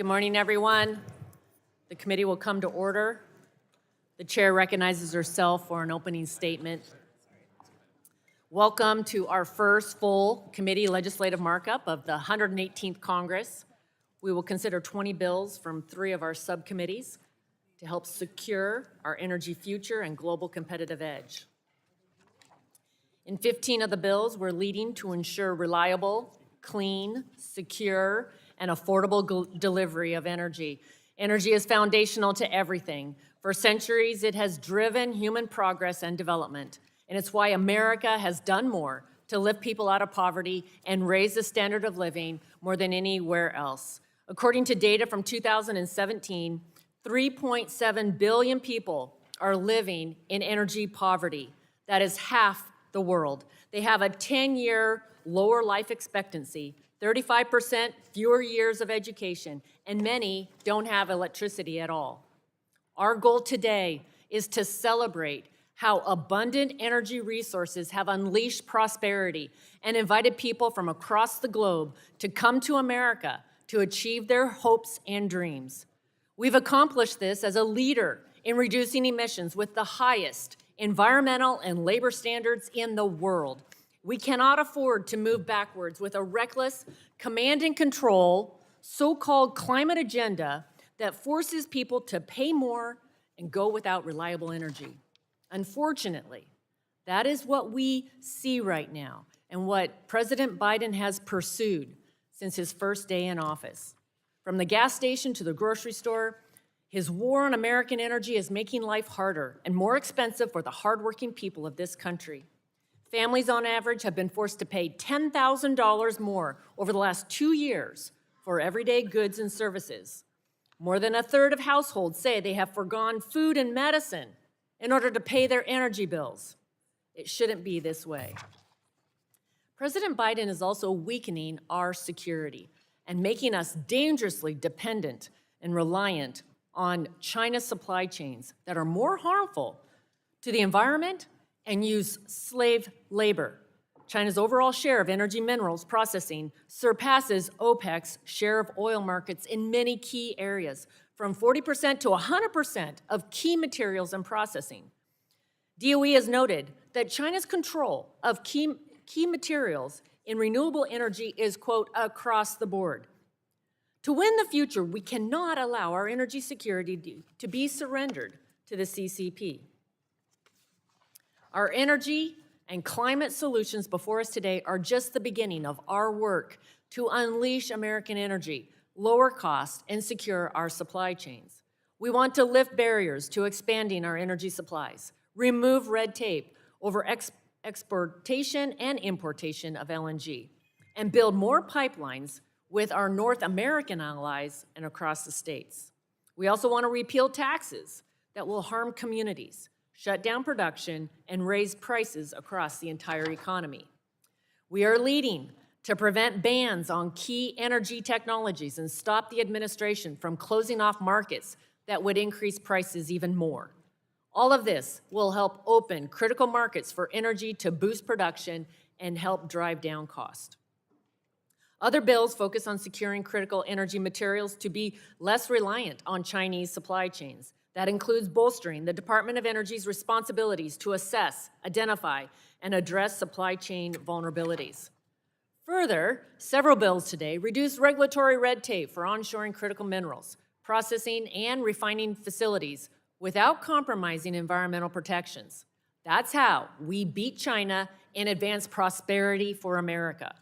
Good morning, everyone. The committee will come to order. The chair recognizes herself for an opening statement. Welcome to our first full committee legislative markup of the 118th Congress. We will consider 20 bills from 3 of our subcommittees to help secure our energy future and global competitive edge. In 15 of the bills, we're leading to ensure reliable, clean, secure, and affordable delivery of energy. Energy is foundational to everything. For centuries, it has driven human progress and development, and it's why America has done more to lift people out of poverty and raise the standard of living more than anywhere else. According to data from 2017, 3.7 billion people are living in energy poverty. That is half the world. They have a 10-year lower life expectancy, 35% fewer years of education, and many don't have electricity at all. Our goal today is to celebrate how abundant energy resources have unleashed prosperity and invited people from across the globe to come to America to achieve their hopes and dreams. We've accomplished this as a leader in reducing emissions with the highest environmental and labor standards in the world. We cannot afford to move backwards with a reckless command and control, so-called climate agenda that forces people to pay more and go without reliable energy. Unfortunately, that is what we see right now and what President Biden has pursued since his first day in office. From the gas station to the grocery store, his war on American energy is making life harder and more expensive for the hardworking people of this country. Families on average have been forced to pay $10,000 more over the last 2 years for everyday goods and services. More than a third of households say they have foregone food and medicine in order to pay their energy bills. It shouldn't be this way. President Biden is also weakening our security and making us dangerously dependent and reliant on China's supply chains that are more harmful to the environment and use slave labor. China's overall share of energy minerals processing surpasses OPEC's share of oil markets in many key areas, from 40% to 100% of key materials and processing. DOE has noted that China's control of key materials in renewable energy is, quote, across the board. To win the future, we cannot allow our energy security to be surrendered to the CCP. Our energy and climate solutions before us today are just the beginning of our work to unleash American energy, lower costs, and secure our supply chains. We want to lift barriers to expanding our energy supplies, remove red tape over exportation and importation of LNG, and build more pipelines with our North American allies and across the states. We also want to repeal taxes that will harm communities, shut down production, and raise prices across the entire economy. We are leading to prevent bans on key energy technologies and stop the administration from closing off markets that would increase prices even more. All of this will help open critical markets for energy to boost production and help drive down cost. Other bills focus on securing critical energy materials to be less reliant on Chinese supply chains. That includes bolstering the Department of Energy's responsibilities to assess, identify, and address supply chain vulnerabilities. Further, several bills today reduce regulatory red tape for onshoring critical minerals, processing, and refining facilities without compromising environmental protections. That's how we beat China and advance prosperity for America.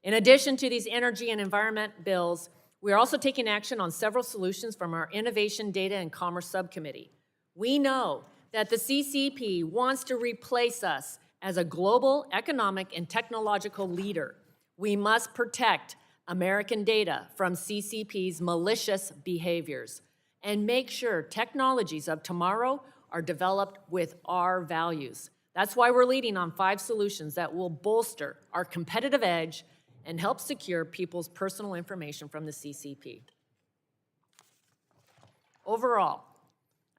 In addition to these energy and environment bills, we are also taking action on several solutions from our Innovation, Data, and Commerce Subcommittee. We know that the CCP wants to replace us as a global economic and technological leader. We must protect American data from CCP's malicious behaviors and make sure technologies of tomorrow are developed with our values. That's why we're leading on 5 solutions that will bolster our competitive edge and help secure people's personal information from the CCP. Overall,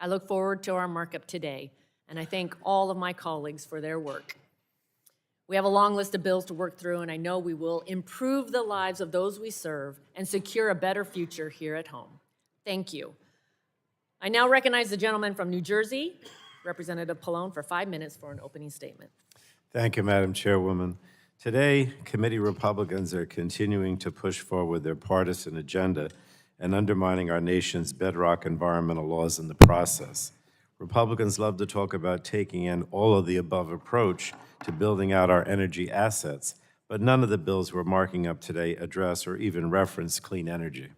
I look forward to our markup today, and I thank all of my colleagues for their work. We have a long list of bills to work through, and I know we will improve the lives of those we serve and secure a better future here at home. Thank you. I now recognize the gentleman from New Jersey, Representative Pallone, for 5 minutes for an opening statement. Thank you, Madam Chairwoman. Today, committee Republicans are continuing to push forward their partisan agenda and undermining our nation's bedrock environmental laws in the process. Republicans love to talk about taking an all-of-the-above approach to building out our energy assets, but none of the bills we're marking up today address or even reference clean energy.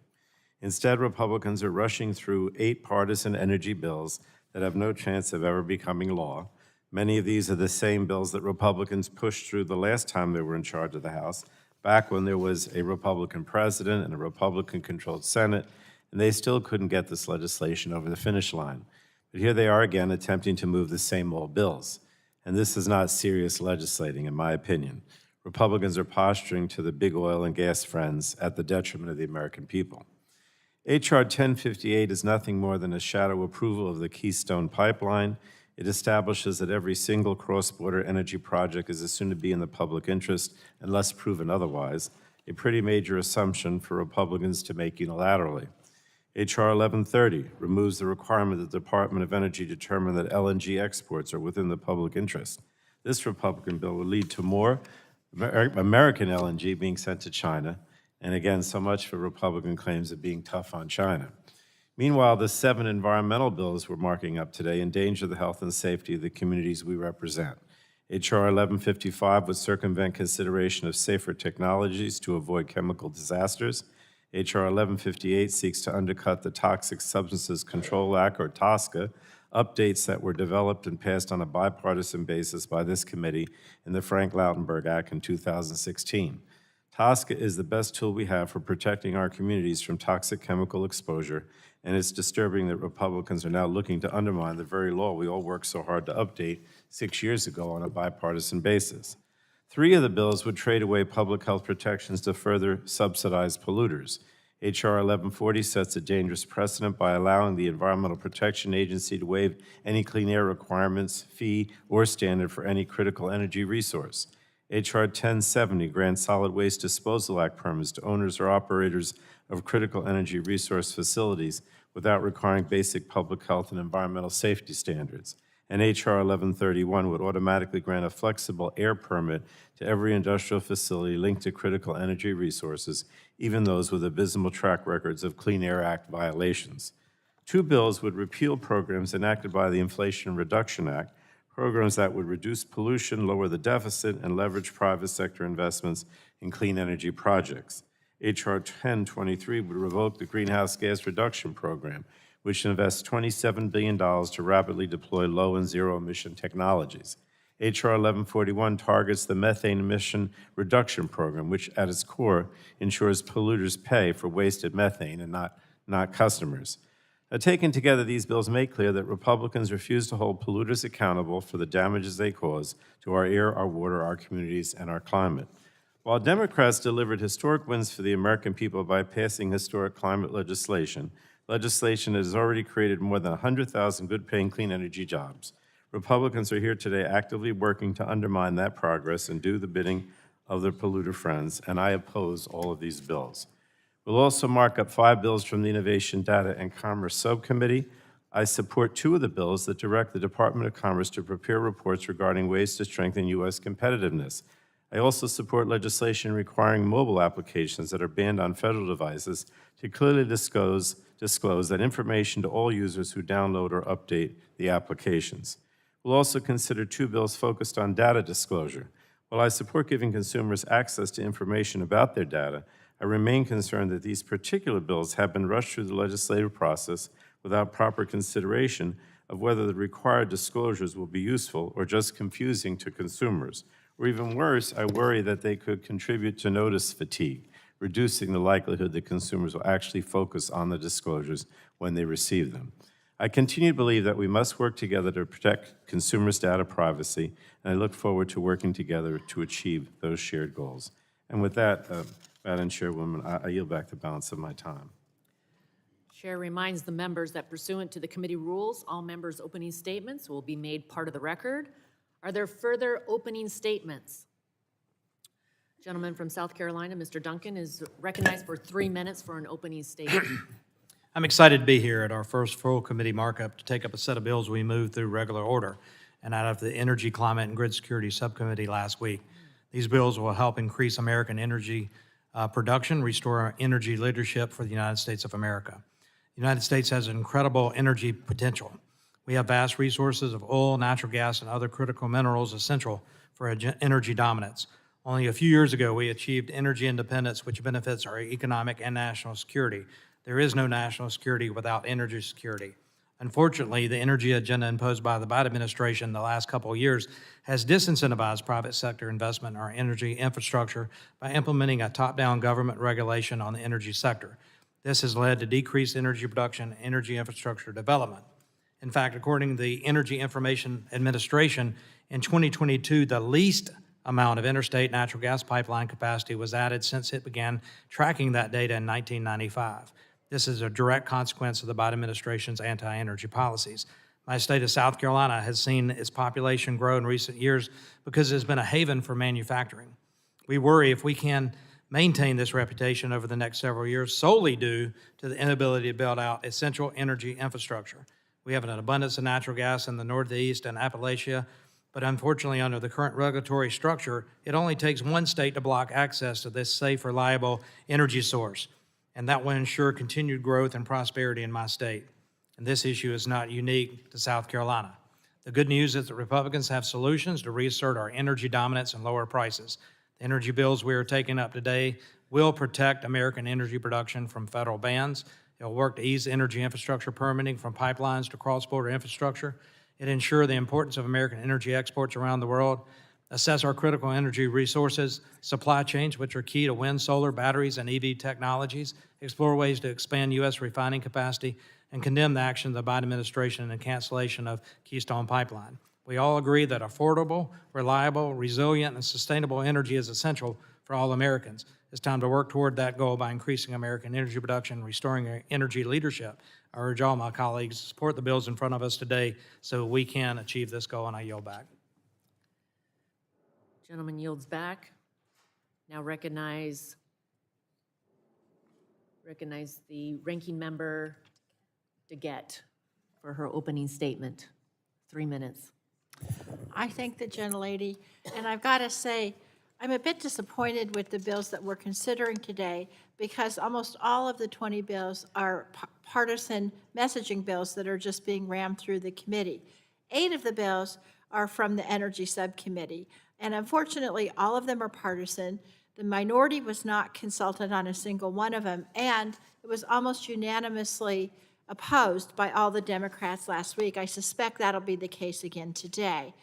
Instead, Republicans are rushing through 8 partisan energy bills that have no chance of ever becoming law. Many of these are the same bills that Republicans pushed through the last time they were in charge of the House, back when there was a Republican president and a Republican-controlled Senate, and they still couldn't get this legislation over the finish line. But here they are again attempting to move the same old bills. And this is not serious legislating, in my opinion. Republicans are posturing to the big oil and gas friends at the detriment of the American people. H.R. 1058 is nothing more than a shadow approval of the Keystone pipeline. It establishes that every single cross-border energy project is assumed to be in the public interest unless proven otherwise, a pretty major assumption for Republicans to make unilaterally. H.R. 1130 removes the requirement that the Department of Energy determine that LNG exports are within the public interest. This Republican bill would lead to more American LNG being sent to China, and again, so much for Republican claims of being tough on China. Meanwhile, the 7 environmental bills we're marking up today endanger the health and safety of the communities we represent. H.R. 1155 would circumvent consideration of safer technologies to avoid chemical disasters. H.R. 1158 seeks to undercut the Toxic Substances Control Act, or TOSCA, updates that were developed and passed on a bipartisan basis by this committee in the Frank Lautenberg Act in 2016. TOSCA is the best tool we have for protecting our communities from toxic chemical exposure, and it's disturbing that Republicans are now looking to undermine the very law we all worked so hard to update 6 years ago on a bipartisan basis. 3 of the bills would trade away public health protections to further subsidize polluters. H.R. 1140 sets a dangerous precedent by allowing the Environmental Protection Agency to waive any clean air requirements, fee, or standard for any critical energy resource. H.R. 1070 grants Solid Waste Disposal Act permits to owners or operators of critical energy resource facilities without requiring basic public health and environmental safety standards. And H.R. 1131 would automatically grant a flexible air permit to every industrial facility linked to critical energy resources, even those with abysmal track records of Clean Air Act violations. 2 bills would repeal programs enacted by the Inflation Reduction Act, programs that would reduce pollution, lower the deficit, and leverage private sector investments in clean energy projects. H.R. 1023 would revoke the Greenhouse Gas Reduction Program, which invests $27 billion to rapidly deploy low and zero-emission technologies. H.R. 1141 targets the Methane Emission Reduction Program, which at its core ensures polluters pay for wasted methane and not customers. Now, taken together, these bills make clear that Republicans refuse to hold polluters accountable for the damages they cause to our air, our water, our communities, and our climate. While Democrats delivered historic wins for the American people by passing historic climate legislation that has already created more than 100,000 good-paying clean energy jobs, Republicans are here today actively working to undermine that progress and do the bidding of their polluter friends, and I oppose all of these bills. We'll also mark up 5 bills from the Innovation, Data, and Commerce Subcommittee. I support 2 of the bills that direct the Department of Commerce to prepare reports regarding ways to strengthen U.S. competitiveness. I also support legislation requiring mobile applications that are banned on federal devices to clearly disclose that information to all users who download or update the applications. We'll also consider 2 bills focused on data disclosure. While I support giving consumers access to information about their data, I remain concerned that these particular bills have been rushed through the legislative process without proper consideration of whether the required disclosures will be useful or just confusing to consumers. Or even worse, I worry that they could contribute to notice fatigue, reducing the likelihood that consumers will actually focus on the disclosures when they receive them. I continue to believe that we must work together to protect consumers' data privacy, and I look forward to working together to achieve those shared goals. And with that, Madam Chairwoman, I yield back the balance of my time. Chair reminds the members that pursuant to the committee rules, all members' opening statements will be made part of the record. Are there further opening statements? Gentleman from South Carolina, Mr. Duncan, is recognized for 3 minutes for an opening statement. I'm excited to be here at our first full committee markup to take up a set of bills we moved through regular order and out of the Energy, Climate, and Grid Security Subcommittee last week. These bills will help increase American energy production, restore our energy leadership for the United States of America. The United States has incredible energy potential. We have vast resources of oil, natural gas, and other critical minerals essential for energy dominance. Only a few years ago, we achieved energy independence, which benefits our economic and national security. There is no national security without energy security. Unfortunately, the energy agenda imposed by the Biden administration the last couple of years has disincentivized private sector investment in our energy infrastructure by implementing a top-down government regulation on the energy sector. This has led to decreased energy production and energy infrastructure development. In fact, according to the Energy Information Administration, in 2022, the least amount of interstate natural gas pipeline capacity was added since it began tracking that data in 1995. This is a direct consequence of the Biden administration's anti-energy policies. My state of South Carolina has seen its population grow in recent years because it has been a haven for manufacturing. We worry if we can maintain this reputation over the next several years solely due to the inability to build out essential energy infrastructure. We have an abundance of natural gas in the Northeast and Appalachia, but unfortunately, under the current regulatory structure, it only takes one state to block access to this safe, reliable energy source, and that will ensure continued growth and prosperity in my state. And this issue is not unique to South Carolina. The good news is that Republicans have solutions to reassert our energy dominance and lower prices. The energy bills we are taking up today will protect American energy production from federal bans. It will work to ease energy infrastructure permitting from pipelines to cross-border infrastructure. It ensure the importance of American energy exports around the world, assess our critical energy resources, supply chains, which are key to wind, solar, batteries, and EV technologies, explore ways to expand U.S. refining capacity, and condemn the action of the Biden administration and cancellation of Keystone Pipeline. We all agree that affordable, reliable, resilient, and sustainable energy is essential for all Americans. It's time to work toward that goal by increasing American energy production and restoring our energy leadership. I urge all my colleagues to support the bills in front of us today so we can achieve this goal, and I yield back. Gentleman yields back. Now recognize the ranking member DeGette for her opening statement. 3 minutes. I thank the gentlelady, and I've got to say, I'm a bit disappointed with the bills that we're considering today because almost all of the 20 bills are partisan messaging bills that are just being rammed through the committee. 8 of the bills are from the Energy Subcommittee, and unfortunately, all of them are partisan. The minority was not consulted on a single one of them, and it was almost unanimously opposed by all the Democrats last week. I suspect that'll be the case again today.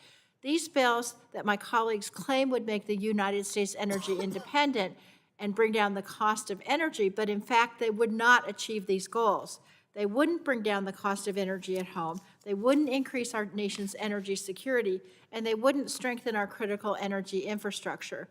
These bills that my colleagues claim would make the United States energy independent and bring down the cost of energy, but in fact, they would not achieve these goals. They wouldn't bring down the cost of energy at home, they wouldn't increase our nation's energy security, and they wouldn't strengthen our critical energy infrastructure.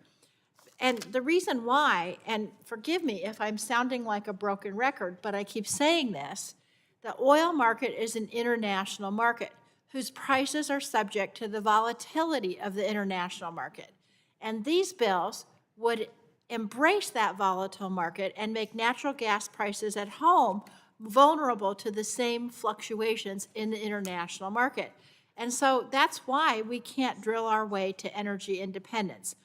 And the reason why, and forgive me if I'm sounding like a broken record, but I keep saying this, the oil market is an international market whose prices are subject to the volatility of the international market. And these bills would embrace that volatile market and make natural gas prices at home vulnerable to the same fluctuations in the international market. And so that's why we can't drill our way to energy independence.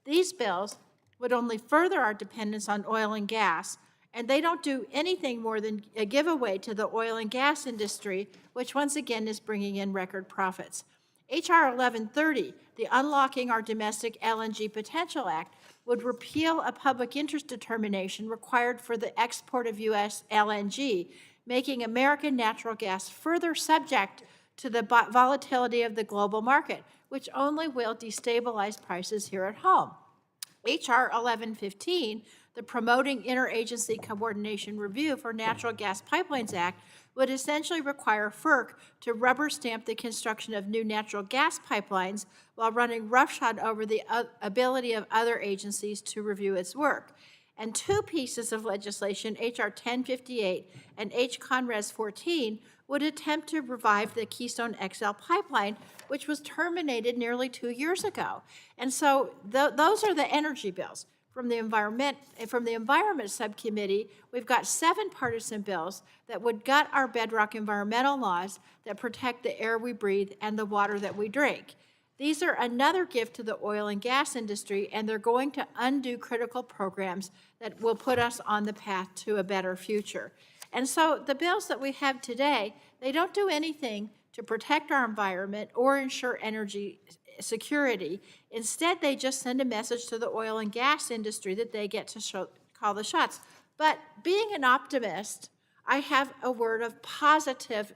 These bills would only further our dependence on oil and gas, and they don't do anything more than a giveaway to the oil and gas industry, which once again is bringing in record profits. H.R. 1130, the Unlocking Our Domestic LNG Potential Act, would repeal a public interest determination required for the export of U.S. LNG, making American natural gas further subject to the volatility of the global market, which only will destabilize prices here at home. H.R. 1115, the Promoting Interagency Coordination Review for Natural Gas Pipelines Act, would essentially require FERC to rubber stamp the construction of new natural gas pipelines while running roughshod over the ability of other agencies to review its work. And two pieces of legislation, H.R. 1058 and H. Conres 14, would attempt to revive the Keystone XL pipeline, which was terminated nearly 2 years ago. And so those are the energy bills. From the Environment Subcommittee, we've got 7 partisan bills that would gut our bedrock environmental laws that protect the air we breathe and the water that we drink. These are another gift to the oil and gas industry, and they're going to undo critical programs that will put us on the path to a better future. And so the bills that we have today, they don't do anything to protect our environment or ensure energy security. Instead, they just send a message to the oil and gas industry that they get to call the shots. But being an optimist, I have a word of positive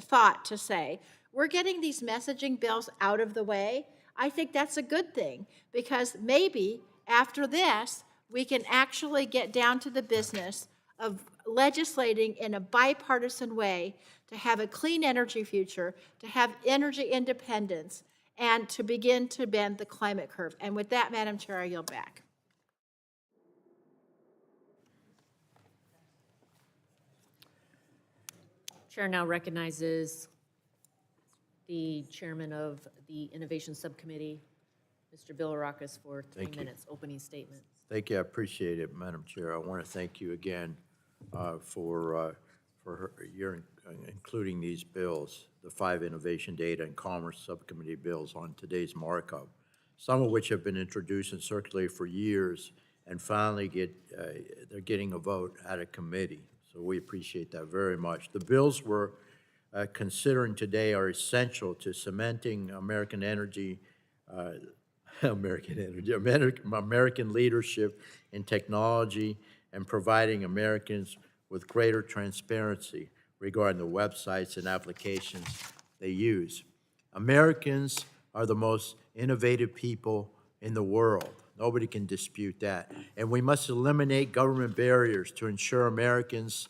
thought to say. We're getting these messaging bills out of the way. I think that's a good thing, because maybe after this, we can actually get down to the business of legislating in a bipartisan way to have a clean energy future, to have energy independence, and to begin to bend the climate curve. And with that, Madam Chair, I yield back. Chair now recognizes the chairman of the Innovation Subcommittee, Mr. Bilirakis, for 3 minutes, opening statement. Thank you. I appreciate it, Madam Chair. I want to thank you again for your including these bills, the 5 Innovation, Data, and Commerce Subcommittee bills on today's markup, some of which have been introduced and circulated for years, and finally they're getting a vote at a committee. So we appreciate that very much. The bills we're considering today are essential to cementing American leadership in technology and providing Americans with greater transparency regarding the websites and applications they use. Americans are the most innovative people in the world. Nobody can dispute that. And we must eliminate government barriers to ensure Americans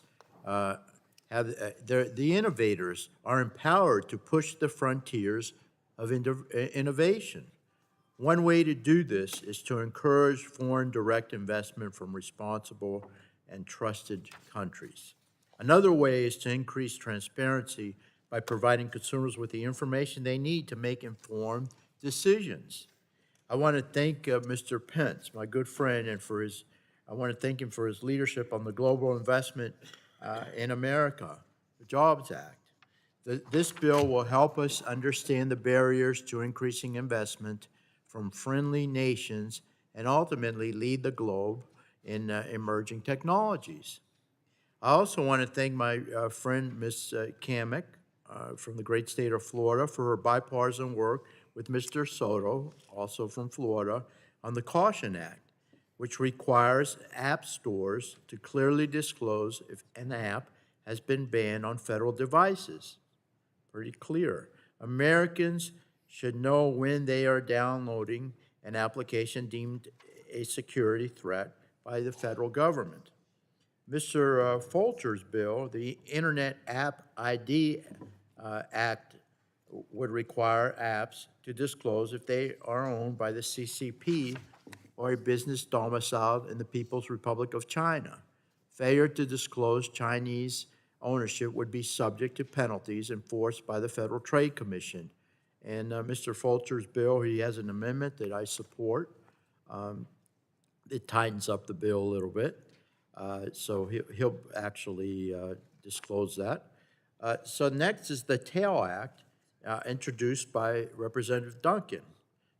the innovators are empowered to push the frontiers of innovation. One way to do this is to encourage foreign direct investment from responsible and trusted countries. Another way is to increase transparency by providing consumers with the information they need to make informed decisions. I want to thank Mr. Pence, my good friend, and I want to thank him for his leadership on the Global Investment in America, the Jobs Act. This bill will help us understand the barriers to increasing investment from friendly nations and ultimately lead the globe in emerging technologies. I also want to thank my friend, Ms. Kamek, from the great state of Florida, for her bipartisan work with Mr. Soto, also from Florida, on the Caution Act, which requires app stores to clearly disclose if an app has been banned on federal devices. Pretty clear. Americans should know when they are downloading an application deemed a security threat by the federal government. Mr. Fulcher's bill, the Internet App ID Act, would require apps to disclose if they are owned by the CCP or a business domiciled in the People's Republic of China. Failure to disclose Chinese ownership would be subject to penalties enforced by the Federal Trade Commission. And Mr. Fulcher's bill, he has an amendment that I support. It tightens up the bill a little bit. So he'll actually disclose that. So next is the TAIL Act, introduced by Representative Duncan,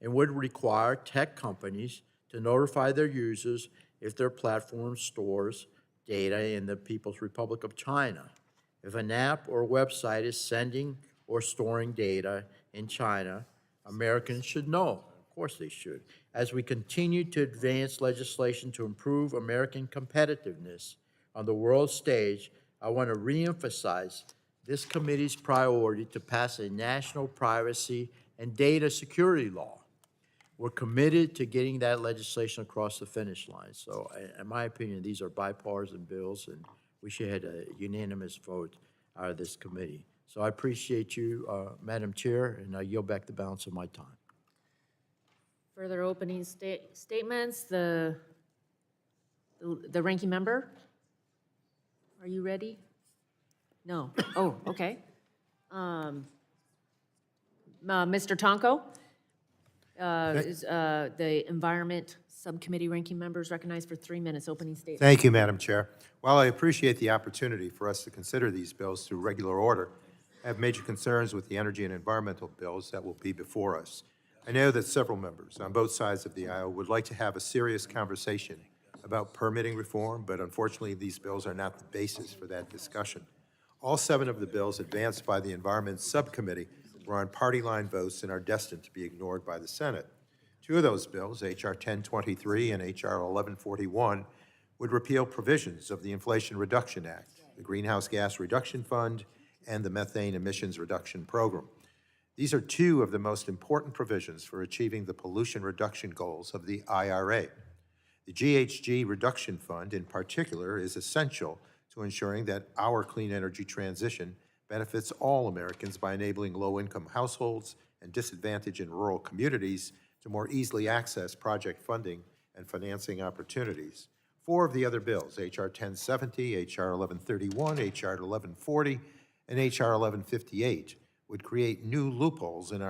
and would require tech companies to notify their users if their platform stores data in the People's Republic of China. If an app or website is sending or storing data in China, Americans should know. Of course they should. As we continue to advance legislation to improve American competitiveness on the world stage, I want to reemphasize this committee's priority to pass a national privacy and data security law. We're committed to getting that legislation across the finish line. So in my opinion, these are bipartisan bills, and we should have a unanimous vote out of this committee. So I appreciate you, Madam Chair, and I yield back the balance of my time. Further opening statements, the The ranking member? Are you ready? No. Oh, okay. Mr. Tonko? Is the Environment Subcommittee ranking members recognized for 3 minutes, opening statement. Thank you, Madam Chair. While I appreciate the opportunity for us to consider these bills through regular order, I have major concerns with the energy and environmental bills that will be before us. I know that several members on both sides of the aisle would like to have a serious conversation about permitting reform, but unfortunately, these bills are not the basis for that discussion. All 7 of the bills advanced by the Environment Subcommittee were on party line votes and are destined to be ignored by the Senate. 2 of those bills, H.R. 1023 and H.R. 1141, would repeal provisions of the Inflation Reduction Act, the Greenhouse Gas Reduction Fund, and the Methane Emissions Reduction Program. These are 2 of the most important provisions for achieving the pollution reduction goals of the IRA. The GHG Reduction Fund, in particular, is essential to ensuring that our clean energy transition benefits all Americans by enabling low-income households and disadvantaged and rural communities to more easily access project funding and financing opportunities. 4 of the other bills, H.R. 1070, H.R. 1131, H.R. 1140, and H.R. 1158, would create new loopholes in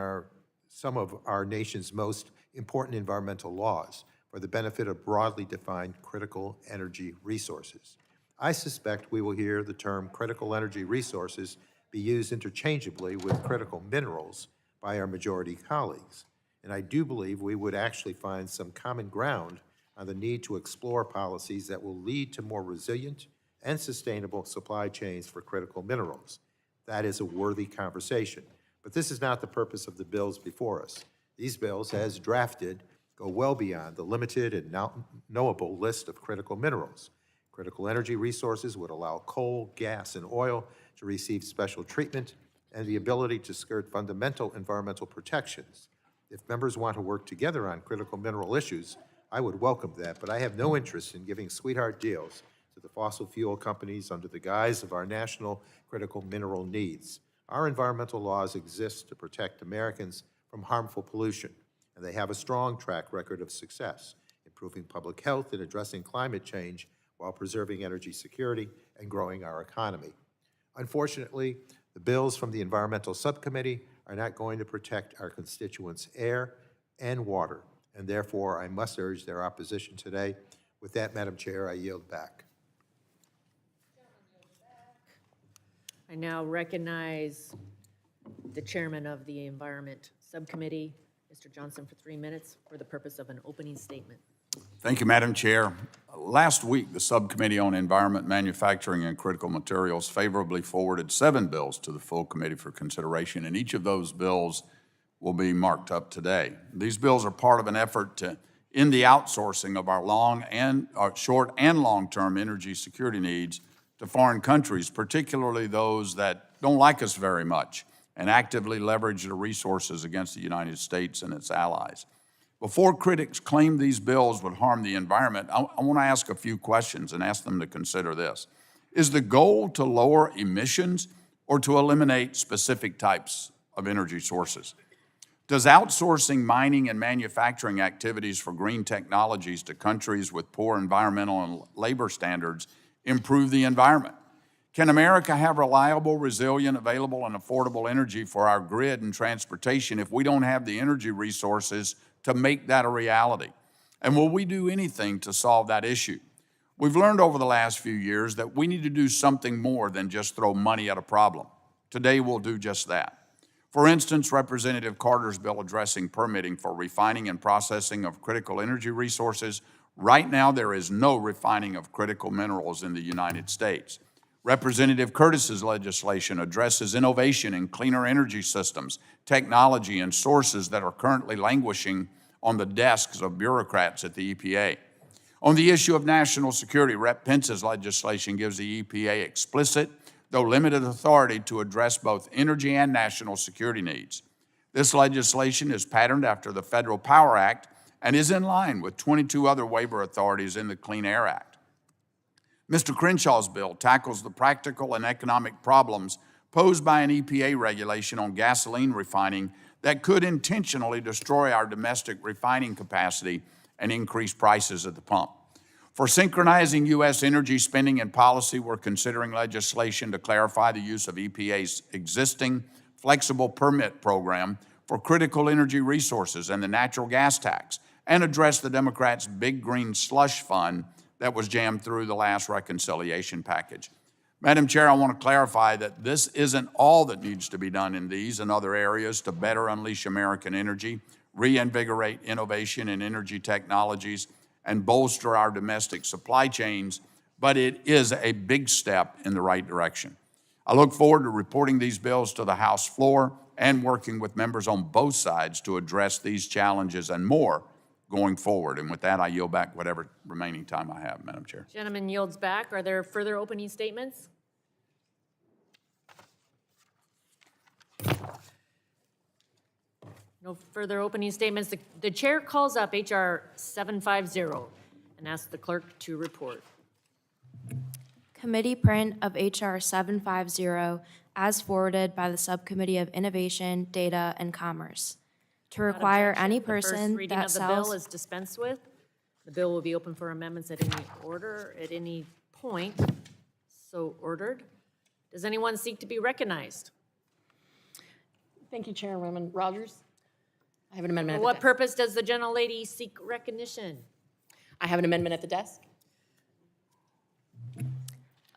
some of our nation's most important environmental laws for the benefit of broadly defined critical energy resources. I suspect we will hear the term critical energy resources be used interchangeably with critical minerals by our majority colleagues. And I do believe we would actually find some common ground on the need to explore policies that will lead to more resilient and sustainable supply chains for critical minerals. That is a worthy conversation. But this is not the purpose of the bills before us. These bills, as drafted, go well beyond the limited and knowable list of critical minerals. Critical energy resources would allow coal, gas, and oil to receive special treatment and the ability to skirt fundamental environmental protections. If members want to work together on critical mineral issues, I would welcome that, but I have no interest in giving sweetheart deals to the fossil fuel companies under the guise of our national critical mineral needs. Our environmental laws exist to protect Americans from harmful pollution, and they have a strong track record of success, improving public health and addressing climate change while preserving energy security and growing our economy. Unfortunately, the bills from the Environmental Subcommittee are not going to protect our constituents' air and water, and therefore I must urge their opposition today. With that, Madam Chair, I yield back. I now recognize the chairman of the Environment Subcommittee, Mr. Johnson, for 3 minutes for the purpose of an opening statement. Thank you, Madam Chair. Last week, the Subcommittee on Environment, Manufacturing, and Critical Materials favorably forwarded 7 bills to the full committee for consideration, and each of those bills will be marked up today. These bills are part of an effort to end the outsourcing of our short and long-term energy security needs to foreign countries, particularly those that don't like us very much and actively leverage the resources against the United States and its allies. Before critics claim these bills would harm the environment, I want to ask a few questions and ask them to consider this. Is the goal to lower emissions or to eliminate specific types of energy sources? Does outsourcing mining and manufacturing activities for green technologies to countries with poor environmental and labor standards improve the environment? Can America have reliable, resilient, available, and affordable energy for our grid and transportation if we don't have the energy resources to make that a reality? And will we do anything to solve that issue? We've learned over the last few years that we need to do something more than just throw money at a problem. Today we'll do just that. For instance, Representative Carter's bill addressing permitting for refining and processing of critical energy resources. Right now, there is no refining of critical minerals in the United States. Representative Curtis's legislation addresses innovation in cleaner energy systems, technology, and sources that are currently languishing on the desks of bureaucrats at the EPA. On the issue of national security, Rep. Pence's legislation gives the EPA explicit, though limited, authority to address both energy and national security needs. This legislation is patterned after the Federal Power Act and is in line with 22 other waiver authorities in the Clean Air Act. Mr. Crenshaw's bill tackles the practical and economic problems posed by an EPA regulation on gasoline refining that could intentionally destroy our domestic refining capacity and increase prices at the pump. For synchronizing U.S. energy spending and policy, we're considering legislation to clarify the use of EPA's existing flexible permit program for critical energy resources and the natural gas tax, and address the Democrats' big green slush fund that was jammed through the last reconciliation package. Madam Chair, I want to clarify that this isn't all that needs to be done in these and other areas to better unleash American energy, reinvigorate innovation in energy technologies, and bolster our domestic supply chains, but it is a big step in the right direction. I look forward to reporting these bills to the House floor and working with members on both sides to address these challenges and more going forward. And with that, I yield back whatever remaining time I have, Madam Chair. Gentleman yields back. Are there further opening statements? No further opening statements. The chair calls up H.R. 750 and asks the clerk to report. Committee print of H.R. 750 as forwarded by the Subcommittee of Innovation, Data, and Commerce. To require any The first person reading that of the bill sells... is dispensed with. The bill will be open for amendments at any order, at any point, so ordered. Does anyone seek to be recognized? Thank you, Chairwoman Rodgers. I have an amendment For at the what desk. purpose does the gentlelady seek recognition? I have an amendment at the desk.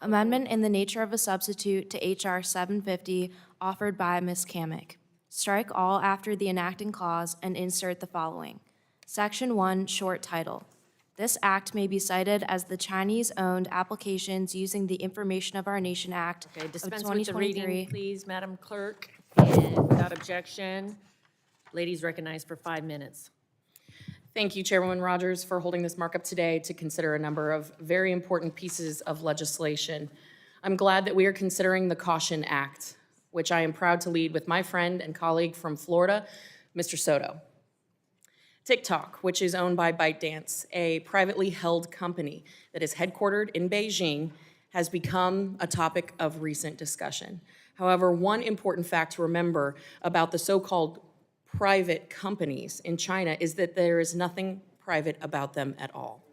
Amendment in the nature of a substitute to H.R. 750 offered by Ms. Kamick. Strike all after the enacting clause and insert the following. Section 1, short title. This act may be cited as the Chinese-owned applications using the Information of Our Nation Act Okay, of dispense with the reading, 2023. please, Madam Clerk. And without objection, ladies recognized for 5 minutes. Thank you, Chairwoman Rodgers, for holding this markup today to consider a number of very important pieces of legislation. I'm glad that we are considering the Caution Act, which I am proud to lead with my friend and colleague from Florida, Mr. Soto. TikTok, which is owned by ByteDance, a privately held company that is headquartered in Beijing, has become a topic of recent discussion. However, one important fact to remember about the so-called private companies in China is that there is nothing private about them at all.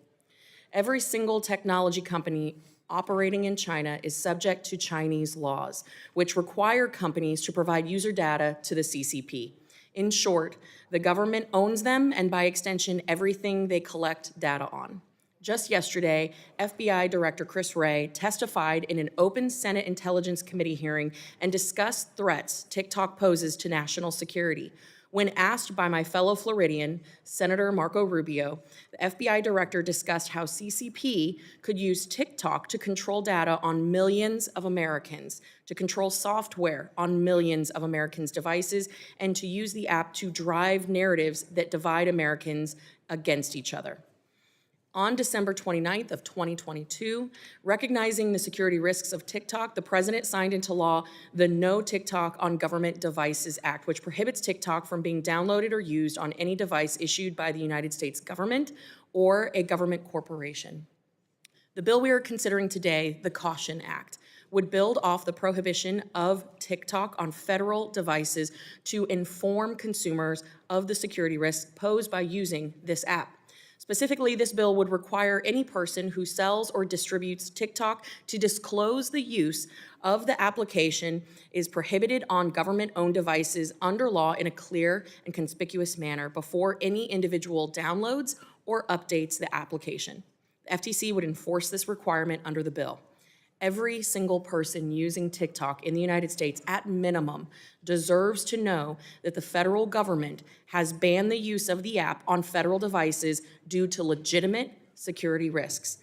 Every single technology company operating in China is subject to Chinese laws, which require companies to provide user data to the CCP. In short, the government owns them and by extension, everything they collect data on. Just yesterday, FBI Director Chris Wray testified in an open Senate Intelligence Committee hearing and discussed threats TikTok poses to national security. When asked by my fellow Floridian, Senator Marco Rubio, the FBI director discussed how CCP could use TikTok to control data on millions of Americans, to control software on millions of Americans' devices, and to use the app to drive narratives that divide Americans against each other. On December 29th of 2022, recognizing the security risks of TikTok, the president signed into law the No TikTok on Government Devices Act, which prohibits TikTok from being downloaded or used on any device issued by the United States government or a government corporation. The bill we are considering today, the Caution Act, would build off the prohibition of TikTok on federal devices to inform consumers of the security risks posed by using this app. Specifically, this bill would require any person who sells or distributes TikTok to disclose the use of the application is prohibited on government-owned devices under law in a clear and conspicuous manner before any individual downloads or updates the application. The FTC would enforce this requirement under the bill. Every single person using TikTok in the United States, at minimum, deserves to know that the federal government has banned the use of the app on federal devices due to legitimate security risks.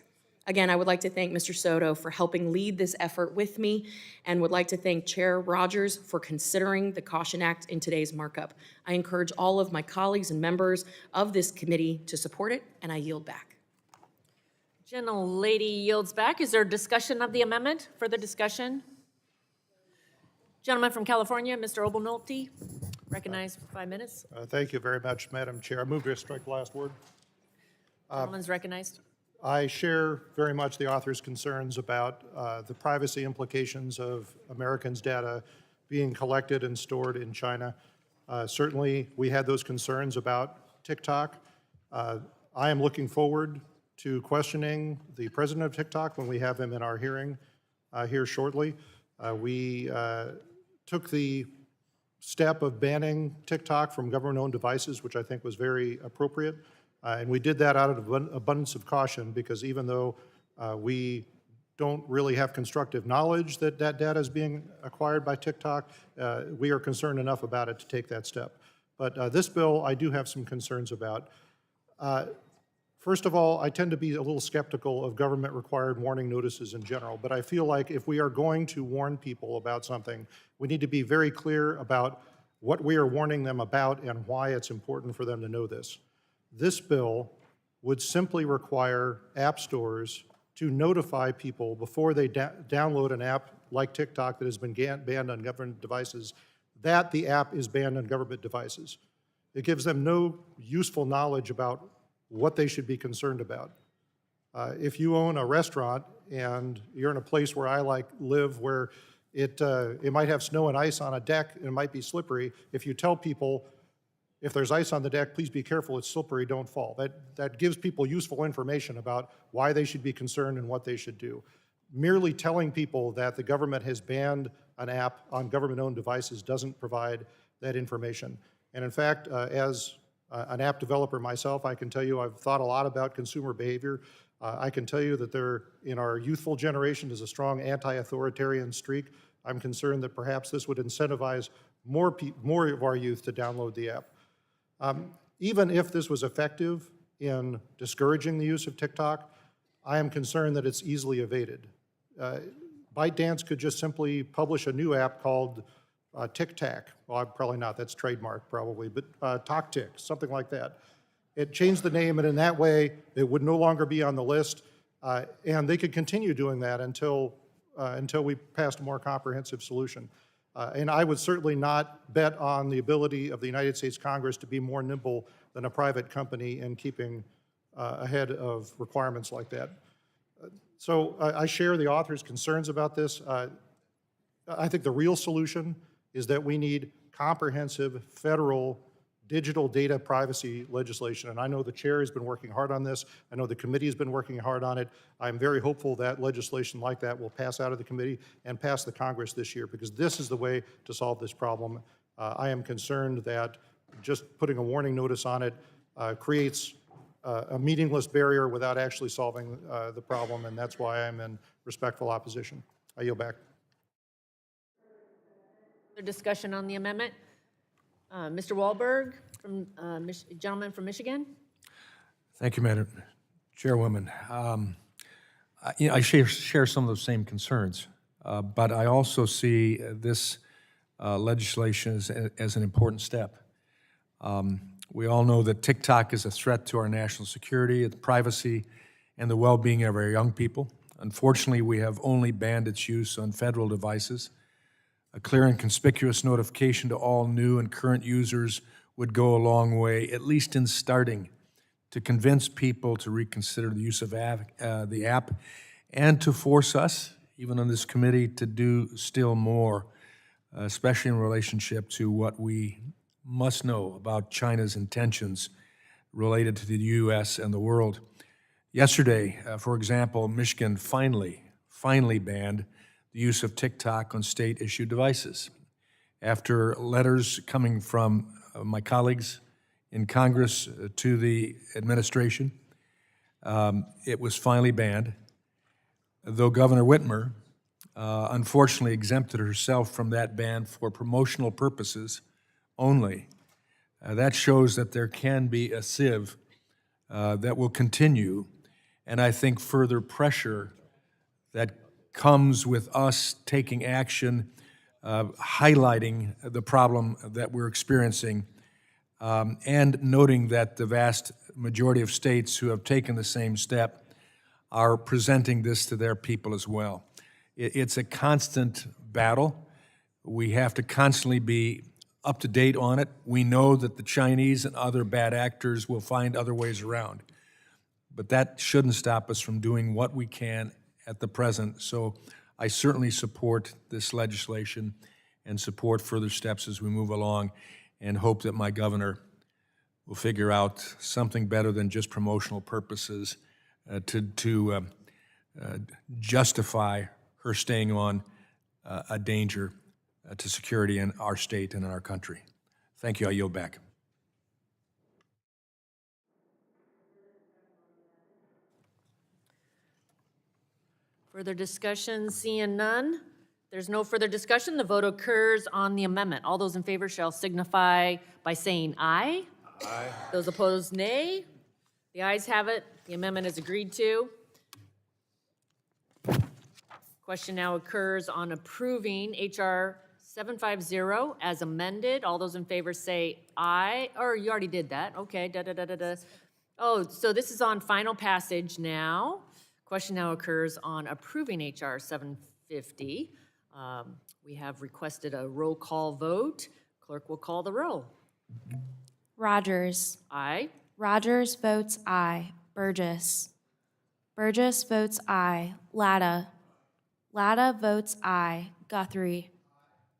Again, I would like to thank Mr. Soto for helping lead this effort with me, and would like to thank Chair Rodgers for considering the Caution Act in today's markup. I encourage all of my colleagues and members of this committee to support it, and I yield back. Gentlelady yields back. Is there discussion of the amendment? Further discussion? Gentleman from California, Mr. Obalnolte, recognized for 5 minutes. Thank you very much, Madam Chair. I move to strike the last word. Gentleman's recognized. I share very much the author's concerns about the privacy implications of Americans' data being collected and stored in China. Certainly, we had those concerns about TikTok. I am looking forward to questioning the president of TikTok when we have him in our hearing here shortly. We took the step of banning TikTok from government-owned devices, which I think was very appropriate. And we did that out of abundance of caution because even though we don't really have constructive knowledge that that data is being acquired by TikTok, we are concerned enough about it to take that step. But this bill, I do have some concerns about. First of all, I tend to be a little skeptical of government-required warning notices in general, but I feel like if we are going to warn people about something, we need to be very clear about what we are warning them about and why it's important for them to know this. This bill would simply require app stores to notify people before they download an app like TikTok that has been banned on government devices that the app is banned on government devices. It gives them no useful knowledge about what they should be concerned about. If you own a restaurant and you're in a place where I live where it might have snow and ice on a deck and it might be slippery, if you tell people, if there's ice on the deck, please be careful, it's slippery, don't fall. That gives people useful information about why they should be concerned and what they should do. Merely telling people that the government has banned an app on government-owned devices doesn't provide that information. And in fact, as an app developer myself, I can tell you I've thought a lot about consumer behavior. I can tell you that there, in our youthful generation, is a strong anti-authoritarian streak. I'm concerned that perhaps this would incentivize more of our youth to download the app. Even if this was effective in discouraging the use of TikTok, I am concerned that it's easily evaded. ByteDance could just simply publish a new app called TikTok. Well, probably not, that's trademark probably, but TokTik, something like that. It changed the name, and in that way, it would no longer be on the list, and they could continue doing that until we passed a more comprehensive solution. And I would certainly not bet on the ability of the United States Congress to be more nimble than a private company in keeping ahead of requirements like that. So I share the author's concerns about this. I think the real solution is that we need comprehensive federal digital data privacy legislation. And I know the chair has been working hard on this. I know the committee has been working hard on it. I'm very hopeful that legislation like that will pass out of the committee and pass the Congress this year, because this is the way to solve this problem. I am concerned that just putting a warning notice on it creates a meaningless barrier without actually solving the problem, and that's why I'm in respectful opposition. I yield back. Other discussion on the amendment? Mr. Wahlberg, gentleman from Michigan. Thank you, Madam Chairwoman. I share some of those same concerns, but I also see this legislation as an important step. We all know that TikTok is a threat to our national security, its privacy, and the well-being of our young people. Unfortunately, we have only banned its use on federal devices. A clear and conspicuous notification to all new and current users would go a long way, at least in starting, to convince people to reconsider the use of the app and to force us, even on this committee, to do still more, especially in relationship to what we must know about China's intentions related to the U.S. and the world. Yesterday, for example, Michigan finally banned the use of TikTok on state-issued devices. After letters coming from my colleagues in Congress to the administration, it was finally banned, though Governor Whitmer unfortunately exempted herself from that ban for promotional purposes only. That shows that there can be a sieve that will continue, and I think further pressure that comes with us taking action, highlighting the problem that we're experiencing, and noting that the vast majority of states who have taken the same step are presenting this to their people as well. It's a constant battle. We have to constantly be up to date on it. We know that the Chinese and other bad actors will find other ways around, but that shouldn't stop us from doing what we can at the present. So I certainly support this legislation and support further steps as we move along, and hope that my governor will figure out something better than just promotional purposes to justify her staying on a danger to security in our state and in our country. Thank you. I yield back. Further discussion, seeing none. There's no further discussion. The vote occurs on the amendment. All those in favor shall signify by saying aye. Aye. Those opposed, nay. The ayes have it. The amendment is agreed to. Question now occurs on approving H.R. 750 as amended. All those in favor say aye, or you already did that. Okay, da-da-da-da-da. Oh, so this is on final passage now. Question now occurs on approving H.R. 750. We have requested a roll call vote. Clerk will call the roll. Rodgers. Aye. Rodgers votes aye. Burgess. Burgess votes aye. Latta. Latta votes aye. Guthrie.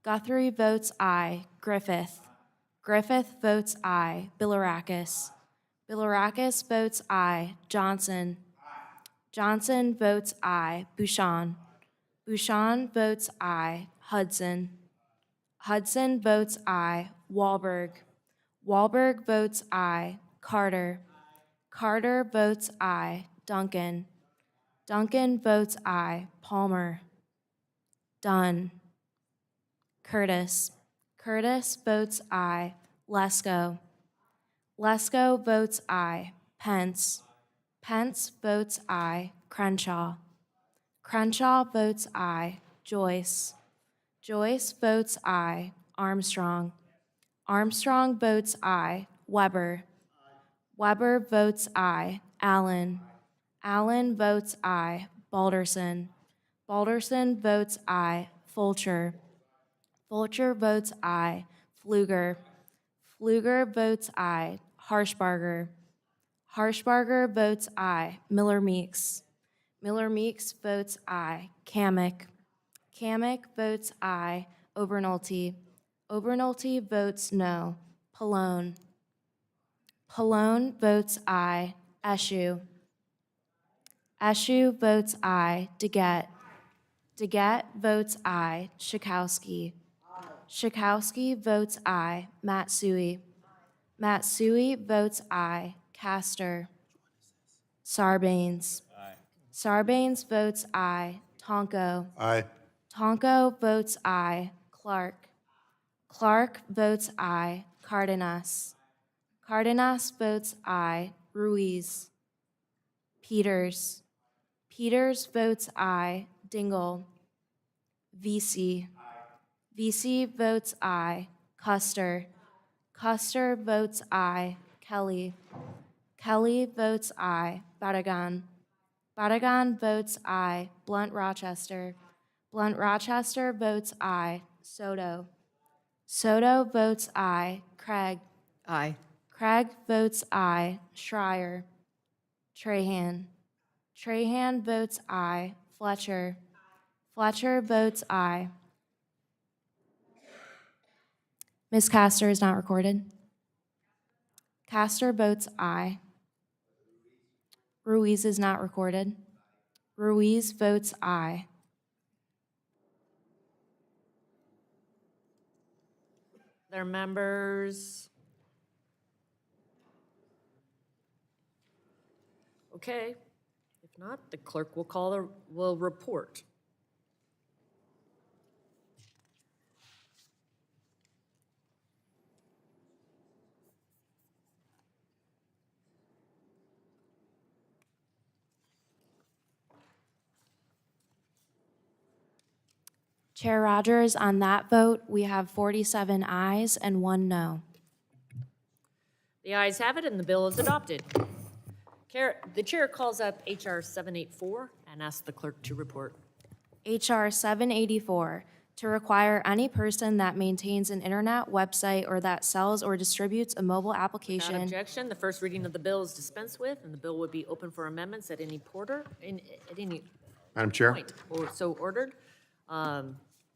Guthrie votes aye. Griffith. Griffith votes aye. Bilirakis. Bilirakis votes aye. Johnson. Johnson votes aye. Bouchon. Bouchon votes aye. Hudson. Hudson votes aye. Wahlberg. Wahlberg votes aye. Carter. Carter votes aye. Duncan. Duncan votes aye. Palmer. Dunn. Curtis. Curtis votes aye. Lesko. Lesko votes aye. Pence. Pence votes aye. Crenshaw. Crenshaw votes aye. Joyce. Joyce votes aye. Armstrong. Armstrong votes aye. Weber. Weber votes aye. Allen. Allen votes aye. Balderson. Balderson votes aye. Fulcher. Fulcher votes aye. Pfluger. Pfluger votes aye. Harshbarger. Harshbarger votes aye. Miller Meeks. Miller Meeks votes aye. Kamick. Kamick votes aye. Obernolte. Obernolte votes no. Pallone. Pallone votes aye. Eshoo. Eshoo votes aye. DeGette. DeGette votes aye. Schakowsky. Schakowsky votes aye. Matsui. Matsui votes aye. Castor. Sarbanes. Sarbanes votes aye. Tonko. Aye. Tonko votes aye. Clark. Clark votes aye. Cardenas. Cardenas votes aye. Ruiz. Peters. Peters votes aye. Dingle. Vesey. Vesey votes aye. Custer. Custer votes aye. Kelly. Kelly votes aye. Barragan. Barragan votes aye. Blunt Rochester. Blunt Rochester votes aye. Soto. Soto votes aye. Craig. Aye. Craig votes aye. Schreier. Trahan. Trahan votes aye. Fletcher. Fletcher votes aye. Ms. Castor is not recorded. Castor votes aye. Ruiz is not recorded. Ruiz votes aye. Their members. Okay. If not, the clerk will report. Chair Rodgers, on that vote, we have 47 ayes and 1 no. The ayes have it, and the bill is adopted. The chair calls up H.R. 784 and asks the clerk to report. H.R. 784, to require any person that maintains an internet website or that sells or distributes a mobile Without application. objection, the first reading of the bill is dispensed with, and the bill would be open for amendments at any at any Madam Chair? point, or so ordered.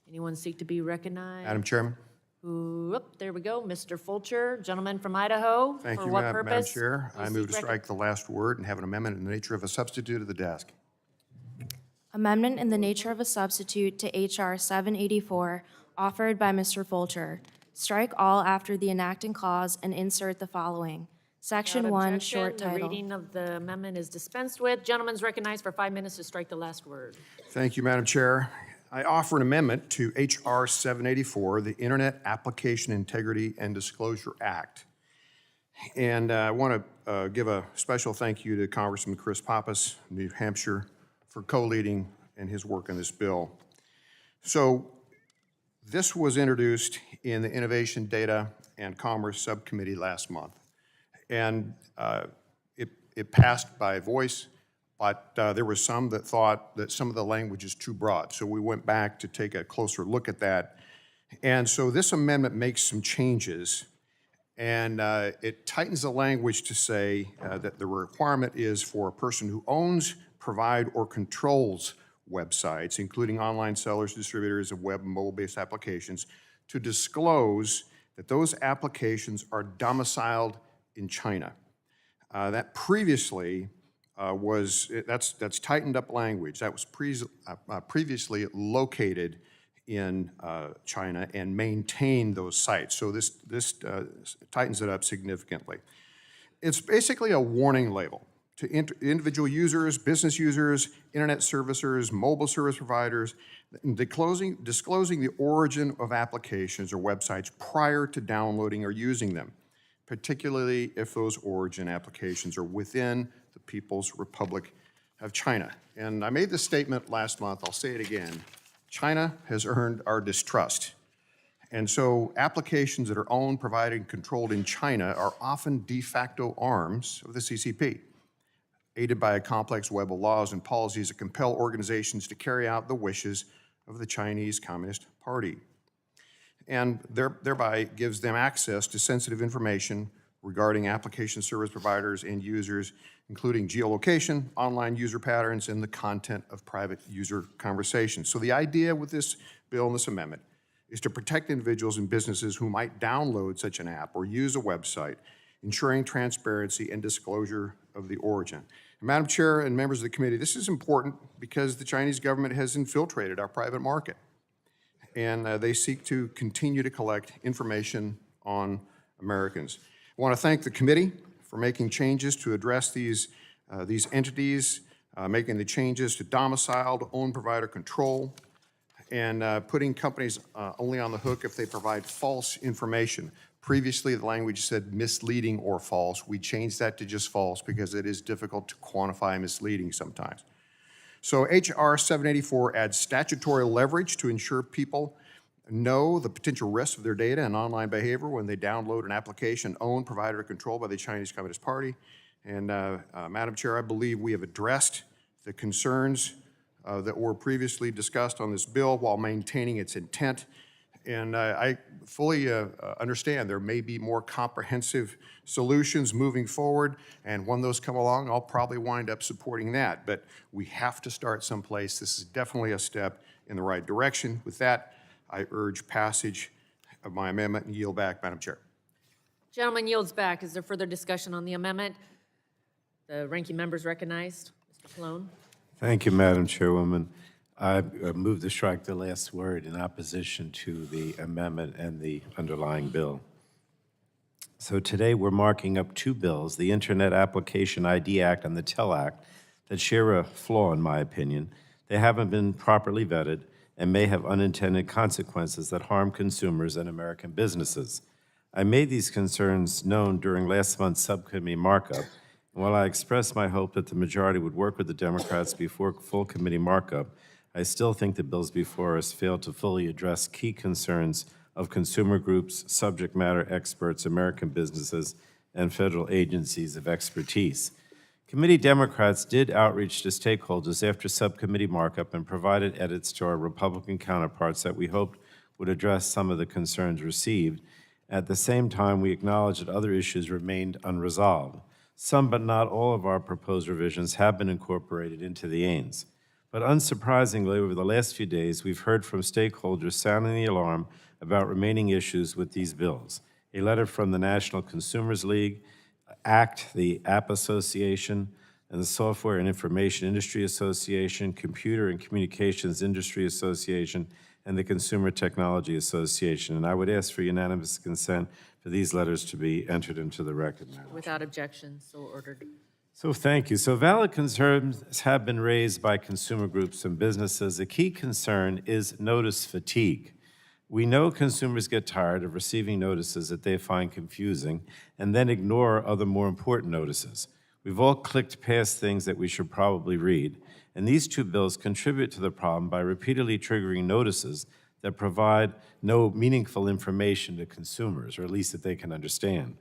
Anyone seek to be recognized? Madam Chairman? Oop, there we go, Mr. Fulcher, gentleman from Idaho. Thank For you, what Madam purpose? Chair. I Please move to seek strike the last word and have an amendment in the nature of a substitute of the desk. Amendment in the nature of a substitute to H.R. 784, offered by Mr. Fulcher. Strike all after the enacting clause and insert the following. Section Without 1, objection, short the title. reading of the amendment is dispensed with. Gentleman's recognized for 5 minutes to strike the last word. Thank you, Madam Chair. I offer an amendment to H.R. 784, the Internet Application Integrity and Disclosure Act. And I want to give a special thank you to Congressman Chris Pappas, New Hampshire, for co-leading in his work on this bill. So this was introduced in the Innovation, Data, and Commerce Subcommittee last month. And it passed by voice, but there was some that thought that some of the language is too broad. So we went back to take a closer look at that. And so this amendment makes some changes, and it tightens the language to say that the requirement is for a person who owns, provide, or controls websites, including online sellers, distributors of web and mobile-based applications, to disclose that those applications are domiciled in China. That previously that's tightened up language. That was previously located in China and maintained those sites. So this tightens it up significantly. It's basically a warning label to individual users, business users, internet servicers, mobile service providers, disclosing the origin of applications or websites prior to downloading or using them, particularly if those origin applications are within the People's Republic of China. And I made this statement last month, I'll say it again. China has earned our distrust. And so applications that are owned, provided, and controlled in China are often de facto arms of the CCP, aided by a complex web of laws and policies that compel organizations to carry out the wishes of the Chinese Communist Party, and thereby gives them access to sensitive information regarding application service providers and users, including geolocation, online user patterns, and the content of private user conversations. So the idea with this bill and this amendment is to protect individuals and businesses who might download such an app or use a website, ensuring transparency and disclosure of the origin. And Madam Chair and members of the committee, this is important because the Chinese government has infiltrated our private market, and they seek to continue to collect information on Americans. I want to thank the committee for making changes to address these entities, making the changes to domiciled, own, provider, control, and putting companies only on the hook if they provide false information. Previously, the language said misleading or false. We changed that to just false because it is difficult to quantify misleading sometimes. So H.R. 784 adds statutory leverage to ensure people know the potential risks of their data and online behavior when they download an application owned, provided, or controlled by the Chinese Communist Party. And Madam Chair, I believe we have addressed the concerns that were previously discussed on this bill while maintaining its intent. And I fully understand there may be more comprehensive solutions moving forward, and when those come along, I'll probably wind up supporting that. But we have to start someplace. This is definitely a step in the right direction. With that, I urge passage of my amendment and yield back, Madam Chair. Gentleman yields back. Is there further discussion on the amendment? The ranking member is recognized. Mr. Pallone. Thank you, Madam Chairwoman. I move to strike the last word in opposition to the amendment and the underlying bill. So today we're marking up two bills, the Internet Application ID Act and the TEL Act, that share a flaw in my opinion. They haven't been properly vetted and may have unintended consequences that harm consumers and American businesses. I made these concerns known during last month's subcommittee markup, and while I expressed my hope that the majority would work with the Democrats before full committee markup, I still think the bills before us fail to fully address key concerns of consumer groups, subject matter experts, American businesses, and federal agencies of expertise. Committee Democrats did outreach to stakeholders after subcommittee markup and provided edits to our Republican counterparts that we hoped would address some of the concerns received. At the same time, we acknowledge that other issues remained unresolved. Some but not all of our proposed revisions have been incorporated into the AINS. But unsurprisingly, over the last few days, we've heard from stakeholders sounding the alarm about remaining issues with these bills. A letter from the National Consumers League, ACT, the App Association, and the Software and Information Industry Association, Computer and Communications Industry Association, and the Consumer Technology Association. And I would ask for unanimous consent for these letters to be entered into the record, Madam Chair. Without objection, so ordered. So thank you. So valid concerns have been raised by consumer groups and businesses. A key concern is notice fatigue. We know consumers get tired of receiving notices that they find confusing and then ignore other more important notices. We've all clicked past things that we should probably read, and these two bills contribute to the problem by repeatedly triggering notices that provide no meaningful information to consumers, or at least that they can understand.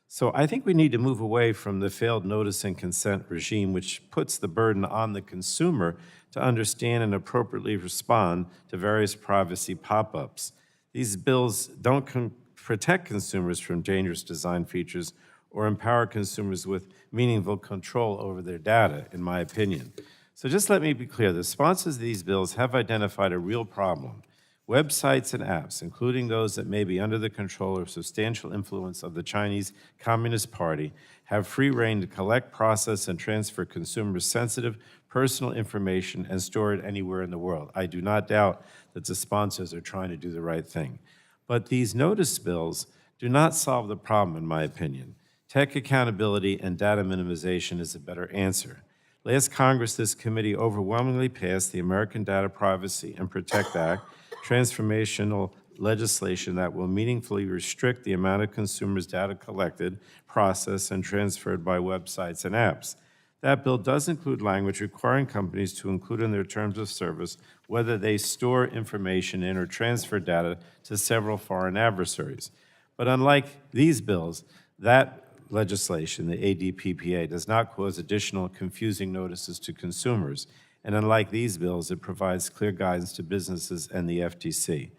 So I think we need to move away from the failed notice and consent regime, which puts the burden on the consumer to understand and appropriately respond to various privacy pop-ups. These bills don't protect consumers from dangerous design features or empower consumers with meaningful control over their data, in my opinion. So just let me be clear, the sponsors of these bills have identified a real problem. Websites and apps, including those that may be under the control or substantial influence of the Chinese Communist Party, have free rein to collect, process, and transfer consumers' sensitive personal information and store it anywhere in the world. I do not doubt that the sponsors are trying to do the right thing. But these notice bills do not solve the problem, in my opinion. Tech accountability and data minimization is a better answer. Last Congress, this committee overwhelmingly passed the American Data Privacy and Protect Act, transformational legislation that will meaningfully restrict the amount of consumers' data collected, processed, and transferred by websites and apps. That bill does include language requiring companies to include in their terms of service whether they store information in or transfer data to several foreign adversaries. But unlike these bills, that legislation, the ADPPA, does not cause additional confusing notices to consumers. And unlike these bills, it provides clear guidance to businesses and the FTC.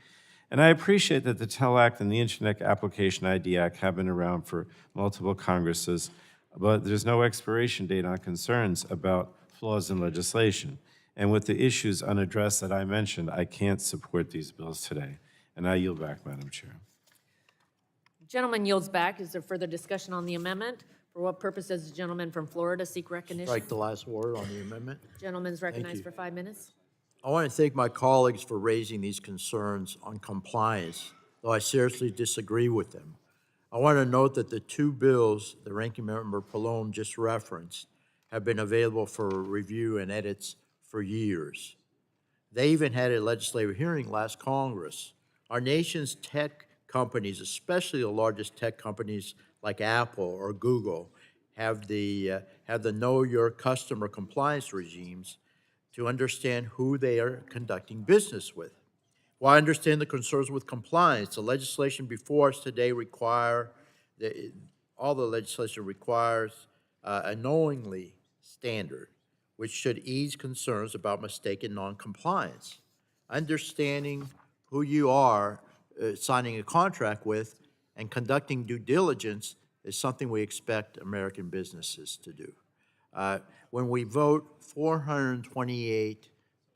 And I appreciate that the TEL Act and the Internet Application ID Act have been around for multiple Congresses, but there's no expiration date on concerns about flaws in legislation. And with the issues unaddressed that I mentioned, I can't support these bills today. And I yield back, Madam Chair. Gentleman yields back. Is there further discussion on the amendment? For what purpose does the gentleman from Florida seek recognition? Strike the last word on the amendment. Gentleman's recognized you. for 5 minutes. I want to thank my colleagues for raising these concerns on compliance, though I seriously disagree with them. I want to note that the two bills the Ranking Member Pallone just referenced have been available for review and edits for years. They even had a legislative hearing last Congress. Our nation's tech companies, especially the largest tech companies like Apple or Google, have the know your customer compliance regimes to understand who they are conducting business with. While I understand the concerns with compliance, the legislation before us today all the legislation requires a knowingly standard, which should ease concerns about mistaken noncompliance. Understanding who you are signing a contract with and conducting due diligence is something we expect American businesses to do. When we vote 428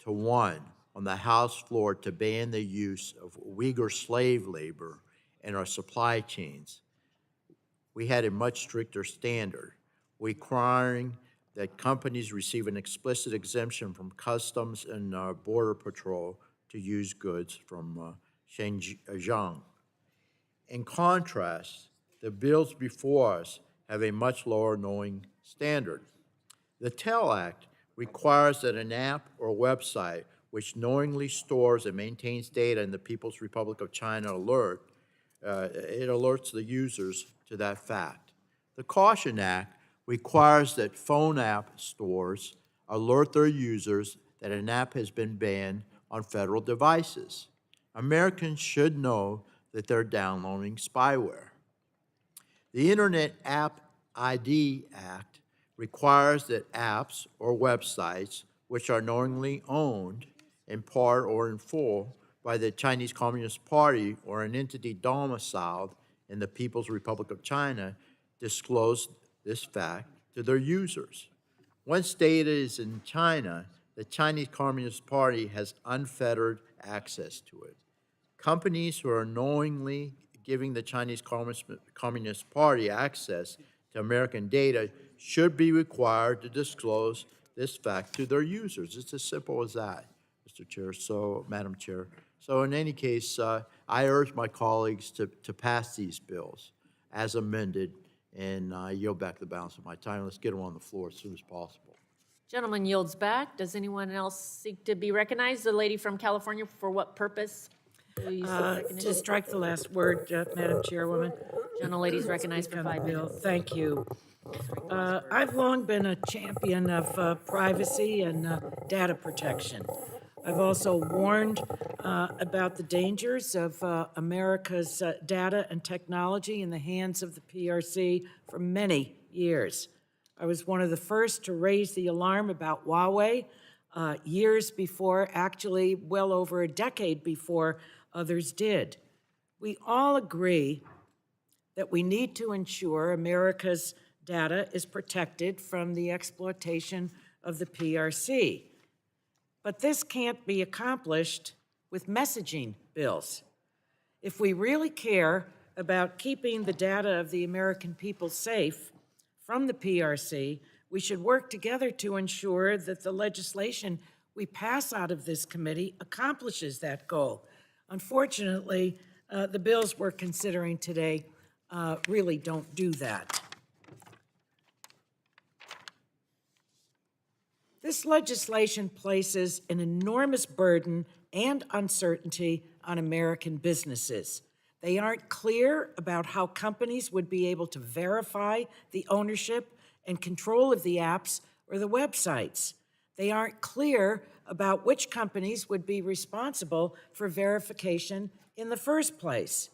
to 1 on the House floor to ban the use of Uyghur slave labor in our supply chains, we had a much stricter standard, requiring that companies receive an explicit exemption from Customs and Border Patrol to use goods from Xinjiang. In contrast, the bills before us have a much lower knowing standard. The TEL Act requires that an app or website which knowingly stores and maintains data in the People's Republic of China it alerts the users to that fact. The Caution Act requires that phone app stores alert their users that an app has been banned on federal devices. Americans should know that they're downloading spyware. The Internet App ID Act requires that apps or websites which are knowingly owned in part or in full by the Chinese Communist Party or an entity domiciled in the People's Republic of China disclose this fact to their users. Once data is in China, the Chinese Communist Party has unfettered access to it. Companies who are knowingly giving the Chinese Communist Party access to American data should be required to disclose this fact to their users. It's as simple as that, Mr. Chair. So, Madam Chair. So in any case, I urge my colleagues to pass these bills as amended, and I yield back the balance of my time. Let's get them on the floor as soon as possible. Gentleman yields back. Does anyone else seek to be recognized? The lady from California, for what purpose? will you seek recognition? To strike the last word, Madam Chairwoman. Gentlelady's recognized for Speak on 5 the bill. minutes. Thank you. I've long been a champion of privacy and data protection. I've also warned about the dangers of America's data and technology in the hands of the PRC for many years. I was one of the first to raise the alarm about Huawei years before, actually well over a decade before others did. We all agree that we need to ensure America's data is protected from the exploitation of the PRC. But this can't be accomplished with messaging bills. If we really care about keeping the data of the American people safe from the PRC, we should work together to ensure that the legislation we pass out of this committee accomplishes that goal. Unfortunately, the bills we're considering today really don't do that. This legislation places an enormous burden and uncertainty on American businesses. They aren't clear about how companies would be able to verify the ownership and control of the apps or the websites. They aren't clear about which companies would be responsible for verification in the first place.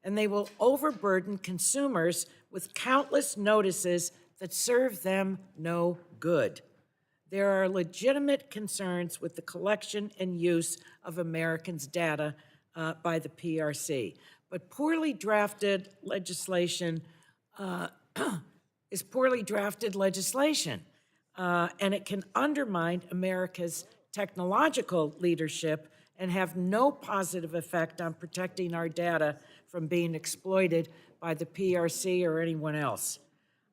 And they will overburden consumers with countless notices that serve them no good. There are legitimate concerns with the collection and use of Americans' data by the PRC. But poorly drafted legislation is poorly drafted legislation, and it can undermine America's technological leadership and have no positive effect on protecting our data from being exploited by the PRC or anyone else.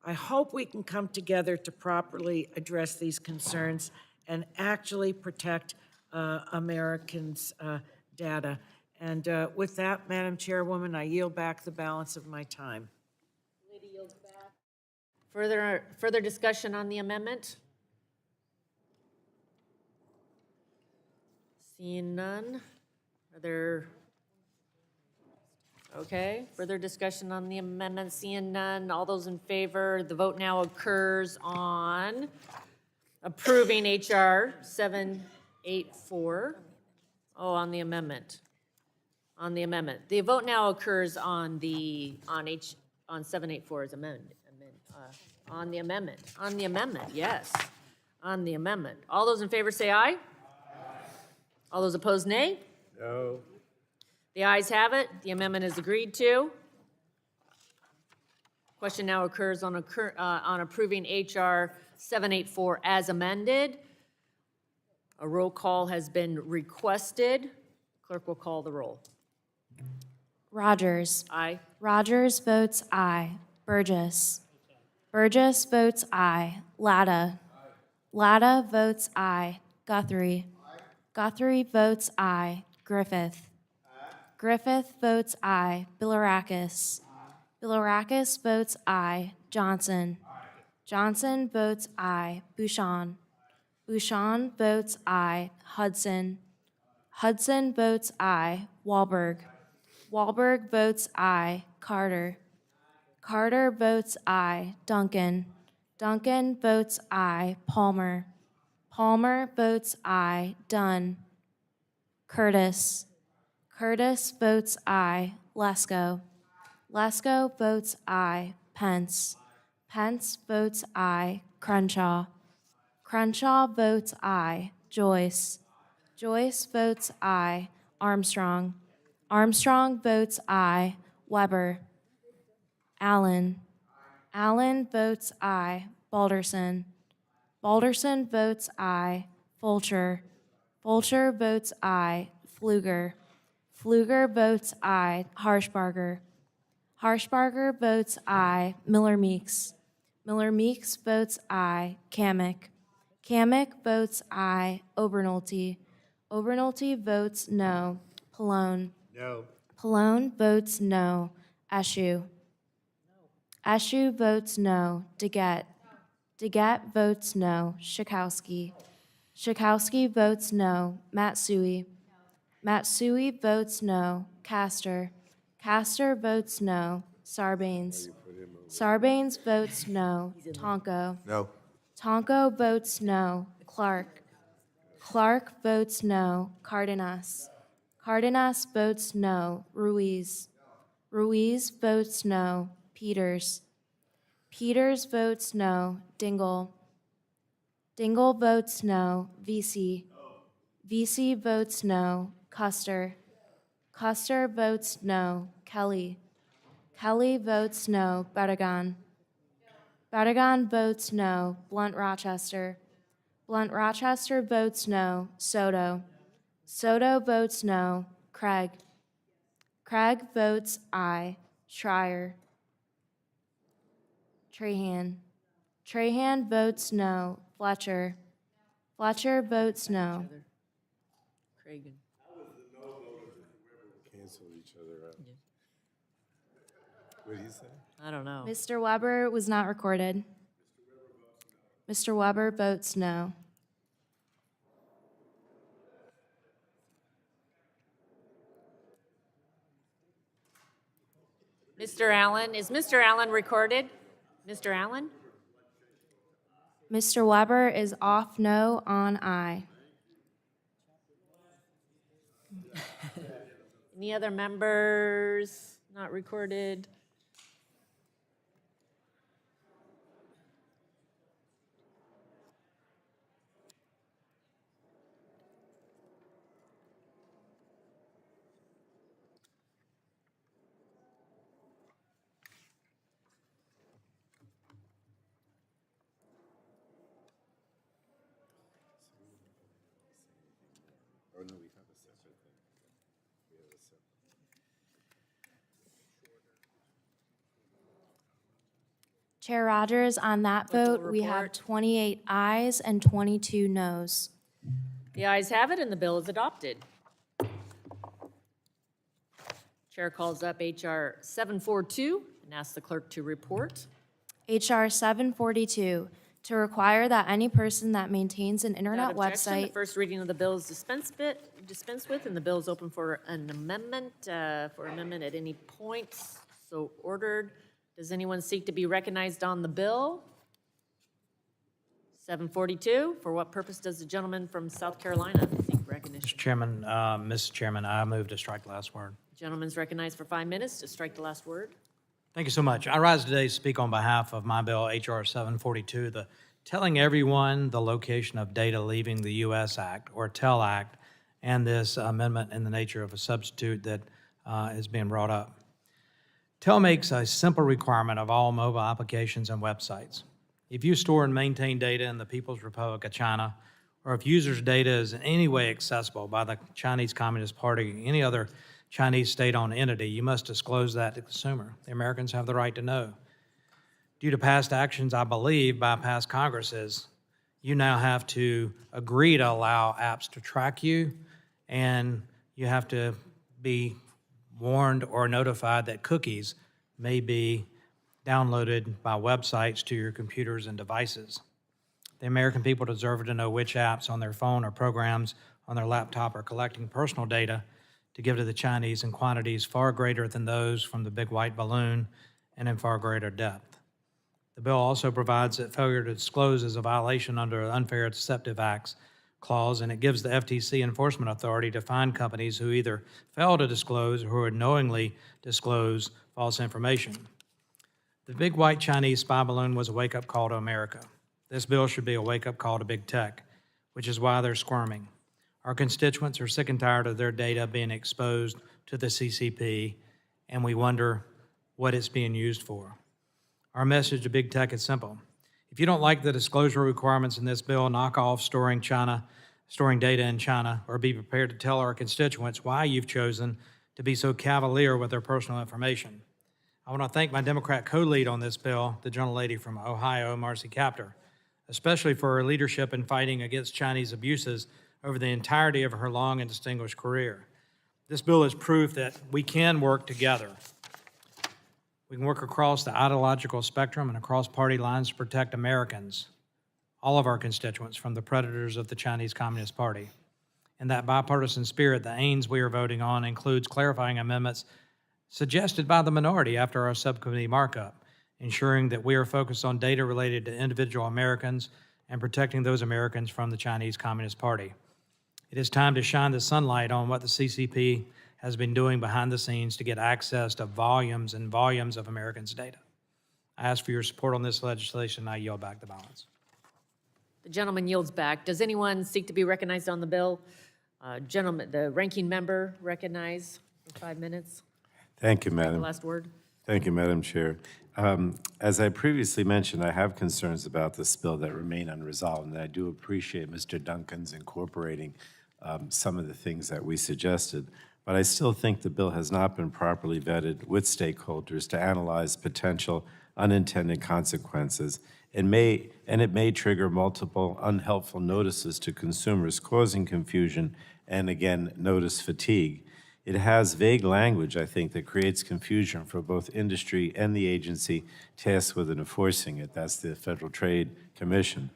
I hope we can come together to properly address these concerns and actually protect Americans' data. And with that, Madam Chairwoman, I yield back the balance of my time. Lady yields back. Further discussion on the amendment? Seeing none. Are there? Okay, further discussion on the amendment, seeing none. All those in favor, the vote now occurs on approving HR 784. Oh, on the amendment. On the amendment. The vote now occurs on 784 as amendment. On the amendment. On the amendment, yes. On the amendment. All those in favor say aye. All those opposed, nay. No. The ayes have it. The amendment is agreed to. Question now occurs on approving HR 784 as amended. A roll call has been requested. Clerk will call the roll. Rodgers. Aye. Rodgers votes aye. Burgess. Burgess votes aye. Latta. Latta votes aye. Guthrie. Guthrie votes aye. Griffith. Griffith votes aye. Bilirakis. Bilirakis votes aye. Johnson. Johnson votes aye. Bouchon. Bouchon votes aye. Hudson. Hudson votes aye. Wahlberg. Wahlberg votes aye. Carter. Carter votes aye. Duncan. Duncan votes aye. Palmer. Palmer votes aye. Dunn. Curtis. Curtis votes aye. Lesko. Lesko votes aye. Pence. Pence votes aye. Crenshaw. Crenshaw votes aye. Joyce. Joyce votes aye. Armstrong. Armstrong votes aye. Weber. Allen. Allen votes aye. Balderson. Balderson votes aye. Fulcher. Fulcher votes aye. Fluger. Fluger votes aye. Harshbarger. Harshbarger votes aye. Miller Meeks. Miller Meeks votes aye. Kamick. Kamick votes aye. Obernolte. Obernolte votes no. Pallone. No. Pallone votes no. Ashew. Ashew votes no. Deget. Deget votes no. Schakowsky. Schakowsky votes no. Matsui. Matsui votes no. Castor. Castor votes no. Sarbanes. Sarbanes votes no. Tonko. No. Tonko votes no. Clark. Clark votes no. Cardenas. Cardenas votes no. Ruiz. Ruiz votes no. Peters. Peters votes no. Dingle. Dingle votes no. VC. VC votes no. Custer. Custer votes no. Kelly. Kelly votes no. Barragan. Barragan votes no. Blunt Rochester. Blunt Rochester votes no. Soto. Soto votes no. Craig. Craig votes aye. Schreier. Trahan. Trahan votes no. Fletcher. Fletcher votes no. Craig. Cancel each other out. What did he say? I don't know. Mr. Weber was not recorded. Mr. Weber votes no. Mr. Allen, is Mr. Allen recorded? Mr. Allen? Mr. Weber is off no on aye. Any other members not recorded? Or no, we have a separate thing. We have a separate. Chair Rodgers, on that vote, we have report. 28 ayes and 22 noes. The ayes have it, and the bill is adopted. Chair calls up H.R. 742 and asks the clerk to report. H.R. 742, to require that any person that maintains an internet Without objection, the website. first reading of the bill is dispensed with, and the bill is open for an amendment, at any point, so ordered. Does anyone seek to be recognized on the bill? 742, for what purpose does the gentleman from South Carolina seek recognition? Mr. Chairman, I move to strike the last word. Gentleman's recognized for 5 minutes to strike the last word. Thank you so much. I rise today to speak on behalf of my bill, H.R. 742, the Telling Everyone the Location of Data Leaving the U.S. Act, or TEL Act, and this amendment in the nature of a substitute that is being brought up. TEL makes a simple requirement of all mobile applications and websites. If you store and maintain data in the People's Republic of China, or if users' data is in any way accessible by the Chinese Communist Party or any other Chinese state-owned entity, you must disclose that to the consumer. The Americans have the right to know. Due to past actions, I believe, by past Congresses, you now have to agree to allow apps to track you, and you have to be warned or notified that cookies may be downloaded by websites to your computers and devices. The American people deserve to know which apps on their phone or programs on their laptop are collecting personal data to give to the Chinese in quantities far greater than those from the big white balloon and in far greater depth. The bill also provides that failure to disclose is a violation under the Unfair Deceptive Acts clause, and it gives the FTC enforcement authority to fine companies who either fail to disclose or who would knowingly disclose false information. The big white Chinese spy balloon was a wake-up call to America. This bill should be a wake-up call to big tech, which is why they're squirming. Our constituents are sick and tired of their data being exposed to the CCP, and we wonder what it's being used for. Our message to big tech is simple. If you don't like the disclosure requirements in this bill, knock off storing China storing data in China, or be prepared to tell our constituents why you've chosen to be so cavalier with their personal information. I want to thank my Democrat co-lead on this bill, the gentlelady from Ohio, Marcy Kaptur, especially for her leadership in fighting against Chinese abuses over the entirety of her long and distinguished career. This bill is proof that we can work together. We can work across the ideological spectrum and across party lines to protect Americans, all of our constituents, from the predators of the Chinese Communist Party. In that bipartisan spirit, the aims we are voting on includes clarifying amendments suggested by the minority after our subcommittee markup, ensuring that we are focused on data related to individual Americans and protecting those Americans from the Chinese Communist Party. It is time to shine the sunlight on what the CCP has been doing behind the scenes to get access to volumes and volumes of Americans' data. I ask for your support on this legislation, and I yield back the balance. The gentleman yields back. Does anyone seek to be recognized on the bill? Gentleman, the ranking member recognized for 5 minutes. Thank you, The Madam. last word. Thank you, Madam Chair. As I previously mentioned, I have concerns about this bill that remain unresolved, and I do appreciate Mr. Duncan's incorporating some of the things that we suggested. But I still think the bill has not been properly vetted with stakeholders to analyze potential unintended consequences. It may trigger multiple unhelpful notices to consumers, causing confusion and, again, notice fatigue. It has vague language, I think, that creates confusion for both industry and the agency tasked with enforcing it. That's the Federal Trade Commission.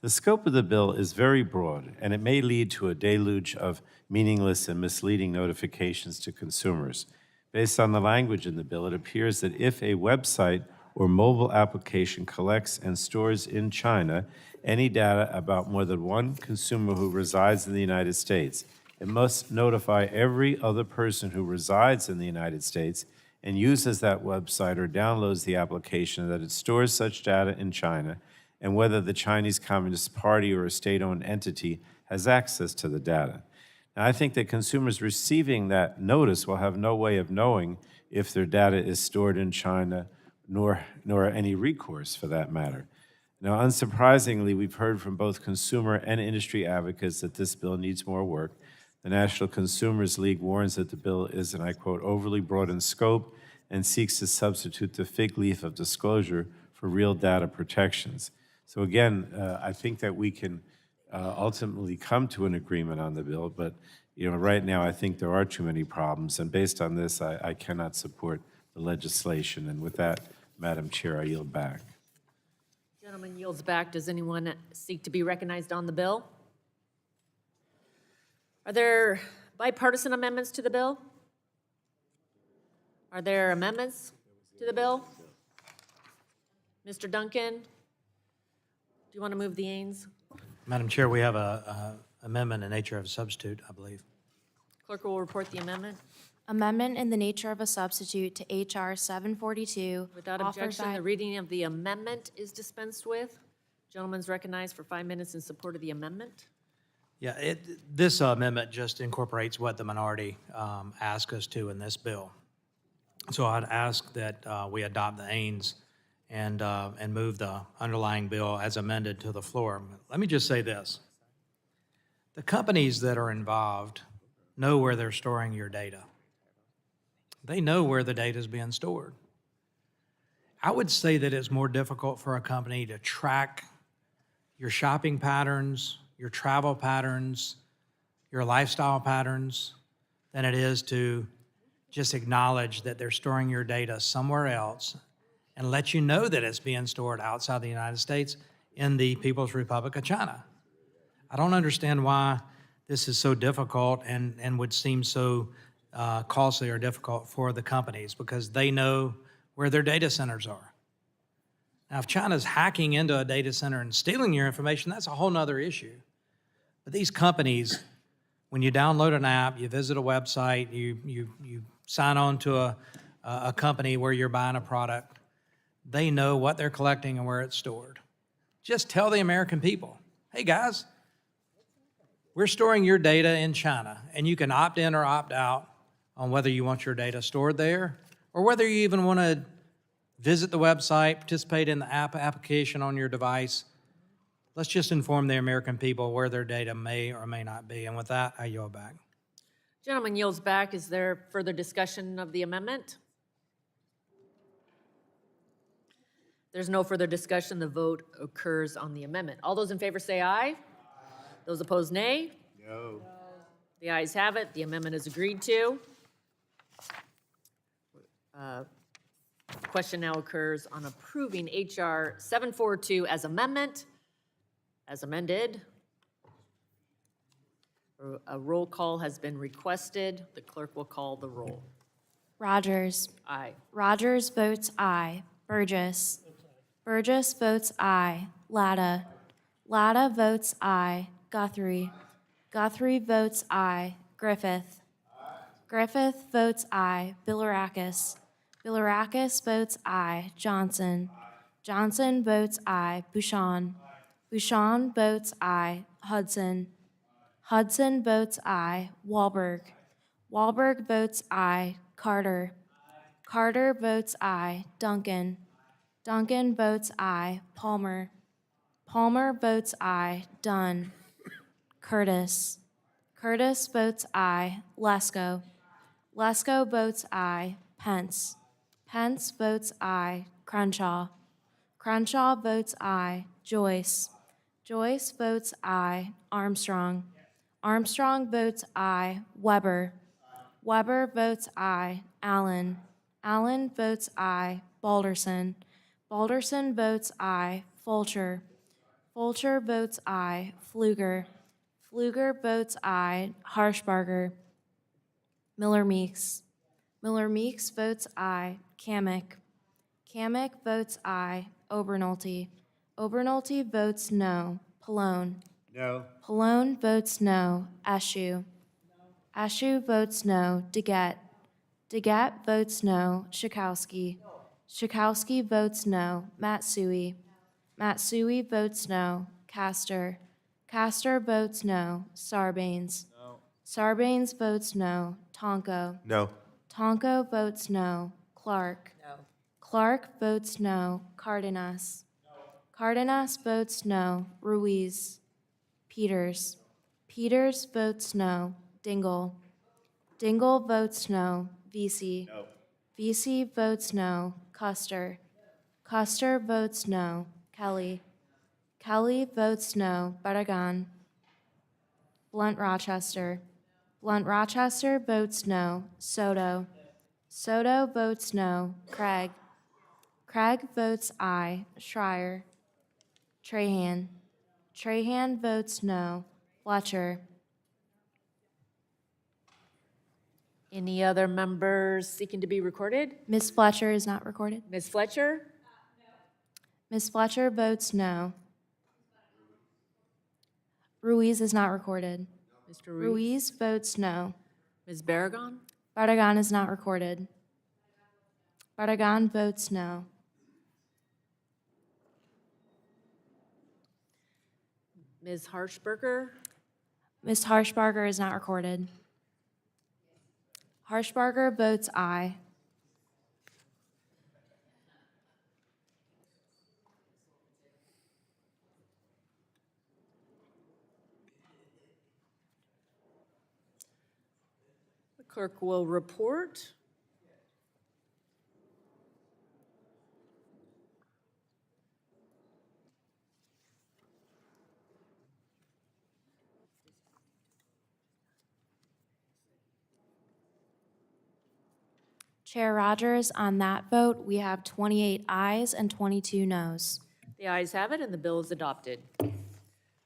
The scope of the bill is very broad, and it may lead to a deluge of meaningless and misleading notifications to consumers. Based on the language in the bill, it appears that if a website or mobile application collects and stores in China any data about more than one consumer who resides in the United States, it must notify every other person who resides in the United States and uses that website or downloads the application that it stores such data in China and whether the Chinese Communist Party or a state-owned entity has access to the data. Now, I think that consumers receiving that notice will have no way of knowing if their data is stored in China, nor any recourse for that matter. Now, unsurprisingly, we've heard from both consumer and industry advocates that this bill needs more work. The National Consumers League warns that the bill is, and I quote, overly broad in scope and seeks to substitute the fig leaf of disclosure for real data protections. So again, I think that we can ultimately come to an agreement on the bill, but right now I think there are too many problems, and based on this, I cannot support the legislation. And with that, Madam Chair, I yield back. Gentleman yields back. Does anyone seek to be recognized on the bill? Are there bipartisan amendments to the bill? Are there amendments to the bill? Mr. Duncan, do you want to move the Ains? Madam Chair, we have an amendment in nature of a substitute, I believe. Clerk will report the amendment. Amendment in the nature of a substitute to H.R. 742. Without offered objection, by- the reading of the amendment is dispensed with. Gentleman's recognized for 5 minutes in support of the amendment. Yeah, this amendment just incorporates what the minority asked us to in this bill. So I'd ask that we adopt the Ains and move the underlying bill as amended to the floor. Let me just say this. The companies that are involved know where they're storing your data. They know where the data is being stored. I would say that it's more difficult for a company to track your shopping patterns, your travel patterns, your lifestyle patterns, than it is to just acknowledge that they're storing your data somewhere else and let you know that it's being stored outside the United States in the People's Republic of China. I don't understand why this is so difficult and would seem so costly or difficult for the companies, because they know where their data centers are. Now, if China's hacking into a data center and stealing your information, that's a whole nother issue. But these companies, when you download an app, you visit a website, you sign on to a company where you're buying a product, they know what they're collecting and where it's stored. Just tell the American people, hey guys, we're storing your data in China, and you can opt in or opt out on whether you want your data stored there or whether you even want to visit the website, participate in the application on your device. let's just inform the American people where their data may or may not be. And with that, I yield back. Gentleman yields back. Is there further discussion of the amendment? There's no further discussion. The vote occurs on the amendment. All those in favor say aye. Those opposed, nay. No. The ayes have it. The amendment is agreed to. Question now occurs on approving H.R. 742 as amendment, as amended. A roll call has been requested. The clerk will call the roll. Rodgers. Aye. Rodgers votes aye. Burgess. Burgess votes aye. Latta. Latta votes aye. Guthrie. Guthrie votes aye. Griffith. Griffith votes aye. Bilirakis. Bilirakis votes aye. Johnson. Johnson votes aye. Bouchon. Bouchon votes aye. Hudson. Hudson votes aye. Wahlberg. Wahlberg votes aye. Carter. Carter votes aye. Duncan. Duncan votes aye. Palmer. Palmer votes aye. Dunn. Curtis. Curtis votes aye. Lesko. Lesko votes aye. Pence. Pence votes aye. Crenshaw. Crenshaw votes aye. Joyce. Joyce votes aye. Armstrong. Armstrong votes aye. Weber. Weber votes aye. Allen. Allen votes aye. Balderson. Balderson votes aye. Fulcher. Fulcher votes aye. Pfluger. Pfluger votes aye. Harshbarger. Miller Meeks. Miller Meeks votes aye. Kamick. Kamick votes aye. Obernolte. Obernolte votes no. Pallone. No. Pallone votes no. Ashew. Ashew votes no. DeGette. DeGette votes no. Schakowsky. Schakowsky votes no. Matsui. Matsui votes no. Castor. Castor votes no. Sarbanes. Sarbanes votes no. Tonko. No. Tonko votes no. Clark. Clark votes no. Cardenas. Cardenas votes no. Ruiz. Peters. Peters votes no. Dingle. Dingle votes no. Vesey. Vesey votes no. Custer. Custer votes no. Kelly. Kelly votes no. Barragan. Blunt Rochester. Blunt Rochester votes no. Soto. Soto votes no. Craig. Craig votes aye. Schreier. Trahan. Trahan votes no. Fletcher. Any other members seeking to be recorded? Ms. Fletcher is not recorded. Ms. Fletcher? Ms. Fletcher votes no. Ruiz is not recorded. Mr. Ruiz? Ruiz votes no. Ms. Barragan? Barragan is not recorded. Barragan votes no. Ms. Harshberger? Ms. Harshbarger is not recorded. Harshbarger votes aye. The clerk will report. Chair Rodgers, on that vote, we have 28 ayes and 22 noes. The ayes have it, and the bill is adopted.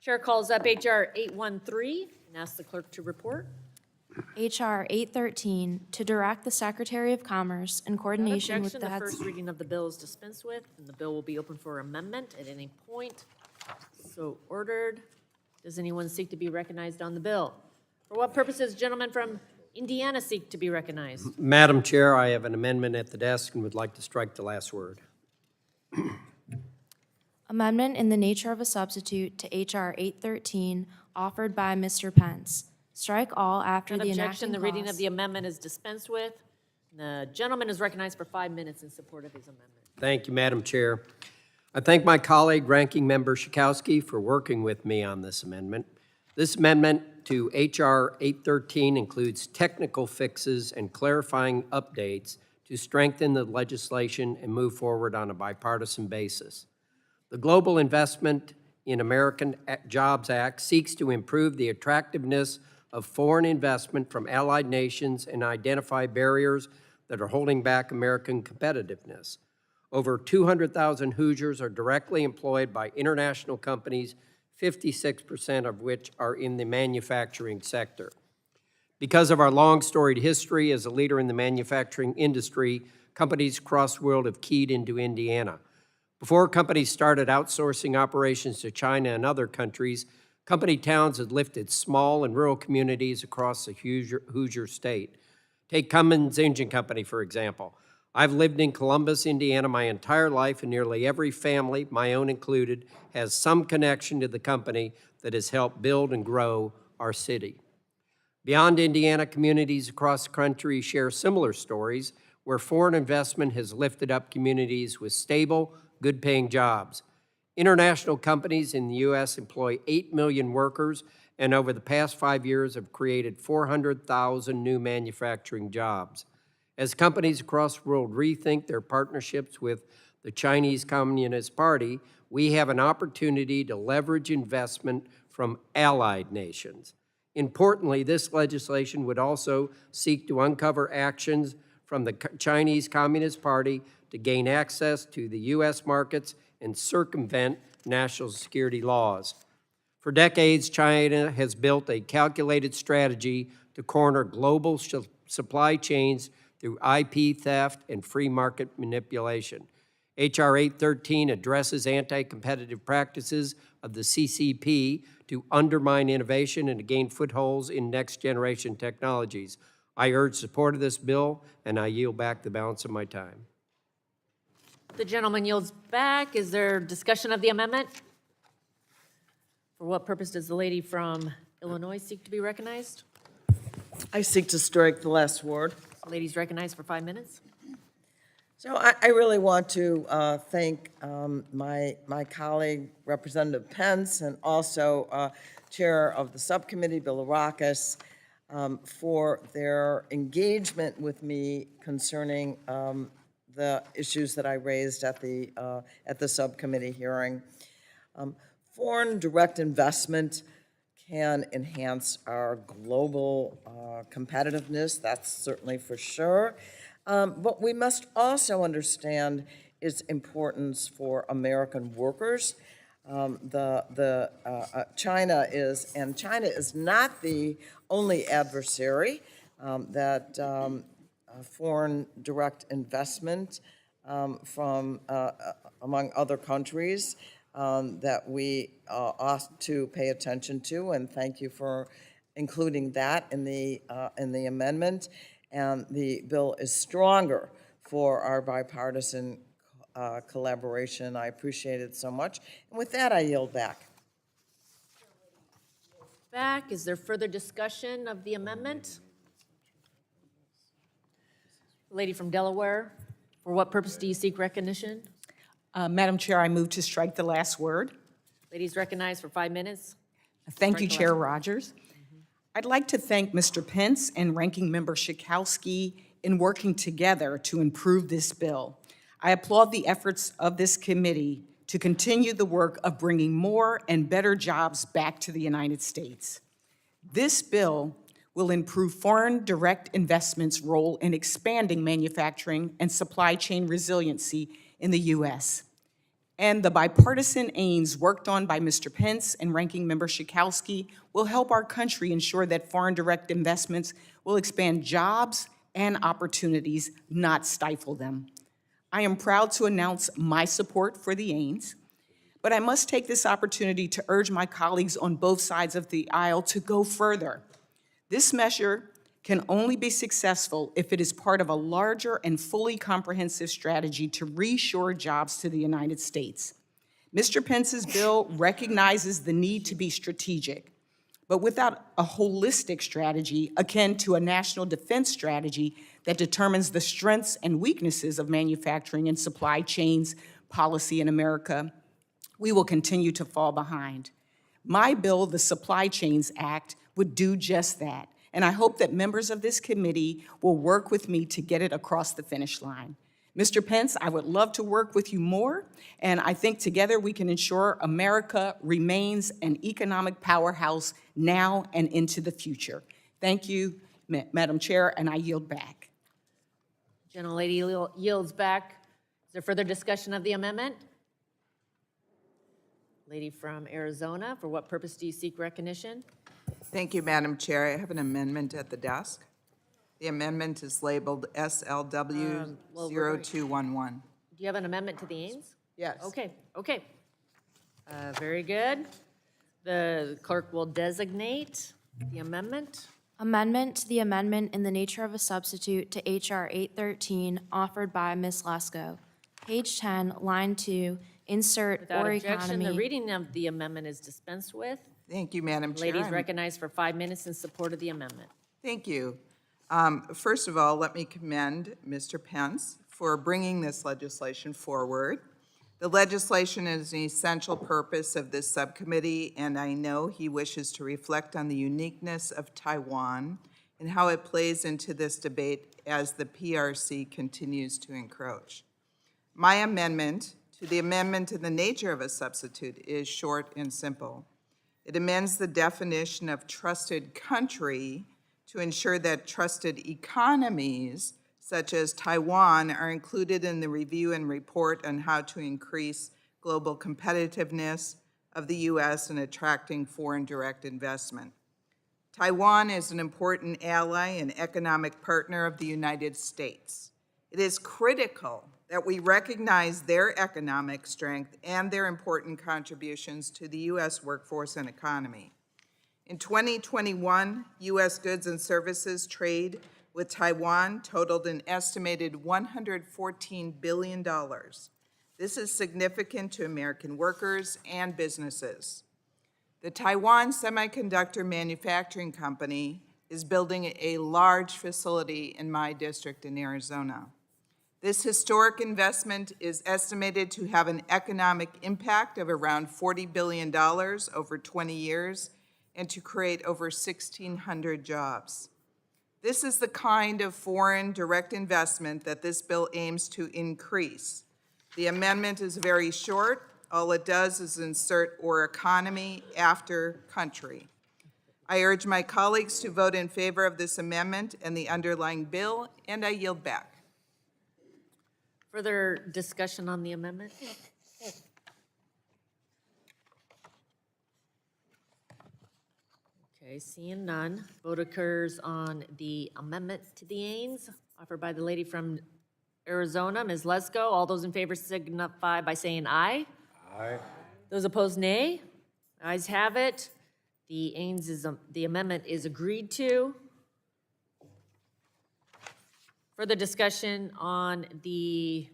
Chair calls up H.R. 813 and asks the clerk to report. H.R. 813, to direct the Secretary of Commerce in Without coordination with objection, the the heads... first reading of the bill is dispensed with, and the bill will be open for amendment at any point. So ordered. Does anyone seek to be recognized on the bill? For what purposes, gentlemen from Indiana seek to be recognized? Madam Chair, I have an amendment at the desk and would like to strike the last word. Amendment in the nature of a substitute to H.R. 813, offered by Mr. Pence. Strike all after Without the objection, enacting the reading of clause. the amendment is dispensed with. The gentleman is recognized for 5 minutes in support of his amendment. Thank you, Madam Chair. I thank my colleague, Ranking Member Schakowsky, for working with me on this amendment. This amendment to H.R. 813 includes technical fixes and clarifying updates to strengthen the legislation and move forward on a bipartisan basis. The Global Investment in American Jobs Act seeks to improve the attractiveness of foreign investment from allied nations and identify barriers that are holding back American competitiveness. Over 200,000 Hoosiers are directly employed by international companies, 56% of which are in the manufacturing sector. Because of our long storied history as a leader in the manufacturing industry, companies across the world have keyed into Indiana. Before companies started outsourcing operations to China and other countries, company towns had lifted small and rural communities across the Hoosier state. Take Cummins Engine Company, for example. I've lived in Columbus, Indiana my entire life, and nearly every family, my own included, has some connection to the company that has helped build and grow our city. Beyond Indiana, communities across the country share similar stories where foreign investment has lifted up communities with stable, good-paying jobs. International companies in the U.S. employ 8 million workers and over the past 5 years have created 400,000 new manufacturing jobs. As companies across the world rethink their partnerships with the Chinese Communist Party, we have an opportunity to leverage investment from allied nations. Importantly, this legislation would also seek to uncover actions from the Chinese Communist Party to gain access to the U.S. markets and circumvent national security laws. For decades, China has built a calculated strategy to corner global supply chains through IP theft and free market manipulation. H.R. 813 addresses anti-competitive practices of the CCP to undermine innovation and to gain footholds in next-generation technologies. I urge support of this bill, and I yield back the balance of my time. The gentleman yields back. Is there discussion of the amendment? For what purpose does the lady from Illinois seek to be recognized? I seek to strike the last word. Ladies recognized for 5 minutes. So I really want to thank my colleague, Representative Pence, and also Chair of the Subcommittee, Bill Rodgers, for their engagement with me concerning the issues that I raised at the subcommittee hearing. Foreign direct investment can enhance our global competitiveness, that's certainly for sure. But we must also understand its importance for American workers. China is not the only adversary that foreign direct investment from among other countries that we ought to pay attention to, and thank you for including that in the amendment. And the bill is stronger for our bipartisan collaboration. I appreciate it so much. And with that, I yield back. Is there further discussion of the amendment? Lady from Delaware, for what purpose do you seek recognition? Madam Chair, I move to strike the last word. Ladies recognized for 5 minutes. Thank you, Chair Rodgers. I'd like to thank Mr. Pence and Ranking Member Schakowsky in working together to improve this bill. I applaud the efforts of this committee to continue the work of bringing more and better jobs back to the United States. This bill will improve foreign direct investment's role in expanding manufacturing and supply chain resiliency in the U.S. And the bipartisan aims worked on by Mr. Pence and Ranking Member Schakowsky will help our country ensure that foreign direct investments will expand jobs and opportunities, not stifle them. I am proud to announce my support for the aims, but I must take this opportunity to urge my colleagues on both sides of the aisle to go further. This measure can only be successful if it is part of a larger and fully comprehensive strategy to reshore jobs to the United States. Mr. Pence's bill recognizes the need to be strategic, but without a holistic strategy akin to a national defense strategy that determines the strengths and weaknesses of manufacturing and supply chains, policy in America, we will continue to fall behind. My bill, the Supply Chains Act, would do just that, and I hope that members of this committee will work with me to get it across the finish line. Mr. Pence, I would love to work with you more, and I think together we can ensure America remains an economic powerhouse now and into the future. Thank you, Madam Chair, and I yield back. Gentlelady yields back. Is there further discussion of the amendment? Lady from Arizona, for what purpose do you seek recognition? Thank you, Madam Chair. I have an amendment at the desk. The amendment is labeled SLW 0211. Do you have an amendment to the Ains? Yes. Okay. Very good. The clerk will designate the amendment. Amendment to the amendment in the nature of a substitute to H.R. 813 offered by Ms. Lesko. Page 10, line 2, insert Without or objection, the economy. reading of the amendment is dispensed with. Thank you, Madam Chair. Ladies I'm- recognized for 5 minutes in support of the amendment. Thank you. First of all, let me commend Mr. Pence for bringing this legislation forward. The legislation is an essential purpose of this subcommittee, and I know he wishes to reflect on the uniqueness of Taiwan and how it plays into this debate as the PRC continues to encroach. My amendment to the amendment in the nature of a substitute is short and simple. It amends the definition of trusted country to ensure that trusted economies, such as Taiwan, are included in the review and report on how to increase global competitiveness of the U.S. in attracting foreign direct investment. Taiwan is an important ally and economic partner of the United States. It is critical that we recognize their economic strength and their important contributions to the U.S. workforce and economy. In 2021, U.S. goods and services trade with Taiwan totaled an estimated $114 billion. This is significant to American workers and businesses. The Taiwan Semiconductor Manufacturing Company is building a large facility in my district in Arizona. This historic investment is estimated to have an economic impact of around $40 billion over 20 years and to create over 1,600 jobs. This is the kind of foreign direct investment that this bill aims to increase. The amendment is very short. All it does is insert "or economy" after country. I urge my colleagues to vote in favor of this amendment and the underlying bill, and I yield back. Further discussion on the amendment? Okay, seeing none. Vote occurs on the amendment to the Ains offered by the lady from Arizona, Ms. Lesko. All those in favor signify by saying aye. Aye. Those opposed, nay. Ayes have it. The Ains the amendment is agreed to. Further discussion on the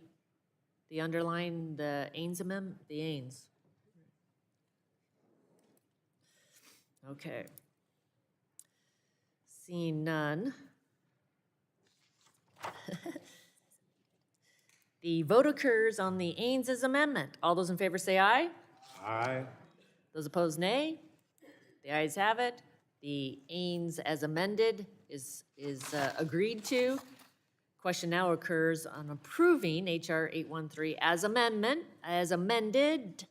underlying, the Ains amendment, the Ains. Okay. Seeing none. The vote occurs on the Ains' amendment. All those in favor say aye. Aye. Those opposed, nay. The ayes have it. The Ains as amended is agreed to. Question now occurs on approving H.R. 813 as amended.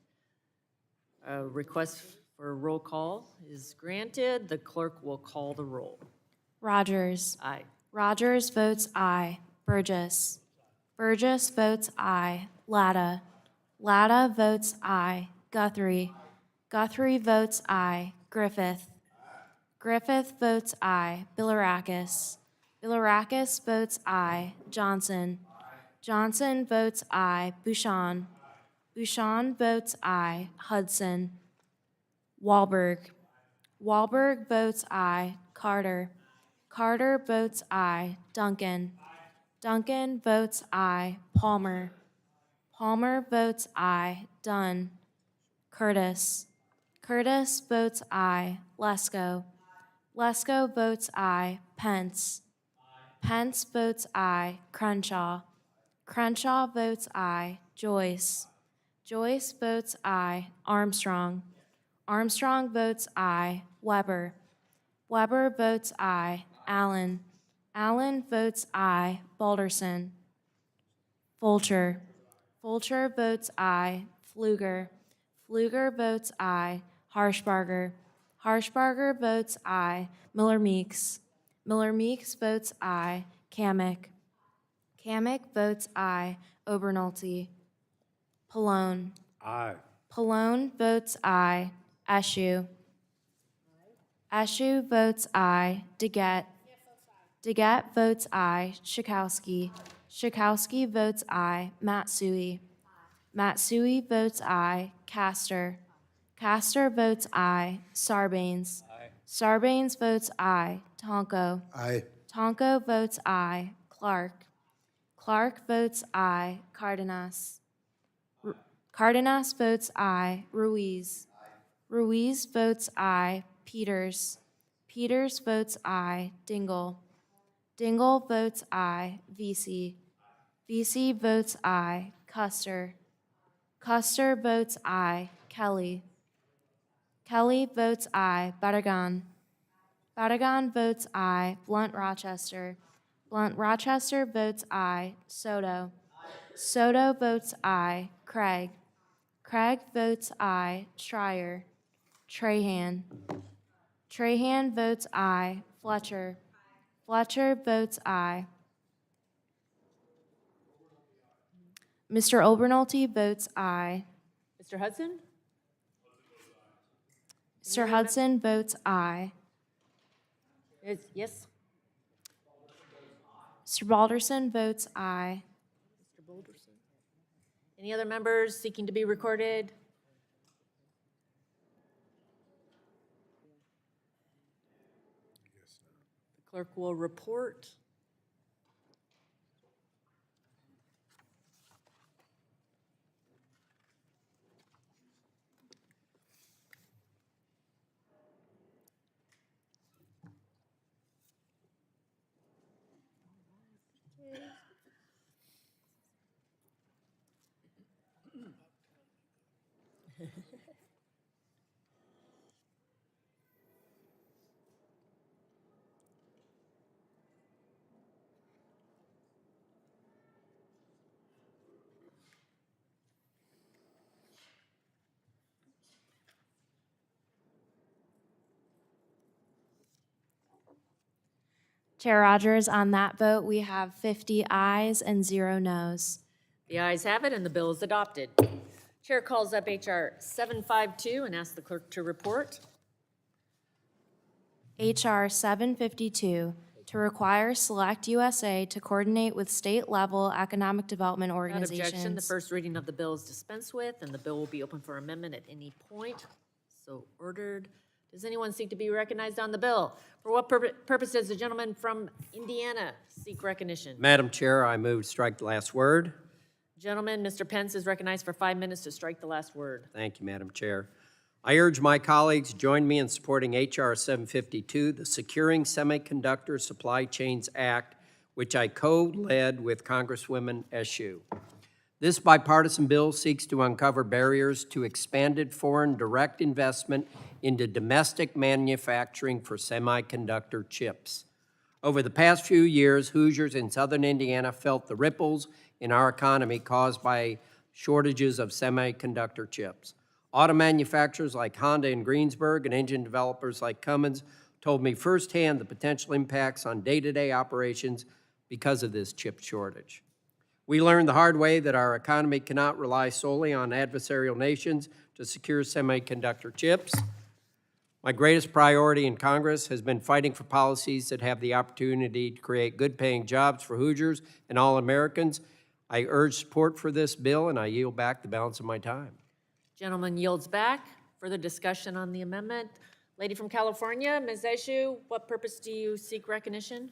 A request for a roll call is granted. The clerk will call the roll. Rodgers. Aye. Rodgers votes aye. Burgess. Burgess votes aye. Latta. Latta votes aye. Guthrie. Guthrie votes aye. Griffith. Griffith votes aye. Bilirakis. Bilirakis votes aye. Johnson. Johnson votes aye. Bouchon. Bouchon votes aye. Hudson. Wahlberg. Wahlberg votes aye. Carter. Carter votes aye. Duncan. Duncan votes aye. Palmer. Palmer votes aye. Dunn. Curtis. Curtis votes aye. Lesko. Lesko votes aye. Pence. Pence votes aye. Crenshaw. Crenshaw votes aye. Joyce. Joyce votes aye. Armstrong. Armstrong votes aye. Weber. Weber votes aye. Allen. Allen votes aye. Balderson. Fulcher. Fulcher votes aye. Pfluger. Pfluger votes aye. Harshbarger. Harshbarger votes aye. Miller Meeks. Miller Meeks votes aye. Kamick. Kamick votes aye. Obernolte. Pallone. Aye. Pallone votes aye. Eshu. Eshu votes aye. Deget. Deget votes aye. Schakowsky. Schakowsky votes aye. Matsui. Matsui votes aye. Castor. Castor votes aye. Sarbanes. Sarbanes votes aye. Tonko. Aye. Tonko votes aye. Clark. Clark votes aye. Cardenas. Cardenas votes aye. Ruiz. Ruiz votes aye. Peters. Peters votes aye. Dingle. Dingle votes aye. Vesey. Vesey votes aye. Custer. Custer votes aye. Kelly. Kelly votes aye. Barragan. Barragan votes aye. Blunt Rochester. Blunt Rochester votes aye. Soto. Soto votes aye. Craig. Craig votes aye. Schreier. Trahan. Trahan votes aye. Fletcher. Fletcher votes aye. Mr. Obernolte votes aye. Mr. Hudson? Mr. Hudson votes aye. Yes? Mr. Balderson votes aye. Mr. Boulderson? Any other members seeking to be recorded? The clerk will report. Chair Rodgers, on that vote, we have 50 ayes and 0 noes. The ayes have it, and the bill is adopted. Chair calls up H.R. 752 and asks the clerk to report. H.R. 752, to require Select USA to coordinate with state-level economic development Without organizations. objection, the first reading of the bill is dispensed with, and the bill will be open for amendment at any point. So ordered. Does anyone seek to be recognized on the bill? For what purpose does the gentleman from Indiana seek recognition? Madam Chair, I move strike the last word. Gentleman, Mr. Pence is recognized for 5 minutes to strike the last word. Thank you, Madam Chair. I urge my colleagues to join me in supporting H.R. 752, the Securing Semiconductor Supply Chains Act, which I co-led with Congresswoman Eshu. This bipartisan bill seeks to uncover barriers to expanded foreign direct investment into domestic manufacturing for semiconductor chips. Over the past few years, Hoosiers in southern Indiana felt the ripples in our economy caused by shortages of semiconductor chips. Auto manufacturers like Honda in Greensburg and engine developers like Cummins told me firsthand the potential impacts on day-to-day operations because of this chip shortage. We learned the hard way that our economy cannot rely solely on adversarial nations to secure semiconductor chips. My greatest priority in Congress has been fighting for policies that have the opportunity to create good-paying jobs for Hoosiers and all Americans. I urge support for this bill, and I yield back the balance of my time. Gentleman yields back. Further discussion on the amendment. Lady from California, Ms. Eshu, what purpose do you seek recognition?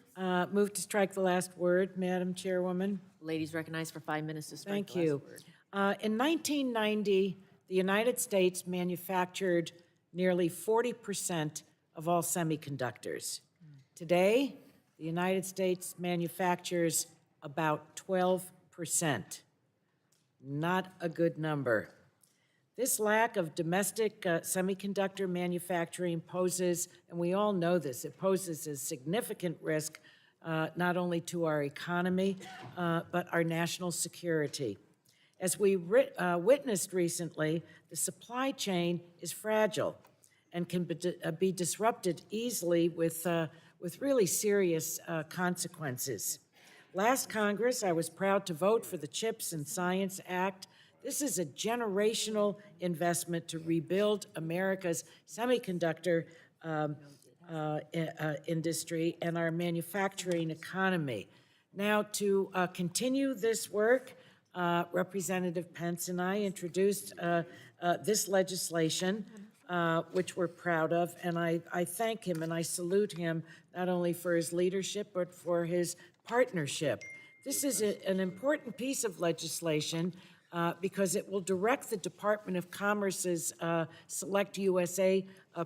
Move to strike the last word, Madam Chairwoman. Ladies recognized for 5 minutes to strike Thank the last you. word. In 1990, the United States manufactured nearly 40% of all semiconductors. Today, the United States manufactures about 12%. Not a good number. This lack of domestic semiconductor manufacturing poses, and we all know this, it poses a significant risk not only to our economy, but our national security. As we witnessed recently, the supply chain is fragile and can be disrupted easily with really serious consequences. Last Congress, I was proud to vote for the CHIPS and Science Act. This is a generational investment to rebuild America's semiconductor industry and our manufacturing economy. Now, to continue this work, Representative Pence and I introduced this legislation, which we're proud of, and I thank him and I salute him not only for his leadership, but for his partnership. This is an important piece of legislation because it will direct the Department of Commerce's Select USA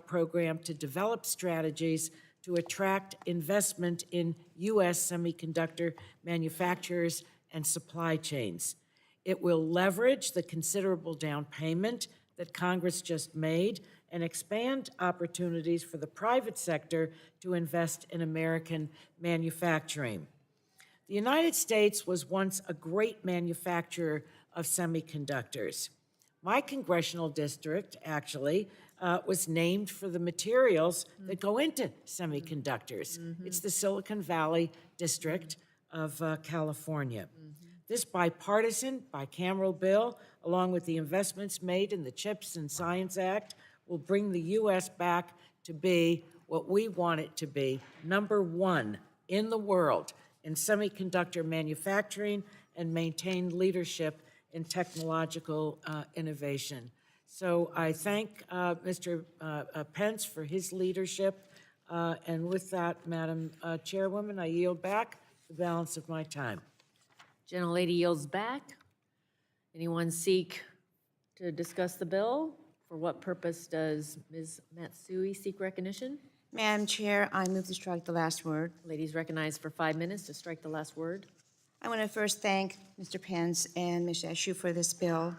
program to develop strategies to attract investment in U.S. semiconductor manufacturers and supply chains. It will leverage the considerable down payment that Congress just made and expand opportunities for the private sector to invest in American manufacturing. The United States was once a great manufacturer of semiconductors. My congressional district, actually, was named for the materials that go into semiconductors. It's the Silicon Valley District of California. This bipartisan, bicameral bill, along with the investments made in the CHIPS and Science Act, will bring the U.S. back to be what we want it to be, #1 in the world in semiconductor manufacturing and maintain leadership in technological innovation. So I thank Mr. Pence for his leadership. And with that, Madam Chairwoman, I yield back the balance of my time. Gentlelady yields back. Anyone seek to discuss the bill? For what purpose does Ms. Matsui seek recognition? Madam Chair, I move to strike the last word. Ladies recognized for 5 minutes to strike the last word. I want to first thank Mr. Pence and Ms. Eshoo for this bill.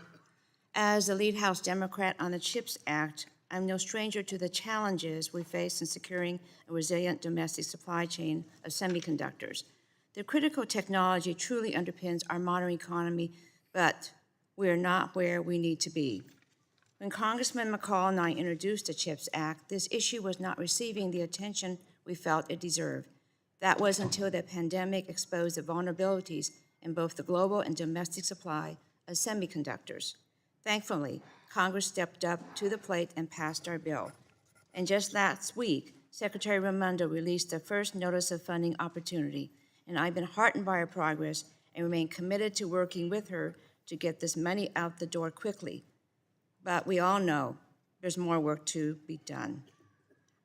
As the lead House Democrat on the CHIPS Act, I'm no stranger to the challenges we face in securing a resilient domestic supply chain of semiconductors. The critical technology truly underpins our modern economy, but we are not where we need to be. When Congressman McCall and I introduced the CHIPS Act, this issue was not receiving the attention we felt it deserved. That was until the pandemic exposed the vulnerabilities in both the global and domestic supply of semiconductors. Thankfully, Congress stepped up to the plate and passed our bill. And just last week, Secretary Raimondo released the first notice of funding opportunity, and I've been heartened by her progress and remain committed to working with her to get this money out the door quickly. But we all know there's more work to be done.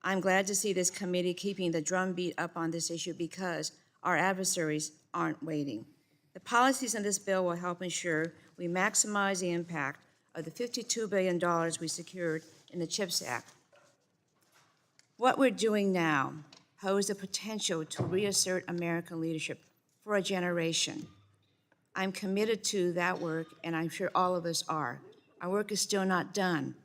I'm glad to see this committee keeping the drumbeat up on this issue because our adversaries aren't waiting. The policies in this bill will help ensure we maximize the impact of the $52 billion we secured in the CHIPS Act. What we're doing now poses the potential to reassert American leadership for a generation. I'm committed to that work, and I'm sure all of us are. Our work is still not done,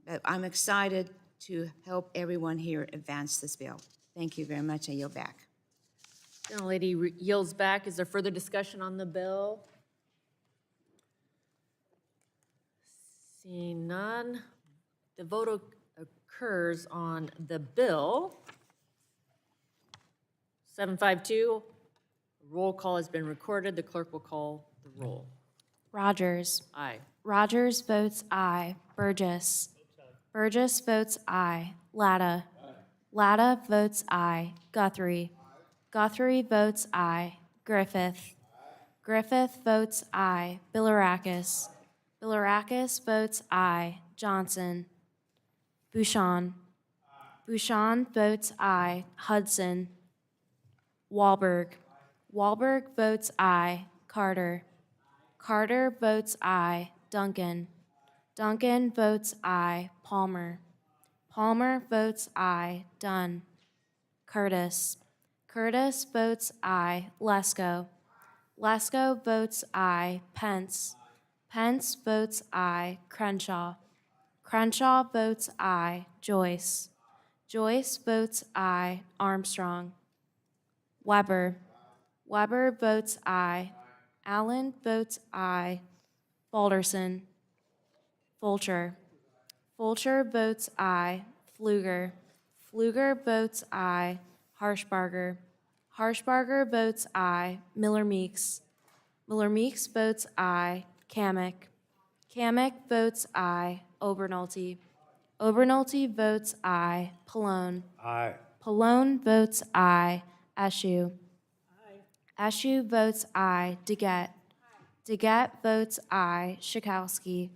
but I'm excited to help everyone here advance this bill. Thank you very much. I yield back. Gentlelady yields back. Is there further discussion on the bill? Seeing none, the vote occurs on the bill. 752, roll call has been recorded. The clerk will call the roll. Rodgers. Aye. Rodgers votes aye. Burgess. Burgess votes aye. Latta. Latta votes aye. Guthrie. Guthrie votes aye. Griffith. Griffith votes aye. Bilirakis. Bilirakis votes aye. Johnson. Bouchon. Bouchon votes aye. Hudson. Wahlberg. Wahlberg votes aye. Carter. Carter votes aye. Duncan. Duncan votes aye. Palmer. Palmer votes aye. Dunn. Curtis. Curtis votes aye. Lesko. Lesko votes aye. Pence. Pence votes aye. Crenshaw. Crenshaw votes aye. Joyce. Joyce votes aye. Armstrong. Weber. Weber votes aye. Allen votes aye. Balderson. Fulcher. Fulcher votes aye. Fluger. Fluger votes aye. Harshbarger. Harshbarger votes aye. Miller Meeks. Miller Meeks votes aye. Kamick. Kamick votes aye. Obernolte. Obernolte votes aye. Pallone. Aye. Pallone votes aye. Ashew. Ashew votes aye. Deget. Deget votes aye. Schakowsky.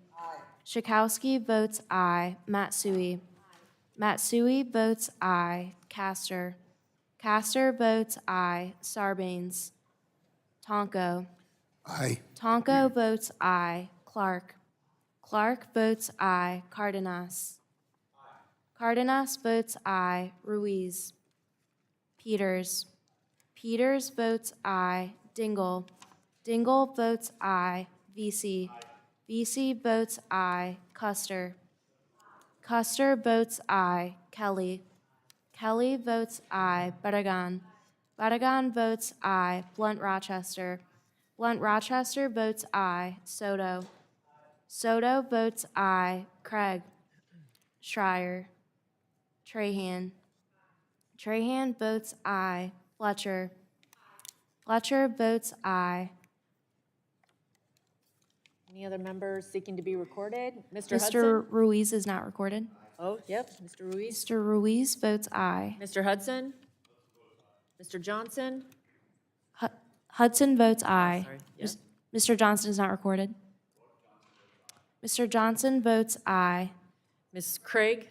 Schakowsky votes aye. Matsui. Matsui votes aye. Castor. Castor votes aye. Sarbanes. Tonko. Aye. Tonko votes aye. Clark. Clark votes aye. Cardenas. Cardenas votes aye. Ruiz. Peters. Peters votes aye. Dingle. Dingle votes aye. VC. VC votes aye. Custer. Custer votes aye. Kelly. Kelly votes aye. Barragan. Barragan votes aye. Blunt Rochester. Blunt Rochester votes aye. Soto. Soto votes aye. Craig. Schreier. Trahan. Trahan votes aye. Fletcher. Fletcher votes aye. Any other members seeking to be recorded? Mr. Hudson? Mr. Ruiz is not recorded. Oh, yep, Mr. Ruiz. Mr. Ruiz votes aye. Mr. Hudson? Mr. Johnson? Hudson votes aye. Sorry, yep. Mr. Johnson is not recorded. Mr. Johnson votes aye. Ms. Craig?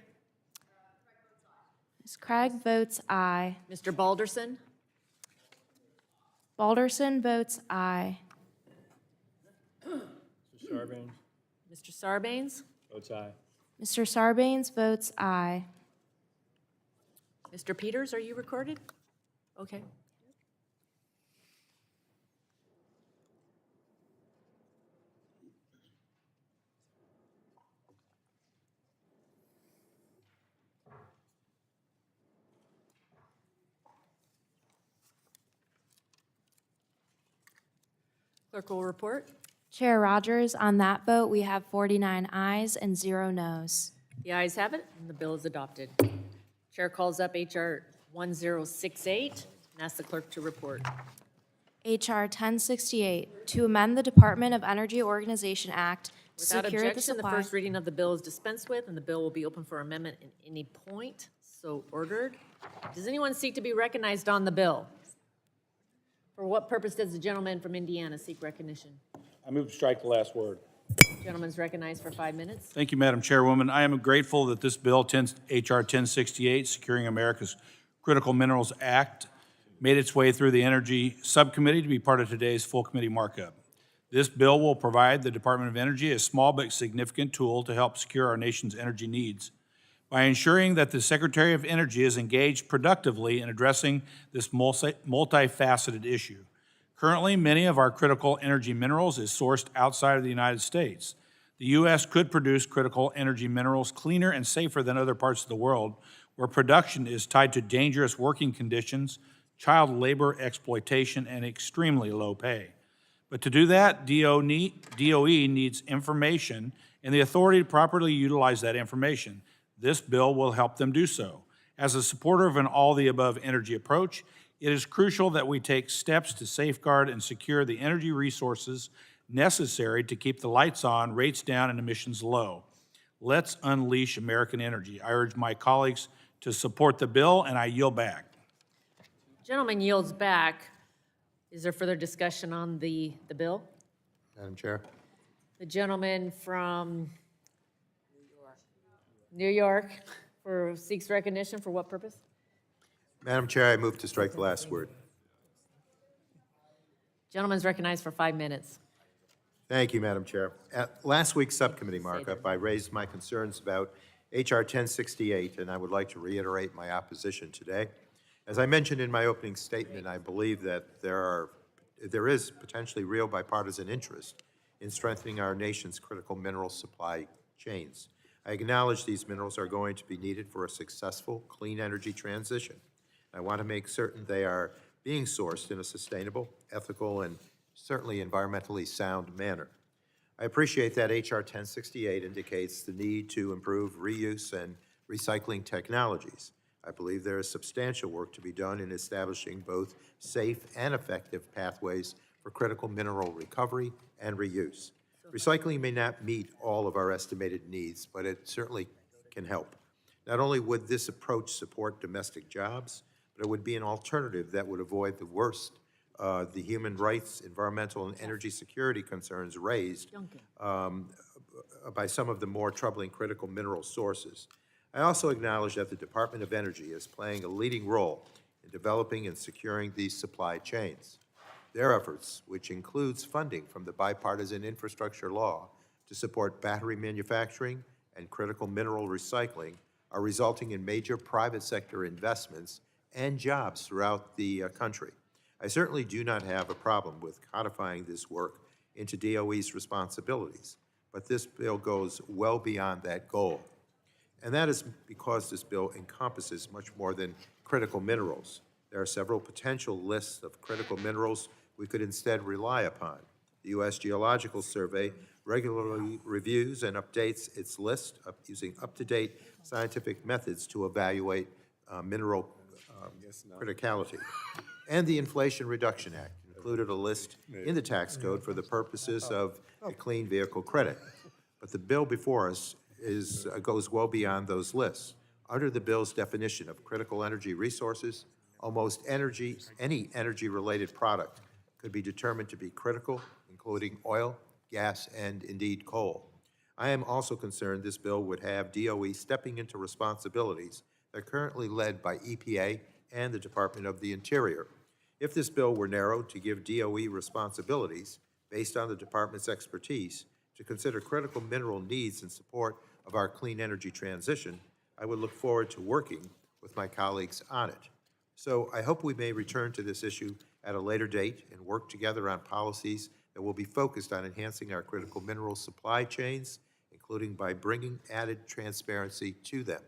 Ms. Craig votes aye. Mr. Balderson? Balderson votes aye. Mr. Sarbanes? Votes aye. Mr. Sarbanes votes aye. Mr. Peters, are you recorded? Okay. Clerk will report. Chair Rodgers, on that vote, we have 49 ayes and 0 noes. The ayes have it, and the bill is adopted. Chair calls up H.R. 1068 and asks the clerk to report. H.R. 1068, to amend the Department of Energy Organization Act to Without secure the objection, the supply. first reading of the bill is dispensed with, and the bill will be open for amendment at any point, so ordered. Does anyone seek to be recognized on the bill? For what purpose does the gentleman from Indiana seek recognition? I move to strike the last word. Gentleman's recognized for 5 minutes. Thank you, Madam Chairwoman. I am grateful that this bill, H.R. 1068, Securing America's Critical Minerals Act, made its way through the Energy Subcommittee to be part of today's full committee markup. This bill will provide the Department of Energy a small but significant tool to help secure our nation's energy needs by ensuring that the Secretary of Energy is engaged productively in addressing this multifaceted issue. Currently, many of our critical energy minerals is sourced outside of the United States. The U.S. could produce critical energy minerals cleaner and safer than other parts of the world, where production is tied to dangerous working conditions, child labor exploitation, and extremely low pay. But to do that, DOE needs information and the authority to properly utilize that information. This bill will help them do so. As a supporter of an all-the-above energy approach, it is crucial that we take steps to safeguard and secure the energy resources necessary to keep the lights on, rates down, and emissions low. Let's unleash American energy. I urge my colleagues to support the bill, and I yield back. Gentleman yields back. Is there further discussion on the bill? Madam Chair. The gentleman from New York seeks recognition for what purpose? Madam Chair, I move to strike the last word. Gentleman's recognized for 5 minutes. Thank you, Madam Chair. At last week's subcommittee markup, I raised my concerns about H.R. 1068, and I would like to reiterate my opposition today. As I mentioned in my opening statement, I believe that there is potentially real bipartisan interest in strengthening our nation's critical mineral supply chains. I acknowledge these minerals are going to be needed for a successful clean energy transition. I want to make certain they are being sourced in a sustainable, ethical, and certainly environmentally sound manner. I appreciate that H.R. 1068 indicates the need to improve reuse and recycling technologies. I believe there is substantial work to be done in establishing both safe and effective pathways for critical mineral recovery and reuse. Recycling may not meet all of our estimated needs, but it certainly can help. Not only would this approach support domestic jobs, but it would be an alternative that would avoid the worst the human rights, environmental, and energy security concerns raised by some of the more troubling critical mineral sources. I also acknowledge that the Department of Energy is playing a leading role in developing and securing these supply chains. Their efforts, which includes funding from the bipartisan infrastructure law to support battery manufacturing and critical mineral recycling, are resulting in major private sector investments and jobs throughout the country. I certainly do not have a problem with codifying this work into DOE's responsibilities, but this bill goes well beyond that goal. And that is because this bill encompasses much more than critical minerals. There are several potential lists of critical minerals we could instead rely upon. The U.S. Geological Survey regularly reviews and updates its list using up-to-date scientific methods to evaluate mineral criticality. And the Inflation Reduction Act included a list in the tax code for the purposes of a clean vehicle credit. But the bill before us goes well beyond those lists. Under the bill's definition of critical energy resources, almost any energy-related product could be determined to be critical, including oil, gas, and indeed coal. I am also concerned this bill would have DOE stepping into responsibilities that are currently led by EPA and the Department of the Interior. If this bill were narrowed to give DOE responsibilities based on the department's expertise to consider critical mineral needs in support of our clean energy transition, I would look forward to working with my colleagues on it. So I hope we may return to this issue at a later date and work together on policies that will be focused on enhancing our critical mineral supply chains, including by bringing added transparency to them.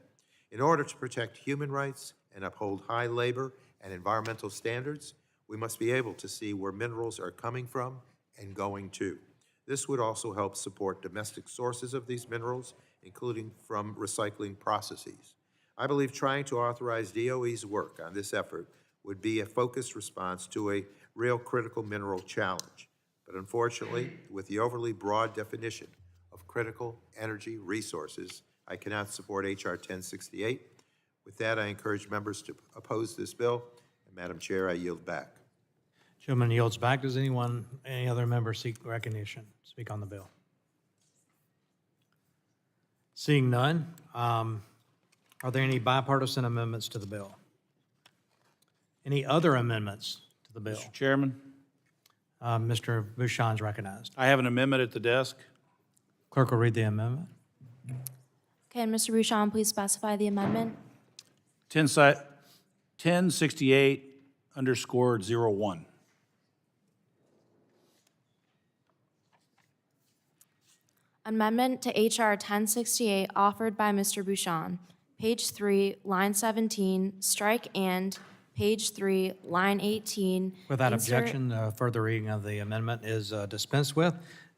In order to protect human rights and uphold high labor and environmental standards, we must be able to see where minerals are coming from and going to. This would also help support domestic sources of these minerals, including from recycling processes. I believe trying to authorize DOE's work on this effort would be a focused response to a real critical mineral challenge. But unfortunately, with the overly broad definition of critical energy resources, I cannot support H.R. 1068. With that, I encourage members to oppose this bill. And Madam Chair, I yield back. Gentleman yields back. Does any other member seek recognition, speak on the bill? Seeing none, are there any bipartisan amendments to the bill? Any other amendments to the bill? Mr. Chairman, Mr. Bouchon's recognized. I have an amendment at the desk. Clerk will read the amendment. Okay, and Mr. Bouchon, please specify the amendment. 1068_01. Amendment to H.R. 1068 offered by Mr. Bouchon. Page 3, line 17, strike and, page 3, line 18. Without insert- objection, further reading of the amendment is dispensed with,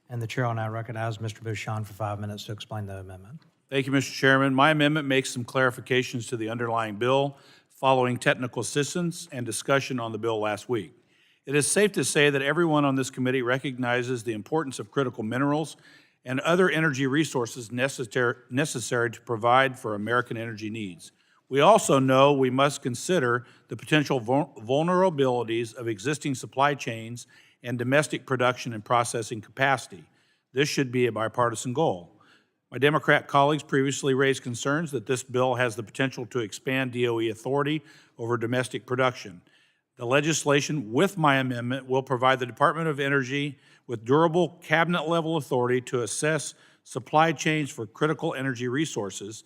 and the chair will now recognize Mr. Bouchon for 5 minutes to explain the amendment. Thank you, Mr. Chairman. My amendment makes some clarifications to the underlying bill following technical assistance and discussion on the bill last week. It is safe to say that everyone on this committee recognizes the importance of critical minerals and other energy resources necessary to provide for American energy needs. We also know we must consider the potential vulnerabilities of existing supply chains and domestic production and processing capacity. This should be a bipartisan goal. My Democrat colleagues previously raised concerns that this bill has the potential to expand DOE authority over domestic production. The legislation with my amendment will provide the Department of Energy with durable cabinet-level authority to assess supply chains for critical energy resources.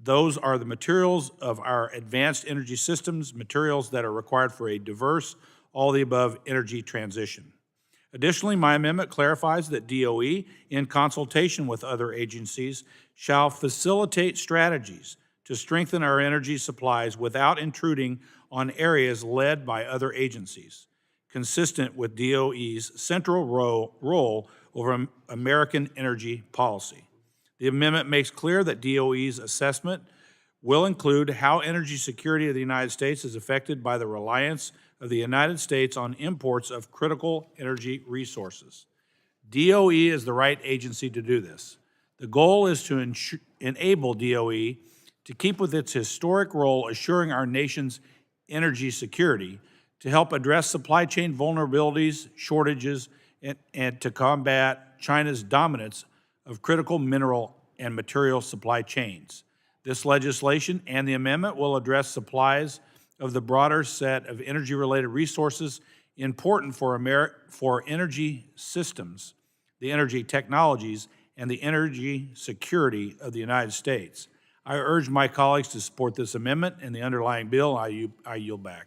Those are the materials of our advanced energy systems, materials that are required for a diverse, all-the-above energy transition. Additionally, my amendment clarifies that DOE, in consultation with other agencies, shall facilitate strategies to strengthen our energy supplies without intruding on areas led by other agencies, consistent with DOE's central role over American energy policy. The amendment makes clear that DOE's assessment will include how energy security of the United States is affected by the reliance of the United States on imports of critical energy resources. DOE is the right agency to do this. The goal is to enable DOE to keep with its historic role assuring our nation's energy security, to help address supply chain vulnerabilities, shortages, and to combat China's dominance of critical mineral and material supply chains. This legislation and the amendment will address supplies of the broader set of energy-related resources important for energy systems, the energy technologies, and the energy security of the United States. I urge my colleagues to support this amendment and the underlying bill. I yield back.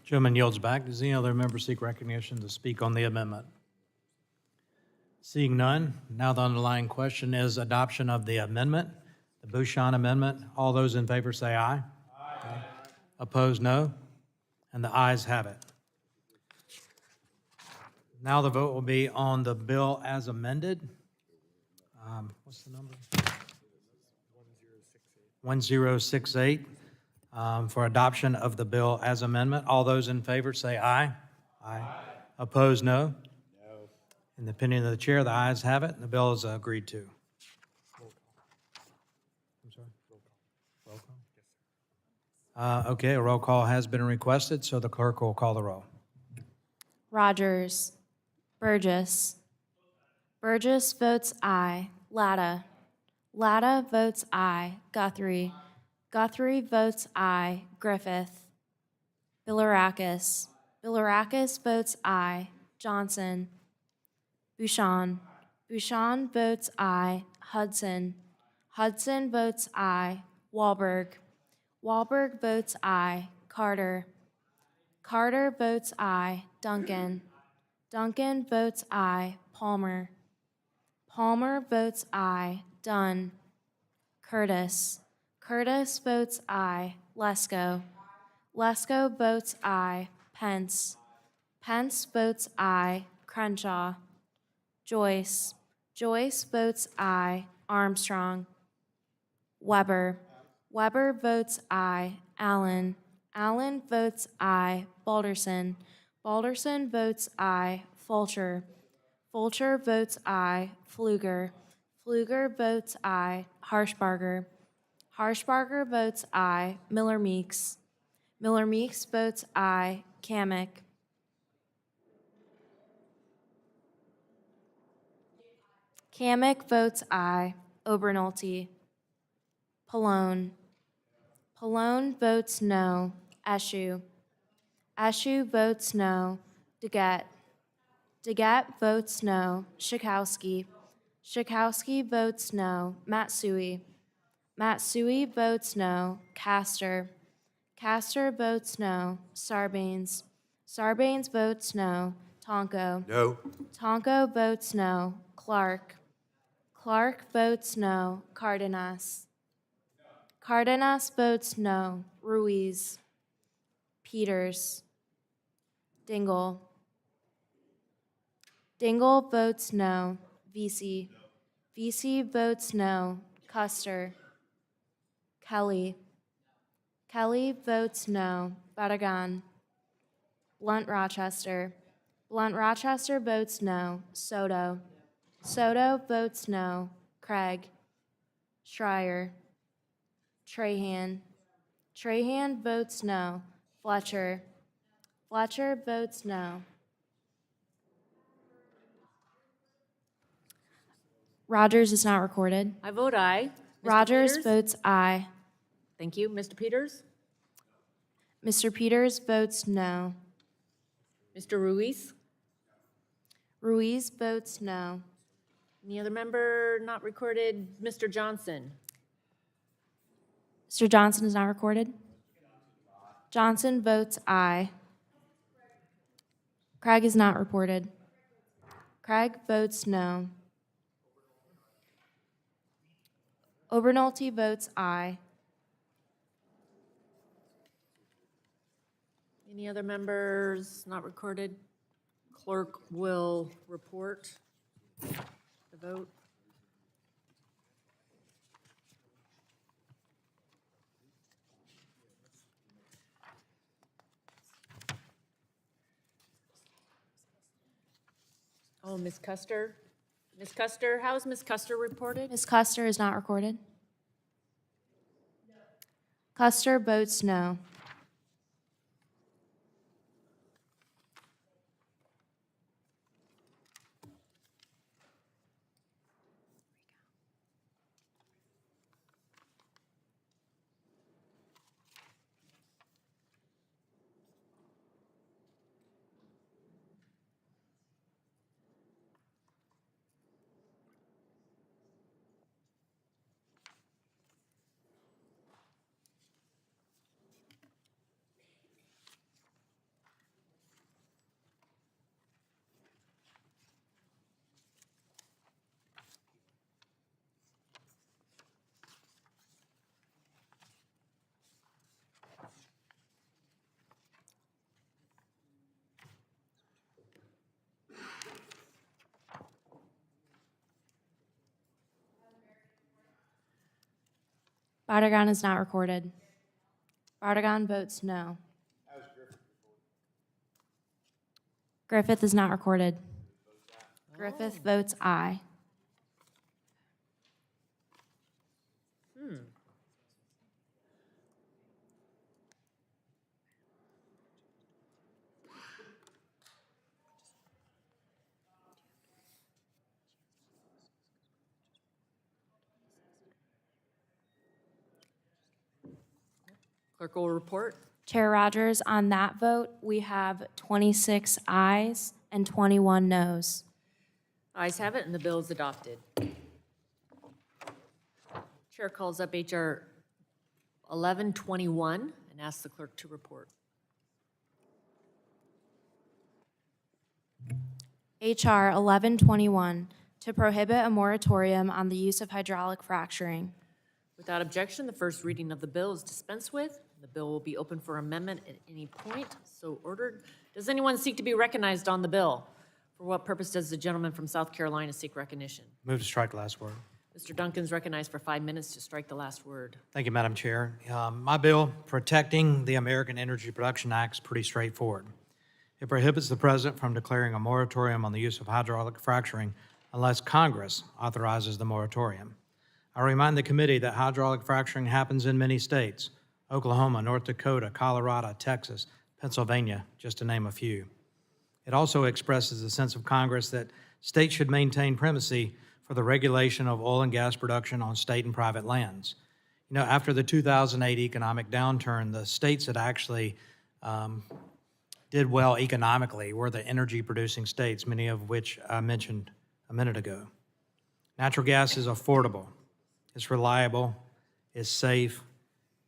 Gentleman yields back. Does any other member seek recognition to speak on the amendment? Seeing none, now the underlying question is adoption of the amendment, the Bouchon Amendment. All those in favor say aye. Aye. Opposed, no. And the ayes have it. Now the vote will be on the bill as amended. What's the number? 1068. For adoption of the bill as amendment. All those in favor say aye. Aye. Opposed, no. No. In the opinion of the chair, the ayes have it, and the bill is agreed to. I'm sorry? Roll call? Okay, a roll call has been requested, so the clerk will call the roll. Rodgers. Burgess. Burgess votes aye. Latta. Latta votes aye. Guthrie. Guthrie votes aye. Griffith. Bilirakis. Bilirakis votes aye. Johnson. Bouchon. Bouchon votes aye. Hudson. Hudson votes aye. Wahlberg. Wahlberg votes aye. Carter. Carter votes aye. Duncan. Duncan votes aye. Palmer. Palmer votes aye. Dunn. Curtis. Curtis votes aye. Lesko. Lesko votes aye. Pence. Pence votes aye. Crenshaw. Joyce. Joyce votes aye. Armstrong. Weber. Weber votes aye. Allen. Allen votes aye. Balderson. Balderson votes aye. Fulcher. Fulcher votes aye. Pfluger. Pfluger votes aye. Harshbarger. Harshbarger votes aye. Miller Meeks. Miller Meeks votes aye. Kamick. Kamick votes aye. Obernolte. Pallone. Pallone votes no. Eshoo. Eshoo votes no. Degat. Degat votes no. Schakowsky. Schakowsky votes no. Matsui. Matsui votes no. Castor. Castor votes no. Sarbanes. Sarbanes votes no. Tonko. No. Tonko votes no. Clark. Clark votes no. Cardenas. Cardenas votes no. Ruiz. Peters. Dingle. Dingle votes no. Vesey. Vesey votes no. Custer. Kelly. Kelly votes no. Barragan. Blunt Rochester. Blunt Rochester votes no. Soto. Soto votes no. Craig. Schreier. Trahan. Trahan votes no. Fletcher. Fletcher votes no. Rodgers is not recorded. I vote aye. Mr. Rodgers Peters? votes aye. Thank you. Mr. Peters? Mr. Peters votes no. Mr. Ruiz? Ruiz votes no. Any other member not recorded? Mr. Johnson? Mr. Johnson is not recorded. Johnson votes aye. Craig is not reported. Craig votes no. Obernolte votes aye. Any other members not recorded? Clerk will report the vote. Oh, Ms. Custer? Ms. Custer, how is Ms. Custer reported? Ms. Custer is not recorded. Custer votes no. Bardagon is not recorded. Bardagon votes no. Griffith is not recorded. Griffith votes aye. Clerk will report. Chair Rodgers, on that vote, we have 26 ayes and 21 noes. Ayes have it, and the bill is adopted. Chair calls up HR 1121 and asks the clerk to report. HR 1121, to prohibit a moratorium on the use of hydraulic fracturing. Without objection, the first reading of the bill is dispensed with. The bill will be open for amendment at any point, so ordered. Does anyone seek to be recognized on the bill? For what purpose does the gentleman from South Carolina seek recognition? Move to strike the last word. Mr. Duncan's recognized for 5 minutes to strike the last word. Thank you, Madam Chair. My bill, Protecting the American Energy Production Act, is pretty straightforward. It prohibits the president from declaring a moratorium on the use of hydraulic fracturing unless Congress authorizes the moratorium. I remind the committee that hydraulic fracturing happens in many states: Oklahoma, North Dakota, Colorado, Texas, Pennsylvania, just to name a few. It also expresses the sense of Congress that states should maintain primacy for the regulation of oil and gas production on state and private lands. You know, after the 2008 economic downturn, the states that actually did well economically were the energy-producing states, many of which I mentioned a minute ago. Natural gas is affordable, it's reliable, it's safe,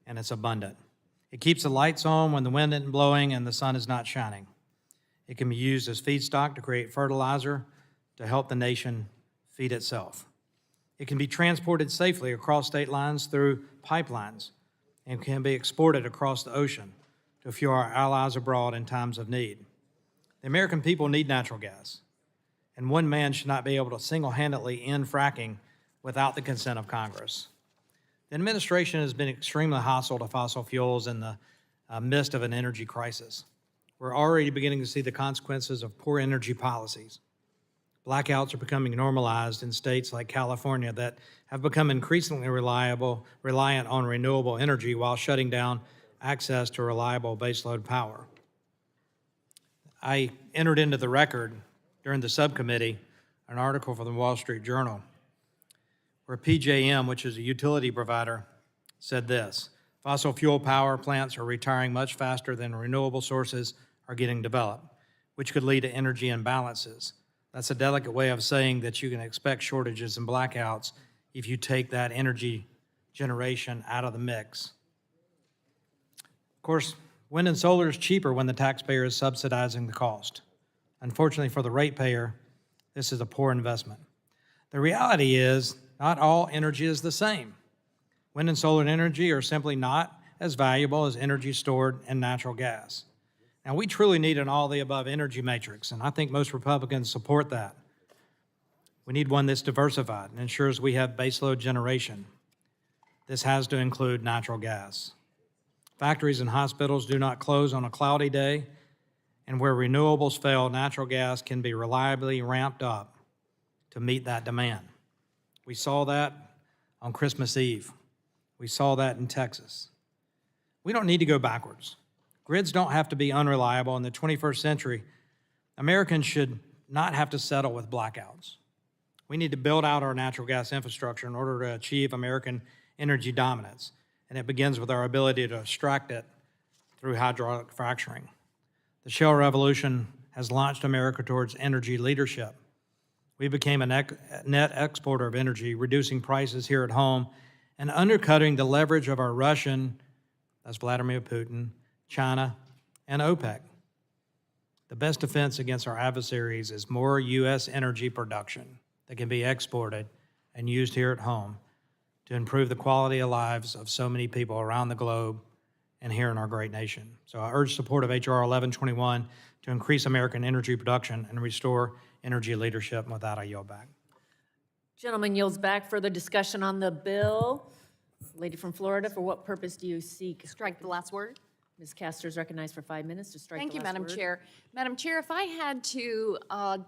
and it's abundant. It keeps the lights on when the wind isn't blowing and the sun is not shining. It can be used as feedstock to create fertilizer to help the nation feed itself. It can be transported safely across state lines through pipelines and can be exported across the ocean to fuel our allies abroad in times of need. The American people need natural gas, and one man should not be able to single-handedly end fracking without the consent of Congress. The administration has been extremely hostile to fossil fuels in the midst of an energy crisis. We're already beginning to see the consequences of poor energy policies. Blackouts are becoming normalized in states like California that have become increasingly reliant on renewable energy while shutting down access to reliable baseload power. I entered into the record during the subcommittee an article from the Wall Street Journal where PJM, which is a utility provider, said this: fossil fuel power plants are retiring much faster than renewable sources are getting developed, which could lead to energy imbalances. That's a delicate way of saying that you can expect shortages and blackouts if you take that energy generation out of the mix. Of course, wind and solar is cheaper when the taxpayer is subsidizing the cost. Unfortunately for the ratepayer, this is a poor investment. The reality is, not all energy is the same. Wind and solar energy are simply not as valuable as energy stored in natural gas. Now, we truly need an all-the-above energy matrix, and I think most Republicans support that. We need one that's diversified and ensures we have baseload generation. This has to include natural gas. Factories and hospitals do not close on a cloudy day, and where renewables fail, natural gas can be reliably ramped up to meet that demand. We saw that on Christmas Eve. We saw that in Texas. We don't need to go backwards. Grids don't have to be unreliable. In the 21st century, Americans should not have to settle with blackouts. We need to build out our natural gas infrastructure in order to achieve American energy dominance, and it begins with our ability to extract it through hydraulic fracturing. The shale revolution has launched America towards energy leadership. We became a net exporter of energy, reducing prices here at home and undercutting the leverage of our Russian, that's Vladimir Putin, China, and OPEC. The best defense against our adversaries is more U.S. energy production that can be exported and used here at home to improve the quality of lives of so many people around the globe and here in our great nation. So I urge support of H.R. 1121 to increase American energy production and restore energy leadership. And with that, I yield back. Gentleman yields back. Further discussion on the bill. Lady from Florida, for what purpose do you seek? Strike the last word. Ms. Castor is recognized for 5 minutes to strike Thank the you, last Madam word. Chair. Madam Chair, if I had to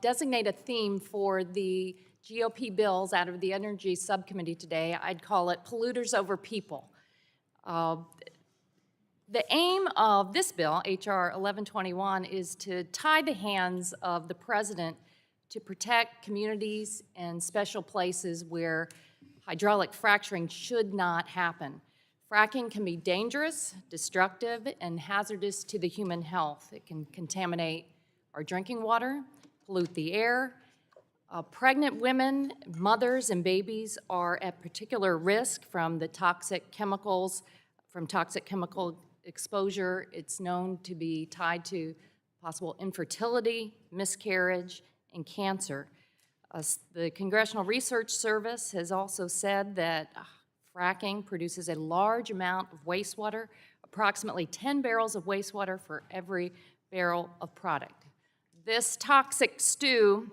designate a theme for the GOP bills out of the Energy Subcommittee today, I'd call it polluters over people. The aim of this bill, H.R. 1121, is to tie the hands of the President to protect communities and special places where hydraulic fracturing should not happen. Fracking can be dangerous, destructive, and hazardous to the human health. It can contaminate our drinking water, pollute the air. Pregnant women, mothers, and babies are at particular risk from the toxic chemicals, from toxic chemical exposure. It's known to be tied to possible infertility, miscarriage, and cancer. The Congressional Research Service has also said that fracking produces a large amount of wastewater, approximately 10 barrels of wastewater for every barrel of product. This toxic stew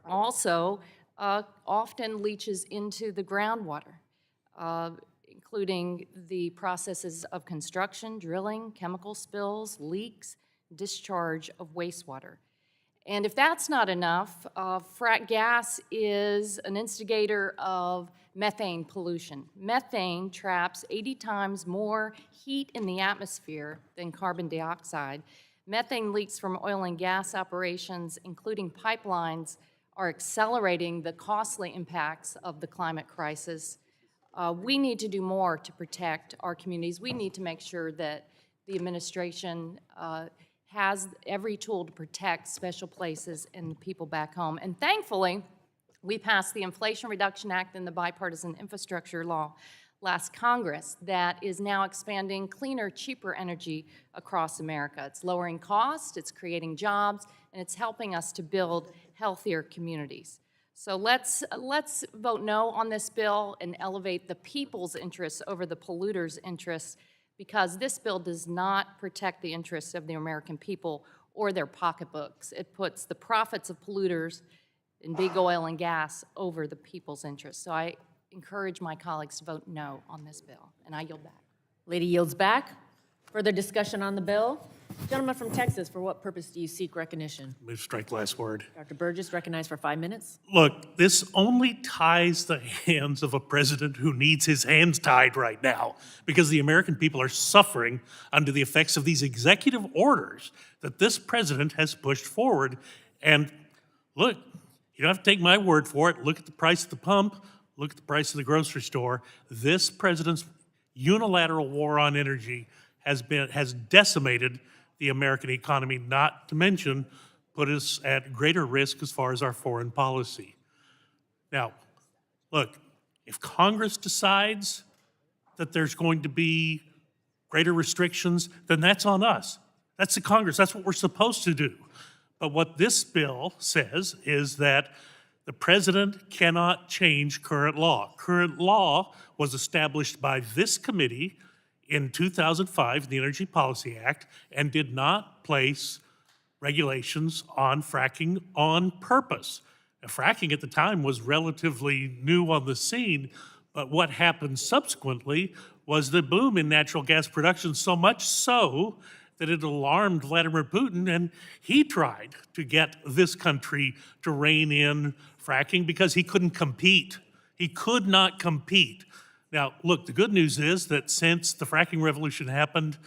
also often leaches into the groundwater, including the processes of construction, drilling, chemical spills, leaks, discharge of wastewater. And if that's not enough, frack gas is an instigator of methane pollution. Methane traps 80 times more heat in the atmosphere than carbon dioxide. Methane leaks from oil and gas operations, including pipelines, are accelerating the costly impacts of the climate crisis. We need to do more to protect our communities. We need to make sure that the administration has every tool to protect special places and the people back home. And thankfully, we passed the Inflation Reduction Act and the Bipartisan Infrastructure Law last Congress that is now expanding cleaner, cheaper energy across America. It's lowering costs, it's creating jobs, and it's helping us to build healthier communities. So let's vote no on this bill and elevate the people's interests over the polluters' interests, because this bill does not protect the interests of the American people or their pocketbooks. It puts the profits of polluters in big oil and gas over the people's interests. So I encourage my colleagues to vote no on this bill, and I yield back. Lady yields back. Further discussion on the bill. Gentleman from Texas, for what purpose do you seek recognition? Move strike last word. Dr. Burgess, recognized for 5 minutes. Look, this only ties the hands of a president who needs his hands tied right now, because the American people are suffering under the effects of these executive orders that this president has pushed forward. And look, you don't have to take my word for it. Look at the price at the pump. Look at the price of the grocery store. This president's unilateral war on energy has decimated the American economy, not to mention put us at greater risk as far as our foreign policy. Now, look, if Congress decides that there's going to be greater restrictions, then that's on us. That's the Congress. That's what we're supposed to do. But what this bill says is that the president cannot change current law. Current law was established by this committee in 2005, the Energy Policy Act, and did not place regulations on fracking on purpose. Now, fracking at the time was relatively new on the scene, but what happened subsequently was the boom in natural gas production, so much so that it alarmed Vladimir Putin, and he tried to get this country to rein in fracking because he couldn't compete. He could not compete. Now, look, the good news is that since the fracking revolution happened,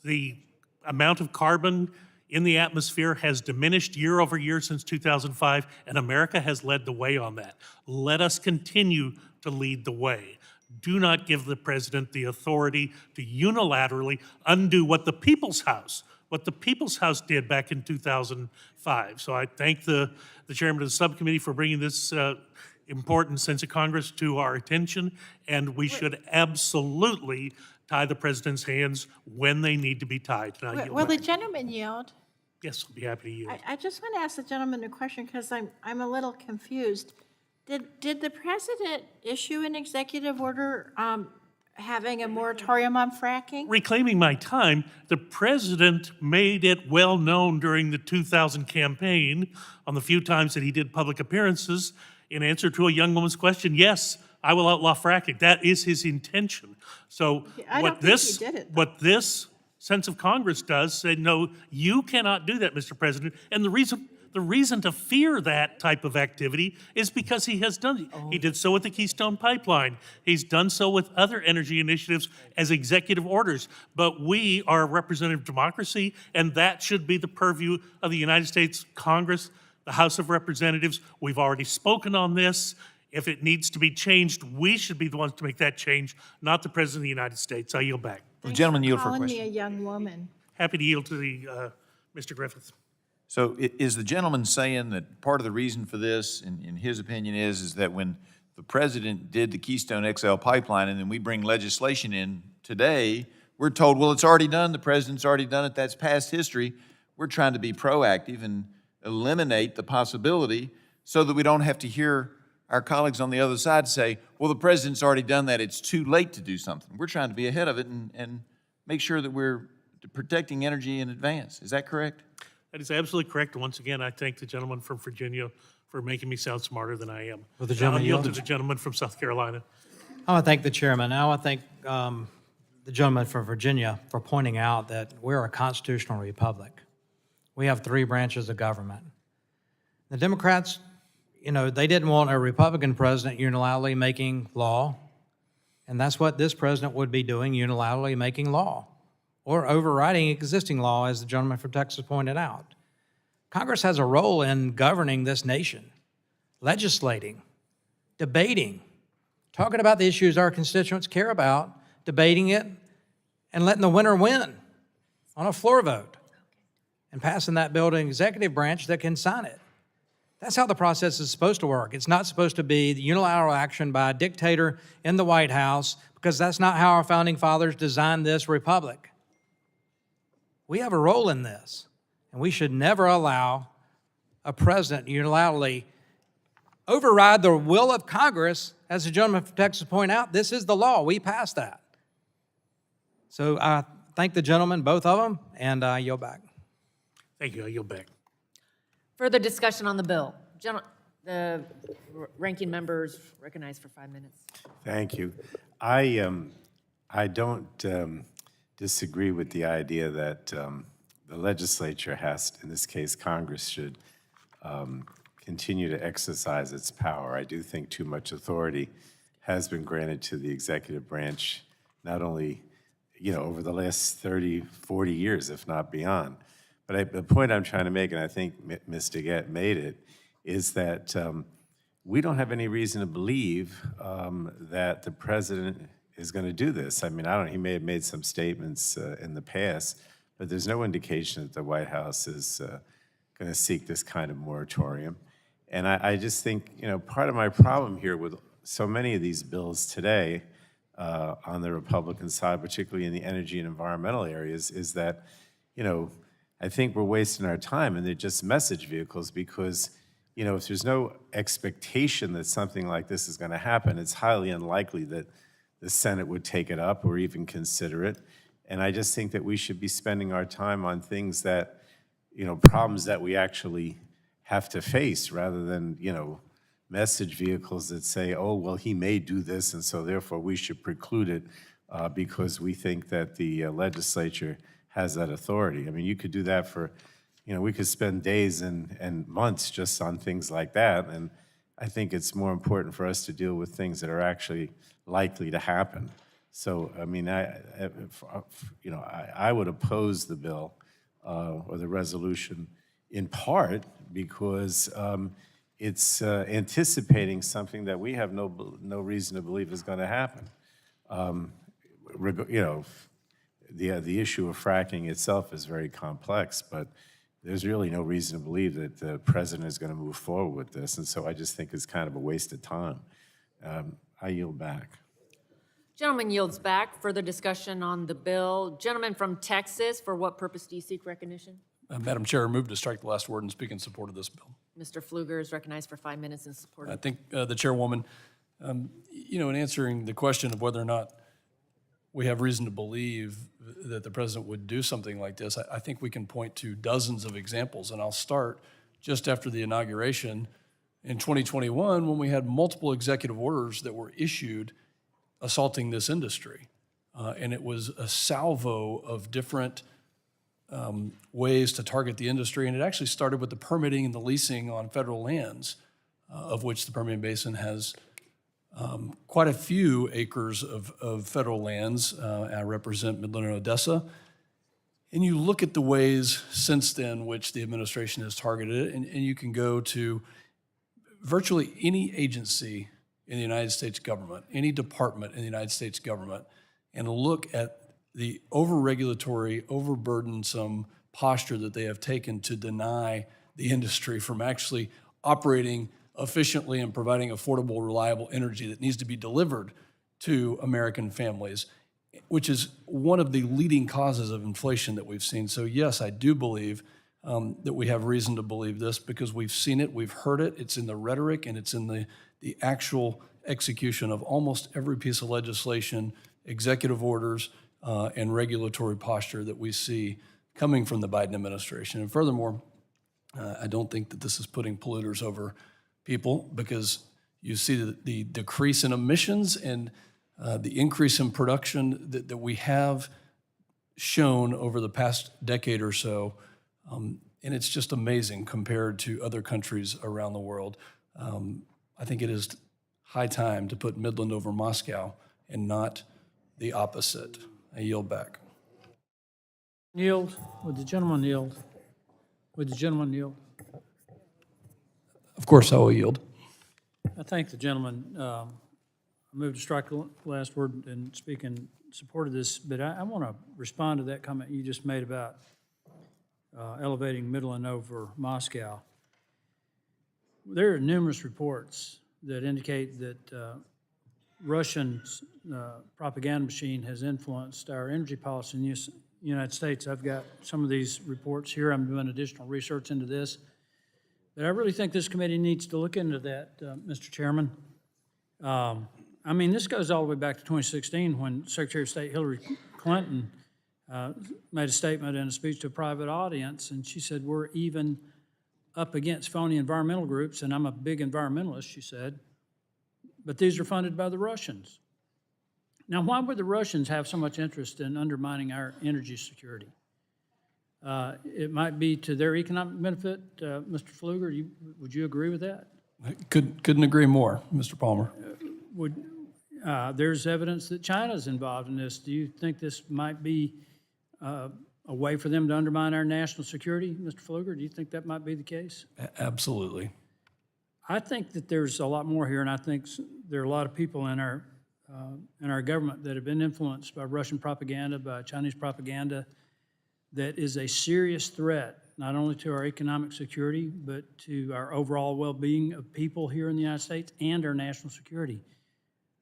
the amount of carbon in the atmosphere has diminished year over year since 2005, and America has led the way on that. Let us continue to lead the way. Do not give the president the authority to unilaterally undo what the People's House did back in 2005. So I thank the chairman of the subcommittee for bringing this important sense of Congress to our attention, and we should absolutely tie the president's hands when they need to be tied. Now, Will the gentleman yield? yes, I'll be happy to yield. I just want to ask the gentleman a question because I'm a little confused. Did the president issue an executive order having a moratorium on fracking? Reclaiming my time, the president made it well known during the 2000 campaign, on the few times that he did public appearances, in answer to a young woman's question, yes, I will outlaw fracking. That is his intention. So I what don't think this, he did it, what this sense of Congress does say, no, you cannot do that, Mr. President. And the reason to fear that type of activity is because he has done it. He did so with the Keystone Pipeline. He's done so with other energy initiatives as executive orders. But we are a representative democracy, and that should be the purview of the United States Congress, the House of Representatives. We've already spoken on this. If it needs to be changed, we should be the ones to make that change, not the President of the United States. I yield back. Thanks gentleman yield for a calling question. me a young woman. Happy to yield to the Mr. Griffith. So is the gentleman saying that part of the reason for this, in his opinion, is that when the president did the Keystone XL pipeline and then we bring legislation in today, we're told, well, it's already done, the president's already done it, that's past history. We're trying to be proactive and eliminate the possibility so that we don't have to hear our colleagues on the other side say, well, the president's already done that, it's too late to do something. We're trying to be ahead of it and make sure that we're protecting energy in advance. Is that correct? That is absolutely correct. Once again, I thank the gentleman from Virginia for making me sound smarter than I am. Will the Now gentleman I'll yield to yield? the gentleman from South Carolina. I want to thank the chairman. I want to thank the gentleman from Virginia for pointing out that we're a constitutional republic. We have 3 branches of government. The Democrats, you know, they didn't want a Republican president unilaterally making law, and that's what this president would be doing, unilaterally making law, or overriding existing law, as the gentleman from Texas pointed out. Congress has a role in governing this nation, legislating, debating, talking about the issues our constituents care about, debating it, and letting the winner win on a floor vote, and passing that bill to an executive branch that can sign it. That's how the process is supposed to work. It's not supposed to be the unilateral action by a dictator in the White House, because that's not how our founding fathers designed this republic. We have a role in this, and we should never allow a president unilaterally override the will of Congress. As the gentleman from Texas pointed out, this is the law. We passed that. So I thank the gentlemen, both of them, and I yield back. Thank you. I yield back. Further discussion on the bill. The ranking members recognized for 5 minutes. Thank you. I don't disagree with the idea that the legislature has, in this case, Congress, should continue to exercise its power. I do think too much authority has been granted to the executive branch, not only, you know, over the last 30, 40 years, if not beyond. But the point I'm trying to make, and I think Ms. DeGette made it, is that we don't have any reason to believe that the president is going to do this. I mean, he may have made some statements in the past, but there's no indication that the White House is going to seek this kind of moratorium. And I just think, you know, part of my problem here with so many of these bills today on the Republican side, particularly in the energy and environmental areas, is that, you know, I think we're wasting our time, and they're just message vehicles because, you know, if there's no expectation that something like this is going to happen, it's highly unlikely that the Senate would take it up or even consider it. And I just think that we should be spending our time on things that, you know, problems that we actually have to face rather than, you know, message vehicles that say, oh, well, he may do this, and so therefore we should preclude it because we think that the legislature has that authority. I mean, you could do that for, you know, we could spend days and months just on things like that, and I think it's more important for us to deal with things that are actually likely to happen. So, I mean, I would oppose the bill or the resolution in part because it's anticipating something that we have no reason to believe is going to happen. You know, the issue of fracking itself is very complex, but there's really no reason to believe that the president is going to move forward with this, and so I just think it's kind of a waste of time. I yield back. Gentleman yields back. Further discussion on the bill. Gentleman from Texas, for what purpose do you seek recognition? Madam Chair, I move to strike the last word and speak in support of this bill. Mr. Pfluger is recognized for 5 minutes in support of I think the chairwoman, you know, in answering the question of whether or not we have reason to believe that the president would do something like this, I think we can point to dozens of examples, and I'll start just after the inauguration in 2021 when we had multiple executive orders that were issued assaulting this industry. And it was a salvo of different ways to target the industry, and it actually started with the permitting and the leasing on federal lands, of which the Permian Basin has quite a few acres of federal lands. I represent Midland and Odessa. And you look at the ways since then which the administration has targeted it, and you can go to virtually any agency in the United States government, any department in the United States government, and look at the over-regulatory, over-burdensome posture that they have taken to deny the industry from actually operating efficiently and providing affordable, reliable energy that needs to be delivered to American families, which is one of the leading causes of inflation that we've seen. So yes, I do believe that we have reason to believe this because we've seen it, we've heard it, it's in the rhetoric, and it's in the actual execution of almost every piece of legislation, executive orders, and regulatory posture that we see coming from the Biden administration. And furthermore, I don't think that this is putting polluters over people because you see the decrease in emissions and the increase in production that we have shown over the past decade or so. And it's just amazing compared to other countries around the world. I think it is high time to put Midland over Moscow and not the opposite. I yield back. Yield. Would the gentleman yield? Would the gentleman yield? Of course I will yield. I thank the gentleman. I move to strike the last word and speak in support of this, but I want to respond to that comment you just made about elevating Midland over Moscow. There are numerous reports that indicate that Russian propaganda machine has influenced our energy policy in the United States. I've got some of these reports here. I'm doing additional research into this. But I really think this committee needs to look into that, Mr. Chairman. I mean, this goes all the way back to 2016 when Secretary of State Hillary Clinton made a statement in a speech to a private audience, and she said, we're even up against phony environmental groups, and I'm a big environmentalist, she said, but these are funded by the Russians. Now, why would the Russians have so much interest in undermining our energy security? It might be to their economic benefit. Mr. Pfluger, would you agree with that? Couldn't agree more, Mr. Palmer. There's evidence that China's involved in this. Do you think this might be a way for them to undermine our national security, Mr. Pfluger? Do you think that might be the case? Absolutely. I think that there's a lot more here, and I think there are a lot of people in our government that have been influenced by Russian propaganda, by Chinese propaganda, that is a serious threat, not only to our economic security, but to our overall well-being of people here in the United States and our national security.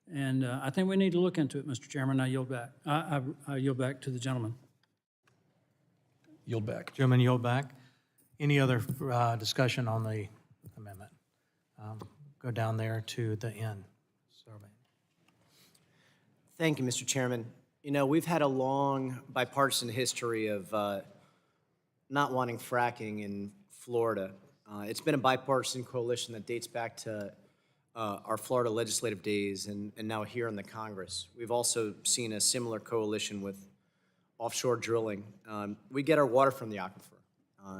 And I think we need to look into it, Mr. Chairman. I yield back. I yield back to the gentleman. Yield back. Gentleman, yield back. Any other discussion on the amendment? Go down there to the end. Survey. Thank you, Mr. Chairman. You know, we've had a long bipartisan history of not wanting fracking in Florida. It's been a bipartisan coalition that dates back to our Florida legislative days and now here in the Congress. We've also seen a similar coalition with offshore drilling. We get our water from the aquifer.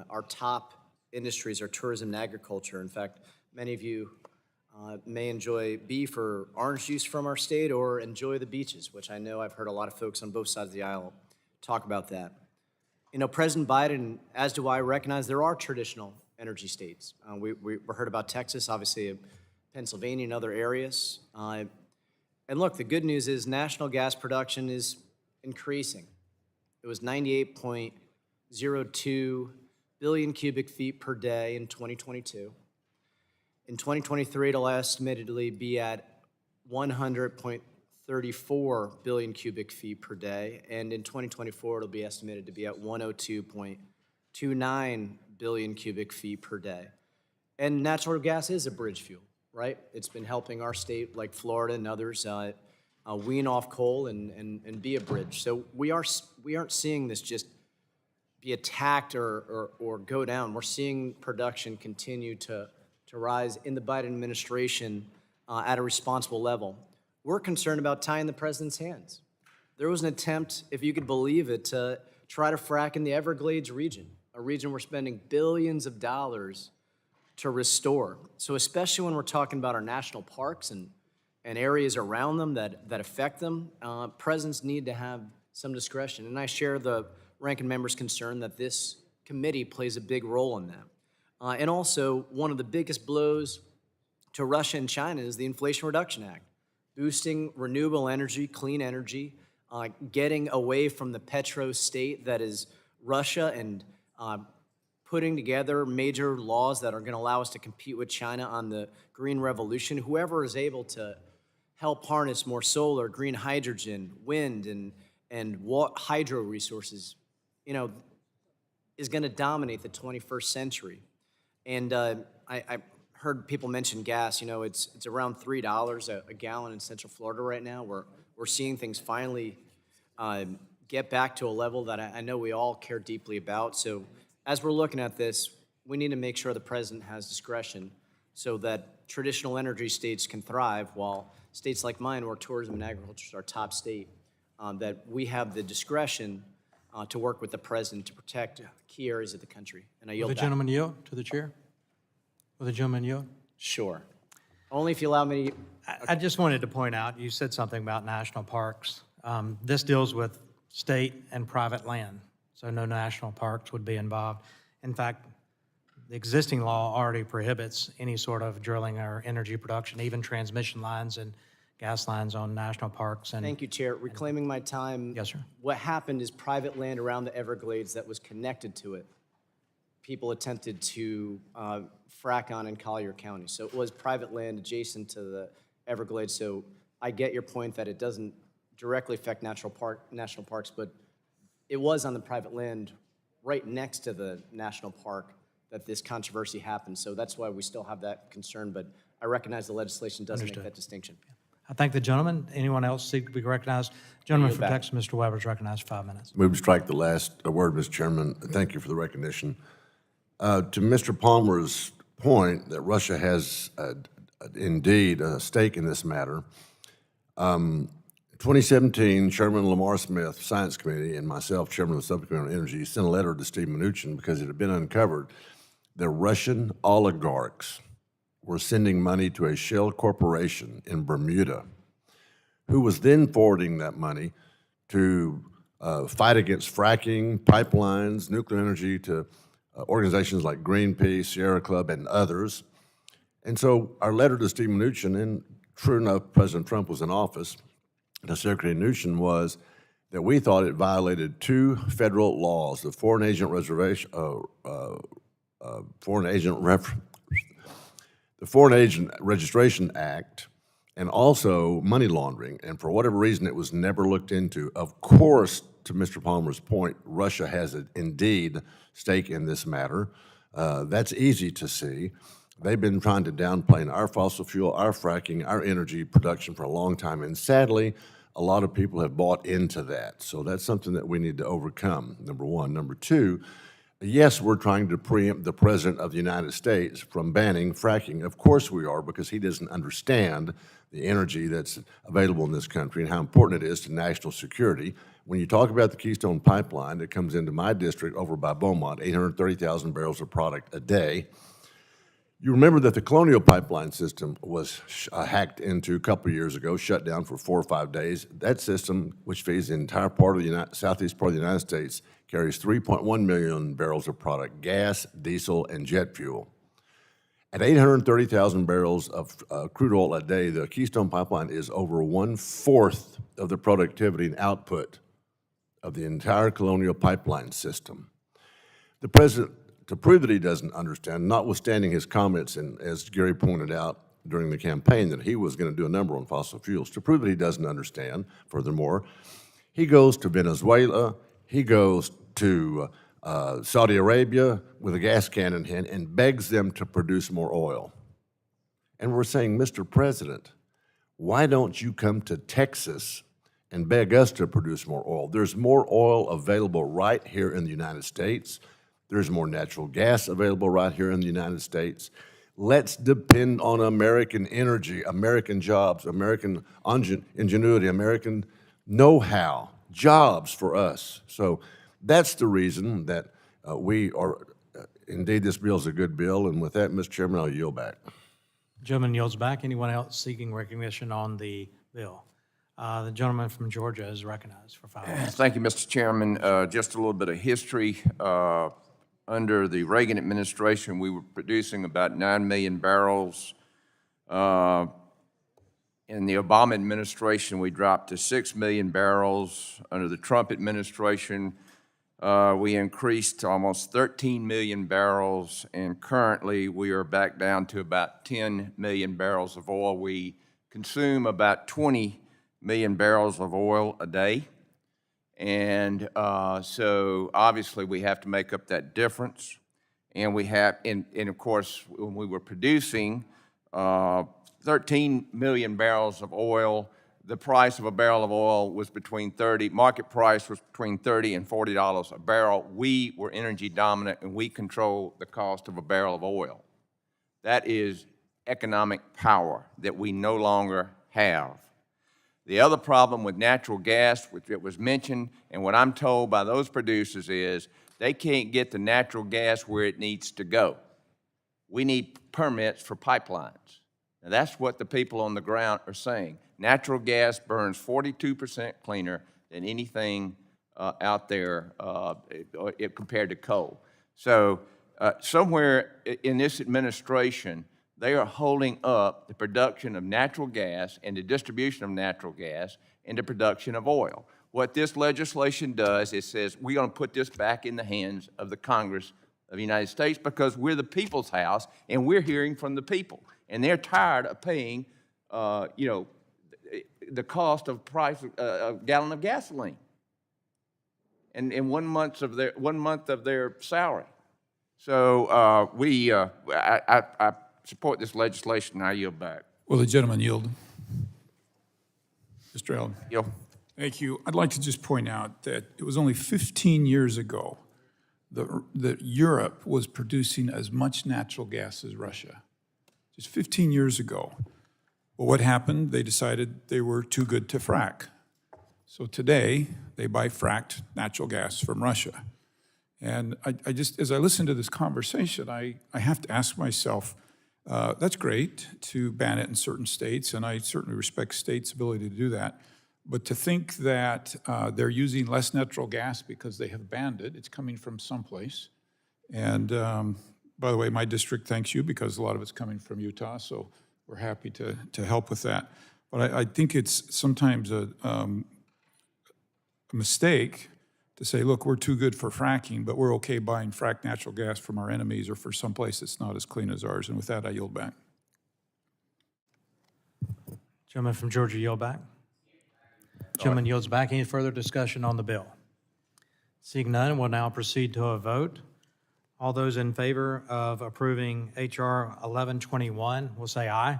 Our top industries are tourism and agriculture. In fact, many of you may enjoy beef or orange juice from our state or enjoy the beaches, which I know I've heard a lot of folks on both sides of the aisle talk about that. You know, President Biden, as do I, recognize there are traditional energy states. We heard about Texas, obviously Pennsylvania and other areas. And look, the good news is national gas production is increasing. It was 98.02 billion cubic feet per day in 2022. In 2023, it'll estimatedly be at 100.34 billion cubic feet per day, and in 2024, it'll be estimated to be at 102.29 billion cubic feet per day. And natural gas is a bridge fuel, right? It's been helping our state, like Florida and others, wean off coal and be a bridge. So we aren't seeing this just be attacked or go down. We're seeing production continue to rise in the Biden administration at a responsible level. We're concerned about tying the president's hands. There was an attempt, if you could believe it, to try to frack in the Everglades region, a region we're spending billions of dollars to restore. So especially when we're talking about our national parks and areas around them that affect them, presidents need to have some discretion. And I share the ranking member's concern that this committee plays a big role in that. And also, one of the biggest blows to Russia and China is the Inflation Reduction Act, boosting renewable energy, clean energy, getting away from the petro state that is Russia, and putting together major laws that are going to allow us to compete with China on the green revolution. Whoever is able to help harness more solar, green hydrogen, wind, and hydro resources, you know, is going to dominate the 21st century. And I heard people mention gas. You know, it's around $3 a gallon in Central Florida right now. We're seeing things finally get back to a level that I know we all care deeply about. So as we're looking at this, we need to make sure the president has discretion so that traditional energy states can thrive, while states like mine, where tourism and agriculture is our top state, that we have the discretion to work with the president to protect key areas of the country. And I yield Will the back. gentleman yield to the chair? Will the gentleman yield? Sure. Only if you allow me. I just wanted to point out, you said something about national parks. This deals with state and private land, so no national parks would be involved. In fact, the existing law already prohibits any sort of drilling or energy production, even transmission lines and gas lines on national parks. And Thank you, Chair. Reclaiming my time. Yes, sir. What happened is private land around the Everglades that was connected to it, people attempted to frack on in Collier County. So it was private land adjacent to the Everglades. So I get your point that it doesn't directly affect national parks, but it was on the private land right next to the national park that this controversy happened. So that's why we still have that concern, but I recognize the legislation doesn't make that distinction. I thank the gentleman. Anyone else seek to be recognized? Gentleman Yield from back. Texas, Mr. Weber, is recognized for 5 minutes. Move to strike the last word, Mr. Chairman. Thank you for the recognition. To Mr. Palmer's point that Russia has indeed a stake in this matter, 2017, Chairman Lamar Smith, Science Committee, and myself, Chairman of the Subcommittee on Energy, sent a letter to Steve Mnuchin because it had been uncovered that Russian oligarchs were sending money to a shell corporation in Bermuda, who was then forwarding that money to fight against fracking, pipelines, nuclear energy, to organizations like Greenpeace, Sierra Club, and others. And so our letter to Steve Mnuchin, and true enough, President Trump was in office, to Secretary Mnuchin, was that we thought it violated two federal laws: the Foreign Agent Registration Act and also money laundering. And for whatever reason, it was never looked into. Of course, to Mr. Palmer's point, Russia has indeed stake in this matter. That's easy to see. They've been trying to downplay our fossil fuel, our fracking, our energy production for a long time, and sadly, a lot of people have bought into that. So that's something that we need to overcome, number one. Number two, yes, we're trying to preempt the President of the United States from banning fracking. Of course we are, because he doesn't understand the energy that's available in this country and how important it is to national security. When you talk about the Keystone Pipeline that comes into my district over by Beaumont, 830,000 barrels of product a day, you remember that the Colonial Pipeline system was hacked into a couple of years ago, shut down for 4 or 5 days. That system, which feeds the entire part of the southeast part of the United States, carries 3.1 million barrels of product, gas, diesel, and jet fuel. At 830,000 barrels of crude oil a day, the Keystone Pipeline is over 1/4 of the productivity and output of the entire Colonial Pipeline system. The President, to prove that he doesn't understand, notwithstanding his comments, and as Gary pointed out during the campaign, that he was going to do a number on fossil fuels, to prove that he doesn't understand, furthermore, he goes to Venezuela, he goes to Saudi Arabia with a gas can in hand and begs them to produce more oil. And we're saying, Mr. President, why don't you come to Texas and beg us to produce more oil? There's more oil available right here in the United States. There's more natural gas available right here in the United States. Let's depend on American energy, American jobs, American ingenuity, American know-how, jobs for us. So that's the reason that we are, indeed, this bill is a good bill. And with that, Mr. Chairman, I'll yield back. Gentleman yields back. Anyone else seeking recognition on the bill? The gentleman from Georgia is recognized for 5 minutes. Thank you, Mr. Chairman. Just a little bit of history. Under the Reagan administration, we were producing about 9 million barrels. In the Obama administration, we dropped to 6 million barrels. Under the Trump administration, we increased to almost 13 million barrels, and currently we are back down to about 10 million barrels of oil. We consume about 20 million barrels of oil a day. And so obviously we have to make up that difference. And we have, and of course, when we were producing 13 million barrels of oil, the price of a barrel of oil was between market price was between $30 and $40 a barrel. We were energy dominant and we control the cost of a barrel of oil. That is economic power that we no longer have. The other problem with natural gas, which it was mentioned, and what I'm told by those producers is they can't get the natural gas where it needs to go. We need permits for pipelines. Now, that's what the people on the ground are saying. Natural gas burns 42% cleaner than anything out there compared to coal. So somewhere in this administration, they are holding up the production of natural gas and the distribution of natural gas and the production of oil. What this legislation does, it says we're going to put this back in the hands of the Congress of the United States because we're the people's house and we're hearing from the people. And they're tired of paying, the cost of a gallon of gasoline and 1 month of their salary. So I support this legislation. I yield back. Will the gentleman yield? Mr. Allen. Yield. Thank you. I'd like to just point out that it was only 15 years ago that Europe was producing as much natural gas as Russia. Just 15 years ago. Well, what happened? They decided they were too good to frack. So today, they buy fracked natural gas from Russia. And I just, as I listen to this conversation, I have to ask myself, that's great to ban it in certain states, and I certainly respect states' ability to do that. But to think that they're using less natural gas because they have banned it, it's coming from someplace. And by the way, my district thanks you because a lot of it's coming from Utah, so we're happy to help with that. But I think it's sometimes a mistake to say, look, we're too good for fracking, but we're okay buying fracked natural gas from our enemies or for someplace that's not as clean as ours. And with that, I yield back. Gentleman from Georgia yield back. Gentleman yields back. Any further discussion on the bill? Seeing none, we'll now proceed to a vote. All those in favor of approving H.R. 1121 will say aye.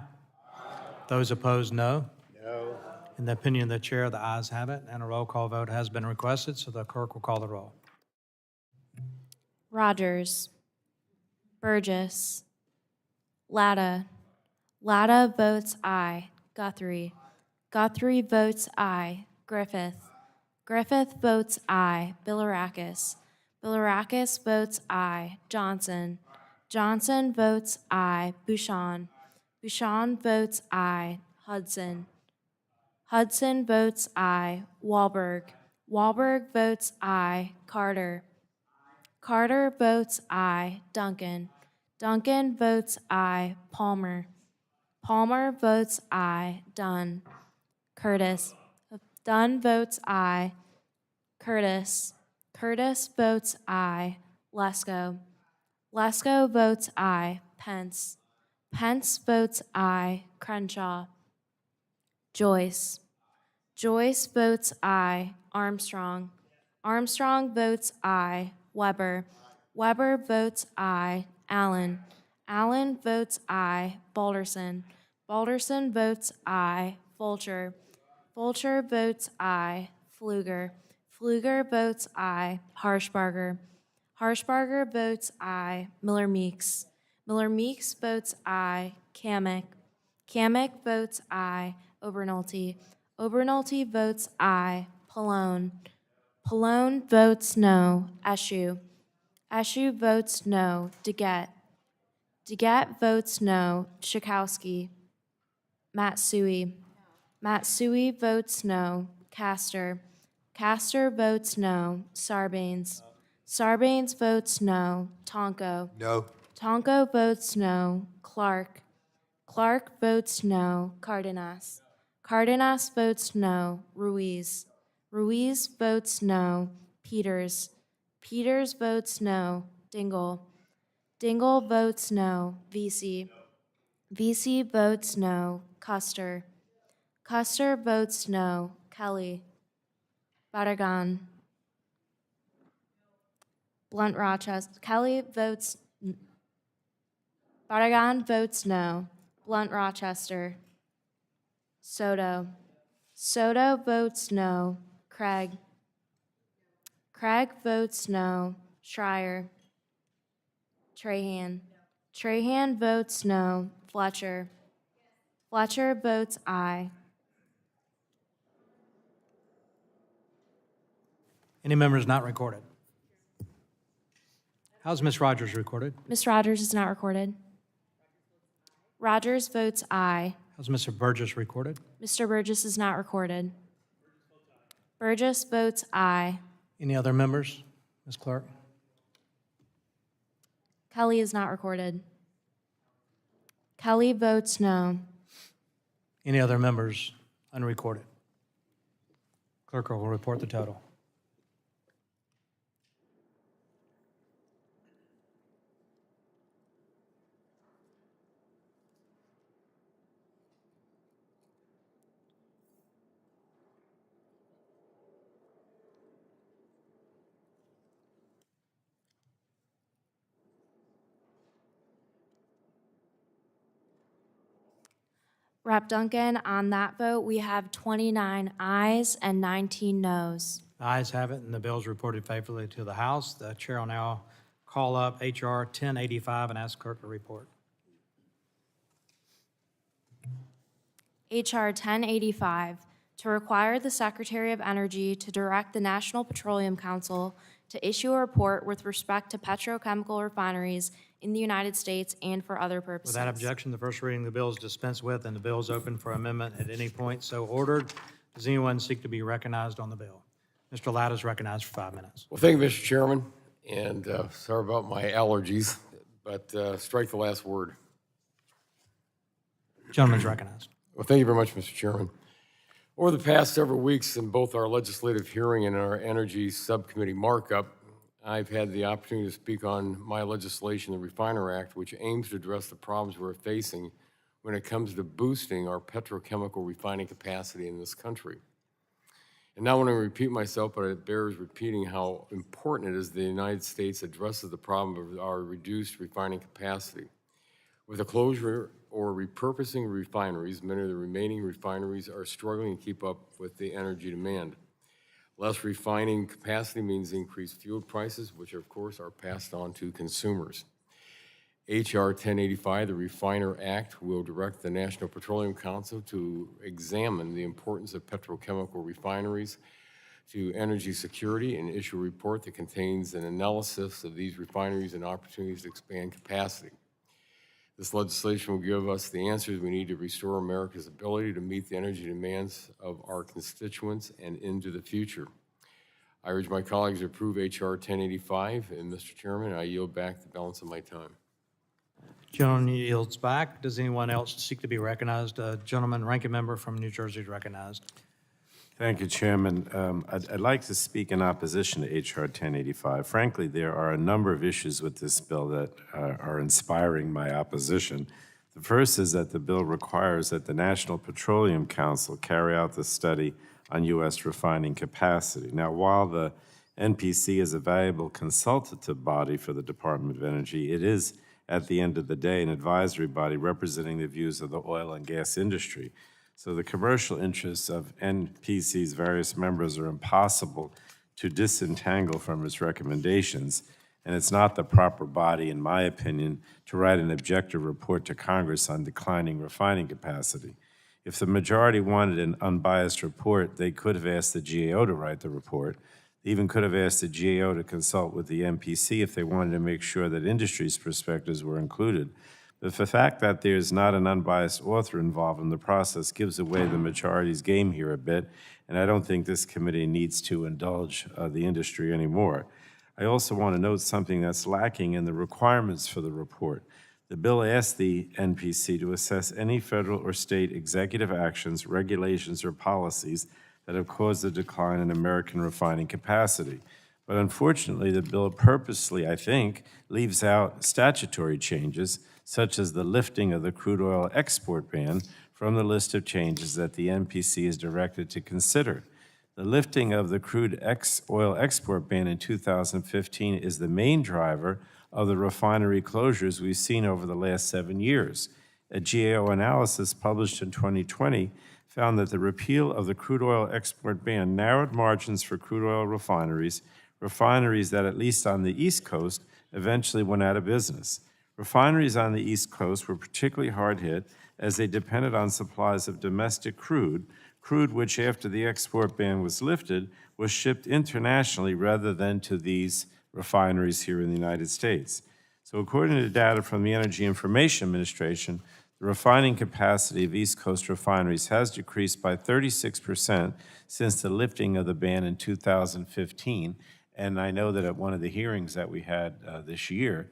Those opposed, no. No. In the opinion of the chair, the ayes have it, and a roll call vote has been requested, so the clerk will call the roll. Rodgers, Burgess, Latta. Latta votes aye. Guthrie. Guthrie votes aye. Griffith. Griffith votes aye. Bilirakis. Bilirakis votes aye. Johnson. Johnson votes aye. Bouchon. Bouchon votes aye. Hudson. Hudson votes aye. Wahlberg. Wahlberg votes aye. Carter. Carter votes aye. Duncan. Duncan votes aye. Palmer. Palmer votes aye. Dunn. Curtis. Dunn votes aye. Curtis. Curtis votes aye. Lesko. Lesko votes aye. Pence. Pence votes aye. Crenshaw. Joyce. Joyce votes aye. Armstrong. Armstrong votes aye. Weber. Weber votes aye. Allen. Allen votes aye. Balderson. Balderson votes aye. Fulcher. Fulcher votes aye. Pfluger. Pfluger votes aye. Harshbarger. Harshbarger votes aye. Miller Meeks. Miller Meeks votes aye. Kamek. Kamek votes aye. Obernolte. Obernolte votes aye. Pallone. Pallone votes no. Eshu. Eshu votes no. DeGette. DeGette votes no. Schakowsky. Matsui. Matsui votes no. Castor. Castor votes no. Sarbanes. Sarbanes votes no. Tonko. No. Tonko votes no. Clark. Clark votes no. Cardenas. Cardenas votes no. Ruiz. Ruiz votes no. Peters. Peters votes no. Dingle. Dingle votes no. VC. VC votes no. Custer. Custer votes no. Kelly. Barragan. Blunt Rochester. Kelly votes. Barragan votes no. Blunt Rochester. Soto. Soto votes no. Craig. Craig votes no. Schreier. Trahan. Trahan votes no. Fletcher. Fletcher votes aye. Any members not recorded? How's Ms. Rodgers recorded? Ms. Rodgers is not recorded. Rodgers votes aye. How's Mr. Burgess recorded? Mr. Burgess is not recorded. Burgess votes aye. Any other members, Ms. Clerk? Kelly is not recorded. Kelly votes no. Any other members unrecorded? Clerk will report the total. Rep. Duncan, on that vote, we have 29 ayes and 19 noes. The ayes have it, and the bill is reported favorably to the House. The chair will now call up H.R. 1085 and ask clerk to report. H.R. 1085, to require the Secretary of Energy to direct the National Petroleum Council to issue a report with respect to petrochemical refineries in the United States and for other purposes. Without objection, the first reading of the bill is dispensed with, and the bill is open for amendment at any point so ordered. Does anyone seek to be recognized on the bill? Mr. Ladd is recognized for 5 minutes. Well, thank you, Mr. Chairman, and sorry about my allergies, but strike the last word. Gentleman's recognized. Well, thank you very much, Mr. Chairman. Over the past several weeks in both our legislative hearing and our energy subcommittee markup, I've had the opportunity to speak on my legislation, the Refinery Act, which aims to address the problems we're facing when it comes to boosting our petrochemical refining capacity in this country. And now I want to repeat myself, but it bears repeating how important it is the United States addresses the problem of our reduced refining capacity. With the closure or repurposing of refineries, many of the remaining refineries are struggling to keep up with the energy demand. Less refining capacity means increased fuel prices, which of course are passed on to consumers. H.R. 1085, the Refiner Act, will direct the National Petroleum Council to examine the importance of petrochemical refineries to energy security and issue a report that contains an analysis of these refineries and opportunities to expand capacity. This legislation will give us the answers we need to restore America's ability to meet the energy demands of our constituents and into the future. I urge my colleagues to approve H.R. 1085, and Mr. Chairman, I yield back the balance of my time. Gentleman yields back. Does anyone else seek to be recognized? Gentleman, ranking member from New Jersey is recognized. Thank you, Chairman. I'd like to speak in opposition to H.R. 1085. Frankly, there are a number of issues with this bill that are inspiring my opposition. The first is that the bill requires that the National Petroleum Council carry out the study on U.S. refining capacity. Now, while the NPC is a valuable consultative body for the Department of Energy, it is, at the end of the day, an advisory body representing the views of the oil and gas industry. So the commercial interests of NPC's various members are impossible to disentangle from its recommendations, and it's not the proper body, in my opinion, to write an objective report to Congress on declining refining capacity. If the majority wanted an unbiased report, they could have asked the GAO to write the report. They even could have asked the GAO to consult with the MPC if they wanted to make sure that industry's perspectives were included. But the fact that there's not an unbiased author involved in the process gives away the majority's game here a bit, and I don't think this committee needs to indulge the industry anymore. I also want to note something that's lacking in the requirements for the report. The bill asks the NPC to assess any federal or state executive actions, regulations, or policies that have caused a decline in American refining capacity. But unfortunately, the bill purposely, I think, leaves out statutory changes, such as the lifting of the crude oil export ban from the list of changes that the NPC is directed to consider. The lifting of the crude oil export ban in 2015 is the main driver of the refinery closures we've seen over the last 7 years. A GAO analysis published in 2020 found that the repeal of the crude oil export ban narrowed margins for crude oil refineries that, at least on the East Coast, eventually went out of business. Refineries on the East Coast were particularly hard hit as they depended on supplies of domestic crude which, after the export ban was lifted, was shipped internationally rather than to these refineries here in the United States. So according to data from the Energy Information Administration, the refining capacity of East Coast refineries has decreased by 36% since the lifting of the ban in 2015. And I know that at one of the hearings that we had this year,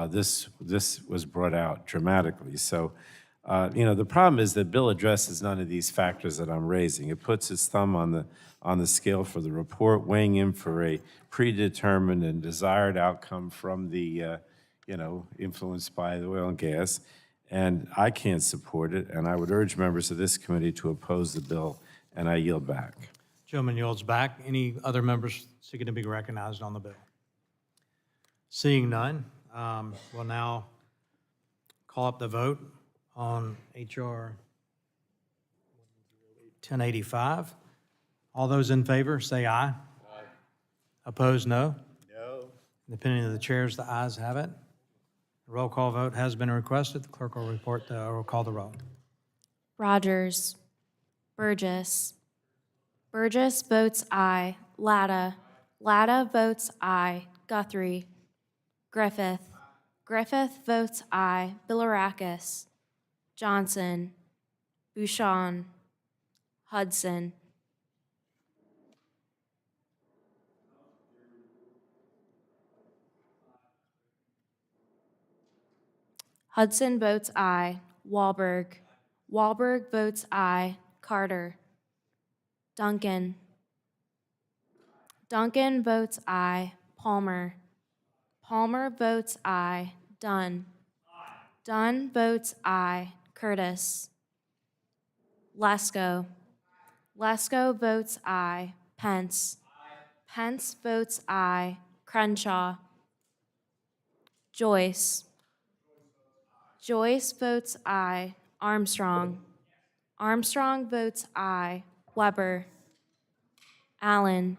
this was brought out dramatically. So, the problem is that Bill addresses none of these factors that I'm raising. It puts its thumb on the scale for the report, weighing in for a predetermined and desired outcome from the, influenced by the oil and gas. And I can't support it, and I would urge members of this committee to oppose the bill, and I yield back. Gentleman yields back. Any other members seeking to be recognized on the bill? Seeing none, we'll now call up the vote on H.R. 1085. All those in favor, say aye. Aye. Opposed, no? No. In the opinion of the chairs, the ayes have it. The roll call vote has been requested. The clerk will call the roll. Rodgers. Burgess. Burgess votes aye. Latta. Latta votes aye. Guthrie. Griffith. Griffith votes aye. Bilirakis. Johnson. Bouchon. Hudson. Hudson votes aye. Wahlberg. Wahlberg votes aye. Carter. Duncan. Duncan votes aye. Palmer. Palmer votes aye. Dunn. Dunn votes aye. Curtis. Lesko. Lesko votes aye. Pence. Pence votes aye. Crenshaw. Joyce. Joyce votes aye. Armstrong. Armstrong votes aye. Weber. Allen.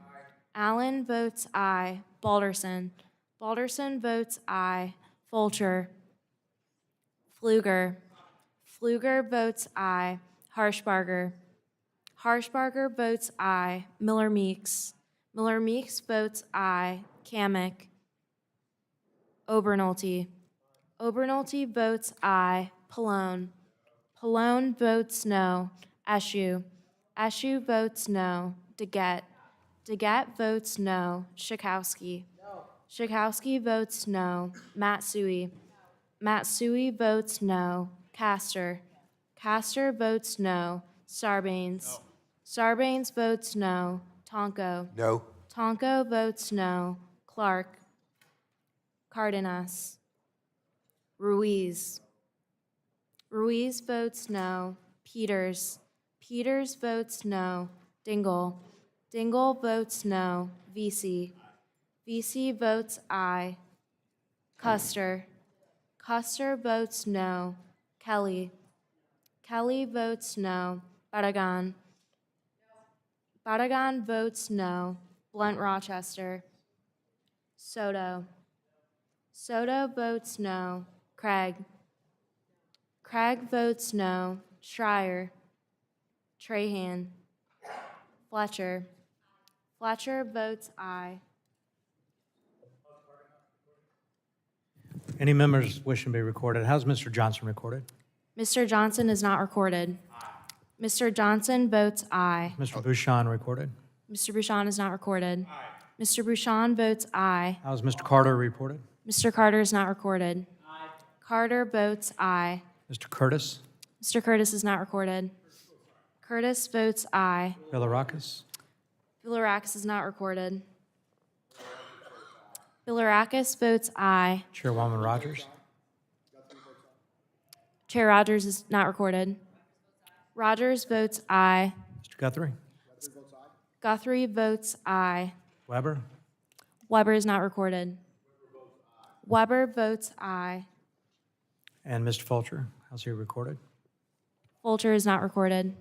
Allen votes aye. Balderson. Balderson votes aye. Fulcher. Pfluger. Pfluger votes aye. Harshbarger. Harshbarger votes aye. Miller Meeks. Miller Meeks votes aye. Kamick. Obernolte. Obernolte votes aye. Pallone. Pallone votes no. Eshoo. Eshoo votes no. DeGette. DeGette votes no. Schakowsky. Schakowsky votes no. Matsui. Matsui votes no. Castor. Castor votes no. Sarbanes. Sarbanes votes no. Tonko. No. Tonko votes no. Clark. Cardenas. Ruiz. Ruiz votes no. Peters. Peters votes no. Dingle. Dingle votes no. Vesey. Vesey votes aye. Custer. Custer votes no. Kelly. Kelly votes no. Barragan. Barragan votes no. Blunt Rochester. Soto. Soto votes no. Craig. Craig votes no. Schreier. Trahan. Fletcher. Fletcher votes aye. Any members wishing to be recorded? How's Mr. Johnson recorded? Mr. Johnson is not recorded. Mr. Johnson votes aye. Mr. Bouchon recorded? Mr. Bouchon is not recorded. Mr. Bouchon votes aye. How's Mr. Carter reported? Mr. Carter is not recorded. Carter votes aye. Mr. Curtis? Mr. Curtis is not recorded. Curtis votes aye. Bilirakis? Bilirakis is not recorded. Bilirakis votes aye. Chairwoman Rodgers? Chair Rodgers is not recorded. Rodgers votes aye. Mr. Guthrie? Guthrie votes aye. Weber? Weber is not recorded. Weber votes aye. And Mr. Fulcher? How's he recorded? Fulcher is not recorded.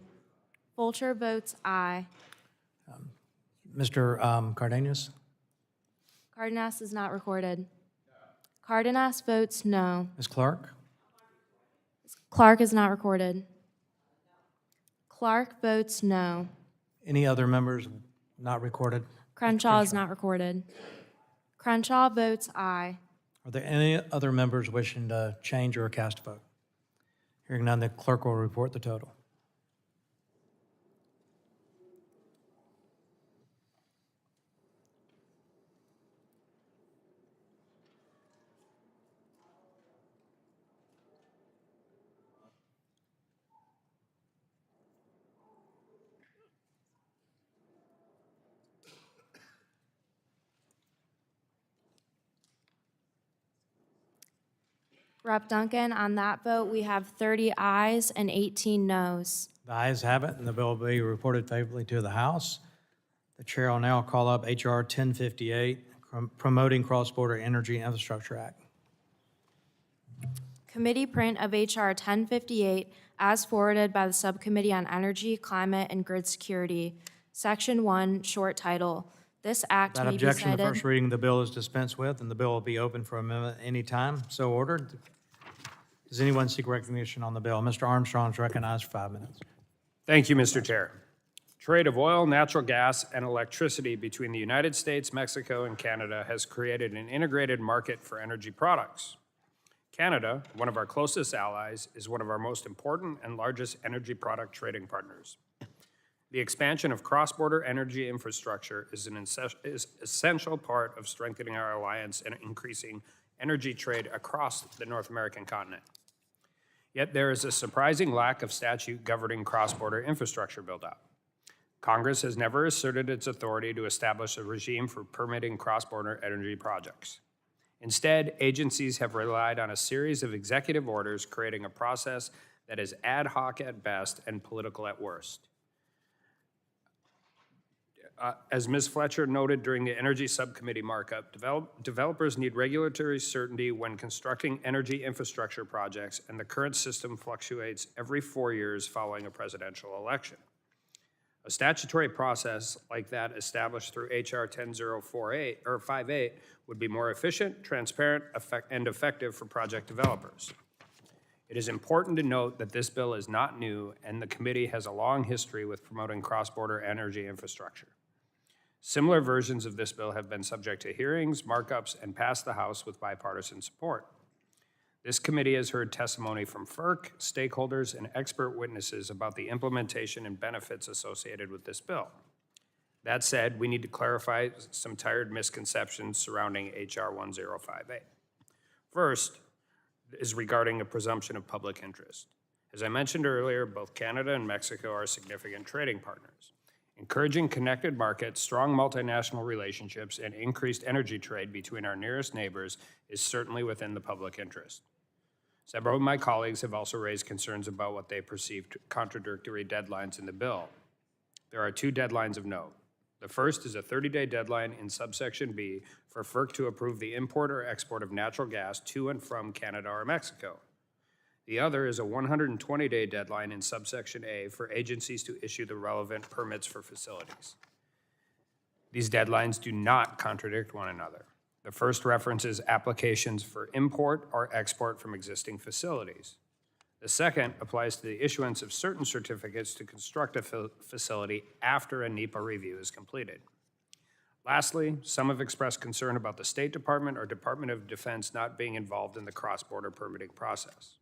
Fulcher votes aye. Mr. Cardenas? Cardenas is not recorded. Cardenas votes no. Ms. Clark? Clark is not recorded. Clark votes no. Any other members not recorded? Crenshaw is not recorded. Crenshaw votes aye. Are there any other members wishing to change or cast a vote? Hearing none, the clerk will report the total. Rep. Duncan, on that vote, we have 30 ayes and 18 noes. The ayes have it, and the bill will be reported favorably to the House. The chair will now call up H.R. 1058, Promoting Cross-Border Energy Infrastructure Act. Committee print of H.R. 1058 as forwarded by the Subcommittee on Energy, Climate, and Grid Security. Section 1, short title. This act Without may be objection, the cited. first reading of the bill is dispensed with, and the bill will be open for amendment at any time. So ordered. Does anyone seek recognition on the bill? Mr. Armstrong is recognized for 5 minutes. Thank you, Mr. Chair. Trade of oil, natural gas, and electricity between the United States, Mexico, and Canada has created an integrated market for energy products. Canada, one of our closest allies, is one of our most important and largest energy product trading partners. The expansion of cross-border energy infrastructure is an essential part of strengthening our alliance and increasing energy trade across the North American continent. Yet there is a surprising lack of statute governing cross-border infrastructure build-out. Congress has never asserted its authority to establish a regime for permitting cross-border energy projects. Instead, agencies have relied on a series of executive orders creating a process that is ad hoc at best and political at worst. As Ms. Fletcher noted during the Energy Subcommittee markup, developers need regulatory certainty when constructing energy infrastructure projects, and the current system fluctuates every 4 years following a presidential election. A statutory process like that established through H.R. 58 would be more efficient, transparent, and effective for project developers. It is important to note that this bill is not new, and the committee has a long history with promoting cross-border energy infrastructure. Similar versions of this bill have been subject to hearings, markups, and passed the House with bipartisan support. This committee has heard testimony from FERC, stakeholders, and expert witnesses about the implementation and benefits associated with this bill. That said, we need to clarify some tired misconceptions surrounding H.R. 1058. First is regarding a presumption of public interest. As I mentioned earlier, both Canada and Mexico are significant trading partners. Encouraging connected markets, strong multinational relationships, and increased energy trade between our nearest neighbors is certainly within the public interest. Several of my colleagues have also raised concerns about what they perceive contradictory deadlines in the bill. There are 2 deadlines of note. The first is a 30-day deadline in subsection B for FERC to approve the import or export of natural gas to and from Canada or Mexico. The other is a 120-day deadline in subsection A for agencies to issue the relevant permits for facilities. These deadlines do not contradict one another. The first references applications for import or export from existing facilities. The second applies to the issuance of certain certificates to construct a facility after a NEPA review is completed. Lastly, some have expressed concern about the State Department or Department of Defense not being involved in the cross-border permitting process.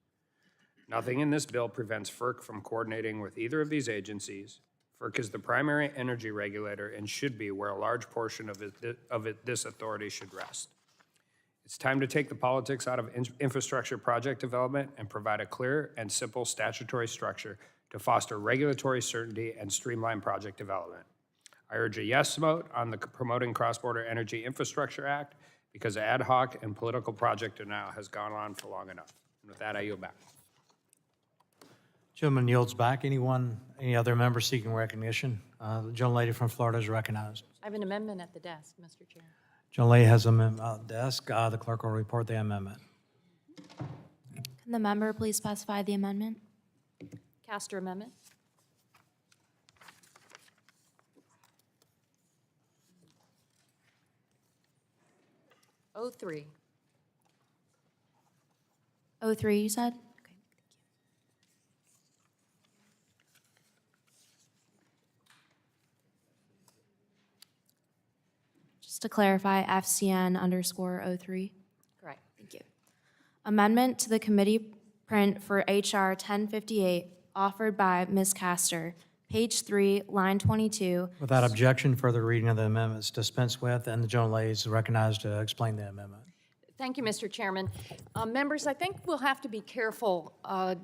Nothing in this bill prevents FERC from coordinating with either of these agencies. FERC is the primary energy regulator and should be where a large portion of this authority should rest. It's time to take the politics out of infrastructure project development and provide a clear and simple statutory structure to foster regulatory certainty and streamline project development. I urge a yes vote on the Promoting Cross-Border Energy Infrastructure Act because ad hoc and political project denial has gone on for long enough. And with that, I yield back. Gentleman yields back. Any other member seeking recognition? The gentlelady from Florida is recognized. I have an amendment at the desk, Mr. Chair. Gentlelady has a desk. The clerk will report the amendment. Can the member please specify the amendment? Castor amendment. O3. 03, you said? Okay, thank you. Just to clarify, FCN_03. Correct. Thank you. Amendment to the committee print for HR 1058, offered by Ms. Castor, page 3, line 22. Without objection, further reading of the amendments dispensed with, and the gentlelady is recognized to explain the amendment. Thank you, Mr. Chairman. Members, I think we'll have to be careful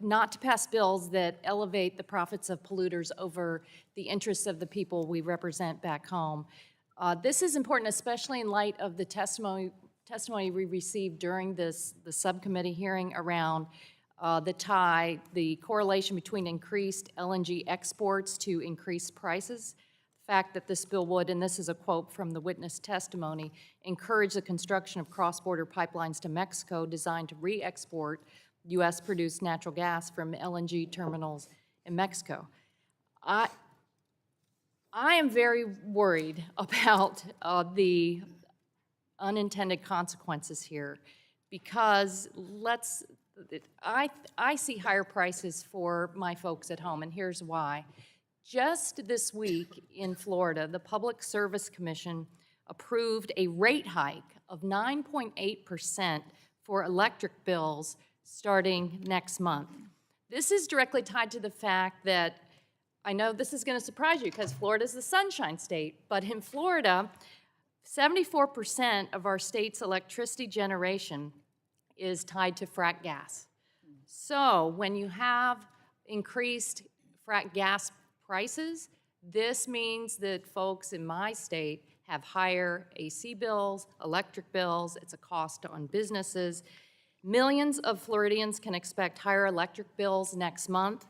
not to pass bills that elevate the profits of polluters over the interests of the people we represent back home. This is important, especially in light of the testimony we received during the subcommittee hearing around the correlation between increased LNG exports to increased prices. The fact that this bill would, and this is a quote from the witness testimony, encourage the construction of cross-border pipelines to Mexico designed to re-export U.S.-produced natural gas from LNG terminals in Mexico. I am very worried about the unintended consequences here because I see higher prices for my folks at home, and here's why. Just this week in Florida, the Public Service Commission approved a rate hike of 9.8% for electric bills starting next month. This is directly tied to the fact that, I know this is going to surprise you because Florida is the Sunshine State, but in Florida, 74% of our state's electricity generation is tied to frack gas. So when you have increased frack gas prices, this means that folks in my state have higher AC bills, electric bills. It's a cost on businesses. Millions of Floridians can expect higher electric bills next month.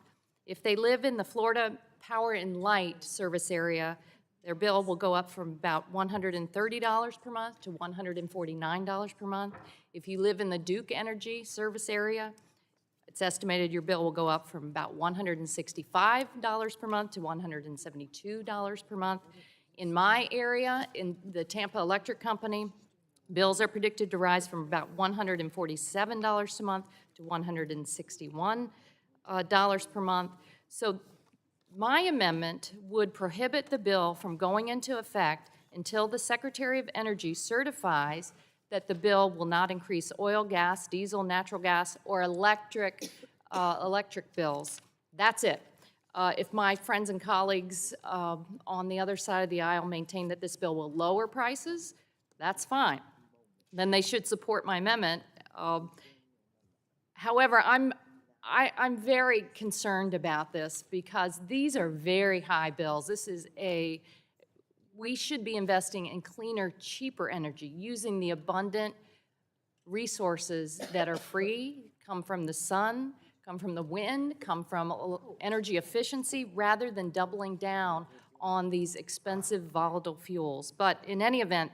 If they live in the Florida Power and Light service area, their bill will go up from about $130 per month to $149 per month. If you live in the Duke Energy service area, it's estimated your bill will go up from about $165 per month to $172 per month. In my area, in the Tampa Electric Company, bills are predicted to rise from about $147 a month to $161 per month. So my amendment would prohibit the bill from going into effect until the Secretary of Energy certifies that the bill will not increase oil, gas, diesel, natural gas, or electric bills. That's it. If my friends and colleagues on the other side of the aisle maintain that this bill will lower prices, that's fine. Then they should support my amendment. However, I'm very concerned about this because these are very high bills. We should be investing in cleaner, cheaper energy, using the abundant resources that are free, come from the sun, come from the wind, come from energy efficiency, rather than doubling down on these expensive volatile fuels. But in any event,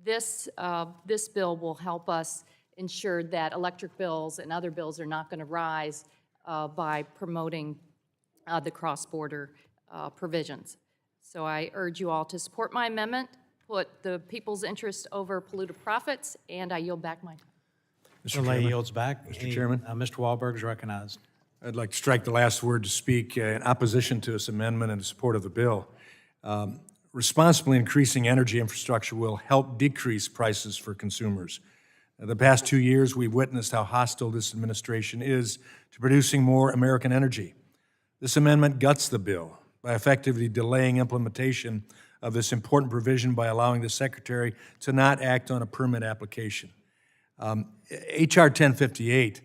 this bill will help us ensure that electric bills and other bills are not going to rise by promoting the cross-border provisions. So I urge you all to support my amendment, put the people's interest over polluter profits, and I yield back my time. Mr. Lay yields back. Mr. Chairman. Mr. Wahlberg is recognized. I'd like to strike the last word to speak in opposition to this amendment and in support of the bill. Responsibly increasing energy infrastructure will help decrease prices for consumers. The past 2 years, we've witnessed how hostile this administration is to producing more American energy. This amendment guts the bill by effectively delaying implementation of this important provision by allowing the Secretary to not act on a permit application. H.R. 1058,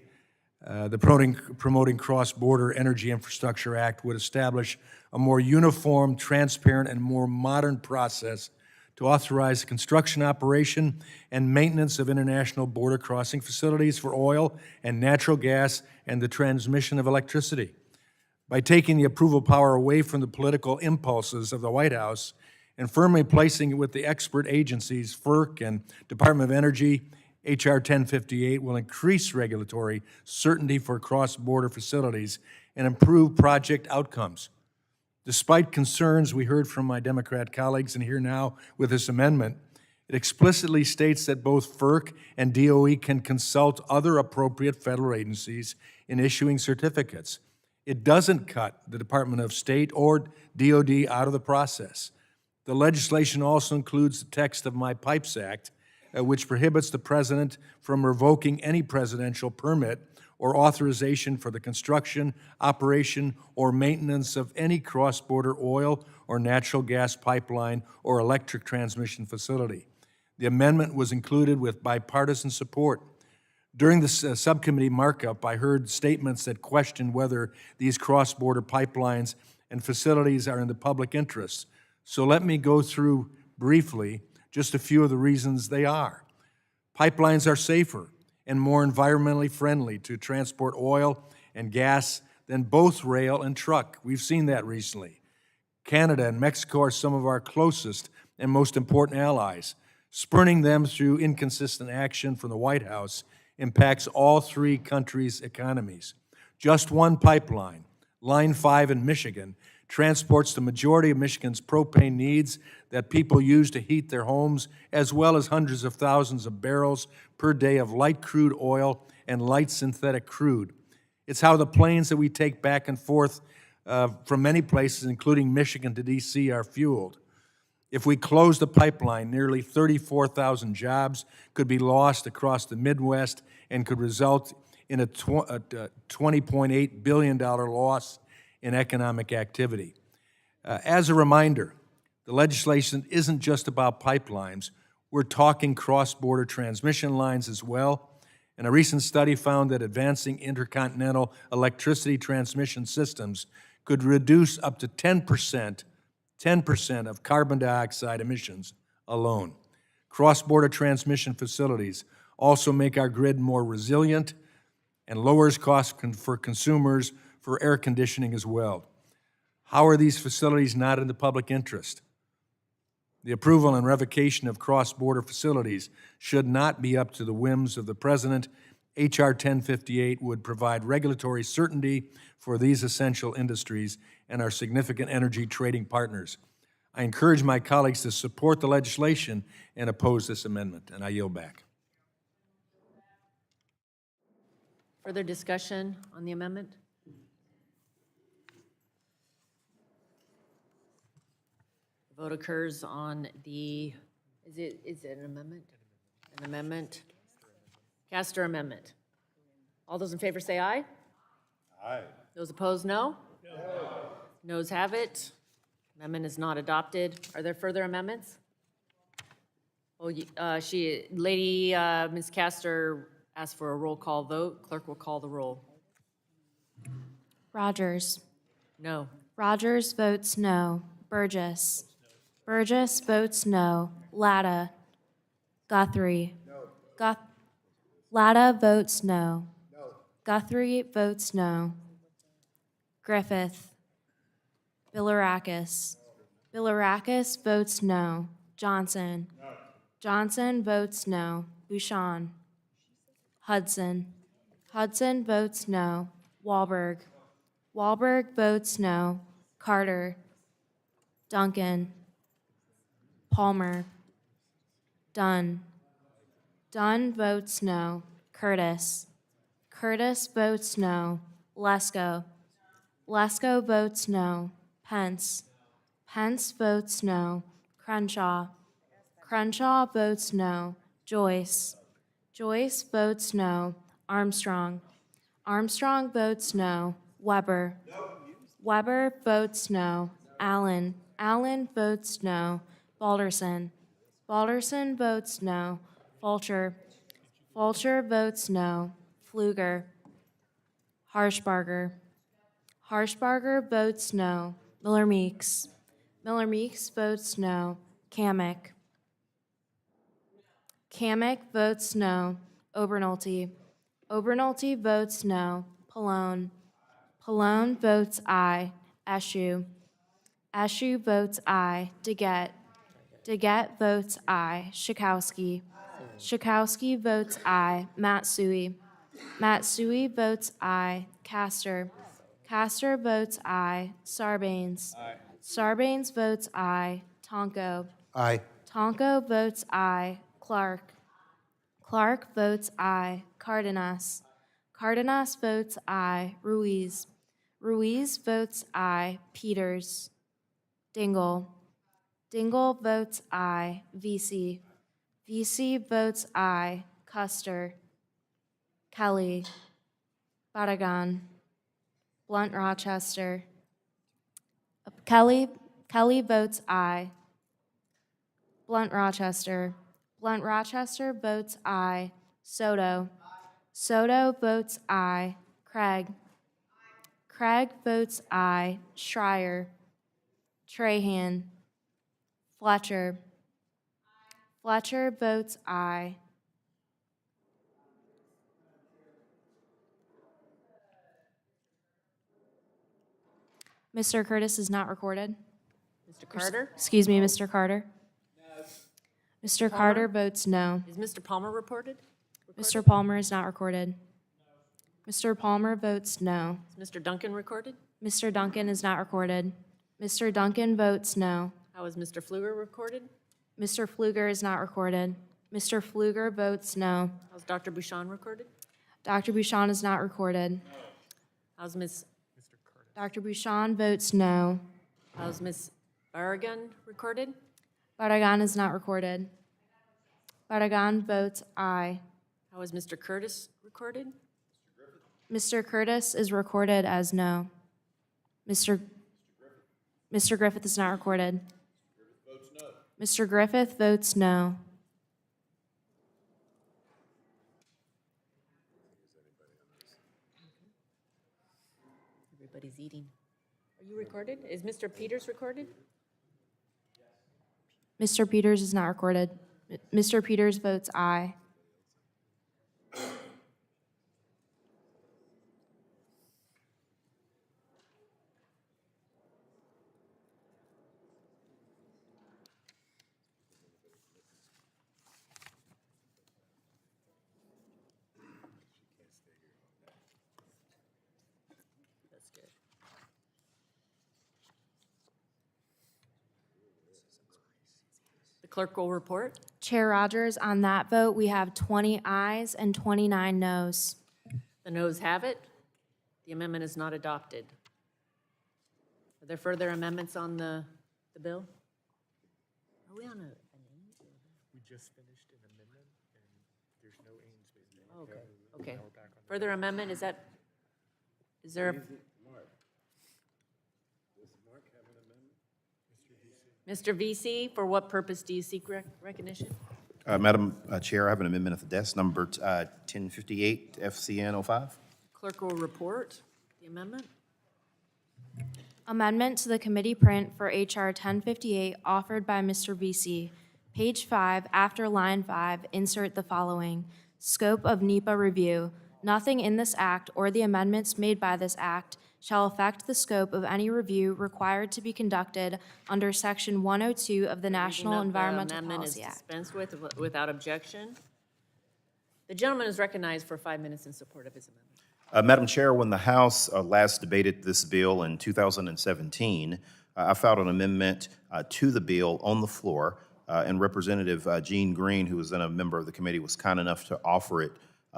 the Promoting Cross-Border Energy Infrastructure Act, would establish a more uniform, transparent, and more modern process to authorize the construction, operation, and maintenance of international border crossing facilities for oil and natural gas and the transmission of electricity. By taking the approval power away from the political impulses of the White House and firmly placing it with the expert agencies, FERC and Department of Energy, H.R. 1058 will increase regulatory certainty for cross-border facilities and improve project outcomes. Despite concerns we heard from my Democrat colleagues and hear now with this amendment, it explicitly states that both FERC and DOE can consult other appropriate federal agencies in issuing certificates. It doesn't cut the Department of State or DOD out of the process. The legislation also includes the text of my Pipes Act, which prohibits the president from revoking any presidential permit or authorization for the construction, operation, or maintenance of any cross-border oil or natural gas pipeline or electric transmission facility. The amendment was included with bipartisan support. During the subcommittee markup, I heard statements that questioned whether these cross-border pipelines and facilities are in the public interest. So let me go through briefly just a few of the reasons they are. Pipelines are safer and more environmentally friendly to transport oil and gas than both rail and truck. We've seen that recently. Canada and Mexico are some of our closest and most important allies. Spurning them through inconsistent action from the White House impacts all three countries' economies. Just one pipeline, Line 5 in Michigan, transports the majority of Michigan's propane needs that people use to heat their homes, as well as hundreds of thousands of barrels per day of light crude oil and light synthetic crude. It's how the planes that we take back and forth from many places, including Michigan to D.C., are fueled. If we close the pipeline, nearly 34,000 jobs could be lost across the Midwest and could result in a $20.8 billion loss in economic activity. As a reminder, the legislation isn't just about pipelines. We're talking cross-border transmission lines as well. And a recent study found that advancing intercontinental electricity transmission systems could reduce up to 10% of carbon dioxide emissions alone. Cross-border transmission facilities also make our grid more resilient and lowers costs for consumers for air conditioning as well. How are these facilities not in the public interest? The approval and revocation of cross-border facilities should not be up to the whims of the President. H.R. 1058 would provide regulatory certainty for these essential industries and our significant energy trading partners. I encourage my colleagues to support the legislation and oppose this amendment, and I yield back. Further discussion on the amendment? The vote occurs on the, is it an amendment? An amendment? Castor amendment. All those in favor say aye. Aye. Those opposed, no? No. Noes have it. Amendment is not adopted. Are there further amendments? Oh, Ms. Castor asked for a roll call vote. Clerk will call the roll. Rodgers. No. Rodgers votes no. Burgess. Burgess votes no. Latta. Guthrie. No. Latta votes no. No. Guthrie votes no. Griffith. Bilirakis. Bilirakis votes no. Johnson. No. Johnson votes no. Bouchon. Hudson. Hudson votes no. Wahlberg. Wahlberg votes no. Carter. Duncan. Palmer. Dunn. Dunn votes no. Curtis. Curtis votes no. Lesko. Lesko votes no. Pence. Pence votes no. Crenshaw. Crenshaw votes no. Joyce. Joyce votes no. Armstrong. Armstrong votes no. Weber. Weber votes no. Allen. Allen votes no. Balderson. Balderson votes no. Fulcher. Fulcher votes no. Pfluger. Harshbarger. Harshbarger votes no. Miller Meeks. Miller Meeks votes no. Kamick. Kamick votes no. Obernolte. Obernolte votes no. Pallone. Pallone votes aye. Eschew. Eschew votes aye. DeGette. DeGette votes aye. Schakowsky. Schakowsky votes aye. Matsui. Matsui votes aye. Castor. Castor votes aye. Sarbanes. Aye. Sarbanes votes aye. Tonko. Aye. Tonko votes aye. Clark. Clark votes aye. Cardenas. Cardenas votes aye. Ruiz. Ruiz votes aye. Peters. Dingle. Dingle votes aye. VC. VC votes aye. Custer. Kelly. Barragan. Blunt Rochester. Kelly votes aye. Blunt Rochester. Blunt Rochester votes aye. Soto. Soto votes aye. Craig. Craig votes aye. Schreier. Trahan. Fletcher. Fletcher votes aye. Mr. Curtis is not recorded. Mr. Carter? Excuse me, Mr. Carter. Mr. Carter votes no. Is Mr. Palmer reported? Mr. Palmer is not recorded. Mr. Palmer votes no. Is Mr. Duncan recorded? Mr. Duncan is not recorded. Mr. Duncan votes no. How is Mr. Pfluger recorded? Mr. Pfluger is not recorded. Mr. Pfluger votes no. How's Dr. Bouchon recorded? Dr. Bouchon is not recorded. How's Ms. Dr. Bouchon votes no. How's Ms. Barragan recorded? Barragan is not recorded. Barragan votes aye. How is Mr. Curtis recorded? Mr. Curtis is recorded as no. Mr. Griffith is not recorded. Mr. Griffith votes no. Everybody's eating. Are you recorded? Is Mr. Peters recorded? Mr. Peters is not recorded. Mr. Peters votes aye. clerk will report. Chair Rodgers, on that vote, we have 20 ayes and 29 noes. The noes have it. The amendment is not adopted. Are there further amendments on the bill? Are we on a? We just finished an amendment, and there's no aims being made. Okay. Further amendment, is there? Mr. VC, for what purpose do you seek recognition? Madam Chair, I have an amendment at the desk, number 1058 FCN 05. Clerk will report the amendment. Amendment to the committee print for H.R. 1058 offered by Mr. VC. Page 5, after line 5, insert the following. Scope of NEPA review. Nothing in this act or the amendments made by this act shall affect the scope of any review required to be conducted under Section 102 of the National Environmental Policy Act. The amendment is dispensed with without objection. The gentleman is recognized for 5 minutes in support of his amendment. Madam Chair, when the House last debated this bill in 2017, I filed an amendment to the bill on the floor, and Representative Gene Green, who was then a member of the committee, was kind enough to offer it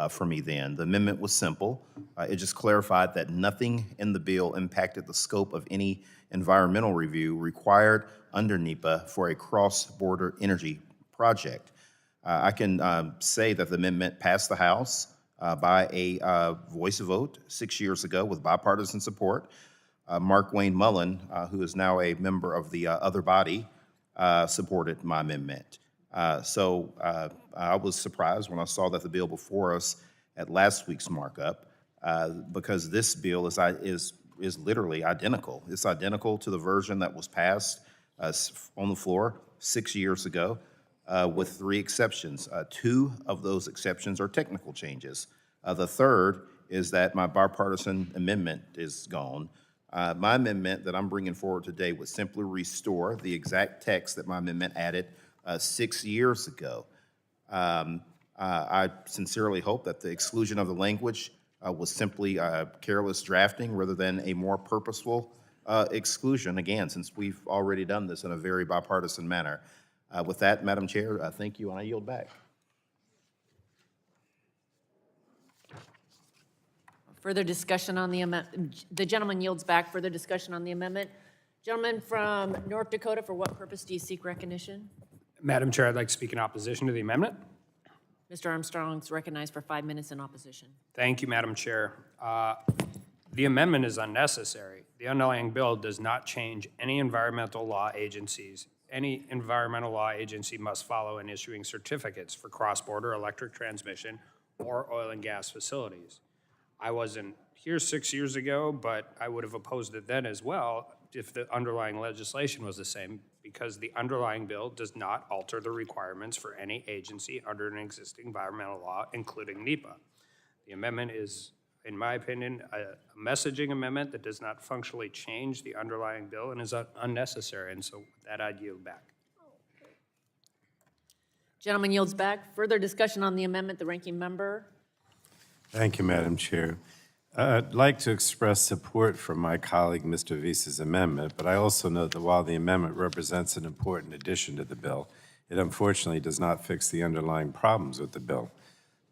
for me then. The amendment was simple. It just clarified that nothing in the bill impacted the scope of any environmental review required under NEPA for a cross-border energy project. I can say that the amendment passed the House by a voice vote 6 years ago with bipartisan support. Mark Wayne Mullen, who is now a member of the other body, supported my amendment. So I was surprised when I saw that the bill before us at last week's markup, because this bill is literally identical. It's identical to the version that was passed on the floor 6 years ago, with 3 exceptions. 2 of those exceptions are technical changes. The third is that my bipartisan amendment is gone. My amendment that I'm bringing forward today would simply restore the exact text that my amendment added 6 years ago. I sincerely hope that the exclusion of the language was simply careless drafting rather than a more purposeful exclusion, again, since we've already done this in a very bipartisan manner. With that, Madam Chair, thank you, and I yield back. Further discussion on the amendment. The gentleman yields back. Further discussion on the amendment. Gentleman from North Dakota, for what purpose do you seek recognition? Madam Chair, I'd like to speak in opposition to the amendment. Mr. Armstrong is recognized for 5 minutes in opposition. Thank you, Madam Chair. The amendment is unnecessary. The underlying bill does not change any environmental law agencies. Any environmental law agency must follow in issuing certificates for cross-border electric transmission or oil and gas facilities. I wasn't here 6 years ago, but I would have opposed it then as well if the underlying legislation was the same, because the underlying bill does not alter the requirements for any agency under an existing environmental law, including NEPA. The amendment is, in my opinion, a messaging amendment that does not functionally change the underlying bill and is unnecessary, and so with that, I'd yield back. Gentleman yields back. Further discussion on the amendment. The ranking member. Thank you, Madam Chair. I'd like to express support for my colleague, Mr. Visa's amendment, but I also note that while the amendment represents an important addition to the bill, it unfortunately does not fix the underlying problems with the bill.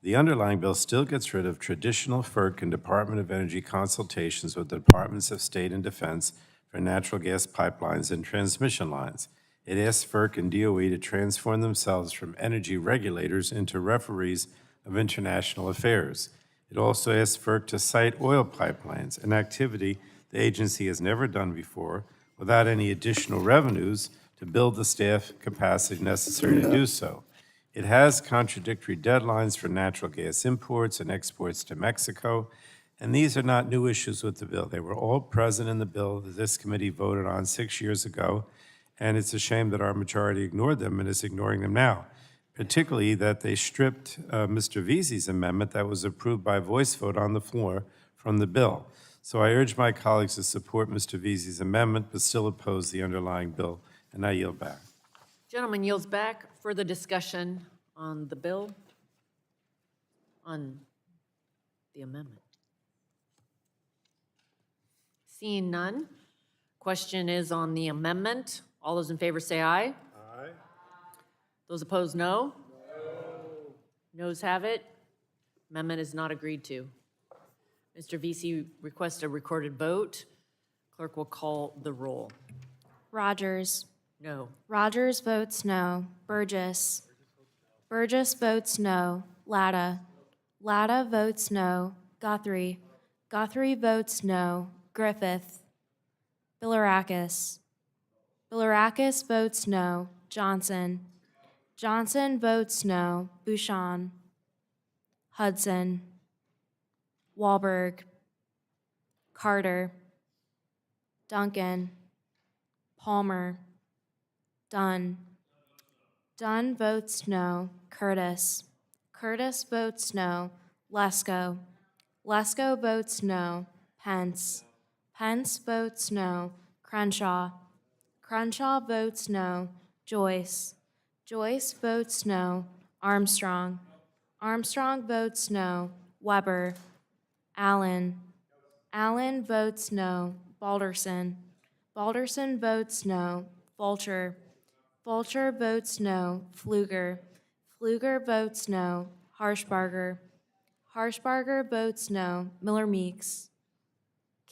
The underlying bill still gets rid of traditional FERC and Department of Energy consultations with the Departments of State and Defense for natural gas pipelines and transmission lines. It asks FERC and DOE to transform themselves from energy regulators into referees of international affairs. It also asks FERC to cite oil pipelines, an activity the agency has never done before, without any additional revenues to build the staff capacity necessary to do so. It has contradictory deadlines for natural gas imports and exports to Mexico, and these are not new issues with the bill. They were all present in the bill that this committee voted on 6 years ago, and it's a shame that our majority ignored them and is ignoring them now, particularly that they stripped Mr. Vesey's amendment that was approved by voice vote on the floor from the bill. So I urge my colleagues to support Mr. Vesey's amendment, but still oppose the underlying bill, and I yield back. Gentleman yields back. Further discussion on the bill, on the amendment. Seeing none, question is on the amendment. All those in favor say aye. Aye. Those opposed, no? Noes have it. Amendment is not agreed to. Mr. VC requests a recorded vote. Clerk will call the roll. Rodgers. No. Rodgers votes no. Burgess. Burgess votes no. Latta. Latta votes no. Guthrie. Guthrie votes no. Griffith. Bilirakis. Bilirakis votes no. Johnson. Johnson votes no. Bouchon. Hudson. Wahlberg. Carter. Duncan. Palmer. Dunn. Dunn votes no. Curtis. Curtis votes no. Lesko. Lesko votes no. Pence. Pence votes no. Crenshaw. Crenshaw votes no. Joyce. Joyce votes no. Armstrong. Armstrong votes no. Weber. Allen. Allen votes no. Balderson. Balderson votes no. Vulture. Vulture votes no. Pfluger. Pfluger votes no. Harshbarger. Harshbarger votes no. Miller Meeks.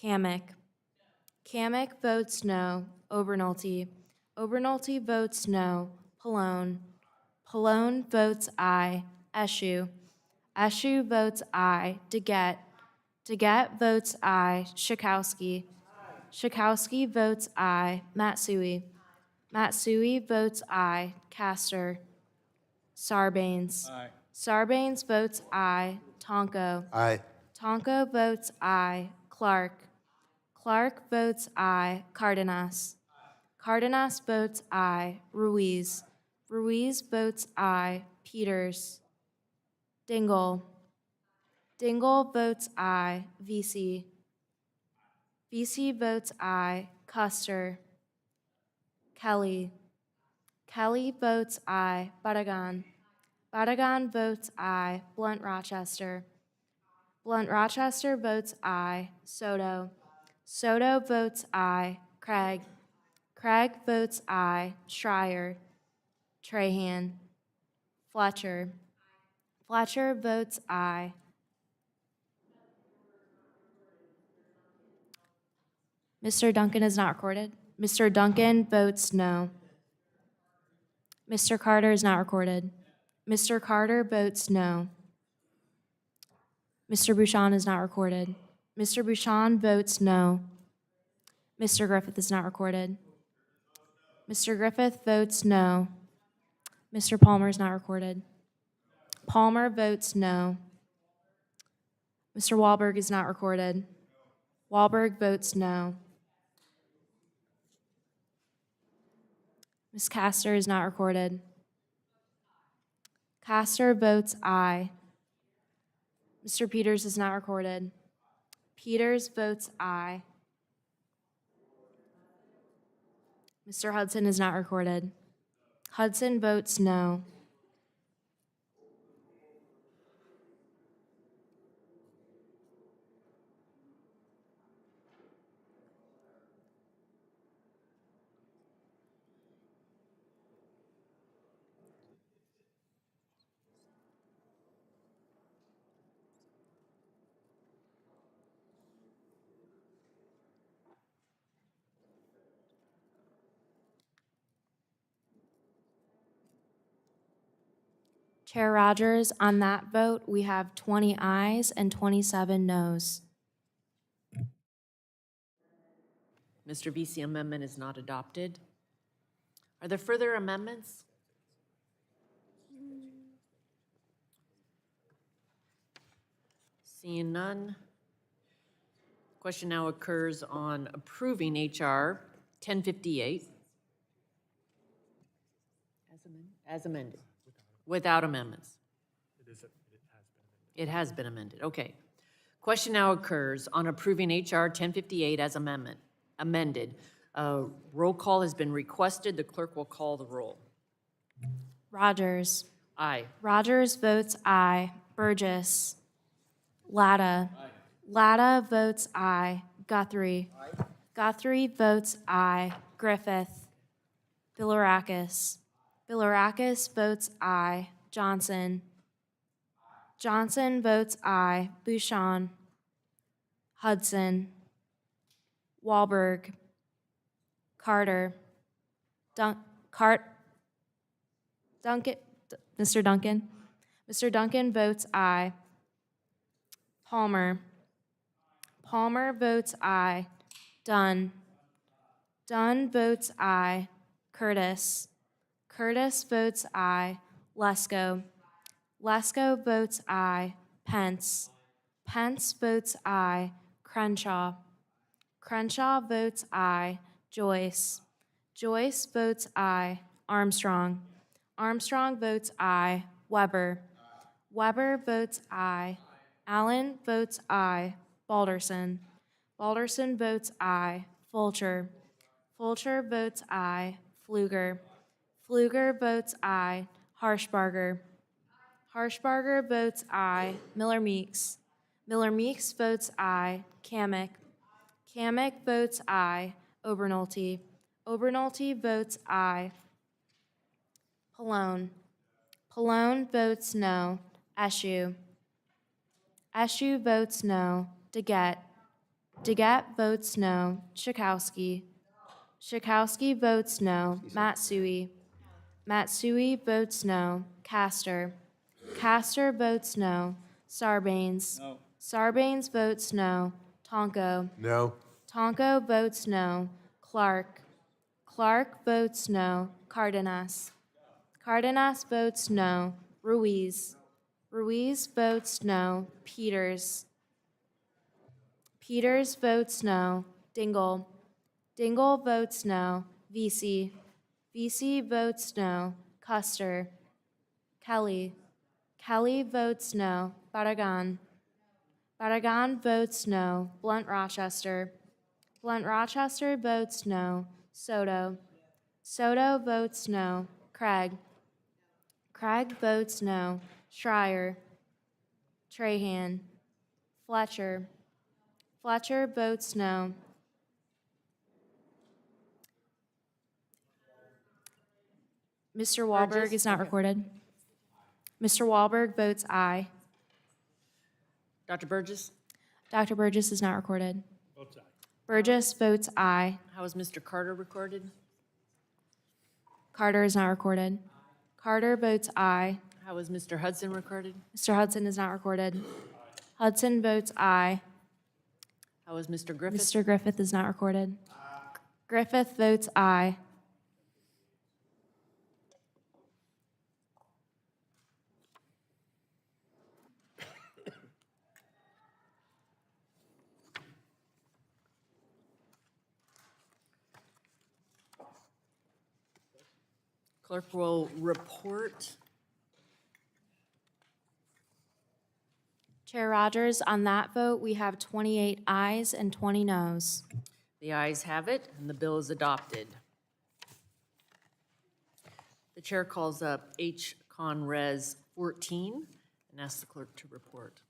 Kamick. Kamick votes no. Obernolte. Obernolte votes no. Pallone. Pallone votes aye. Eschew. Eschew votes aye. DeGette. DeGette votes aye. Schakowsky. Schakowsky votes aye. Matsui. Matsui votes aye. Castor. Sarbanes. Aye. Sarbanes votes aye. Tonko. Aye. Tonko votes aye. Clark. Clark votes aye. Cardenas. Cardenas votes aye. Ruiz. Ruiz votes aye. Peters. Dingle. Dingle votes aye. VC. VC votes aye. Custer. Kelly. Kelly votes aye. Barragan. Barragan votes aye. Blunt Rochester. Blunt Rochester votes aye. Soto. Soto votes aye. Craig. Craig votes aye. Schreier. Trahan. Fletcher. Fletcher votes aye. Mr. Duncan is not recorded. Mr. Duncan votes no. Mr. Carter is not recorded. Mr. Carter votes no. Mr. Bouchon is not recorded. Mr. Bouchon votes no. Mr. Griffith is not recorded. Mr. Griffith votes no. Mr. Palmer is not recorded. Palmer votes no. Mr. Wahlberg is not recorded. Wahlberg votes no. Ms. Castor is not recorded. Castor votes aye. Mr. Peters is not recorded. Peters votes aye. Mr. Hudson is not recorded. Hudson votes no. Chair Rodgers, on that vote, we have 20 ayes and 27 noes. Mr. VC amendment is not adopted. Are there further amendments? Seeing none. Question now occurs on approving HR 1058 as amended, without amendments. It has been amended, okay. Question now occurs on approving HR 1058 as amended. Roll call has been requested. The clerk will call the roll. Rodgers. Aye. Rodgers votes aye. Burgess. Latta. Latta votes aye. Guthrie. Guthrie votes aye. Griffith. Bilirakis. Bilirakis votes aye. Johnson. Johnson votes aye. Bouchon. Hudson. Wahlberg. Carter. Duncan. Mr. Duncan. Mr. Duncan votes aye. Palmer. Palmer votes aye. Dunn. Dunn votes aye. Curtis. Curtis votes aye. Lesko. Lesko votes aye. Pence. Pence votes aye. Crenshaw. Crenshaw votes aye. Joyce. Joyce votes aye. Armstrong. Armstrong votes aye. Weber. Weber votes aye. Allen votes aye. Balderson. Balderson votes aye. Fulcher. Fulcher votes aye. Pfluger. Pfluger votes aye. Harshbarger. Harshbarger votes aye. Miller Meeks. Miller Meeks votes aye. Kamick. Kamick votes aye. Obernolte. Obernolte votes aye. Pallone. Pallone votes no. Eshoo. Eshoo votes no. Deget. Deget votes no. Schakowsky. Schakowsky votes no. Matsui. Matsui votes no. Castor. Castor votes no. Sarbanes. No. Sarbanes votes no. Tonko. No. Tonko votes no. Clark. Clark votes no. Cardenas. Cardenas votes no. Ruiz. Ruiz votes no. Peters. Peters votes no. Dingle. Dingle votes no. Vesey. Vesey votes no. Custer. Kelly. Kelly votes no. Barragan. Barragan votes no. Blunt Rochester. Blunt Rochester votes no. Soto. Soto votes no. Craig. Craig votes no. Schreier. Trahan. Fletcher. Fletcher votes no. Mr. Wahlberg Burgess? is not Okay. recorded. Mr. Wahlberg votes aye. Dr. Burgess? Dr. Burgess is not recorded. Votes aye. Burgess votes aye. How is Mr. Carter recorded? Carter is not recorded. Carter votes aye. How is Mr. Hudson recorded? Mr. Hudson is not recorded. Hudson votes aye. How is Mr. Griffith? Mr. Griffith is not recorded. Griffith votes aye. Clerk will report. Chair Rodgers, on that vote, we have 28 ayes and 20 noes. The ayes have it, and the bill is adopted. The chair calls up H. Con Res 14 and asks the clerk to report.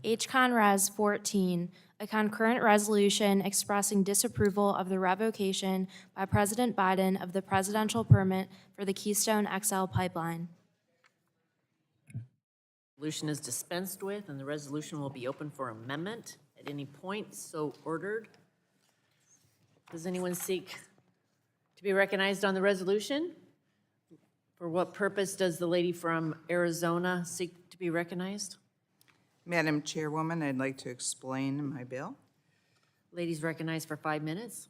H-Con Res 14, a concurrent resolution expressing disapproval of the revocation by President Biden of the presidential permit for the Keystone XL pipeline. Resolution is dispensed with, and the resolution will be open for amendment at any point so ordered. Does anyone seek to be recognized on the resolution? For what purpose does the lady from Arizona seek to be recognized? Madam Chairwoman, I'd like to explain my bill. Ladies recognized for 5 minutes.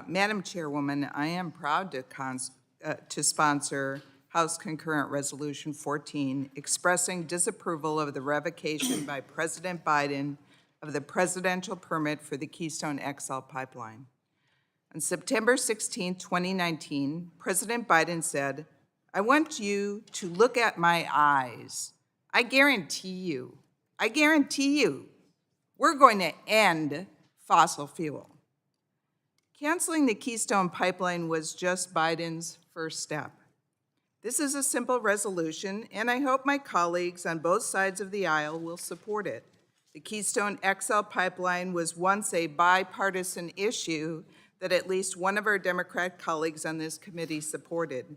Madam Chairwoman, I am proud to sponsor House Concurrent Resolution 14, expressing disapproval of the revocation by President Biden of the presidential permit for the Keystone XL pipeline. On September 16, 2019, President Biden said, "I want you to look at my eyes. I guarantee you, we're going to end fossil fuel. Canceling the Keystone pipeline was just Biden's first step. This is a simple resolution, and I hope my colleagues on both sides of the aisle will support it. The Keystone XL pipeline was once a bipartisan issue that at least one of our Democrat colleagues on this committee supported.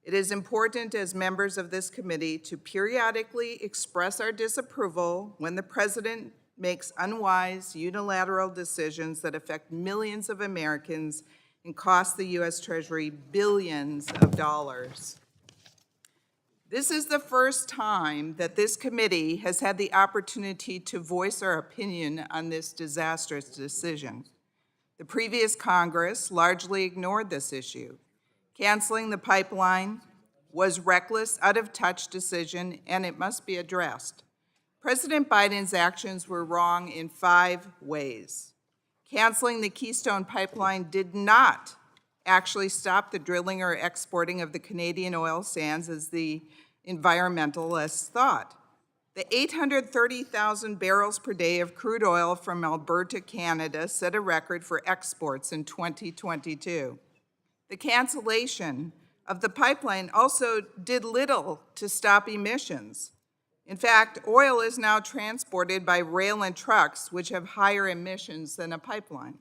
It is important as members of this committee to periodically express our disapproval when the president makes unwise, unilateral decisions that affect millions of Americans and cost the U.S. Treasury billions of dollars. This is the first time that this committee has had the opportunity to voice our opinion on this disastrous decision. The previous Congress largely ignored this issue. Canceling the pipeline was reckless, out-of-touch decision, and it must be addressed. President Biden's actions were wrong in 5 ways. Canceling the Keystone pipeline did not actually stop the drilling or exporting of the Canadian oil sands as the environmentalists thought. The 830,000 barrels per day of crude oil from Alberta, Canada set a record for exports in 2022. The cancellation of the pipeline also did little to stop emissions. In fact, oil is now transported by rail and trucks, which have higher emissions than a pipeline.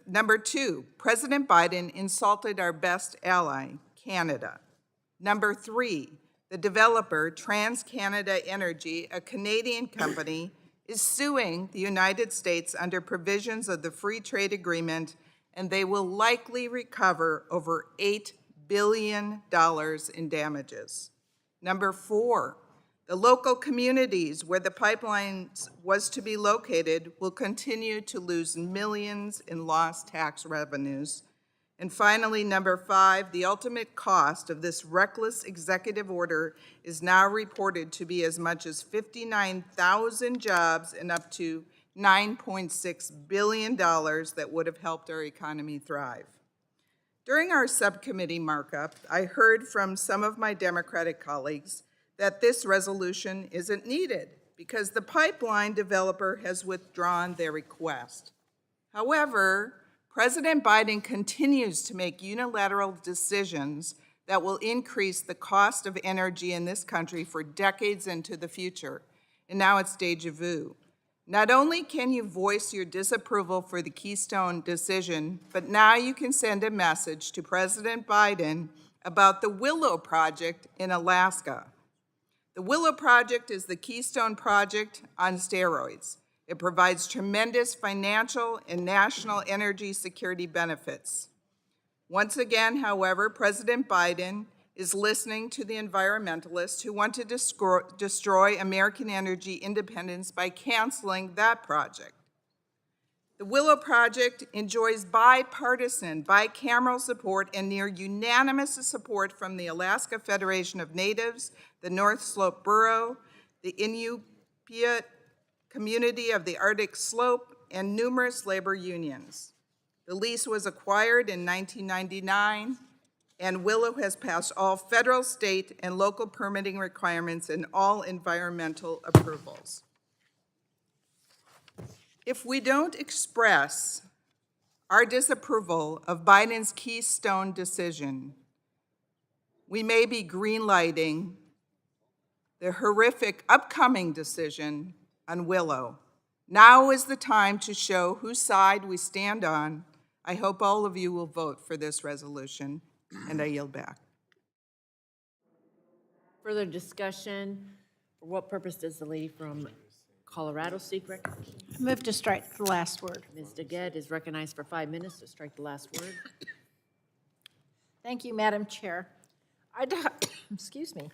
Number 2, President Biden insulted our best ally, Canada. Number 3, the developer, TransCanada Energy, a Canadian company, is suing the United States under provisions of the Free Trade Agreement, and they will likely recover over $8 billion in damages. Number 4, the local communities where the pipeline was to be located will continue to lose millions in lost tax revenues. And finally, number 5, the ultimate cost of this reckless executive order is now reported to be as much as 59,000 jobs and up to $9.6 billion that would have helped our economy thrive. During our subcommittee markup, I heard from some of my Democratic colleagues that this resolution isn't needed because the pipeline developer has withdrawn their request. However, President Biden continues to make unilateral decisions that will increase the cost of energy in this country for decades into the future, and now it's deja vu. Not only can you voice your disapproval for the Keystone decision, but now you can send a message to President Biden about the Willow Project in Alaska. The Willow Project is the Keystone Project on steroids. It provides tremendous financial and national energy security benefits. Once again, however, President Biden is listening to the environmentalists who want to destroy American energy independence by canceling that project. The Willow Project enjoys bipartisan, bicameral support and near unanimous support from the Alaska Federation of Natives, the North Slope Borough, the Inupiat community of the Arctic Slope, and numerous labor unions. The lease was acquired in 1999, and Willow has passed all federal, state, and local permitting requirements and all environmental approvals. If we don't express our disapproval of Biden's Keystone decision, we may be greenlighting the horrific upcoming decision on Willow. Now is the time to show whose side we stand on. I hope all of you will vote for this resolution, and I yield back. Further discussion? For what purpose does the lady from Colorado seek recognition? Move to strike the last word. Ms. Daggett is recognized for 5 minutes to strike the last word. Thank you, Madam Chair. Excuse me.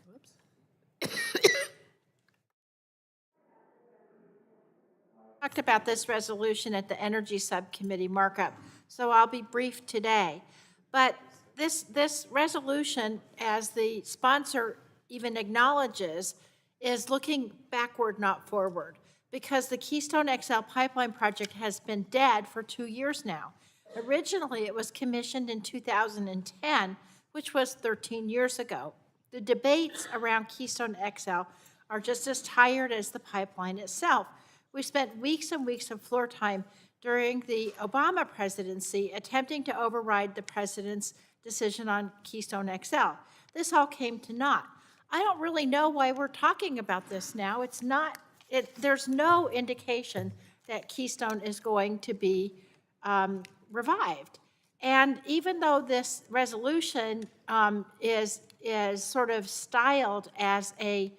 Talked about this resolution at the Energy Subcommittee markup, so I'll be brief today. But this resolution, as the sponsor even acknowledges, is looking backward, not forward, because the Keystone XL pipeline project has been dead for 2 years now. Originally, it was commissioned in 2010, which was 13 years ago. The debates around Keystone XL are just as tired as the pipeline itself. We spent weeks and weeks of floor time during the Obama presidency attempting to override the president's decision on Keystone XL. This all came to naught. I don't really know why we're talking about this now. There's no indication that Keystone is going to be revived. And even though this resolution is sort of styled as a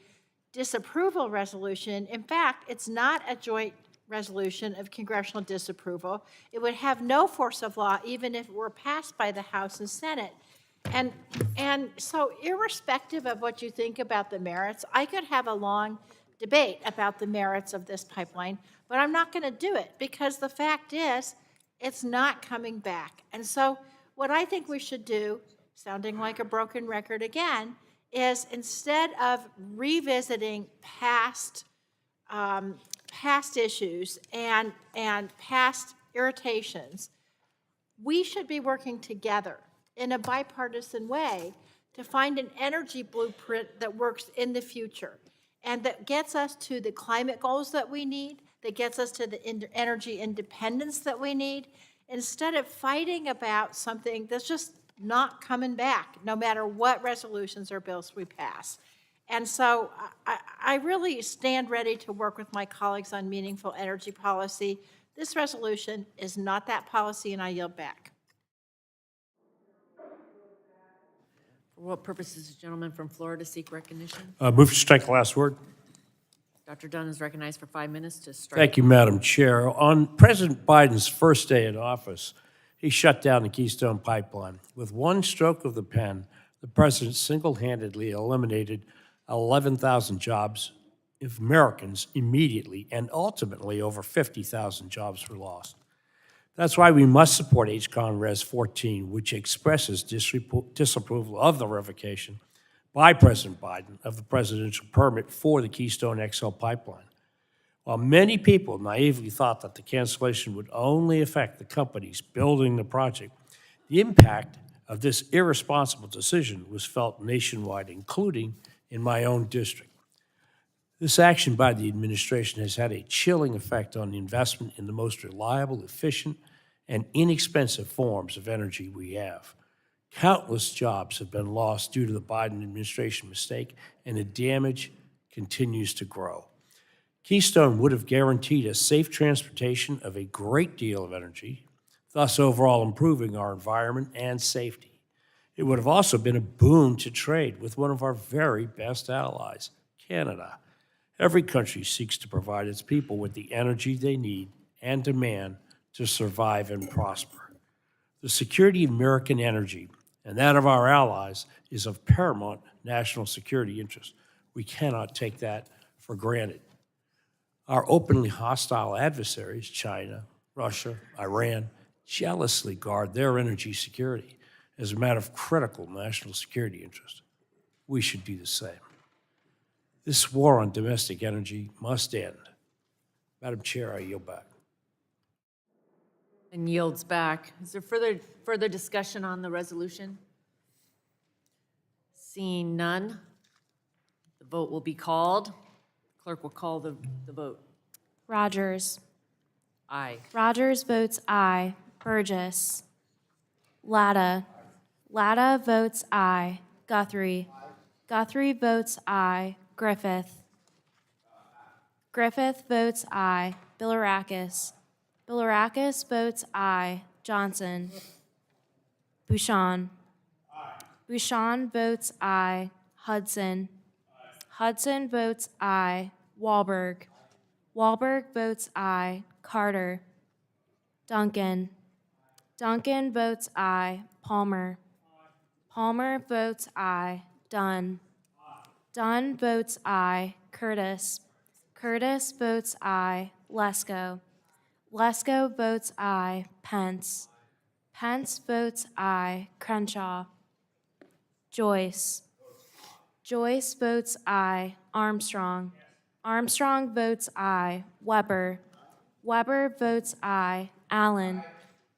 disapproval resolution, in fact, it's not a joint resolution of congressional disapproval. It would have no force of law even if it were passed by the House and Senate. And so irrespective of what you think about the merits, I could have a long debate about the merits of this pipeline, but I'm not going to do it because the fact is it's not coming back. And so what I think we should do, sounding like a broken record again, is instead of revisiting past issues and past irritations, we should be working together in a bipartisan way to find an energy blueprint that works in the future and that gets us to the climate goals that we need, that gets us to the energy independence that we need, instead of fighting about something that's just not coming back, no matter what resolutions or bills we pass. And so I really stand ready to work with my colleagues on meaningful energy policy. This resolution is not that policy, and I yield back. For what purpose does the gentleman from Florida seek recognition? Move to strike the last word. Dr. Dunn is recognized for 5 minutes to strike. Thank you, Madam Chair. On President Biden's first day in office, he shut down the Keystone Pipeline. With one stroke of the pen, the president single-handedly eliminated 11,000 jobs of Americans immediately, and ultimately over 50,000 jobs were lost. That's why we must support HCON Res 14, which expresses disapproval of the revocation by President Biden of the presidential permit for the Keystone XL pipeline. While many people naively thought that the cancellation would only affect the companies building the project, the impact of this irresponsible decision was felt nationwide, including in my own district. This action by the administration has had a chilling effect on the investment in the most reliable, efficient, and inexpensive forms of energy we have. Countless jobs have been lost due to the Biden administration mistake, and the damage continues to grow. Keystone would have guaranteed a safe transportation of a great deal of energy, thus overall improving our environment and safety. It would have also been a boon to trade with one of our very best allies, Canada. Every country seeks to provide its people with the energy they need and demand to survive and prosper. The security of American energy and that of our allies is of paramount national security interest. We cannot take that for granted. Our openly hostile adversaries, China, Russia, Iran, jealously guard their energy security as a matter of critical national security interest. We should do the same. This war on domestic energy must end. Madam Chair, I yield back. And yields back. Is there further discussion on the resolution? Seeing none, the vote will be called. Clerk will call the vote. Rodgers. Aye. Rodgers votes aye. Burgess. Latta. Latta votes aye. Guthrie. Guthrie votes aye. Griffith. Griffith votes aye. Bilirakis. Bilirakis votes aye. Johnson. Bouchon. Bouchon votes aye. Hudson. Hudson votes aye. Wahlberg. Wahlberg votes aye. Carter. Duncan. Duncan votes aye. Palmer. Palmer votes aye. Dunn. Dunn votes aye. Curtis. Curtis votes aye. Lesko. Lesko votes aye. Pence. Pence votes aye. Crenshaw. Joyce. Joyce votes aye. Armstrong. Armstrong votes aye. Weber. Weber votes aye. Allen.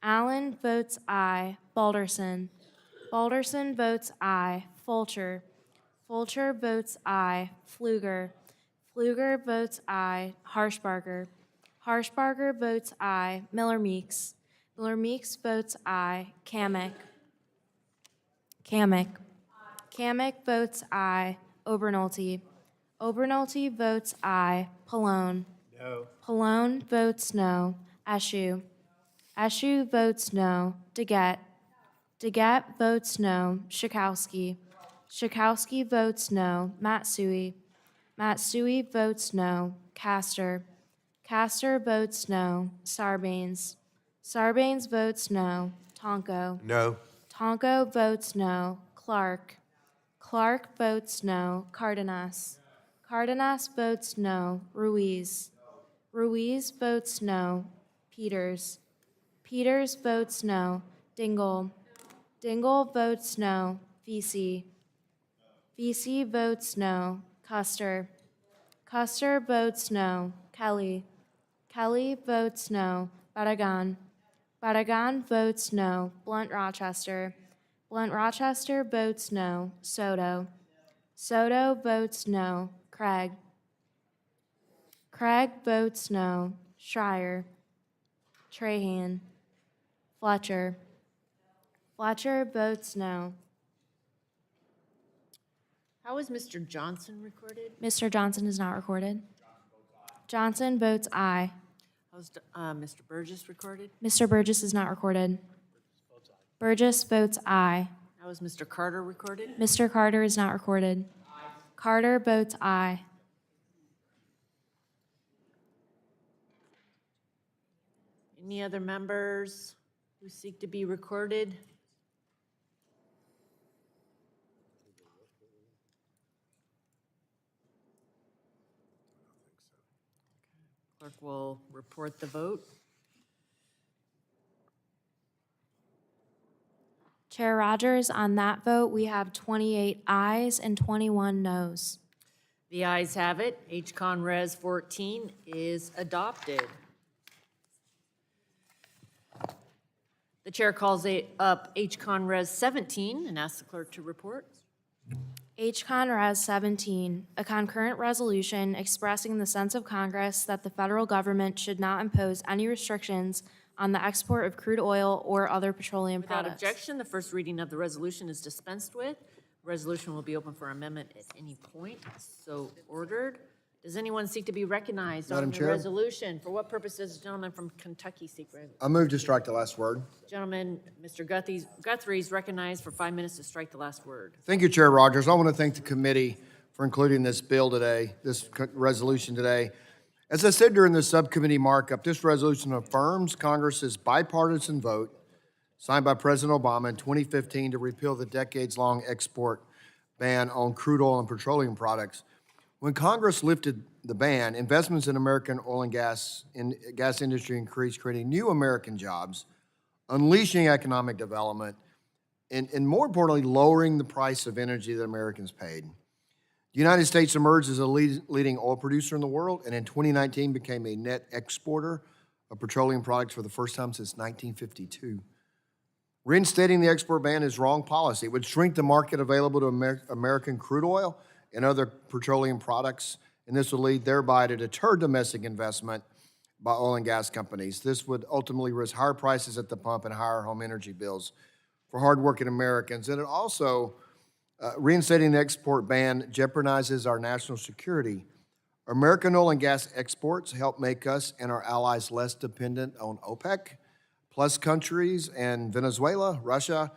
Allen votes aye. Balderson. Balderson votes aye. Fulcher. Fulcher votes aye. Pfluger. Pfluger votes aye. Harshbarger. Harshbarger votes aye. Miller Meeks. Miller Meeks votes aye. Kamick. Kamick votes aye. Obernolte. Obernolte votes aye. Pallone. No. Pallone votes no. Eshu. Eshu votes no. Deget. Deget votes no. Schakowsky. Schakowsky votes no. Matsui. Matsui votes no. Castor. Castor votes no. Sarbanes. Sarbanes votes no. Tonko. No. Tonko votes no. Clark. Clark votes no. Cardenas. Cardenas votes no. Ruiz. Ruiz votes no. Peters. Peters votes no. Dingle. Dingle votes no. Vesey. Vesey votes no. Custer. Custer votes no. Kelly. Kelly votes no. Barragan. Barragan votes no. Blunt Rochester. Blunt Rochester votes no. Soto. Soto votes no. Craig. Craig votes no. Schreier. Trahan. Fletcher. Fletcher votes no. How is Mr. Johnson recorded? Mr. Johnson is not recorded. Johnson votes aye. How's Mr. Burgess recorded? Mr. Burgess is not recorded. Burgess votes aye. How is Mr. Carter recorded? Mr. Carter is not recorded. Carter votes aye. Any other members who seek to be recorded? Clerk will report the vote. Chair Rodgers, on that vote, we have 28 ayes and 21 noes. The ayes have it. H-Con Res 14 is adopted. The chair calls up H-Con Res 17 and asks the clerk to report. H-Con Res 17, a concurrent resolution expressing the sense of Congress that the federal government should not impose any restrictions on the export of crude oil or other petroleum Without products. objection, the first reading of the resolution is dispensed with. Resolution will be open for amendment at any point, so ordered. Does anyone seek to be recognized on Madam the Chair? resolution? For what purpose does the gentleman from Kentucky seek? I move to strike the last word. Gentleman, Mr. Guthrie is recognized for 5 minutes to strike the last word. Thank you, Chair Rodgers. I want to thank the committee for including this bill today, this resolution today. As I said during the subcommittee markup, this resolution affirms Congress's bipartisan vote signed by President Obama in 2015 to repeal the decades-long export ban on crude oil and petroleum products. When Congress lifted the ban, investments in American oil and gas industry increased, creating new American jobs, unleashing economic development, and more importantly, lowering the price of energy that Americans paid. The United States emerged as a leading oil producer in the world, and in 2019 became a net exporter of petroleum products for the first time since 1952. Reinstating the export ban is wrong policy. It would shrink the market available to American crude oil and other petroleum products, and this would lead thereby to deter domestic investment by oil and gas companies. This would ultimately risk higher prices at the pump and higher home energy bills for hardworking Americans. And it also, reinstating the export ban jeopardizes our national security. American oil and gas exports help make us and our allies less dependent on OPEC plus countries and Venezuela, Russia.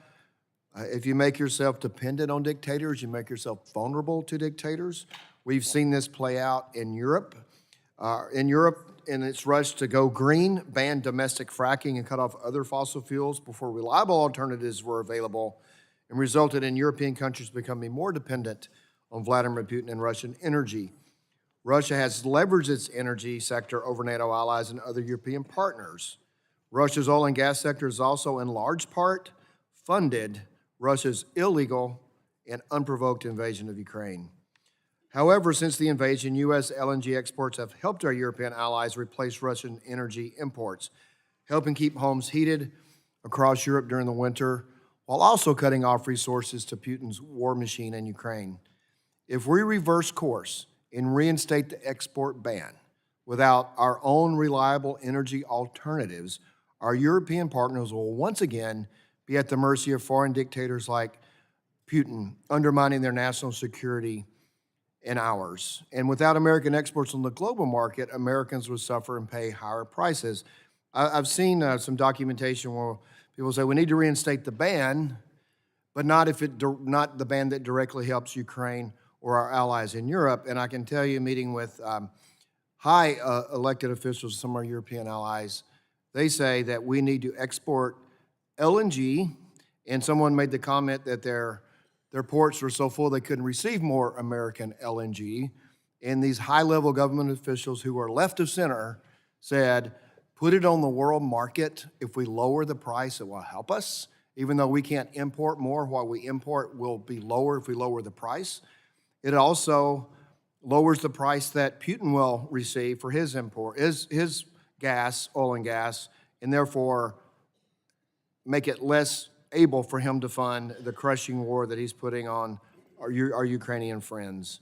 If you make yourself dependent on dictators, you make yourself vulnerable to dictators. We've seen this play out in Europe. In its rush to go green, banned domestic fracking and cut off other fossil fuels before reliable alternatives were available, and resulted in European countries becoming more dependent on Vladimir Putin and Russian energy. Russia has leveraged its energy sector over NATO allies and other European partners. Russia's oil and gas sector has also, in large part, funded Russia's illegal and unprovoked invasion of Ukraine. However, since the invasion, U.S. LNG exports have helped our European allies replace Russian energy imports, helping keep homes heated across Europe during the winter, while also cutting off resources to Putin's war machine in Ukraine. If we reverse course and reinstate the export ban, Without our own reliable energy alternatives, our European partners will once again be at the mercy of foreign dictators like Putin, undermining their national security and ours. And without American exports on the global market, Americans would suffer and pay higher prices. I've seen some documentation where people say we need to reinstate the ban, but not the ban that directly helps Ukraine or our allies in Europe. And I can tell you, meeting with high elected officials, some of our European allies, they say that we need to export LNG, and someone made the comment that their ports were so full they couldn't receive more American LNG. And these high-level government officials who are left of center said, put it on the world market. If we lower the price, it will help us. Even though we can't import more, what we import will be lower if we lower the price. It also lowers the price that Putin will receive for his import, his gas, oil and gas, and therefore make it less able for him to fund the crushing war that he's putting on our Ukrainian friends.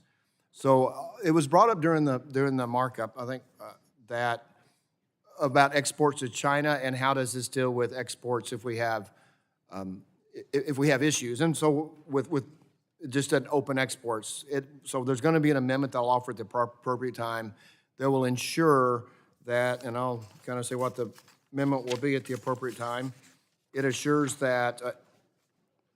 So it was brought up during the markup, I think, that about exports to China and how does this deal with exports if we have issues. And so with just an open exports, so there's going to be an amendment that I'll offer at the appropriate time that will ensure that, and I'll kind of say what the amendment will be at the appropriate time. It assures that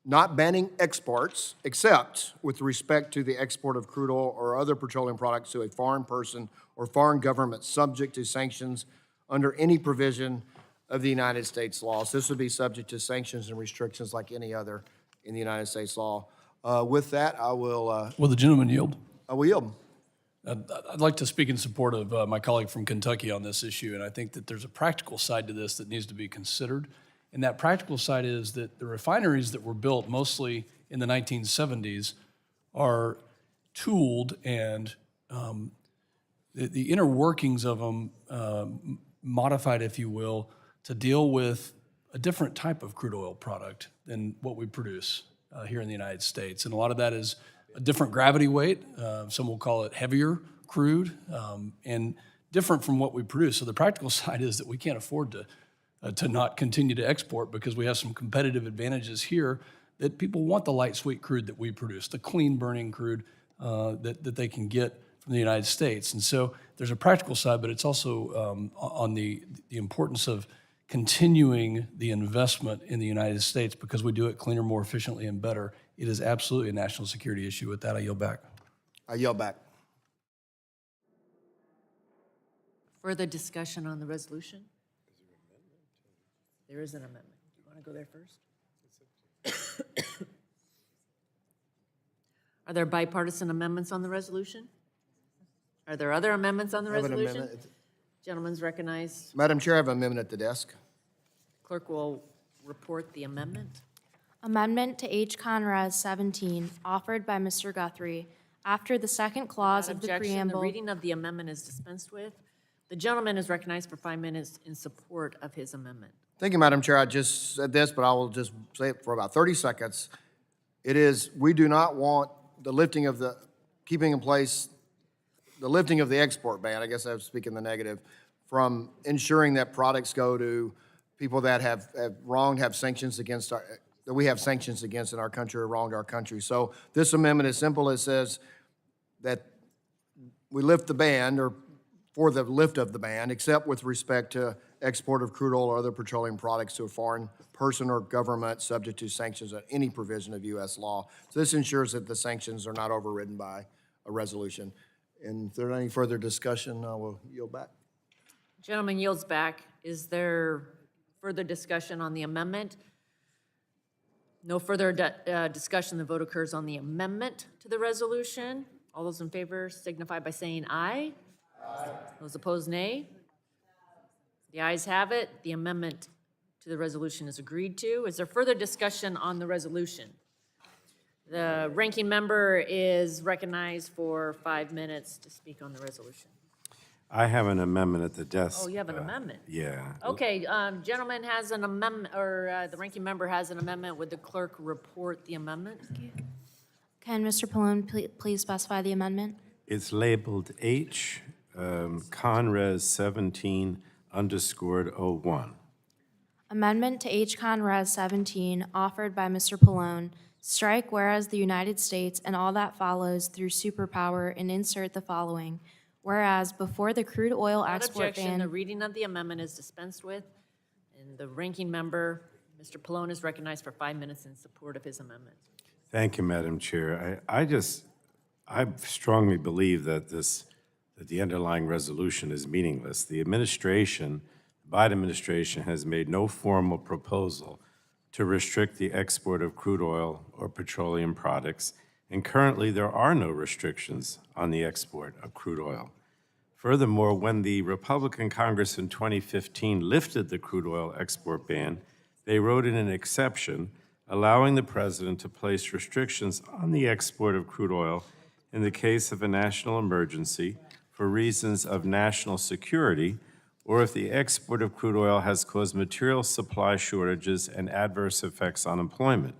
not banning exports, except with respect to the export of crude oil or other petroleum products to a foreign person or foreign government subject to sanctions under any provision of the United States law. So this would be subject to sanctions and restrictions like any other in the United States law. With that, I will... Will the gentleman yield? I will yield. I'd like to speak in support of my colleague from Kentucky on this issue, and I think that there's a practical side to this that needs to be considered. And that practical side is that the refineries that were built mostly in the 1970s are tooled, and the inner workings of them modified, if you will, to deal with a different type of crude oil product than what we produce here in the United States. And a lot of that is a different gravity weight. Some will call it heavier crude, and different from what we produce. So the practical side is that we can't afford to not continue to export because we have some competitive advantages here that people want the light sweet crude that we produce, the clean burning crude that they can get from the United States. And so there's a practical side, but it's also on the importance of continuing the investment in the United States because we do it cleaner, more efficiently, and better. It is absolutely a national security issue. With that, I yield back. I yield back. Further discussion on the resolution? There is an amendment. You want to go there first? Are there bipartisan amendments on the resolution? Are there other amendments on the I have an resolution? amendment. Gentleman's recognized. Madam Chair, I have an amendment at the desk. Clerk will report the amendment. Amendment to H. Conraz 17, offered by Mr. Guthrie, after the second clause Without of the objection, preamble. the reading of the amendment is dispensed with. The gentleman is recognized for 5 minutes in support of his amendment. Thank you, Madam Chair. I just said this, but I will just say it for about 30 seconds. It is, we do not want the lifting of the, keeping in place, the lifting of the export ban, I guess I was speaking the negative, from ensuring that products go to people that have wronged, have sanctions against our, that we have sanctions against in our country or wronged our country. So this amendment is simple. It says that we lift the ban, or for the lift of the ban, except with respect to export of crude oil or other petroleum products to a foreign person or government subject to sanctions on any provision of U.S. law. So this ensures that the sanctions are not overridden by a resolution. And if there's any further discussion, I will yield back. Gentleman yields back. Is there further discussion on the amendment? No further discussion. The vote occurs on the amendment to the resolution. All those in favor signify by saying aye. Aye. Those opposed, nay. The ayes have it. The amendment to the resolution is agreed to. Is there further discussion on the resolution? The ranking member is recognized for 5 minutes to speak on the resolution. I have an amendment at the desk. Oh, you have an amendment? Yeah. Okay, gentleman has an amendment, or the ranking member has an amendment. Would the clerk report the amendment? Can Mr. Pallone please specify the amendment? It's labeled H, Conres 17_01. Amendment to H-Con Res 17, offered by Mr. Pallone, strike whereas the United States and all that follows through superpower and insert the following. Whereas before the crude oil Without export objection, the ban, reading of the amendment is dispensed with, and the ranking member, Mr. Pallone, is recognized for 5 minutes in support of his amendment. Thank you, Madam Chair. I strongly believe that the underlying resolution is meaningless. The Biden administration has made no formal proposal to restrict the export of crude oil or petroleum products, and currently there are no restrictions on the export of crude oil. Furthermore, when the Republican Congress in 2015 lifted the crude oil export ban, they wrote in an exception allowing the president to place restrictions on the export of crude oil in the case of a national emergency for reasons of national security, or if the export of crude oil has caused material supply shortages and adverse effects on employment.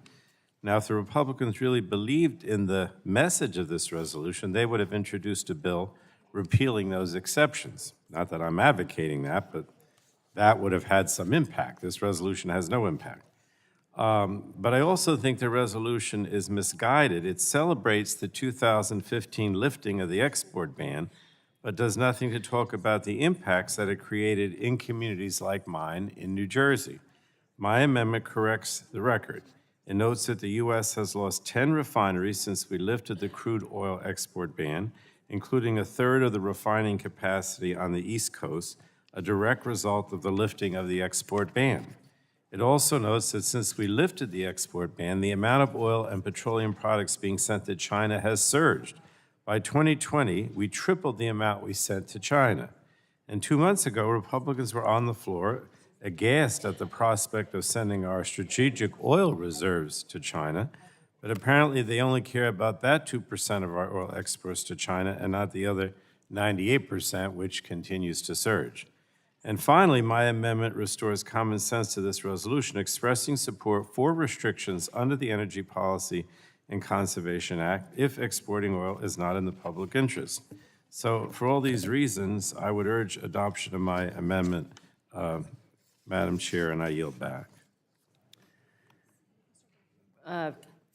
Now, if the Republicans really believed in the message of this resolution, they would have introduced a bill repealing those exceptions. Not that I'm advocating that, but that would have had some impact. This resolution has no impact. But I also think the resolution is misguided. It celebrates the 2015 lifting of the export ban, but does nothing to talk about the impacts that it created in communities like mine in New Jersey. My amendment corrects the record. It notes that the U.S. has lost 10 refineries since we lifted the crude oil export ban, including a third of the refining capacity on the East Coast, a direct result of the lifting of the export ban. It also notes that since we lifted the export ban, the amount of oil and petroleum products being sent to China has surged. By 2020, we tripled the amount we sent to China. And 2 months ago, Republicans were on the floor, aghast at the prospect of sending our strategic oil reserves to China, but apparently they only care about that 2% of our oil exports to China and not the other 98%, which continues to surge. And finally, my amendment restores common sense to this resolution, expressing support for restrictions under the Energy Policy and Conservation Act if exporting oil is not in the public interest. So for all these reasons, I would urge adoption of my amendment, Madam Chair, and I yield back.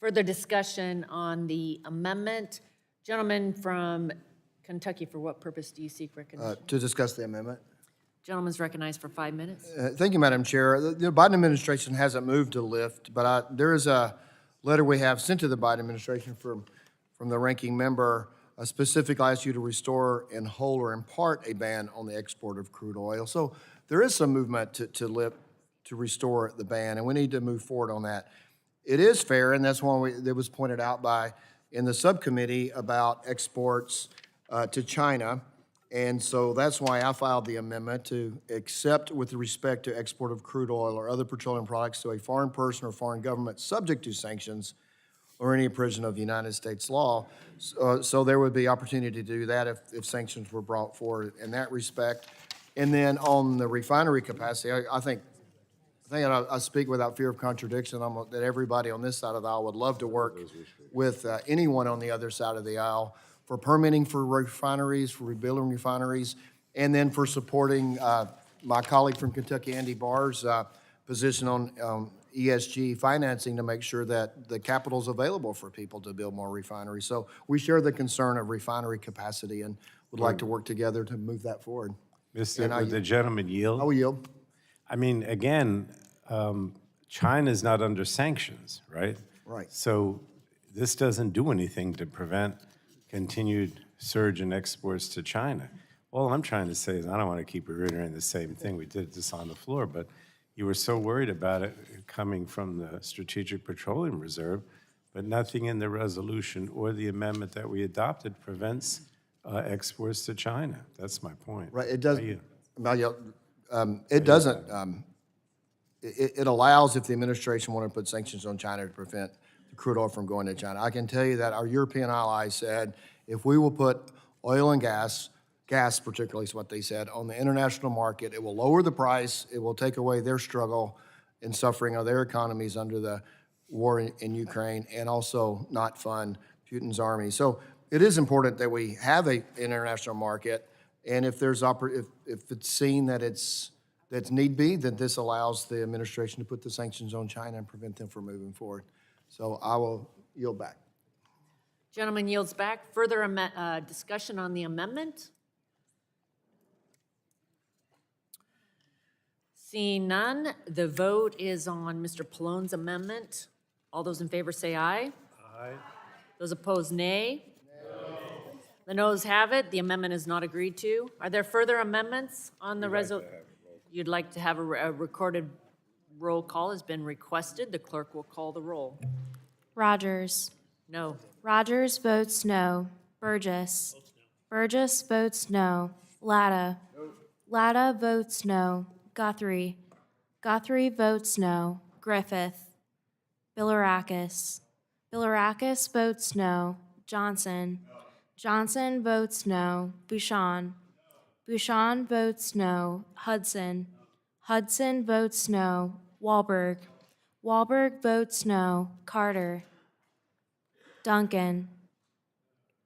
Further discussion on the amendment. Gentleman from Kentucky, for what purpose do you seek recognition? To discuss the amendment. Gentleman's recognized for 5 minutes. Thank you, Madam Chair. The Biden administration hasn't moved to lift, but there is a letter we have sent to the Biden administration from the ranking member, specifically asks you to restore in whole or in part a ban on the export of crude oil. So there is some movement to restore the ban, and we need to move forward on that. It is fair, and that's why it was pointed out in the subcommittee about exports to China. And so that's why I filed the amendment to accept with respect to export of crude oil or other petroleum products to a foreign person or foreign government subject to sanctions or any provision of United States law. So there would be opportunity to do that if sanctions were brought forward in that respect. And then on the refinery capacity, I think I speak without fear of contradiction that everybody on this side of the aisle would love to work with anyone on the other side of the aisle for permitting for refineries, for rebuilding refineries, and then for supporting my colleague from Kentucky, Andy Barr's position on ESG financing to make sure that the capital is available for people to build more refineries. So we share the concern of refinery capacity and would like to work together to move that forward. Would the gentleman yield? I will yield. I mean, again, China is not under sanctions, right? Right. So this doesn't do anything to prevent continued surge in exports to China. All I'm trying to say is I don't want to keep reiterating the same thing. We did this on the floor, but you were so worried about it coming from the Strategic Petroleum Reserve, but nothing in the resolution or the amendment that we adopted prevents exports to China. That's my point. Right, it does. It doesn't. It allows, if the administration wanted to put sanctions on China to prevent the crude oil from going to China. I can tell you that our European allies said, if we will put oil and gas particularly is what they said, on the international market, it will lower the price, it will take away their struggle and suffering of their economies under the war in Ukraine, and also not fund Putin's army. So it is important that we have an international market, And if there's, if it's seen that that's need be, then this allows the administration to put the sanctions on China and prevent them from moving forward. So I will yield back. Gentleman yields back. Further discussion on the amendment? Seeing none, the vote is on Mr. Pallone's amendment. All those in favor say aye. Aye. Those opposed, nay. The noes have it. The amendment is not agreed to. Are there further amendments on the resolution? You'd like to have a recorded roll call has been requested. The clerk will call the roll. Rodgers. No. Rodgers votes no. Burgess. Burgess votes no. Latta. Latta votes no. Guthrie. Guthrie votes no. Griffith. Bilirakis. Bilirakis votes no. Johnson. Johnson votes no. Bouchon. Bouchon votes no. Hudson. Hudson votes no. Wahlberg. Wahlberg votes no. Carter. Duncan.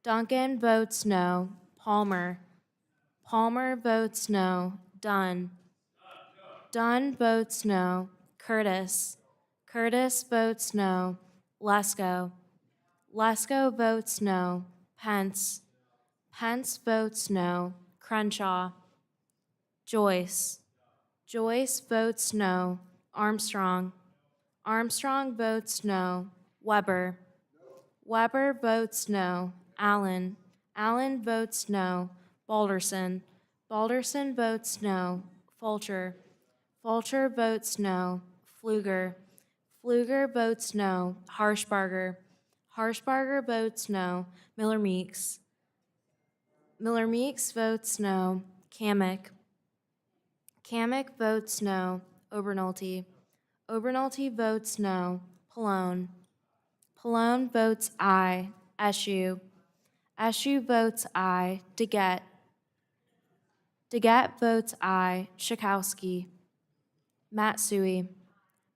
Duncan votes no. Palmer. Palmer votes no. Dunn. Dunn votes no. Curtis. Curtis votes no. Lesko. Lesko votes no. Pence. Pence votes no. Crenshaw. Joyce. Joyce votes no. Armstrong. Armstrong votes no. Weber. Weber votes no. Allen. Allen votes no. Balderson. Balderson votes no. Fulcher. Fulcher votes no. Pfluger. Pfluger votes no. Harshbarger. Harshbarger votes no. Miller Meeks. Miller Meeks votes no. Kamick. Kamick votes no. Obernolte. Obernolte votes no. Pallone. Pallone votes aye. Eshoo. Eshoo votes aye. DeGette. DeGette votes aye. Schakowsky. Matsui.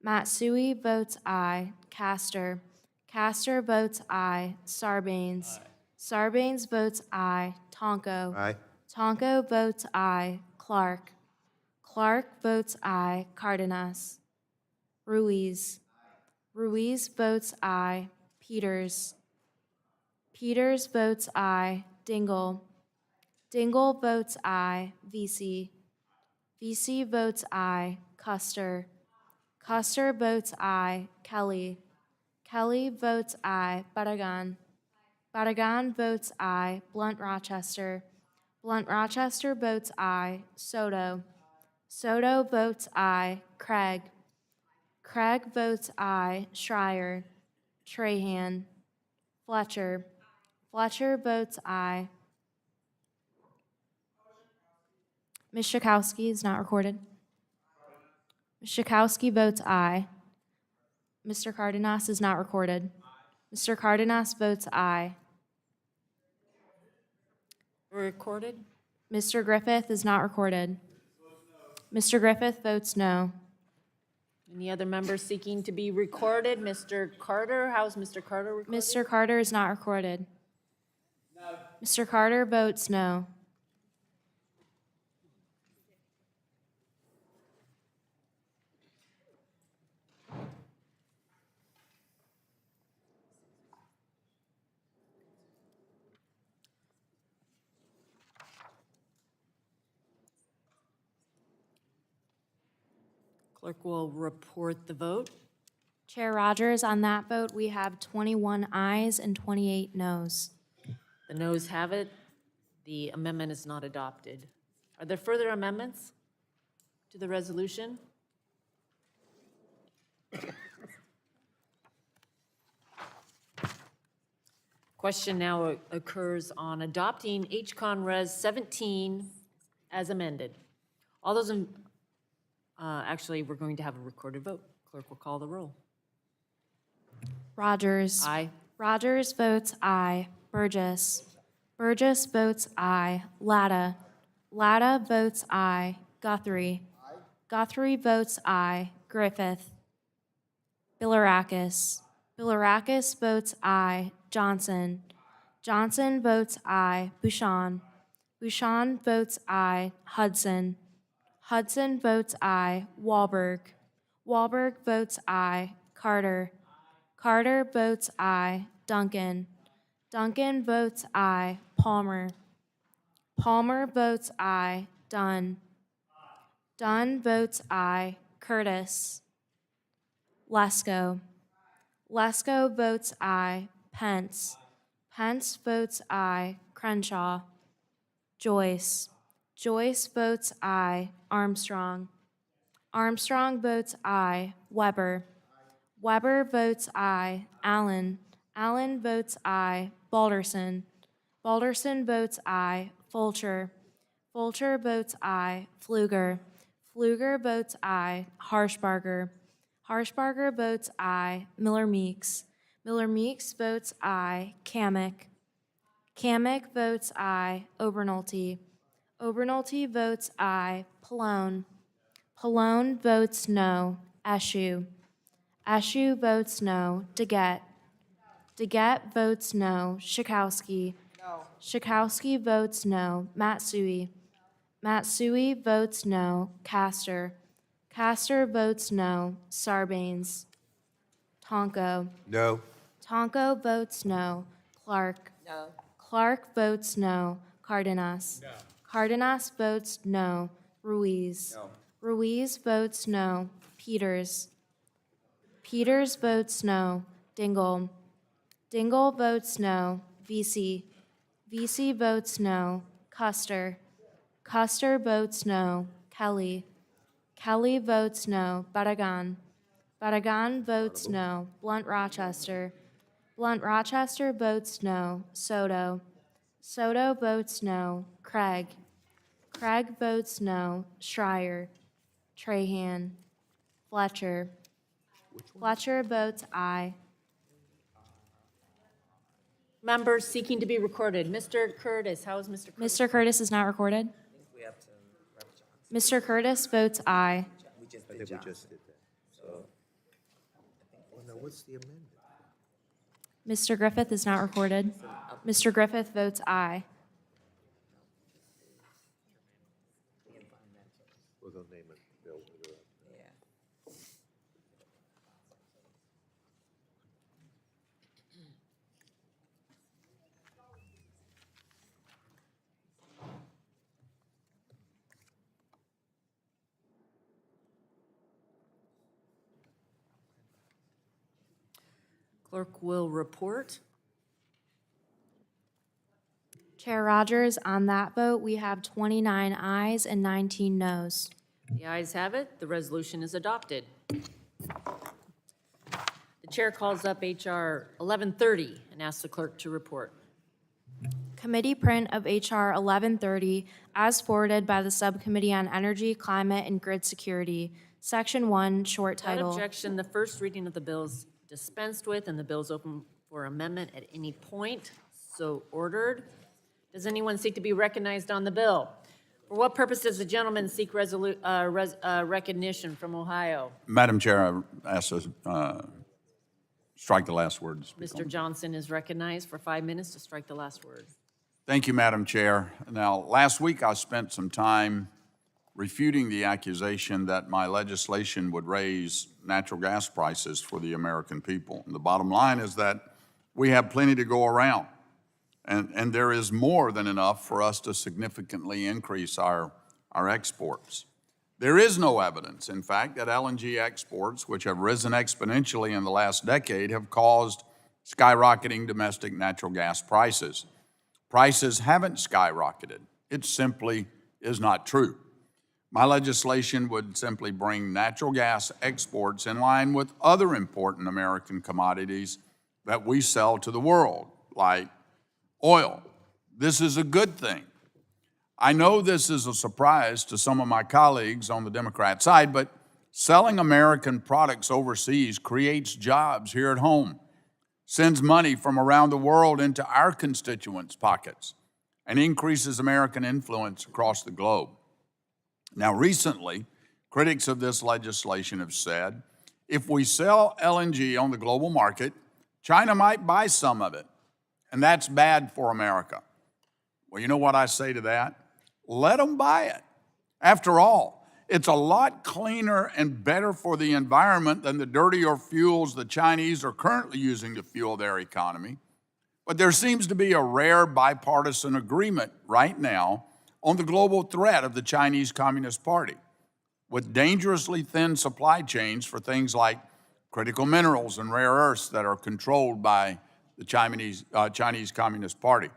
Matsui votes aye. Castor. Castor votes aye. Sarbanes. Sarbanes votes aye. Tonko. Aye. Tonko votes aye. Clark. Clark votes aye. Cardenas. Ruiz. Ruiz votes aye. Peters. Peters votes aye. Dingle. Dingle votes aye. Vesey. Vesey votes aye. Custer. Custer votes aye. Kelly. Kelly votes aye. Barragan. Barragan votes aye. Blunt Rochester. Blunt Rochester votes aye. Soto. Soto votes aye. Craig. Craig votes aye. Schreier. Trahan. Fletcher. Fletcher votes aye. Ms. Schakowsky is not recorded. Ms. Schakowsky votes aye. Mr. Cardenas is not recorded. Mr. Cardenas votes aye. Recorded? Mr. Griffith is not recorded. Mr. Griffith votes no. Any other members seeking to be recorded? Mr. Carter, how's Mr. Carter recorded? Mr. Carter is not recorded. Mr. Carter votes no. Clerk will report the vote. Chair Rodgers, on that vote, we have 21 ayes and 28 noes. The noes have it. The amendment is not adopted. Are there further amendments to the resolution? Question now occurs on adopting HCon Res 17 as amended. All those in, actually, we're going to have a recorded vote. Clerk will call the roll. Rodgers. Aye. Rodgers votes aye. Burgess. Burgess votes aye. Latta. Latta votes aye. Guthrie. Guthrie votes aye. Griffith. Bilirakis. Bilirakis votes aye. Johnson. Johnson votes aye. Bouchon. Bouchon votes aye. Hudson. Hudson votes aye. Wahlberg. Wahlberg votes aye. Carter. Carter votes aye. Duncan. Duncan votes aye. Palmer. Palmer votes aye. Dunn. Dunn votes aye. Curtis. Lesko. Lesko votes aye. Pence. Pence votes aye. Crenshaw. Joyce. Joyce votes aye. Armstrong. Armstrong votes aye. Weber. Weber votes aye. Allen. Allen votes aye. Balderson. Balderson votes aye. Fulcher. Fulcher votes aye. Pfluger. Pfluger votes aye. Harshbarger. Harshbarger votes aye. Miller Meeks. Miller Meeks votes aye. Kamick. Kamick votes aye. Obernolte. Obernolte votes aye. Pallone. Pallone votes no. Eschew. Eschew votes no. Deget. Deget votes no. Schakowsky. No. Schakowsky votes no. Matsui. Matsui votes no. Castor. Castor votes no. Sarbanes. Tonko. No. Tonko votes no. Clark. No. Clark votes no. Cardenas. No. Cardenas votes no. Ruiz. No. Ruiz votes no. Peters. Peters votes no. Dingle. Dingle votes no. VC. VC votes no. Custer. Custer votes no. Kelly. Kelly votes no. Barragan. Barragan votes no. Blunt Rochester. Blunt Rochester votes no. Soto. Soto votes no. Craig. Craig votes no. Schreier. Trahan. Fletcher. Fletcher votes aye. Members seeking to be recorded. Mr. Curtis, how is Mr. Curtis? Mr. Curtis is not recorded. Mr. Curtis votes aye. I think we just did that. So, no, what's the amendment? Mr. Griffith is not recorded. Mr. Griffith votes aye. Well, they'll name it Bill. Clerk will report. Chair Rodgers, on that vote, we have 29 ayes and 19 noes. The ayes have it. The resolution is adopted. The chair calls up H.R. 1130 and asks the clerk to report. Committee print of H.R. 1130, as forwarded by the Subcommittee on Energy, Climate, and Grid Security, Section 1, short Without title. objection, the first reading of the bill is dispensed with, and the bill is open for amendment at any point. So ordered. Does anyone seek to be recognized on the bill? For what purpose does the gentleman seek recognition from Ohio? Madam Chair, I ask to strike the last word. Mr. Johnson is recognized for 5 minutes to strike the last word. Thank you, Madam Chair. Now, last week I spent some time refuting the accusation that my legislation would raise natural gas prices for the American people. And the bottom line is that we have plenty to go around. And there is more than enough for us to significantly increase our exports. There is no evidence, in fact, that LNG exports, which have risen exponentially in the last decade, have caused skyrocketing domestic natural gas prices. Prices haven't skyrocketed. It simply is not true. My legislation would simply bring natural gas exports in line with other important American commodities that we sell to the world, like oil. This is a good thing. I know this is a surprise to some of my colleagues on the Democrat side, but selling American products overseas creates jobs here at home, sends money from around the world into our constituents' pockets, and increases American influence across the globe. Now, recently, critics of this legislation have said, if we sell LNG on the global market, China might buy some of it, and that's bad for America. Well, you know what I say to that? Let them buy it. After all, it's a lot cleaner and better for the environment than the dirtier fuels the Chinese are currently using to fuel their economy. But there seems to be a rare bipartisan agreement right now on the global threat of the Chinese Communist Party, with dangerously thin supply chains for things like critical minerals and rare earths that are controlled by the Chinese Communist Party.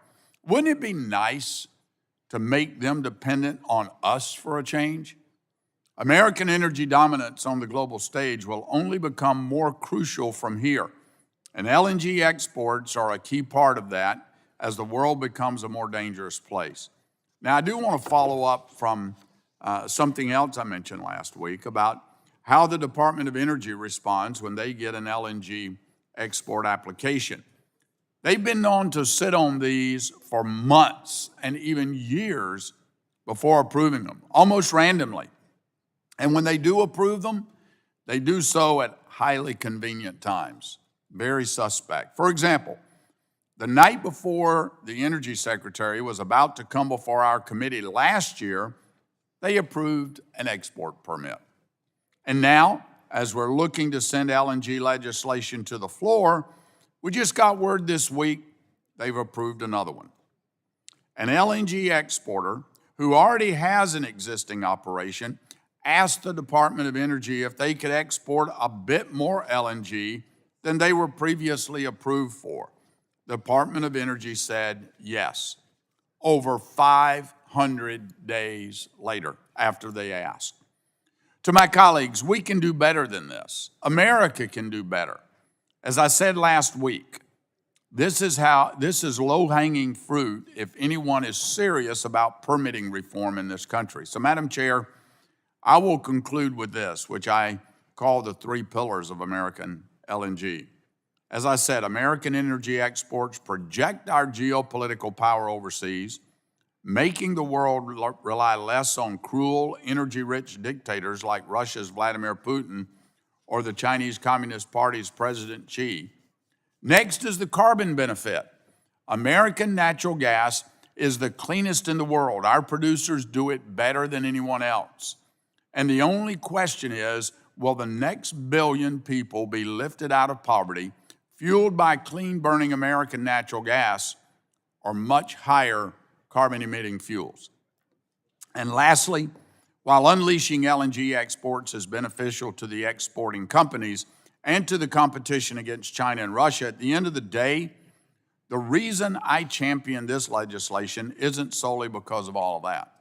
Wouldn't it be nice to make them dependent on us for a change? American energy dominance on the global stage will only become more crucial from here, and LNG exports are a key part of that as the world becomes a more dangerous place. Now, I do want to follow up from something else I mentioned last week about how the Department of Energy responds when they get an LNG export application. They've been known to sit on these for months and even years before approving them, almost randomly. And when they do approve them, they do so at highly convenient times, very suspect. For example, the night before the Energy Secretary was about to come before our committee last year, they approved an export permit. And now, as we're looking to send LNG legislation to the floor, we just got word this week they've approved another one. An LNG exporter who already has an existing operation asked the Department of Energy if they could export a bit more LNG than they were previously approved for. The Department of Energy said yes, over 500 days later after they asked. To my colleagues, we can do better than this. America can do better. As I said last week, this is low-hanging fruit if anyone is serious about permitting reform in this country. So, Madam Chair, I will conclude with this, which I call the 3 pillars of American LNG. As I said, American energy exports project our geopolitical power overseas, making the world rely less on cruel, energy-rich dictators like Russia's Vladimir Putin or the Chinese Communist Party's President Xi. Next is the carbon benefit. American natural gas is the cleanest in the world. Our producers do it better than anyone else. And the only question is, will the next billion people be lifted out of poverty, fueled by clean-burning American natural gas or much higher carbon-emitting fuels? And lastly, while unleashing LNG exports is beneficial to the exporting companies and to the competition against China and Russia, at the end of the day, the reason I champion this legislation isn't solely because of all of that.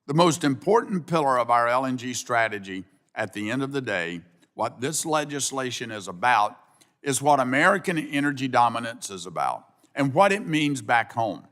The most important pillar of our LNG strategy at the end of the day, what this legislation is about, is what American energy dominance is about and what it means back home.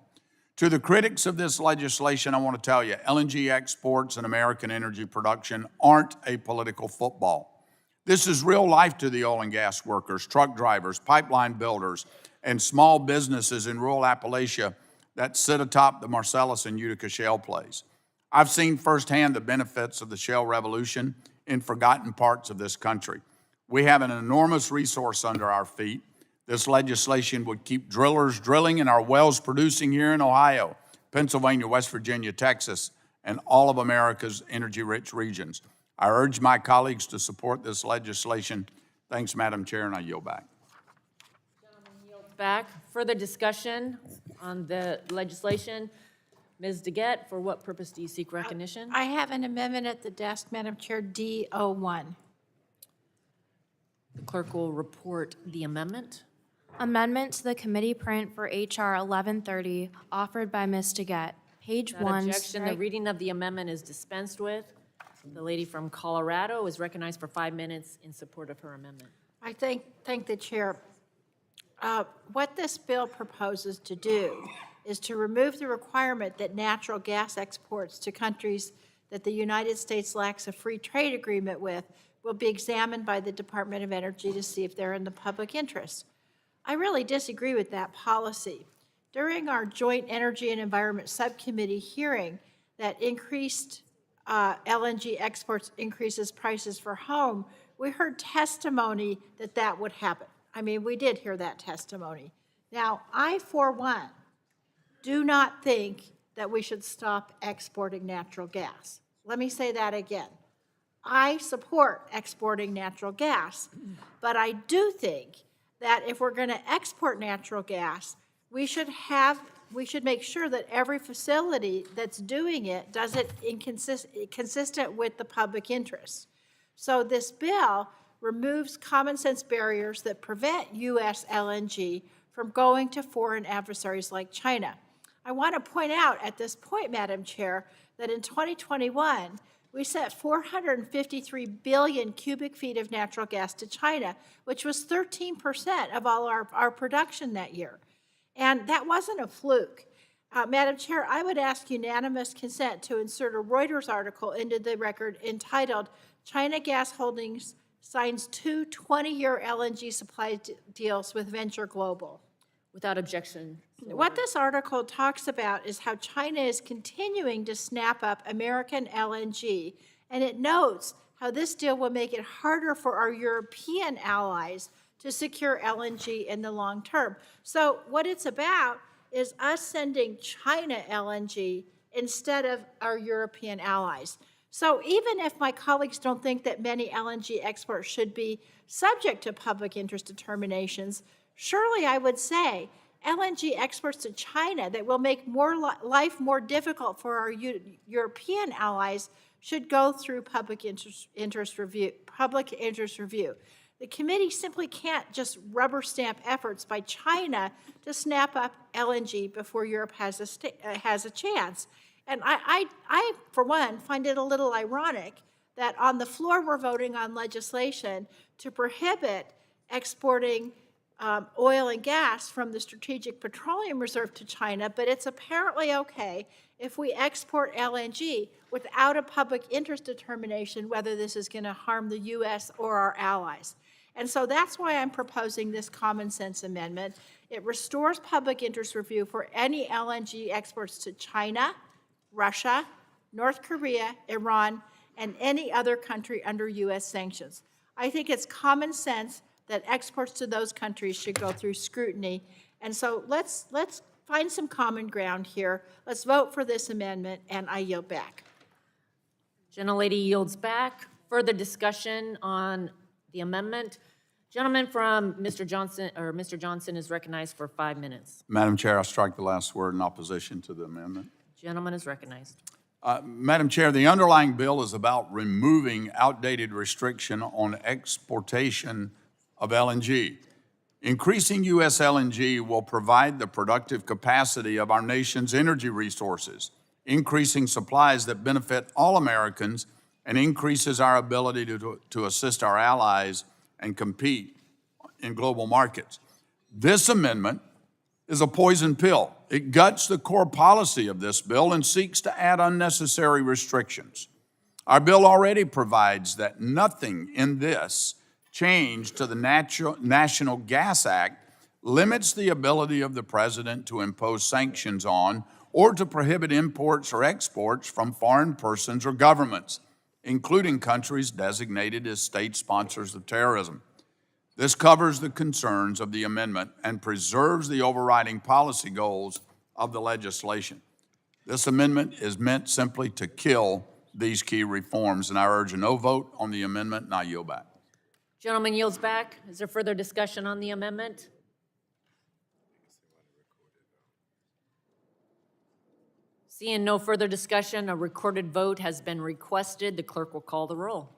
To the critics of this legislation, I want to tell you, LNG exports and American energy production aren't a political football. This is real life to the oil and gas workers, truck drivers, pipeline builders, and small businesses in rural Appalachia that sit atop the Marcellus and Utica shale plays. I've seen firsthand the benefits of the shale revolution in forgotten parts of this country. We have an enormous resource under our feet. This legislation would keep drillers drilling and our wells producing here in Ohio, Pennsylvania, West Virginia, Texas, and all of America's energy-rich regions. I urge my colleagues to support this legislation. Thanks, Madam Chair, and I yield back. Back. Further discussion on the legislation. Ms. DeGette, for what purpose do you seek recognition? I have an amendment at the desk, Madam Chair, D01. The clerk will report the amendment. Amendment to the committee print for H.R. 1130, offered by Ms. DeGette. Page Without 1. objection, the reading of the amendment is dispensed with. The lady from Colorado is recognized for 5 minutes in support of her amendment. I thank the chair. What this bill proposes to do is to remove the requirement that natural gas exports to countries that the United States lacks a free trade agreement with will be examined by the Department of Energy to see if they're in the public interest. I really disagree with that policy. During our joint Energy and Environment Subcommittee hearing that increased LNG exports increases prices for home, we heard testimony that that would happen. I mean, we did hear that testimony. Now, I, for one, do not think that we should stop exporting natural gas. Let me say that again. I support exporting natural gas, but I do think that if we're going to export natural gas, we should make sure that every facility that's doing it does it consistent with the public interest. So this bill removes common sense barriers that prevent U.S. LNG from going to foreign adversaries like China. I want to point out at this point, Madam Chair, that in 2021, we sent 453 billion cubic feet of natural gas to China, which was 13% of all our production that year. And that wasn't a fluke. Madam Chair, I would ask unanimous consent to insert a Reuters article into the record entitled, China Gas Holdings Signs 2 20-year LNG supply deals with Venture Global. Without objection. What this article talks about is how China is continuing to snap up American LNG, and it notes how this deal will make it harder for our European allies to secure LNG in the long term. So what it's about is us sending China LNG instead of our European allies. So even if my colleagues don't think that many LNG exports should be subject to public interest determinations, surely I would say LNG exports to China that will make life more difficult for our European allies should go through public interest review. The committee simply can't just rubber stamp efforts by China to snap up LNG before Europe has a chance. And I, for one, find it a little ironic that on the floor we're voting on legislation to prohibit exporting oil and gas from the Strategic Petroleum Reserve to China, but it's apparently okay if we export LNG without a public interest determination whether this is going to harm the U.S. or our allies. And so that's why I'm proposing this common sense amendment. It restores public interest review for any LNG exports to China, Russia, North Korea, Iran, and any other country under U.S. sanctions. I think it's common sense that exports to those countries should go through scrutiny. And so let's find some common ground here. Let's vote for this amendment, and I yield back. Gentlelady yields back. Further discussion on the amendment. Gentleman from Mr. Johnson is recognized for 5 minutes. Madam Chair, I strike the last word in opposition to the amendment. Gentleman is recognized. Madam Chair, the underlying bill is about removing outdated restriction on exportation of LNG. Increasing U.S. LNG will provide the productive capacity of our nation's energy resources, increasing supplies that benefit all Americans and increases our ability to assist our allies and compete in global markets. This amendment is a poison pill. It guts the core policy of this bill and seeks to add unnecessary restrictions. Our bill already provides that nothing in this change to the National Gas Act limits the ability of the President to impose sanctions on or to prohibit imports or exports from foreign persons or governments, including countries designated as state sponsors of terrorism. This covers the concerns of the amendment and preserves the overriding policy goals of the legislation. This amendment is meant simply to kill these key reforms, and I urge a no vote on the amendment, and I yield back. Gentleman yields back. Is there further discussion on the amendment? Seeing no further discussion, a recorded vote has been requested. The clerk will call the roll.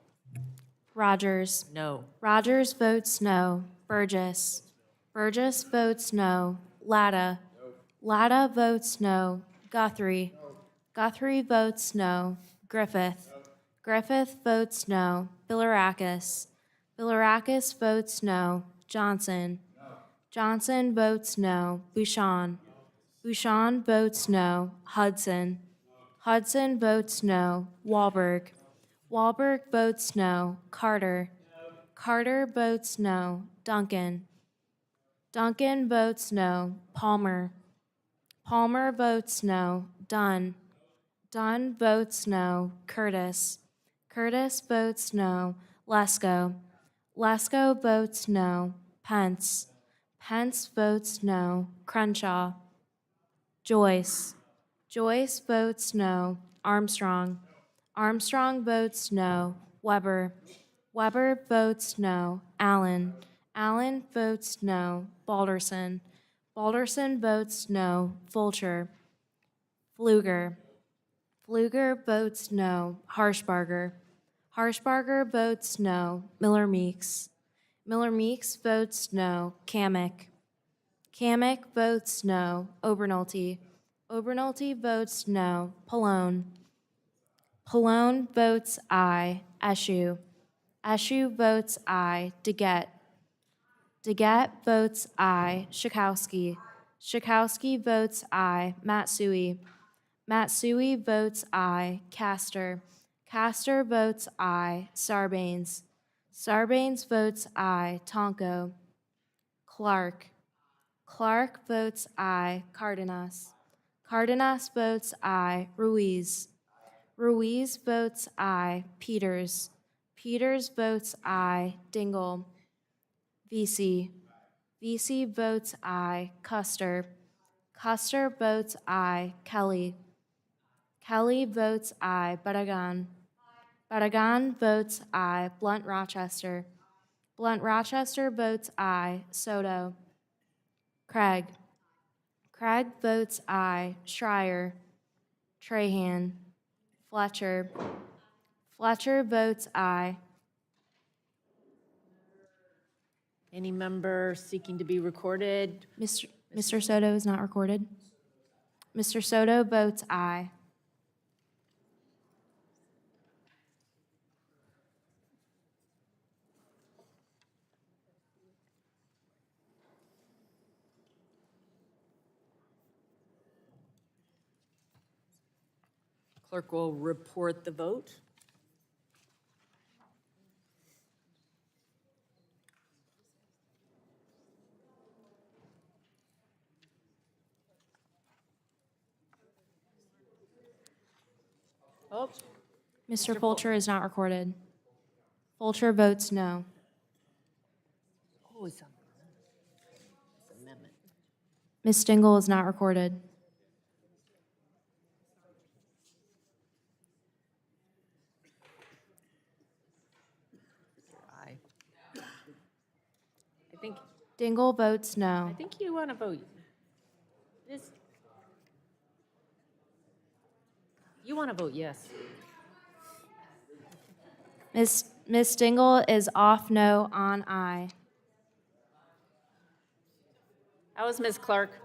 Rodgers. No. Rodgers votes no. Burgess. Burgess votes no. Latta. Latta votes no. Guthrie. Guthrie votes no. Griffith. Griffith votes no. Bilirakis. Bilirakis votes no. Johnson. Johnson votes no. Bouchon. Bouchon votes no. Hudson. Hudson votes no. Wahlberg. Wahlberg votes no. Carter. Carter votes no. Duncan. Duncan votes no. Palmer. Palmer votes no. Dunn. Dunn votes no. Curtis. Curtis votes no. Lesko. Lesko votes no. Pence. Pence votes no. Crenshaw. Joyce. Joyce votes no. Armstrong. Armstrong votes no. Weber. Weber votes no. Allen. Allen votes no. Balderson. Balderson votes no. Fulcher. Fluger. Fluger votes no. Harshbarger. Harshbarger votes no. Miller Meeks. Miller Meeks votes no. Kamick. Kamick votes no. Obernolte. Obernolte votes no. Pallone. Pallone votes aye. Eshu. Eshu votes aye. Deget. Deget votes aye. Schakowsky. Schakowsky votes aye. Matsui. Matsui votes aye. Castor. Castor votes aye. Sarbanes. Sarbanes votes aye. Tonko. Clark. Clark votes aye. Cardenas. Cardenas votes aye. Ruiz. Ruiz votes aye. Peters. Peters votes aye. Dingle. VC. VC votes aye. Custer. Custer votes aye. Kelly. Kelly votes aye. Barragan. Barragan votes aye. Blunt Rochester. Blunt Rochester votes aye. Soto. Craig. Craig votes aye. Schreier. Trahan. Fletcher. Fletcher votes aye. Any member seeking to be recorded? Mr. Soto is not recorded. Mr. Soto votes aye. Clerk will report the vote. Oh, Mr. Fulcher is not recorded. Fulcher votes no. oh, it's amendment. Ms. Dingle is not recorded. Aye. I think, Dingle votes no. I think you want to vote. You want to vote yes. Ms. Dingle is off no on aye. How is Ms. Clark?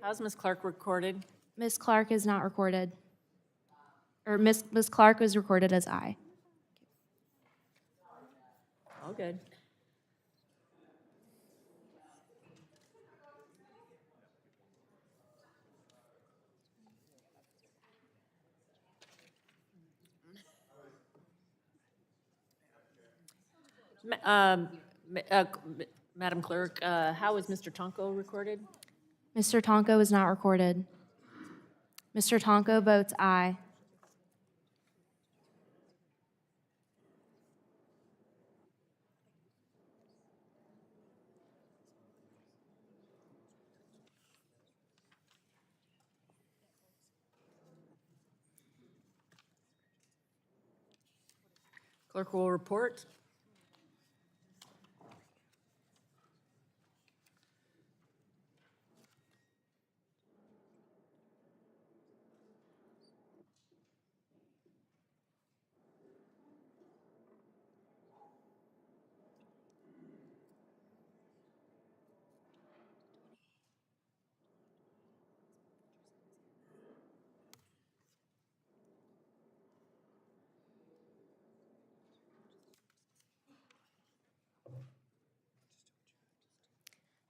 How's Ms. Clark recorded? Ms. Clark is not recorded. Or Ms. Clark was recorded as aye. All good. Madam Clerk, how is Mr. Tonko recorded? Mr. Tonko is not recorded. Mr. Tonko votes aye. Clerk will report.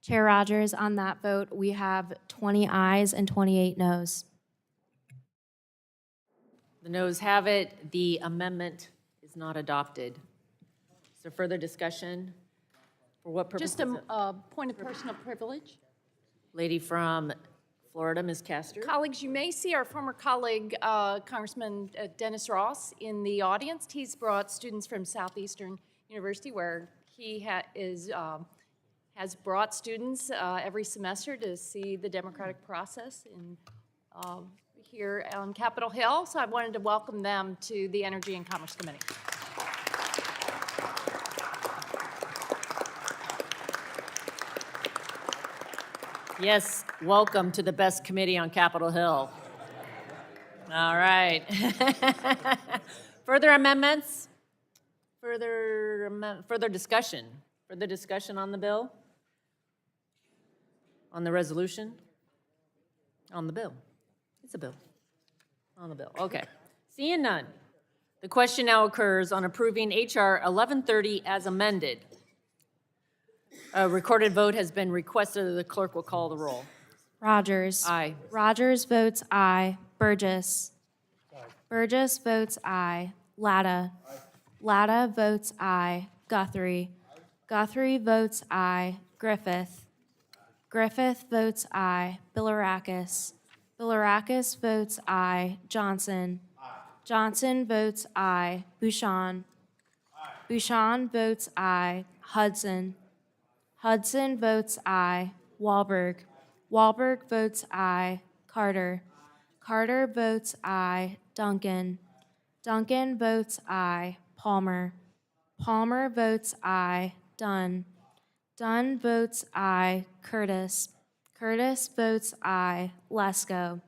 Chair Rodgers, on that vote, we have 20 ayes and 28 noes. The noes have it. The amendment is not adopted. Is there further discussion? For what purpose? Just a point of personal privilege. Lady from Florida, Ms. Castor. Colleagues, you may see our former colleague, Congressman Dennis Ross, in the audience. He's brought students from Southeastern University, where he has brought students every semester to see the democratic process in here on Capitol Hill, so I wanted to welcome them to the Energy and Commerce Committee. Yes, welcome to the best committee on Capitol Hill. All right. Further amendments? Further discussion? Further discussion on the bill? On the resolution? On the bill? It's a bill. On the bill, okay. Seeing none, the question now occurs on approving H.R. 1130 as amended. A recorded vote has been requested. The clerk will call the roll. Rodgers. Aye. Rodgers votes aye. Burgess. Burgess votes aye. Latta. Latta votes aye. Guthrie. Guthrie votes aye. Griffith. Griffith votes aye. Bilirakis. Bilirakis votes aye. Johnson. Johnson votes aye. Bouchon. Bouchon votes aye. Hudson. Hudson votes aye. Wahlberg. Wahlberg votes aye. Carter. Carter votes aye. Duncan. Duncan votes aye. Palmer. Palmer votes aye. Dunn. Dunn votes aye. Curtis. Curtis votes aye. Lesko.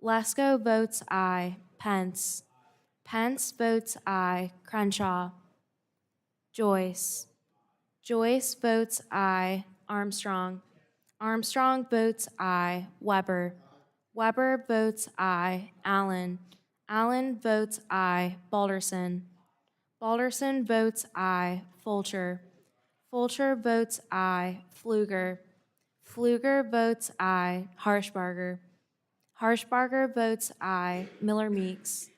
Lesko votes aye. Pence. Pence votes aye. Crenshaw. Joyce. Joyce votes aye. Armstrong. Armstrong votes aye. Weber. Weber votes aye. Allen. Allen votes aye. Balderson. Balderson votes aye. Fulcher. Fulcher votes aye. Pfluger. Pfluger votes aye. Harshbarger. Harshbarger votes aye. Miller Meeks.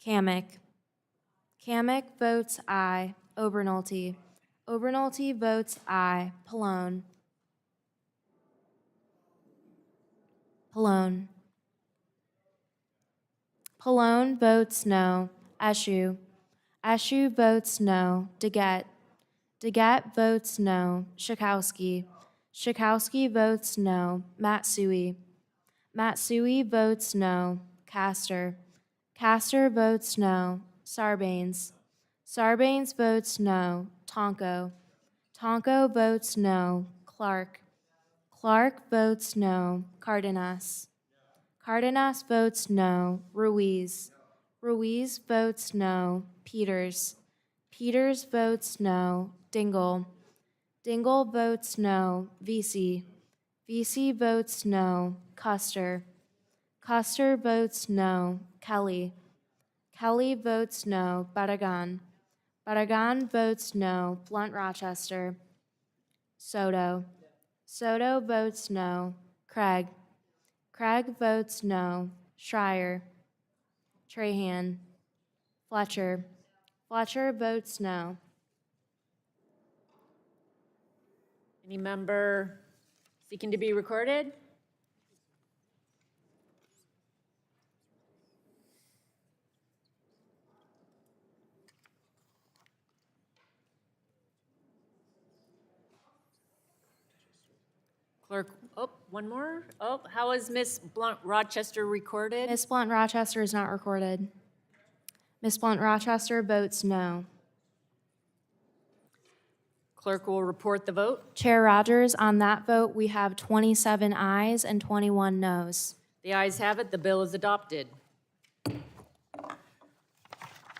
Kamick. Kamick votes aye. Obernolte. Obernolte votes aye. Pallone. Pallone. Pallone votes no. Eshoo. Eshoo votes no. Deget. Deget votes no. Schakowsky. Schakowsky votes no. Matsui. Matsui votes no. Castor. Castor votes no. Sarbanes. Sarbanes votes no. Tonko. Tonko votes no. Clark. Clark votes no. Cardenas. Cardenas votes no. Ruiz. Ruiz votes no. Peters. Peters votes no. Dingle. Dingle votes no. Vesey. Vesey votes no. Custer. Custer votes no. Kelly. Kelly votes no. Barragan. Barragan votes no. Blunt Rochester. Soto. Soto votes no. Craig. Craig votes no. Schreier. Trahan. Fletcher. Fletcher votes no. Any member seeking to be recorded? Clerk, oh, one more. Oh, how is Miss Blunt Rochester recorded? Miss Blunt Rochester is not recorded. Miss Blunt Rochester votes no. Clerk will report the vote. Chair Rodgers, on that vote, we have 27 ayes and 21 noes. The ayes have it, the bill is adopted.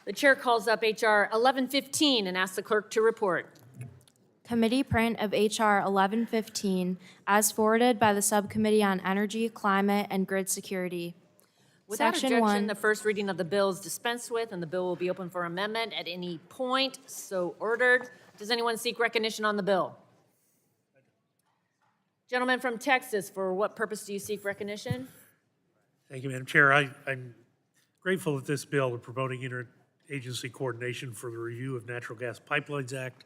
The chair calls up H.R. 1115 and asks the clerk to report. Committee print of H.R. 1115 as forwarded by the Subcommittee on Energy, Climate, and Grid Security. Without Section objection, 1. the first reading of the bill is dispensed with, and the bill will be open for amendment at any point, so ordered. Does anyone seek recognition on the bill? Gentleman from Texas, for what purpose do you seek recognition? Thank you, Madam Chair. I'm grateful that this bill, the Promoting Interagency Coordination for the Review of Natural Gas Pipelines Act,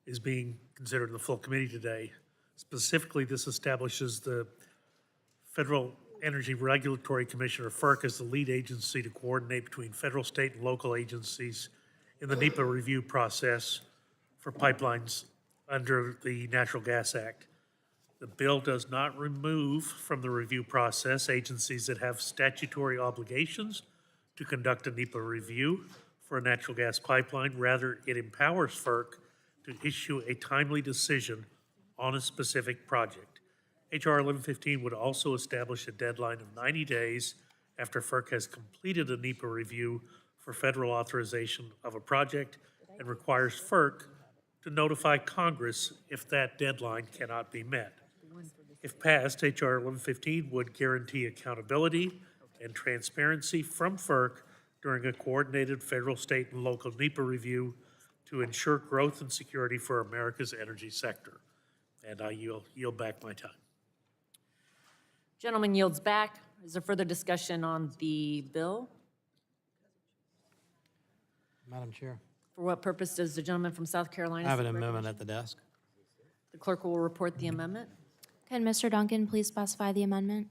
is being considered in the full committee today. Specifically, this establishes the Federal Energy Regulatory Commission, or FERC, as the lead agency to coordinate between federal, state, and local agencies in the NEPA review process for pipelines under the Natural Gas Act. The bill does not remove from the review process agencies that have statutory obligations to conduct a NEPA review for a natural gas pipeline. Rather, it empowers FERC to issue a timely decision on a specific project. HR 1115 would also establish a deadline of 90 days after FERC has completed a NEPA review for federal authorization of a project and requires FERC to notify Congress if that deadline cannot be met. If passed, HR 1115 would guarantee accountability and transparency from FERC during a coordinated federal, state, and local NEPA review to ensure growth and security for America's energy sector. And I yield back my time. Gentleman yields back. Is there further discussion on the bill? Madam Chair, For what purpose does the gentleman from South Carolina? I have an seek amendment recognition? at the desk. The clerk will report the amendment. Can Mr. Duncan please specify the amendment?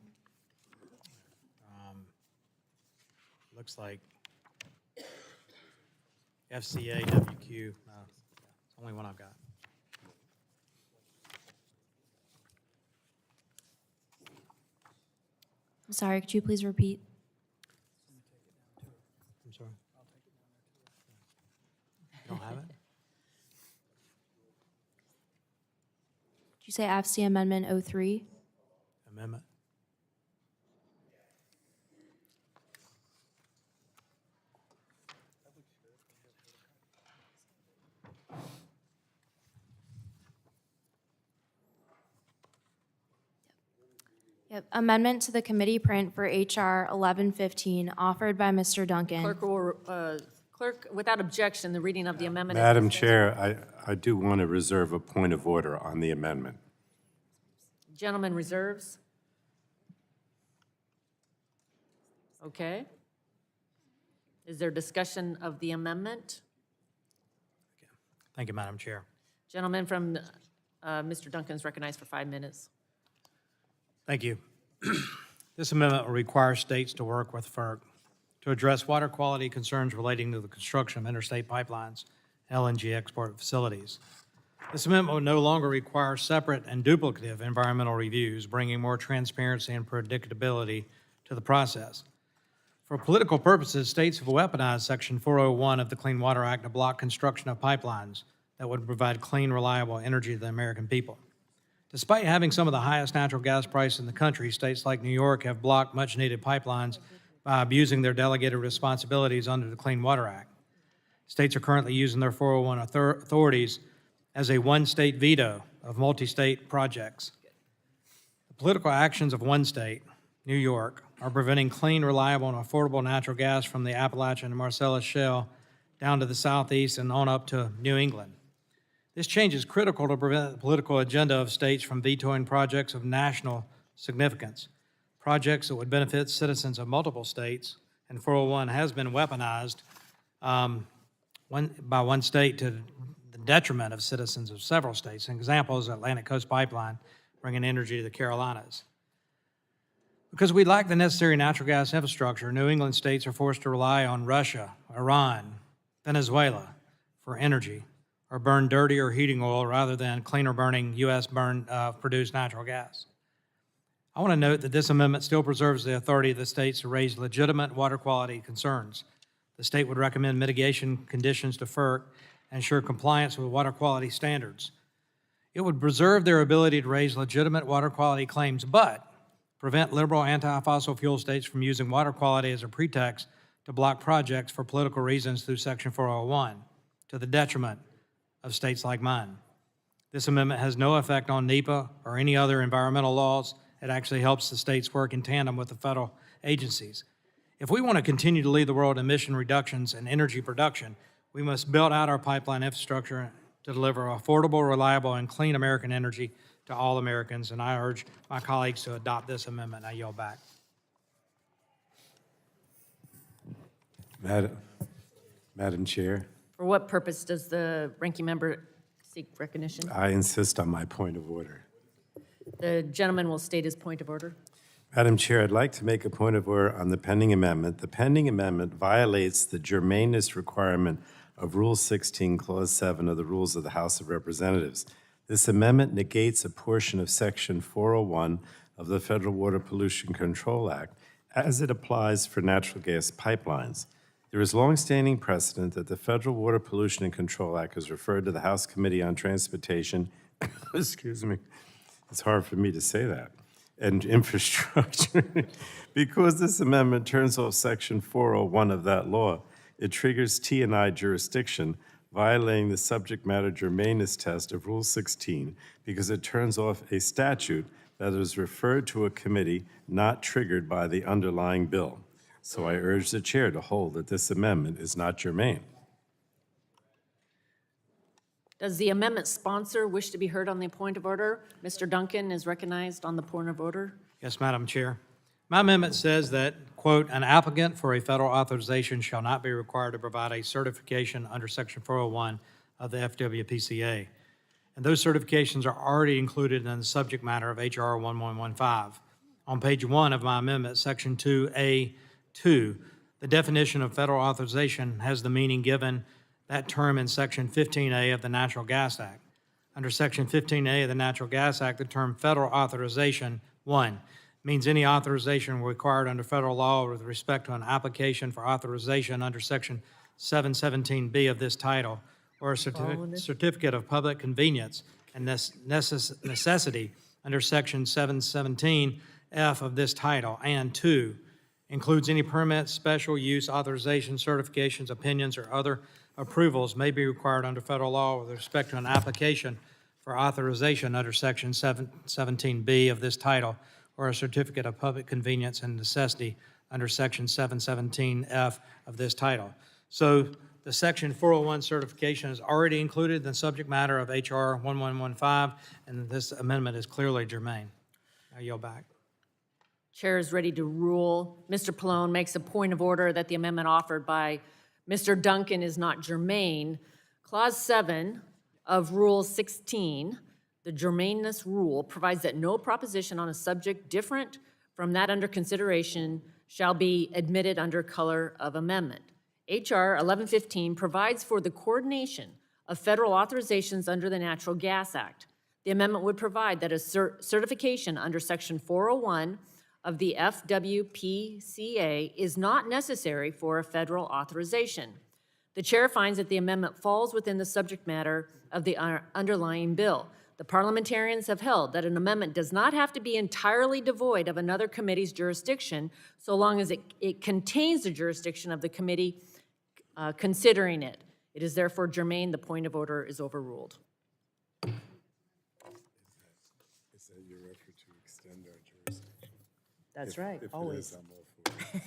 Looks like FCA WQ, it's the only one I've got. I'm sorry, could you please repeat? I'm sorry. You don't have it? Did you say FC Amendment 03? Amendment? Yep, amendment to the committee print for HR 1115, offered by Mr. Duncan. Clerk, without objection, the reading of the amendment. is Madam dispensed. Chair, I do want to reserve a point of order on the amendment. Gentleman reserves. Okay. Is there discussion of the amendment? Thank you, Madam Chair. Gentleman from, Mr. Duncan is recognized for 5 minutes. Thank you. This amendment will require states to work with FERC to address water quality concerns relating to the construction of interstate pipelines, LNG export facilities. This amendment will no longer require separate and duplicative environmental reviews, bringing more transparency and predictability to the process. For political purposes, states have weaponized Section 401 of the Clean Water Act to block construction of pipelines that would provide clean, reliable energy to the American people. Despite having some of the highest natural gas prices in the country, states like New York have blocked much-needed pipelines by abusing their delegated responsibilities under the Clean Water Act. States are currently using their 401 authorities as a one-state veto of multi-state projects. The political actions of one state, New York, are preventing clean, reliable, and affordable natural gas from the Appalachian and Marcellus Shale down to the southeast and on up to New England. This change is critical to prevent the political agenda of states from vetoing projects of national significance, projects that would benefit citizens of multiple states, and 401 has been weaponized by one state to the detriment of citizens of several states. An example is Atlantic Coast Pipeline, bringing energy to the Carolinas. Because we lack the necessary natural gas infrastructure, New England states are forced to rely on Russia, Iran, Venezuela for energy, or burn dirtier heating oil rather than cleaner burning U.S. produced natural gas. I want to note that this amendment still preserves the authority of the states to raise legitimate water quality concerns. The state would recommend mitigation conditions to FERC and ensure compliance with water quality standards. It would preserve their ability to raise legitimate water quality claims, but prevent liberal anti-fossil fuel states from using water quality as a pretext to block projects for political reasons through Section 401, to the detriment of states like mine. This amendment has no effect on NEPA or any other environmental laws. It actually helps the states work in tandem with the federal agencies. If we want to continue to lead the world in emission reductions and energy production, we must build out our pipeline infrastructure to deliver affordable, reliable, and clean American energy to all Americans, and I urge my colleagues to adopt this amendment. I yield back. Madam Chair, For what purpose does the ranking member seek recognition? I insist on my point of order. The gentleman will state his point of order. Madam Chair, I'd like to make a point of order on the pending amendment. The pending amendment violates the germaneness requirement of Rule 16, Clause 7 of the Rules of the House of Representatives. This amendment negates a portion of Section 401 of the Federal Water Pollution Control Act as it applies for natural gas pipelines. There is longstanding precedent that the Federal Water Pollution and Control Act is referred to the House Committee on Transportation, excuse me, it's hard for me to say that, and Infrastructure. Because this amendment turns off Section 401 of that law, it triggers T&I jurisdiction, violating the subject matter germaneness test of Rule 16 because it turns off a statute that is referred to a committee not triggered by the underlying bill. So I urge the chair to hold that this amendment is not germane. Does the amendment sponsor wish to be heard on the point of order? Mr. Duncan is recognized on the point of order. Yes, Madam Chair. My amendment says that, quote, "An applicant for a federal authorization shall not be required to provide a certification under Section 401 of the FWPCA." And those certifications are already included in the subject matter of H.R. 1115. On page 1 of my amendment, Section 2A2, the definition of federal authorization has the meaning given that term in Section 15A of the Natural Gas Act. Under Section 15A of the Natural Gas Act, the term federal authorization, 1, means any authorization required under federal law with respect to an application for authorization under Section 717B of this title, or a certificate of public convenience and necessity under Section 717F of this title, and 2, includes any permits, special use, authorization, certifications, opinions, or other approvals may be required under federal law with respect to an application for authorization under Section 717B of this title, or a certificate of public convenience and necessity under Section 717F of this title. So the Section 401 certification is already included in the subject matter of H.R. 1115, and this amendment is clearly germane. I yield back. Chair is ready to rule. Mr. Pallone makes a point of order that the amendment offered by Mr. Duncan is not germane. Clause 7 of Rule 16, the germaneness rule, provides that no proposition on a subject different from that under consideration shall be admitted under color of amendment. H.R. 1115 provides for the coordination of federal authorizations under the Natural Gas Act. The amendment would provide that a certification under Section 401 of the FWPCA is not necessary for a federal authorization. The chair finds that the amendment falls within the subject matter of the underlying bill. The parliamentarians have held that an amendment does not have to be entirely devoid of another committee's jurisdiction so long as it contains the jurisdiction of the committee considering it. It is therefore germane. The point of order is overruled. Is that your effort to extend our jurisdiction? That's right, If always. it is, I'm all for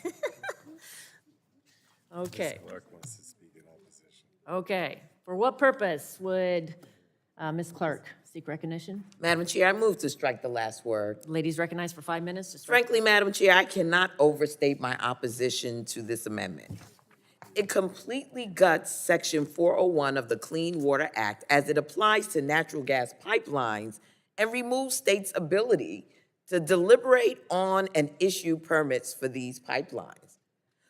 it. Okay. Ms. Clark wants to speak in opposition. Okay. For what purpose would Ms. Clark seek recognition? Madam Chair, I move to strike the last word. Ladies recognized for 5 minutes. To strike. Frankly, Madam Chair, I cannot overstate my opposition to this amendment. It completely guts Section 401 of the Clean Water Act as it applies to natural gas pipelines and removes states' ability to deliberate on and issue permits for these pipelines.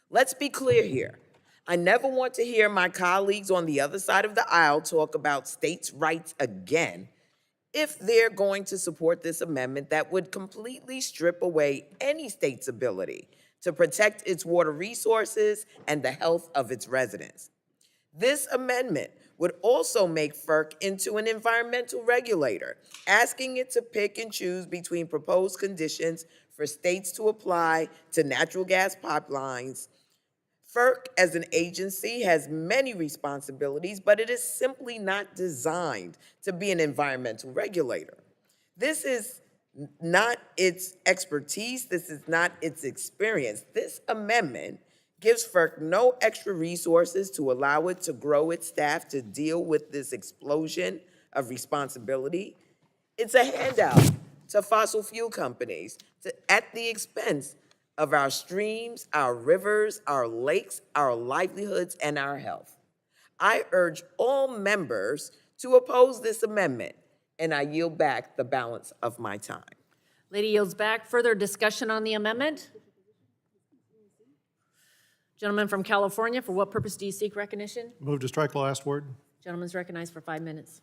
Let's be clear here. I never want to hear my colleagues on the other side of the aisle talk about states' rights again if they're going to support this amendment that would completely strip away any state's ability to protect its water resources and the health of its residents. This amendment would also make FERC into an environmental regulator, asking it to pick and choose between proposed conditions for states to apply to natural gas pipelines. FERC, as an agency, has many responsibilities, but it is simply not designed to be an environmental regulator. This is not its expertise. This is not its experience. This amendment gives FERC no extra resources to allow it to grow its staff to deal with this explosion of responsibility. It's a handout to fossil fuel companies at the expense of our streams, our rivers, our lakes, our livelihoods, and our health. I urge all members to oppose this amendment, and I yield back the balance of my time. Lady yields back. Further discussion on the amendment? Gentleman from California, for what purpose do you seek recognition? Move to strike the last word. Gentleman's recognized for 5 minutes.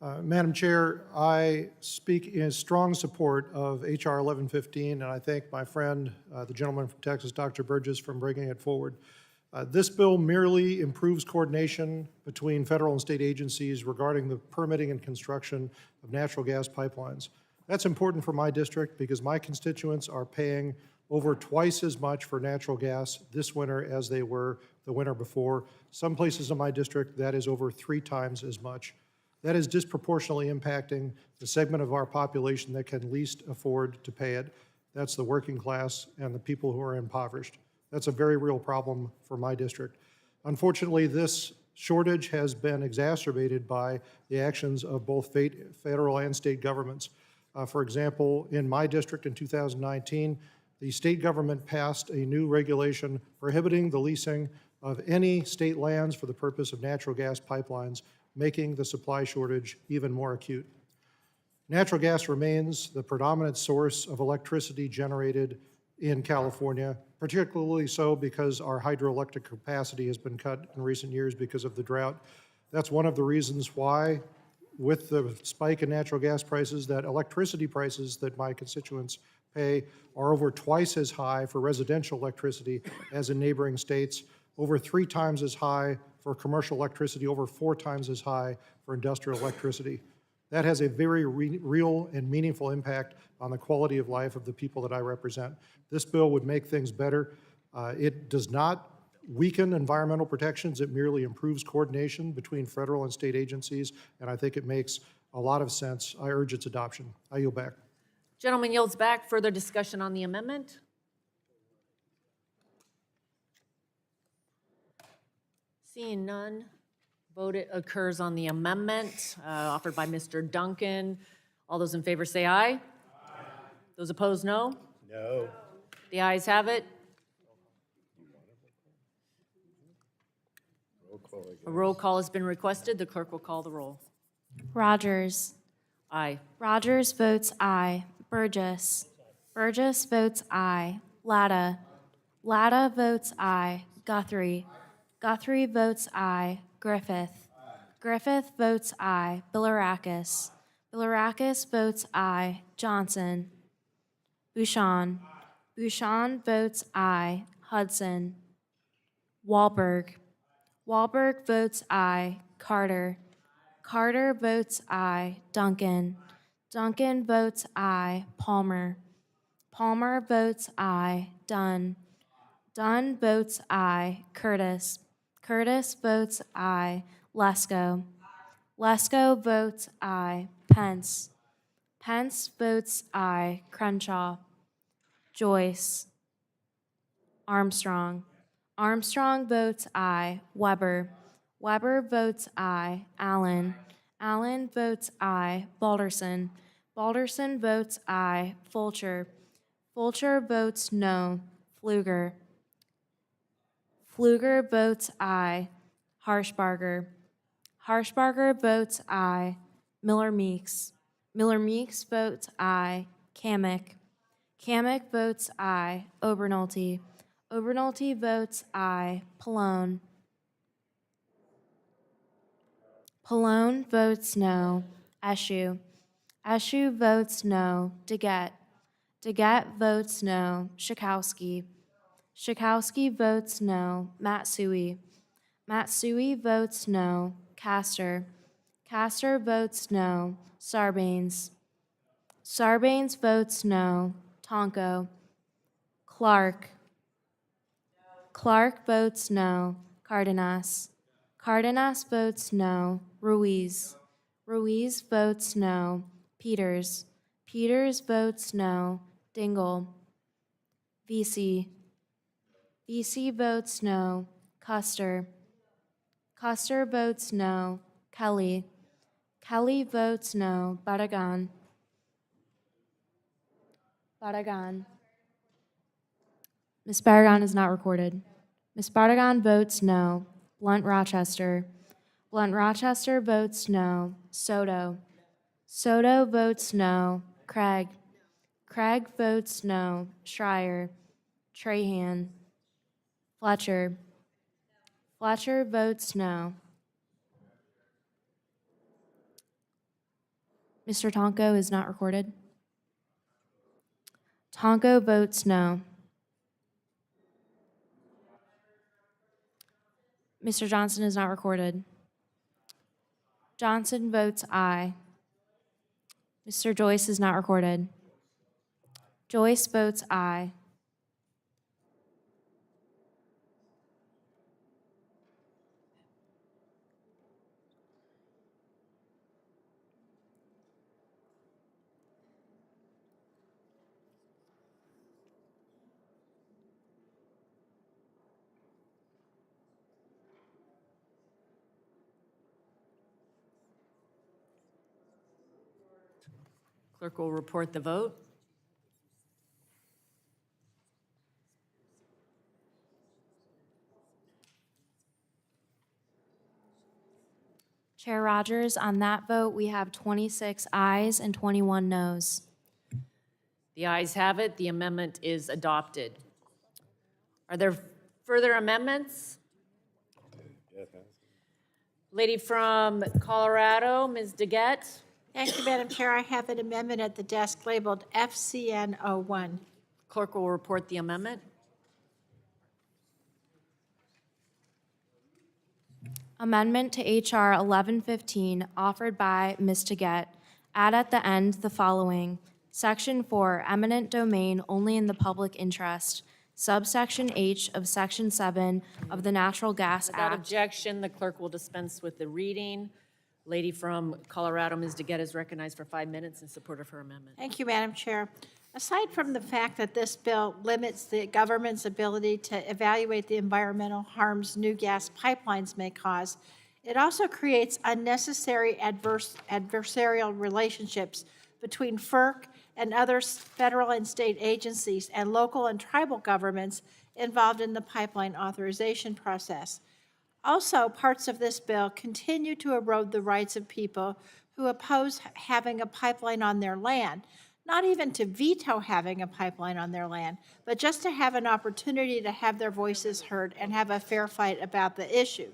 Madam Chair, I speak in strong support of H.R. 1115, and I thank my friend, the gentleman from Texas, Dr. Burgess, for bringing it forward. This bill merely improves coordination between federal and state agencies regarding the permitting and construction of natural gas pipelines. That's important for my district because my constituents are paying over twice as much for natural gas this winter as they were the winter before. Some places in my district, that is over 3 times as much. That is disproportionately impacting the segment of our population that can least afford to pay it. That's the working class and the people who are impoverished. That's a very real problem for my district. Unfortunately, this shortage has been exacerbated by the actions of both federal and state governments. For example, in my district in 2019, the state government passed a new regulation prohibiting the leasing of any state lands for the purpose of natural gas pipelines, making the supply shortage even more acute. Natural gas remains the predominant source of electricity generated in California, particularly so because our hydroelectric capacity has been cut in recent years because of the drought. That's one of the reasons why, with the spike in natural gas prices, that electricity prices that my constituents pay are over twice as high for residential electricity as in neighboring states, over 3 times as high for commercial electricity, over 4 times as high for industrial electricity. That has a very real and meaningful impact on the quality of life of the people that I represent. This bill would make things better. It does not weaken environmental protections. It merely improves coordination between federal and state agencies, and I think it makes a lot of sense. I urge its adoption. I yield back. Gentleman yields back. Further discussion on the amendment? Seeing none, vote occurs on the amendment offered by Mr. Duncan. All those in favor say aye. Aye. Those opposed, no. No. The ayes have it. A roll call has been requested. The clerk will call the roll. Rodgers. Aye. Rodgers votes aye. Burgess. Burgess votes aye. Latta. Latta votes aye. Guthrie. Guthrie votes aye. Griffith. Griffith votes aye. Bilirakis. Bilirakis votes aye. Johnson. Bouchon. Bouchon votes aye. Hudson. Wahlberg. Wahlberg votes aye. Carter. Carter votes aye. Duncan. Duncan votes aye. Palmer. Palmer votes aye. Dunn. Dunn votes aye. Curtis. Curtis votes aye. Lesko. Lesko votes aye. Pence. Pence votes aye. Crenshaw. Joyce. Armstrong. Armstrong votes aye. Weber. Weber votes aye. Allen. Allen votes aye. Balderson. Balderson votes aye. Fulcher. Fulcher votes no. Pfluger. Pfluger votes aye. Harshbarger. Harshbarger votes aye. Miller Meeks. Miller Meeks votes aye. Kamick. Kamick votes aye. Obernolte. Obernolte votes aye. Pallone. Pallone votes no. Eshoo. Eshoo votes no. DeGette. DeGette votes no. Schakowsky. Schakowsky votes no. Matsui. Matsui votes no. Castor. Castor votes no. Sarbanes. Sarbanes votes no. Tonko. Clark. Clark votes no. Cardenas. Cardenas votes no. Ruiz. Ruiz votes no. Peters. Peters votes no. Dingle. VC. VC votes no. Custer. Custer votes no. Kelly. Kelly votes no. Barragan. Barragan. Ms. Barragan is not recorded. Ms. Barragan votes no. Blunt Rochester. Blunt Rochester votes no. Soto. Soto votes no. Craig. Craig votes no. Schreier. Trahan. Fletcher. Fletcher votes no. Mr. Tonko is not recorded. Tonko votes no. Mr. Johnson is not recorded. Johnson votes aye. Mr. Joyce is not recorded. Joyce votes aye. Clerk will report the vote. Chair Rodgers, on that vote, we have 26 ayes and 21 noes. The ayes have it. The amendment is adopted. Are there further amendments? Lady from Colorado, Ms. DeGette. Thank you, Madam Chair. I have an amendment at the desk labeled FCN 01. Clerk will report the amendment. Amendment to H.R. 1115, offered by Ms. Taggett, add at the end the following. Section 4, eminent domain only in the public interest. Subsection H of Section 7 of the Natural Gas Without Act. objection, the clerk will dispense with the reading. Lady from Colorado, Ms. DeGette, is recognized for 5 minutes in support of her amendment. Thank you, Madam Chair. Aside from the fact that this bill limits the government's ability to evaluate the environmental harms new gas pipelines may cause, it also creates unnecessary adversarial relationships between FERC and other federal and state agencies and local and tribal governments involved in the pipeline authorization process. Also, parts of this bill continue to erode the rights of people who oppose having a pipeline on their land, not even to veto having a pipeline on their land, but just to have an opportunity to have their voices heard and have a fair fight about the issue.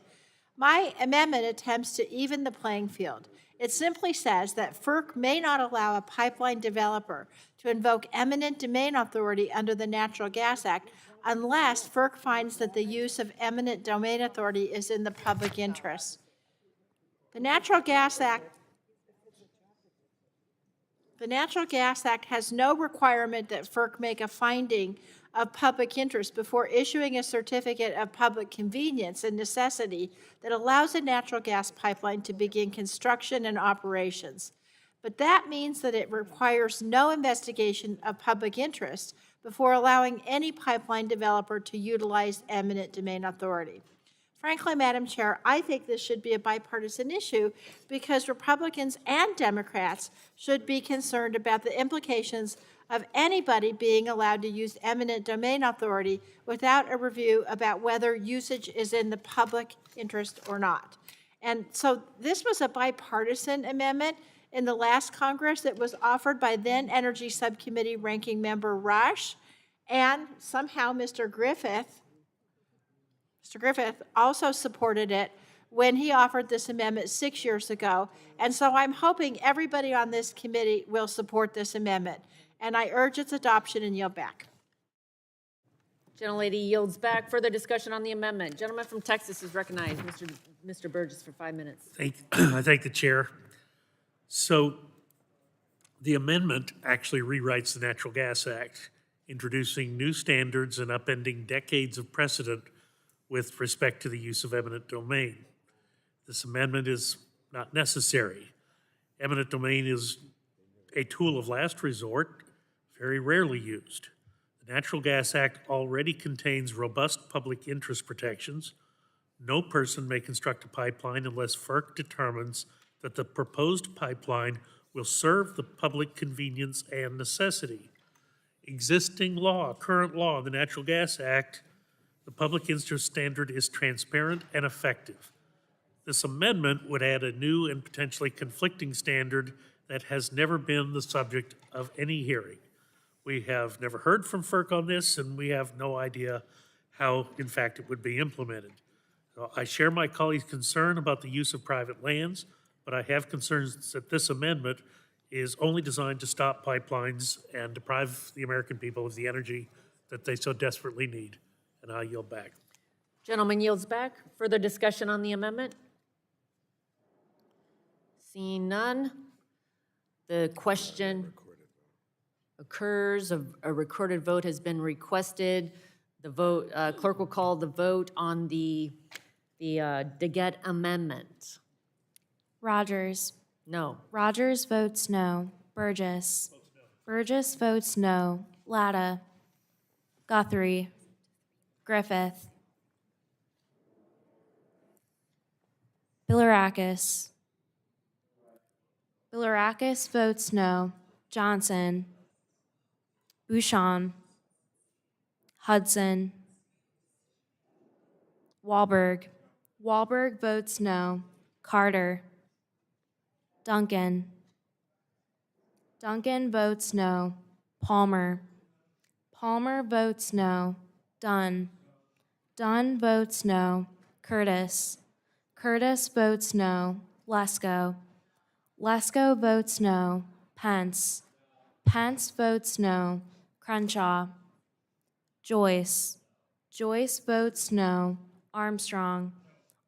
My amendment attempts to even the playing field. It simply says that FERC may not allow a pipeline developer to invoke eminent domain authority under the Natural Gas Act unless FERC finds that the use of eminent domain authority is in the public interest. The Natural Gas Act has no requirement that FERC make a finding of public interest before issuing a certificate of public convenience and necessity that allows a natural gas pipeline to begin construction and operations. But that means that it requires no investigation of public interest before allowing any pipeline developer to utilize eminent domain authority. Frankly, Madam Chair, I think this should be a bipartisan issue because Republicans and Democrats should be concerned about the implications of anybody being allowed to use eminent domain authority without a review about whether usage is in the public interest or not. And so this was a bipartisan amendment. In the last Congress, it was offered by then Energy Subcommittee Ranking Member Rush, and somehow Mr. Griffith also supported it when he offered this amendment 6 years ago. And so I'm hoping everybody on this committee will support this amendment. And I urge its adoption and yield back. Gentlelady yields back. Further discussion on the amendment. Gentleman from Texas is recognized. Mr. Burgess for 5 minutes. I thank the chair. So the amendment actually rewrites the Natural Gas Act, introducing new standards and upending decades of precedent with respect to the use of eminent domain. This amendment is not necessary. Eminent domain is a tool of last resort, very rarely used. The Natural Gas Act already contains robust public interest protections. No person may construct a pipeline unless FERC determines that the proposed pipeline will serve the public convenience and necessity. Existing law, current law, the Natural Gas Act, the public interest standard is transparent and effective. This amendment would add a new and potentially conflicting standard that has never been the subject of any hearing. We have never heard from FERC on this, and we have no idea how, in fact, it would be implemented. So I share my colleagues' concern about the use of private lands, but I have concerns that this amendment is only designed to stop pipelines and deprive the American people of the energy that they so desperately need. And I yield back. Gentleman yields back. Further discussion on the amendment? Seeing none, the question occurs, a recorded vote has been requested. The vote, clerk will call the vote on the Daggett amendment. Rodgers. No. Rodgers votes no. Burgess. Burgess votes no. Latta. Guthrie. Griffith. Bilirakis. Bilirakis votes no. Johnson. Bouchon. Hudson. Wahlberg. Wahlberg votes no. Carter. Duncan. Duncan votes no. Palmer. Palmer votes no. Dunn. Dunn votes no. Curtis. Curtis votes no. Lesko. Lesko votes no. Pence. Pence votes no. Crenshaw. Joyce. Joyce votes no. Armstrong.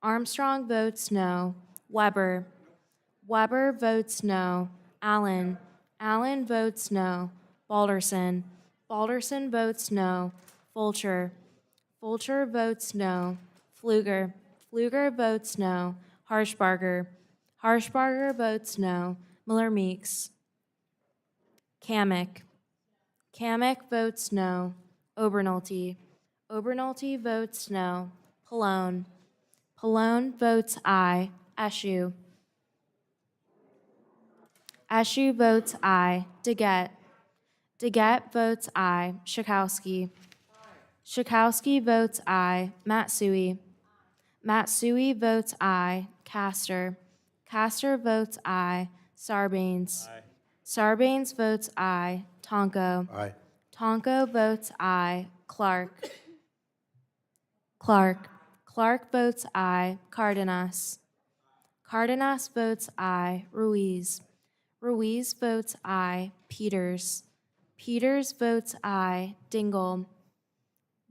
Armstrong votes no. Weber. Weber votes no. Allen. Allen votes no. Balderson. Balderson votes no. Fulcher. Fulcher votes no. Pfluger. Pfluger votes no. Harshbarger. Harshbarger votes no. Miller-Meeks. Kamick. Kamick votes no. Obernolte. Obernolte votes no. Pallone. Pallone votes aye. Eshoo. Eshoo votes aye. Daggett. Daggett votes aye. Schakowsky. Schakowsky votes aye. Matsui. Matsui votes aye. Castor. Castor votes aye. Sarbanes. Sarbanes votes aye. Tonko. Aye. Tonko votes aye. Clark. Clark. Clark votes aye. Cardenas. Cardenas votes aye. Ruiz. Ruiz votes aye. Peters. Peters votes aye. Dingle.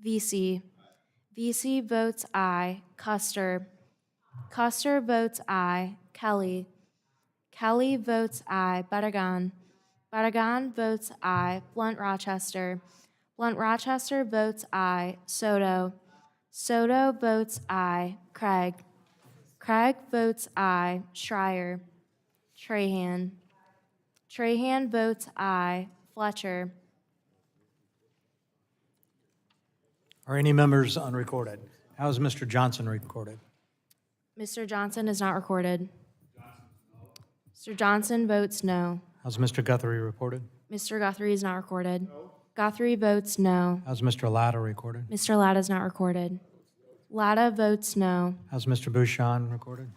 Vesey. Vesey votes aye. Custer. Custer votes aye. Kelly. Kelly votes aye. Barragan. Barragan votes aye. Blunt Rochester. Blunt Rochester votes aye. Soto. Soto votes aye. Craig. Craig votes aye. Schreier. Trahan. Trahan votes aye. Fletcher. Are any members unrecorded? How is Mr. Johnson recorded? Mr. Johnson is not recorded. Mr. Johnson votes no. How's Mr. Guthrie reported? Mr. Guthrie is not recorded. Guthrie votes no. How's Mr. Latta recorded? Mr. Latta is not recorded. Latta votes no. How's Mr. Bouchon recorded?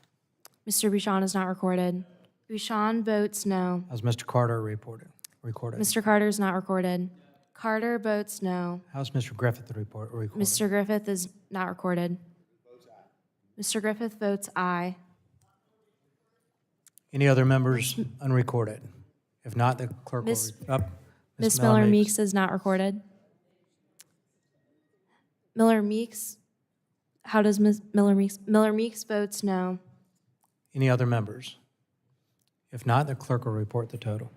Mr. Bouchon is not recorded. Bouchon votes no. How's Mr. Carter recorded? Mr. Carter is not recorded. Carter votes no. How's Mr. Griffith recorded? Mr. Griffith is not recorded. Mr. Griffith votes aye. Any other members unrecorded? If not, the clerk will... Miss- Up. Ms. Miller Meeks is not recorded. Miller Meeks, how does Ms. Miller Meeks? Miller Meeks votes no. Any other members? If not, the clerk will report the total.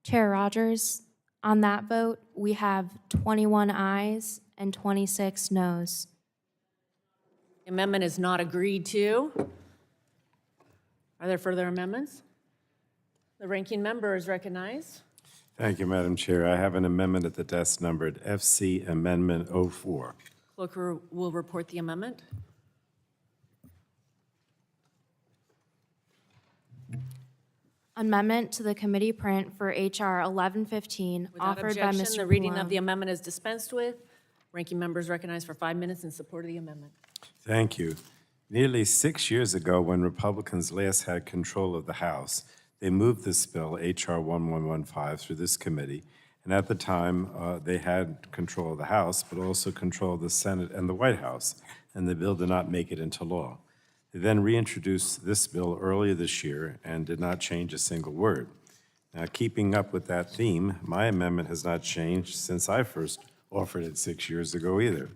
Chair Rodgers, on that vote, we have 21 ayes and 26 noes. The amendment is not agreed to. Are there further amendments? The ranking member is recognized. Thank you, Madam Chair. I have an amendment at the desk numbered FC Amendment 04. Clerk will report the amendment. Amendment to the committee print for H.R. 1115, Without offered by objection, Mr. the reading of Pallone. the amendment is dispensed with. Ranking members recognized for 5 minutes in support of the amendment. Thank you. Nearly 6 years ago, when Republicans last had control of the House, they moved this bill, H.R. 1115, through this committee. And at the time, they had control of the House, but also control of the Senate and the White House, and the bill did not make it into law. They then reintroduced this bill earlier this year and did not change a single word. Now, keeping up with that theme, my amendment has not changed since I first offered it 6 years ago either,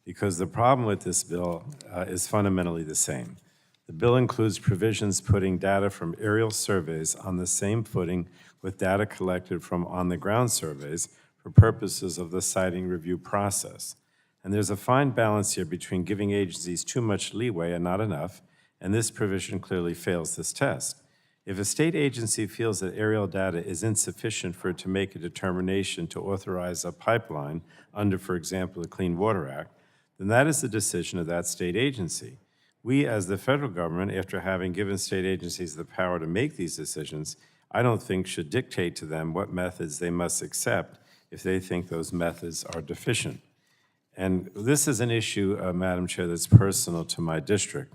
because the problem with this bill is fundamentally the same. The bill includes provisions putting data from aerial surveys on the same footing with data collected from on-the-ground surveys for purposes of the siting review process. And there's a fine balance here between giving agencies too much leeway and not enough, and this provision clearly fails this test. If a state agency feels that aerial data is insufficient for it to make a determination to authorize a pipeline under, for example, the Clean Water Act, then that is the decision of that state agency. We, as the federal government, after having given state agencies the power to make these decisions, I don't think should dictate to them what methods they must accept if they think those methods are deficient. And this is an issue, Madam Chair, that's personal to my district.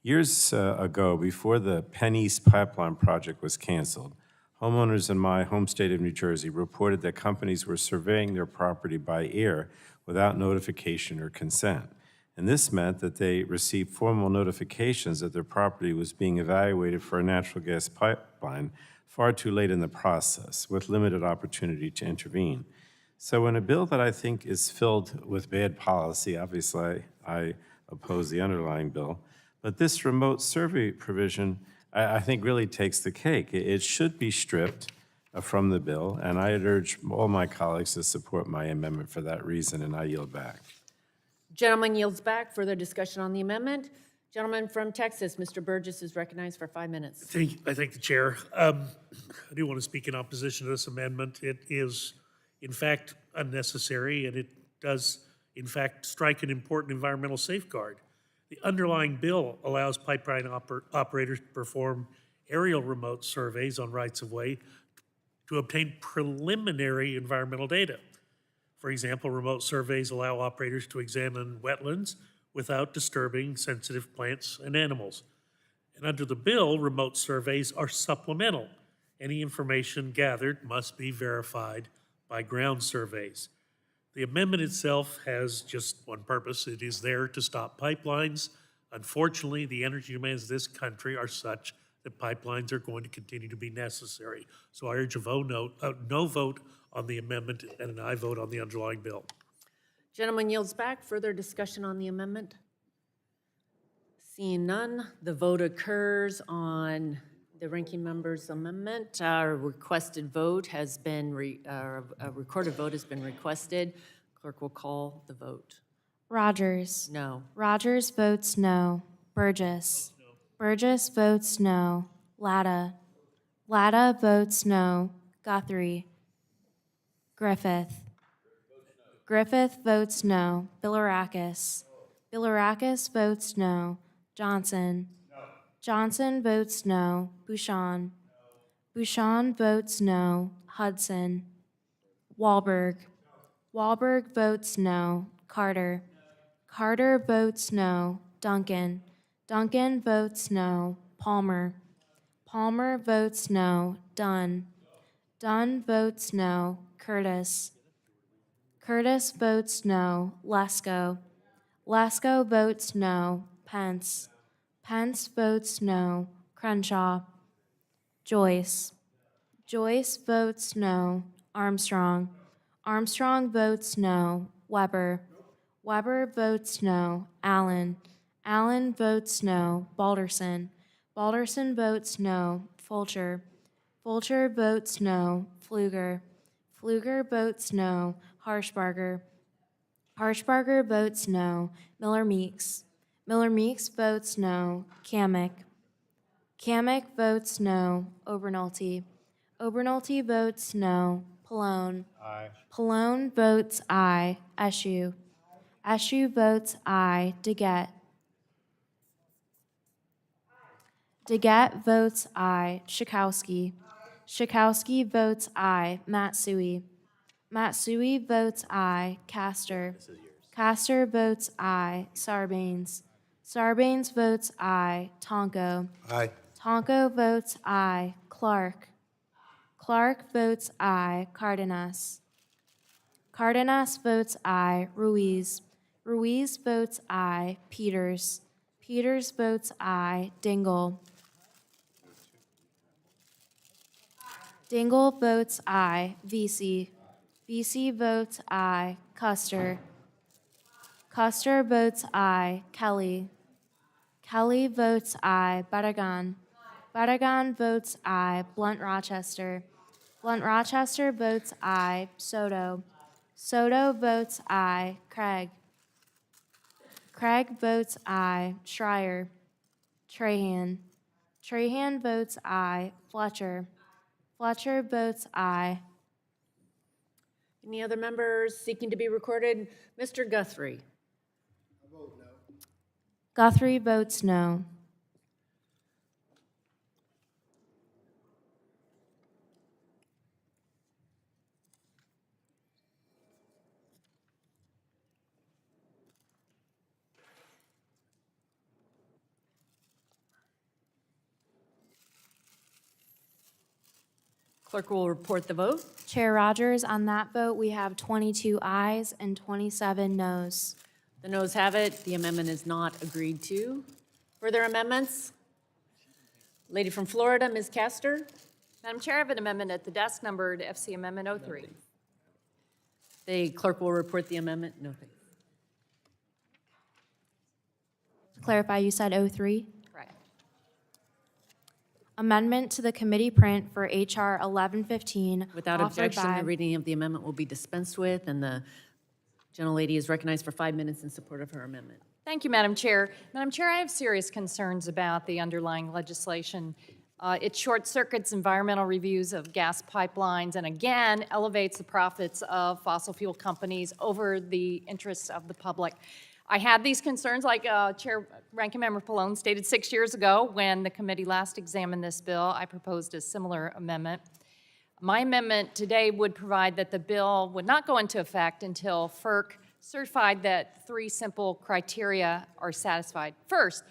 Years ago, before the Penn East pipeline project was canceled, homeowners in my home state of New Jersey reported that companies were surveying their property by air without notification or consent. And this meant that they received formal notifications that their property was being evaluated for a natural gas pipeline far too late in the process, with limited opportunity to intervene. So in a bill that I think is filled with bad policy, obviously I oppose the underlying bill, but this remote survey provision, I think, really takes the cake. It should be stripped from the bill, and I urge all my colleagues to support my amendment for that reason, and I yield back. Gentleman yields back. Further discussion on the amendment. Gentleman from Texas, Mr. Burgess, is recognized for 5 minutes. I thank the chair. I do want to speak in opposition to this amendment. It is, in fact, unnecessary, and it does, in fact, strike an important environmental safeguard. The underlying bill allows pipeline operators to perform aerial remote surveys on rights-of-way to obtain preliminary environmental data. For example, remote surveys allow operators to examine wetlands without disturbing sensitive plants and animals. And under the bill, remote surveys are supplemental. Any information gathered must be verified by ground surveys. The amendment itself has just one purpose. It is there to stop pipelines. Unfortunately, the energy demands of this country are such that pipelines are going to continue to be necessary. So I urge a no vote on the amendment and an aye vote on the underlying bill. Gentleman yields back. Further discussion on the amendment? Seeing none, the vote occurs on the ranking member's amendment. A requested vote has been, a recorded vote has been requested. Clerk will call the vote. Rodgers. No. Rodgers votes no. Burgess. Burgess votes no. Latta. Latta votes no. Guthrie. Griffith. Griffith votes no. Bilirakis. Bilirakis votes no. Johnson. Johnson votes no. Bouchon. Bouchon votes no. Hudson. Wahlberg. Wahlberg votes no. Carter. Carter votes no. Duncan. Duncan votes no. Palmer. Palmer votes no. Dunn. Dunn votes no. Curtis. Curtis votes no. Lesko. Lesko votes no. Pence. Pence votes no. Crenshaw. Joyce. Joyce votes no. Armstrong. Armstrong votes no. Weber. Weber votes no. Allen. Allen votes no. Balderson. Balderson votes no. Fulcher. Fulcher votes no. Pfluger. Pfluger votes no. Harshbarger. Harshbarger votes no. Miller Meeks. Miller Meeks votes no. Kamick. Kamick votes no. Obernolte. Obernolte votes no. Pallone. Aye. Pallone votes aye. Eshoo. Eshoo votes aye. Deget. Deget votes aye. Schakowsky. Schakowsky votes aye. Matsui. Matsui votes aye. Castor. Castor votes aye. Sarbanes. Sarbanes votes aye. Tonko. Aye. Tonko votes aye. Clark. Clark votes aye. Cardenas. Cardenas votes aye. Ruiz. Ruiz votes aye. Peters. Peters votes aye. Dingle. Dingle votes aye. Vesey. Vesey votes aye. Custer. Custer votes aye. Kelly. Kelly votes aye. Barragan. Barragan votes aye. Blunt Rochester. Blunt Rochester votes aye. Soto. Soto votes aye. Craig. Craig votes aye. Schreier. Trahan. Trahan votes aye. Fletcher. Fletcher votes aye. Any other members seeking to be recorded? Mr. Guthrie. Guthrie votes no. Clerk will report the vote. Chair Rodgers, on that vote, we have 22 ayes and 27 noes. The noes have it. The amendment is not agreed to. Further amendments? Lady from Florida, Ms. Castor. Madam Chair, I have an amendment at the desk numbered FC Amendment 03. The clerk will report the amendment. No, thank you. To clarify, you said 03? Correct. Amendment to the committee print for HR 1115. Without offered objection, by- the reading of the amendment will be dispensed with, and the gentlelady is recognized for 5 minutes in support of her amendment. Thank you, Madam Chair. Madam Chair, I have serious concerns about the underlying legislation. It short circuits environmental reviews of gas pipelines and again elevates the profits of fossil fuel companies over the interests of the public. I had these concerns, like Chair Ranking Member Pallone stated 6 years ago when the committee last examined this bill. I proposed a similar amendment. My amendment today would provide that the bill would not go into effect until FERC certified that 3 simple criteria are satisfied. First,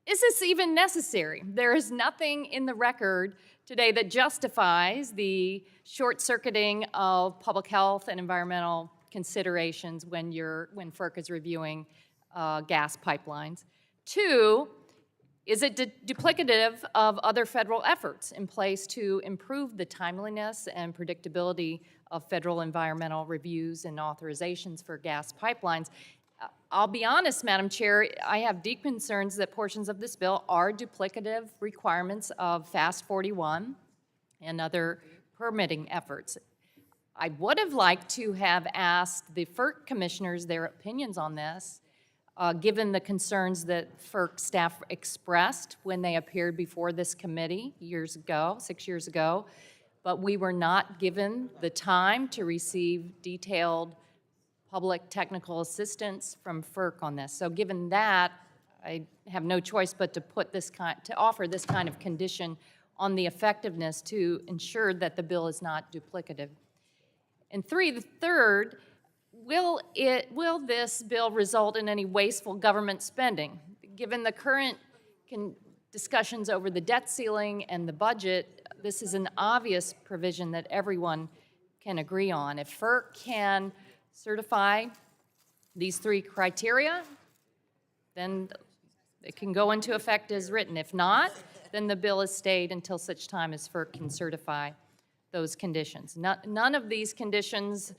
is this even necessary? There is nothing in the record today that justifies the short-circuiting of public health and environmental considerations when FERC is reviewing gas pipelines. 2, is it duplicative of other federal efforts in place to improve the timeliness and predictability of federal environmental reviews and authorizations for gas pipelines? I'll be honest, Madam Chair, I have deep concerns that portions of this bill are duplicative requirements of Fast 41 and other permitting efforts. I would have liked to have asked the FERC commissioners their opinions on this, given the concerns that FERC staff expressed when they appeared before this committee 6 years ago, but we were not given the time to receive detailed public technical assistance from FERC on this. So given that, I have no choice but to offer this kind of condition on the effectiveness to ensure that the bill is not duplicative. And the third, will this bill result in any wasteful government spending? Given the current discussions over the debt ceiling and the budget, this is an obvious provision that everyone can agree on. If FERC can certify these 3 criteria, then it can go into effect as written. If not, then the bill is stayed until such time as FERC can certify those conditions. None of these conditions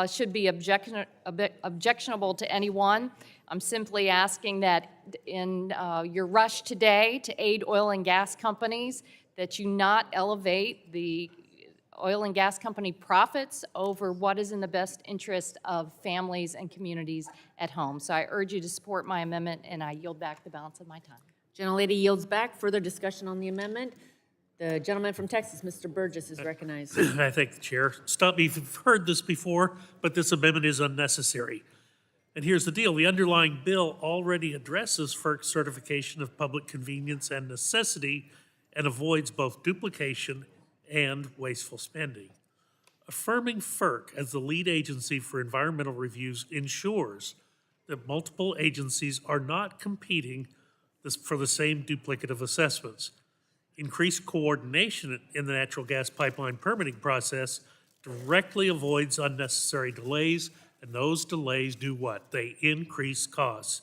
should be objectionable to anyone. I'm simply asking that in your rush today to aid oil and gas companies, that you not elevate the oil and gas company profits over what is in the best interest of families and communities at home. So I urge you to support my amendment, and I yield back the balance of my time. Gentlelady yields back. Further discussion on the amendment? The gentleman from Texas, Mr. Burgess, is recognized. I thank the chair. Stop me if you've heard this before, but this amendment is unnecessary. And here's the deal. The underlying bill already addresses FERC certification of public convenience and necessity and avoids both duplication and wasteful spending. Affirming FERC as the lead agency for environmental reviews ensures that multiple agencies are not competing for the same duplicative assessments. Increased coordination in the natural gas pipeline permitting process directly avoids unnecessary delays, and those delays do what? They increase costs.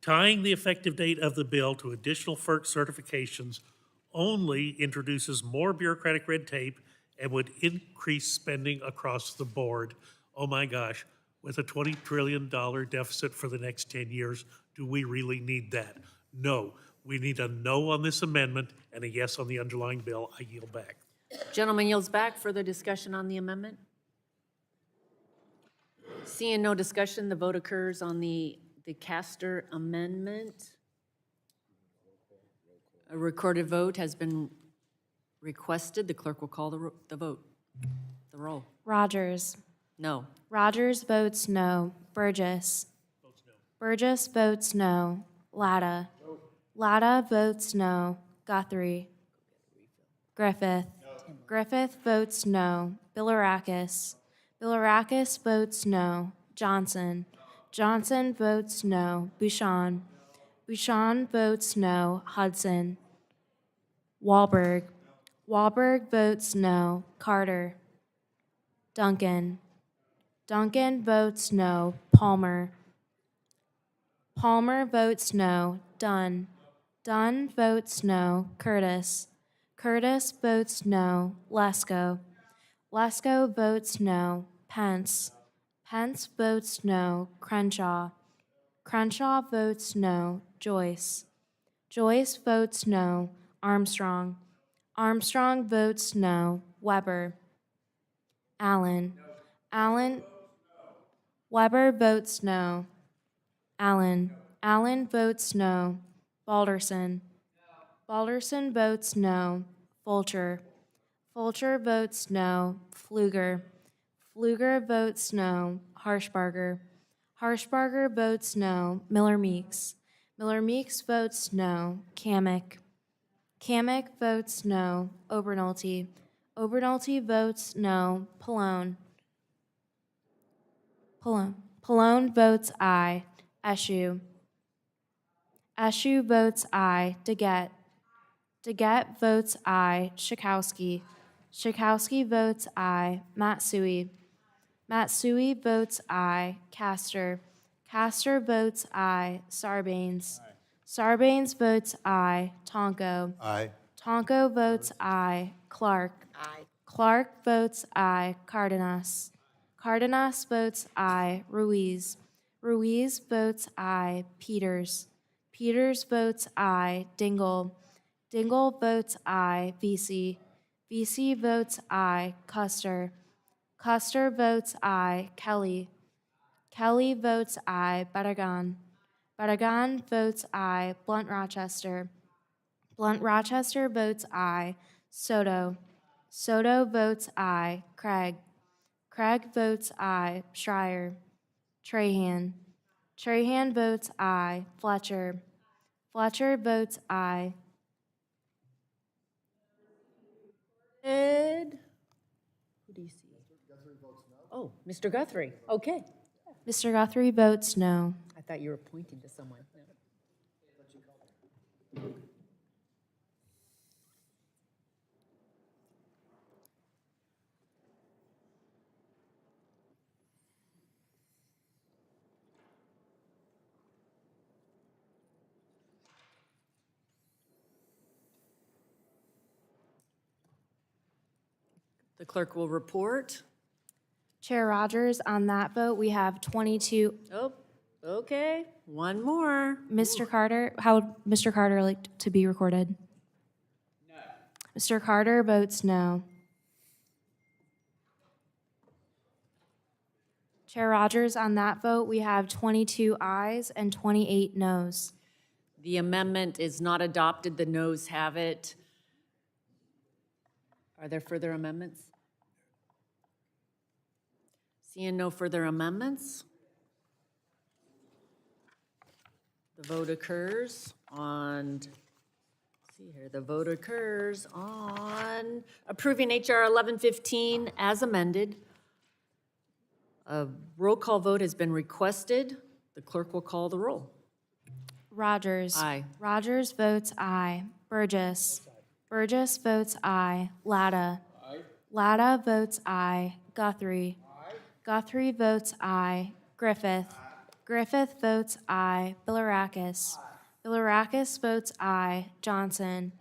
Tying the effective date of the bill to additional FERC certifications only introduces more bureaucratic red tape and would increase spending across the board. Oh my gosh, with a $20 trillion deficit for the next 10 years, do we really need that? No. We need a no on this amendment and a yes on the underlying bill. I yield back. Gentleman yields back. Further discussion on the amendment? Seeing no discussion, the vote occurs on the Castor amendment. A recorded vote has been requested. The clerk will call the vote. The roll. Rodgers. No. Rodgers votes no. Burgess. Burgess votes no. Latta. Latta votes no. Guthrie. Griffith. Griffith votes no. Bilirakis. Bilirakis votes no. Johnson. Johnson votes no. Bouchon. Bouchon votes no. Hudson. Wahlberg. Wahlberg votes no. Carter. Duncan. Duncan votes no. Palmer. Palmer votes no. Dunn. Dunn votes no. Curtis. Curtis votes no. Lesko. Lesko votes no. Pence. Pence votes no. Crenshaw. Crenshaw votes no. Joyce. Joyce votes no. Armstrong. Armstrong votes no. Weber. Allen. Allen. Weber votes no. Allen. Allen votes no. Balderson. Balderson votes no. Fulcher. Fulcher votes no. Pfluger. Pfluger votes no. Harshbarger. Harshbarger votes no. Miller Meeks. Miller Meeks votes no. Kamek. Kamek votes no. Obernolte. Obernolte votes no. Pallone. Pallone. Pallone votes aye. Eshoo. Eshoo votes aye. Deget. Deget votes aye. Schakowsky. Schakowsky votes aye. Matsui. Matsui votes aye. Castor. Castor votes aye. Sarbanes. Sarbanes votes aye. Tonko. Aye. Tonko votes aye. Clark. Aye. Clark votes aye. Cardenas. Cardenas votes aye. Ruiz. Ruiz votes aye. Peters. Peters votes aye. Dingle. Dingle votes aye. Vesey. Vesey votes aye. Custer. Custer votes aye. Kelly. Kelly votes aye. Barragan. Barragan votes aye. Blunt Rochester. Blunt Rochester votes aye. Soto. Soto votes aye. Craig. Craig votes aye. Schreier. Trahan. Trahan votes aye. Fletcher. Fletcher votes aye. Ed? Who do you see? Oh, Mr. Guthrie. Okay. Mr. Guthrie votes no. I thought you were pointing to someone. The clerk will report. Chair Rodgers, on that vote, we have 22. Oh, okay. One more. Mr. Carter, how would Mr. Carter like to be recorded? No. Mr. Carter votes no. Chair Rodgers, on that vote, we have 22 ayes and 28 noes. The amendment is not adopted. The noes have it. Are there further amendments? Seeing no further amendments, the vote occurs on See here, the vote occurs on approving HR 1115 as amended. A roll call vote has been requested. The clerk will call the roll. Rodgers. Aye. Rodgers votes aye. Burgess. Burgess votes aye. Latta. Latta votes aye. Guthrie. Guthrie votes aye. Griffith. Griffith votes aye. Bilirakis. Bilirakis votes aye. Johnson.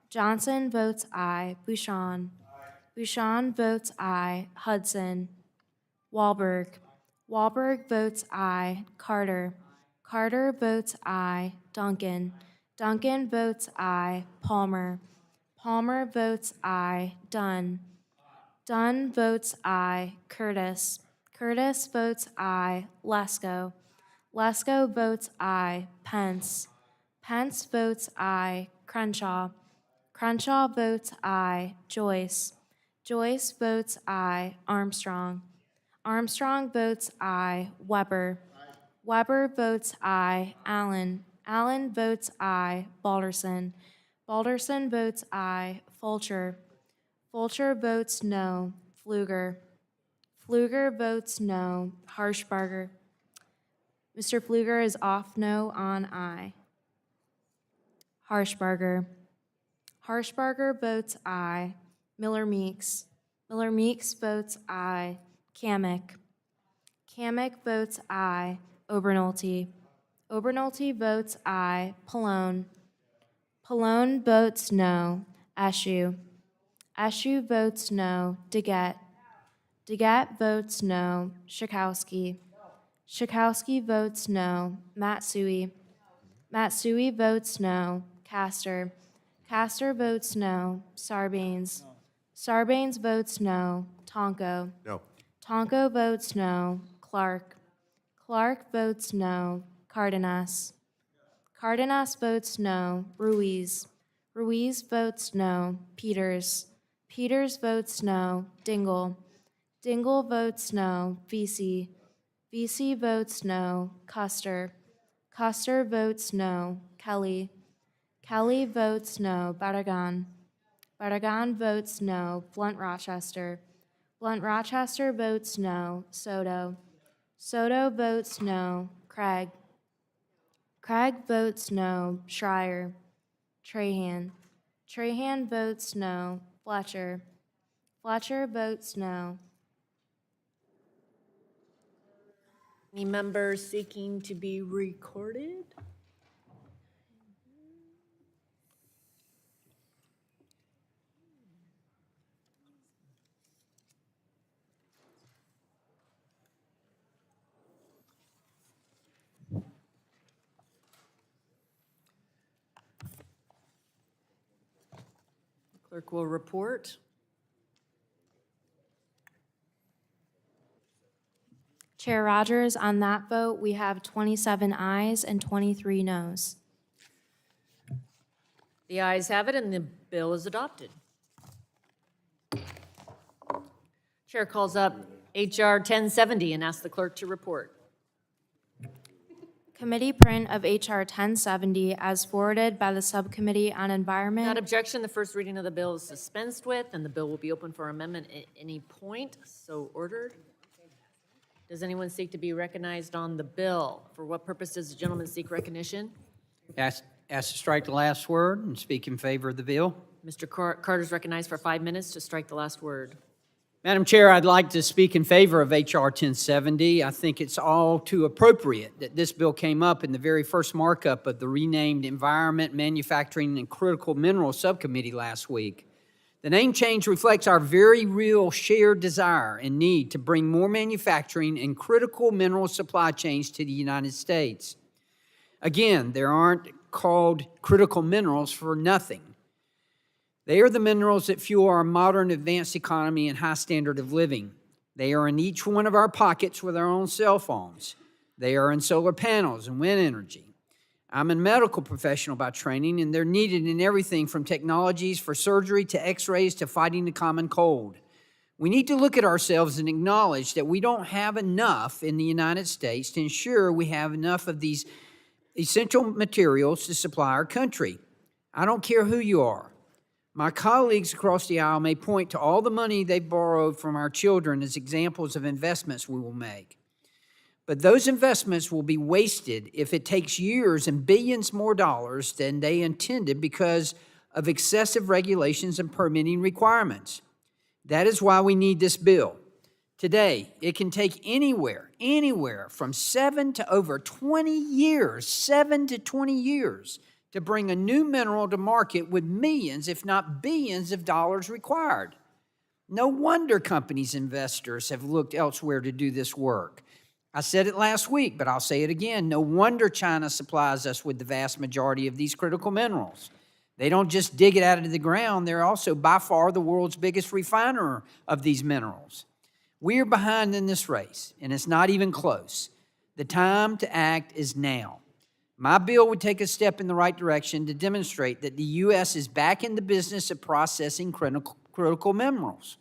Johnson votes aye. Bouchon. Bouchon votes aye. Hudson. Wahlberg. Wahlberg votes aye. Carter. Carter votes aye. Duncan. Duncan votes aye. Palmer. Palmer votes aye. Dunn. Dunn votes aye. Curtis. Curtis votes aye. Lesko. Lesko votes aye. Pence. Pence votes aye. Crenshaw. Crenshaw votes aye. Joyce. Joyce votes aye. Armstrong. Armstrong votes aye. Weber. Weber votes aye. Allen. Allen votes aye. Balderson. Balderson votes aye. Fulcher. Fulcher votes no. Pfluger. Pfluger votes no. Harshbarger. Mr. Pfluger is off no on aye. Harshbarger. Harshbarger votes aye. Miller Meeks. Miller Meeks votes aye. Kamick. Kamick votes aye. Obernolte. Obernolte votes aye. Pallone. Pallone votes no. Eshu. Eshu votes no. Deget. Deget votes no. Schakowsky. Schakowsky votes no. Matsui. Matsui votes no. Castor. Castor votes no. Sarbanes. Sarbanes votes no. Tonko. No. Tonko votes no. Clark. Clark votes no. Cardenas. Cardenas votes no. Ruiz. Ruiz votes no. Peters. Peters votes no. Dingle. Dingle votes no. Vesey. Vesey votes no. Custer. Custer votes no. Kelly. Kelly votes no. Barragan. Barragan votes no. Blunt Rochester. Blunt Rochester votes no. Soto. Soto votes no. Craig. Craig votes no. Schreier. Trahan. Trahan votes no. Fletcher. Fletcher votes no. Any members seeking to be recorded? Clerk will report. Chair Rodgers, on that vote, we have 27 ayes and 23 noes. The ayes have it, and the bill is adopted. Chair calls up HR 1070 and asks the clerk to report. Committee print of HR 1070 as forwarded by the Subcommittee on Environment. Without objection, the first reading of the bill is dispensed with, and the bill will be open for amendment at any point, so ordered. Does anyone seek to be recognized on the bill? For what purpose does the gentleman seek recognition? Ask to strike the last word and speak in favor of the bill. Mr. Carter is recognized for 5 minutes to strike the last word. Madam Chair, I'd like to speak in favor of H.R. 1070. I think it's all too appropriate that this bill came up in the very first markup of the renamed Environment, Manufacturing, and Critical Minerals Subcommittee last week. The name change reflects our very real shared desire and need to bring more manufacturing and critical mineral supply chains to the United States. Again, they aren't called critical minerals for nothing. They are the minerals that fuel our modern advanced economy and high standard of living. They are in each one of our pockets with our own cell phones. They are in solar panels and wind energy. I'm a medical professional by training, and they're needed in everything from technologies for surgery to x-rays to fighting the common cold. We need to look at ourselves and acknowledge that we don't have enough in the United States to ensure we have enough of these essential materials to supply our country. I don't care who you are. My colleagues across the aisle may point to all the money they've borrowed from our children as examples of investments we will make. But those investments will be wasted if it takes years and billions more dollars than they intended because of excessive regulations and permitting requirements. That is why we need this bill. Today, it can take anywhere from 7 to over 20 years, 7 to 20 years, to bring a new mineral to market with millions, if not billions of dollars required. No wonder companies' investors have looked elsewhere to do this work. I said it last week, but I'll say it again. No wonder China supplies us with the vast majority of these critical minerals. They don't just dig it out of the ground, they're also by far the world's biggest refiner of these minerals. We are behind in this race, and it's not even close. The time to act is now. My bill would take a step in the right direction to demonstrate that the U.S. is back in the business of processing critical minerals.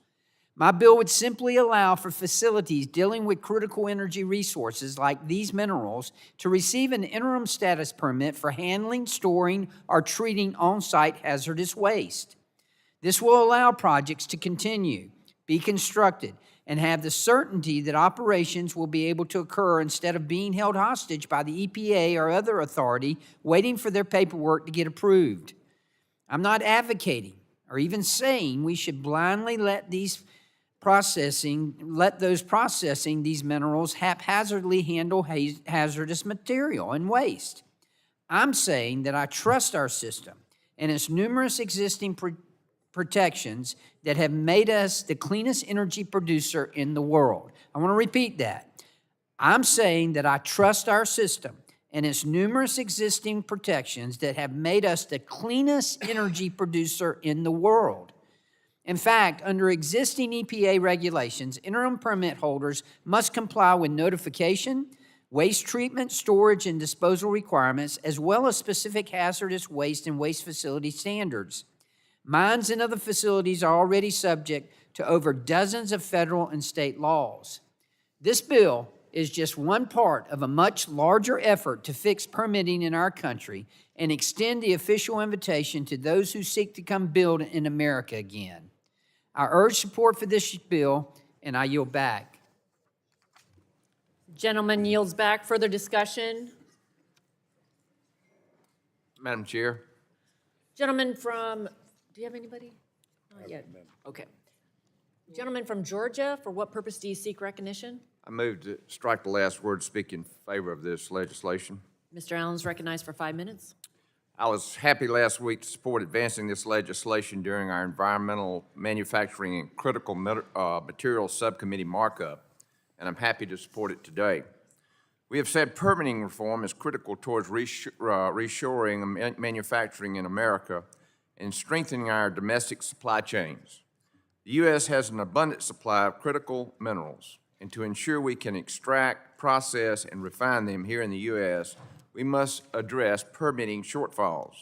My bill would simply allow for facilities dealing with critical energy resources like these minerals to receive an interim status permit for handling, storing, or treating on-site hazardous waste. This will allow projects to continue, be constructed, and have the certainty that operations will be able to occur instead of being held hostage by the EPA or other authority waiting for their paperwork to get approved. I'm not advocating or even saying we should blindly let those processing these minerals haphazardly handle hazardous material and waste. I'm saying that I trust our system and its numerous existing protections that have made us the cleanest energy producer in the world. I want to repeat that. I'm saying that I trust our system and its numerous existing protections that have made us the cleanest energy producer in the world. In fact, under existing EPA regulations, interim permit holders must comply with notification, waste treatment, storage, and disposal requirements, as well as specific hazardous waste and waste facility standards. Mines and other facilities are already subject to over dozens of federal and state laws. This bill is just one part of a much larger effort to fix permitting in our country and extend the official invitation to those who seek to come build in America again. I urge support for this bill, and I yield back. Gentleman yields back. Further discussion? Madam Chair. Gentleman from, do you have anybody? Not yet. Okay. Gentleman from Georgia, for what purpose do you seek recognition? I move to strike the last word, speak in favor of this legislation. Mr. Allen's recognized for 5 minutes. I was happy last week to support advancing this legislation during our Environmental Manufacturing and Critical Materials Subcommittee markup, and I'm happy to support it today. We have said permitting reform is critical towards reshoring manufacturing in America and strengthening our domestic supply chains. The U.S. has an abundant supply of critical minerals, and to ensure we can extract, process, and refine them here in the U.S., we must address permitting shortfalls.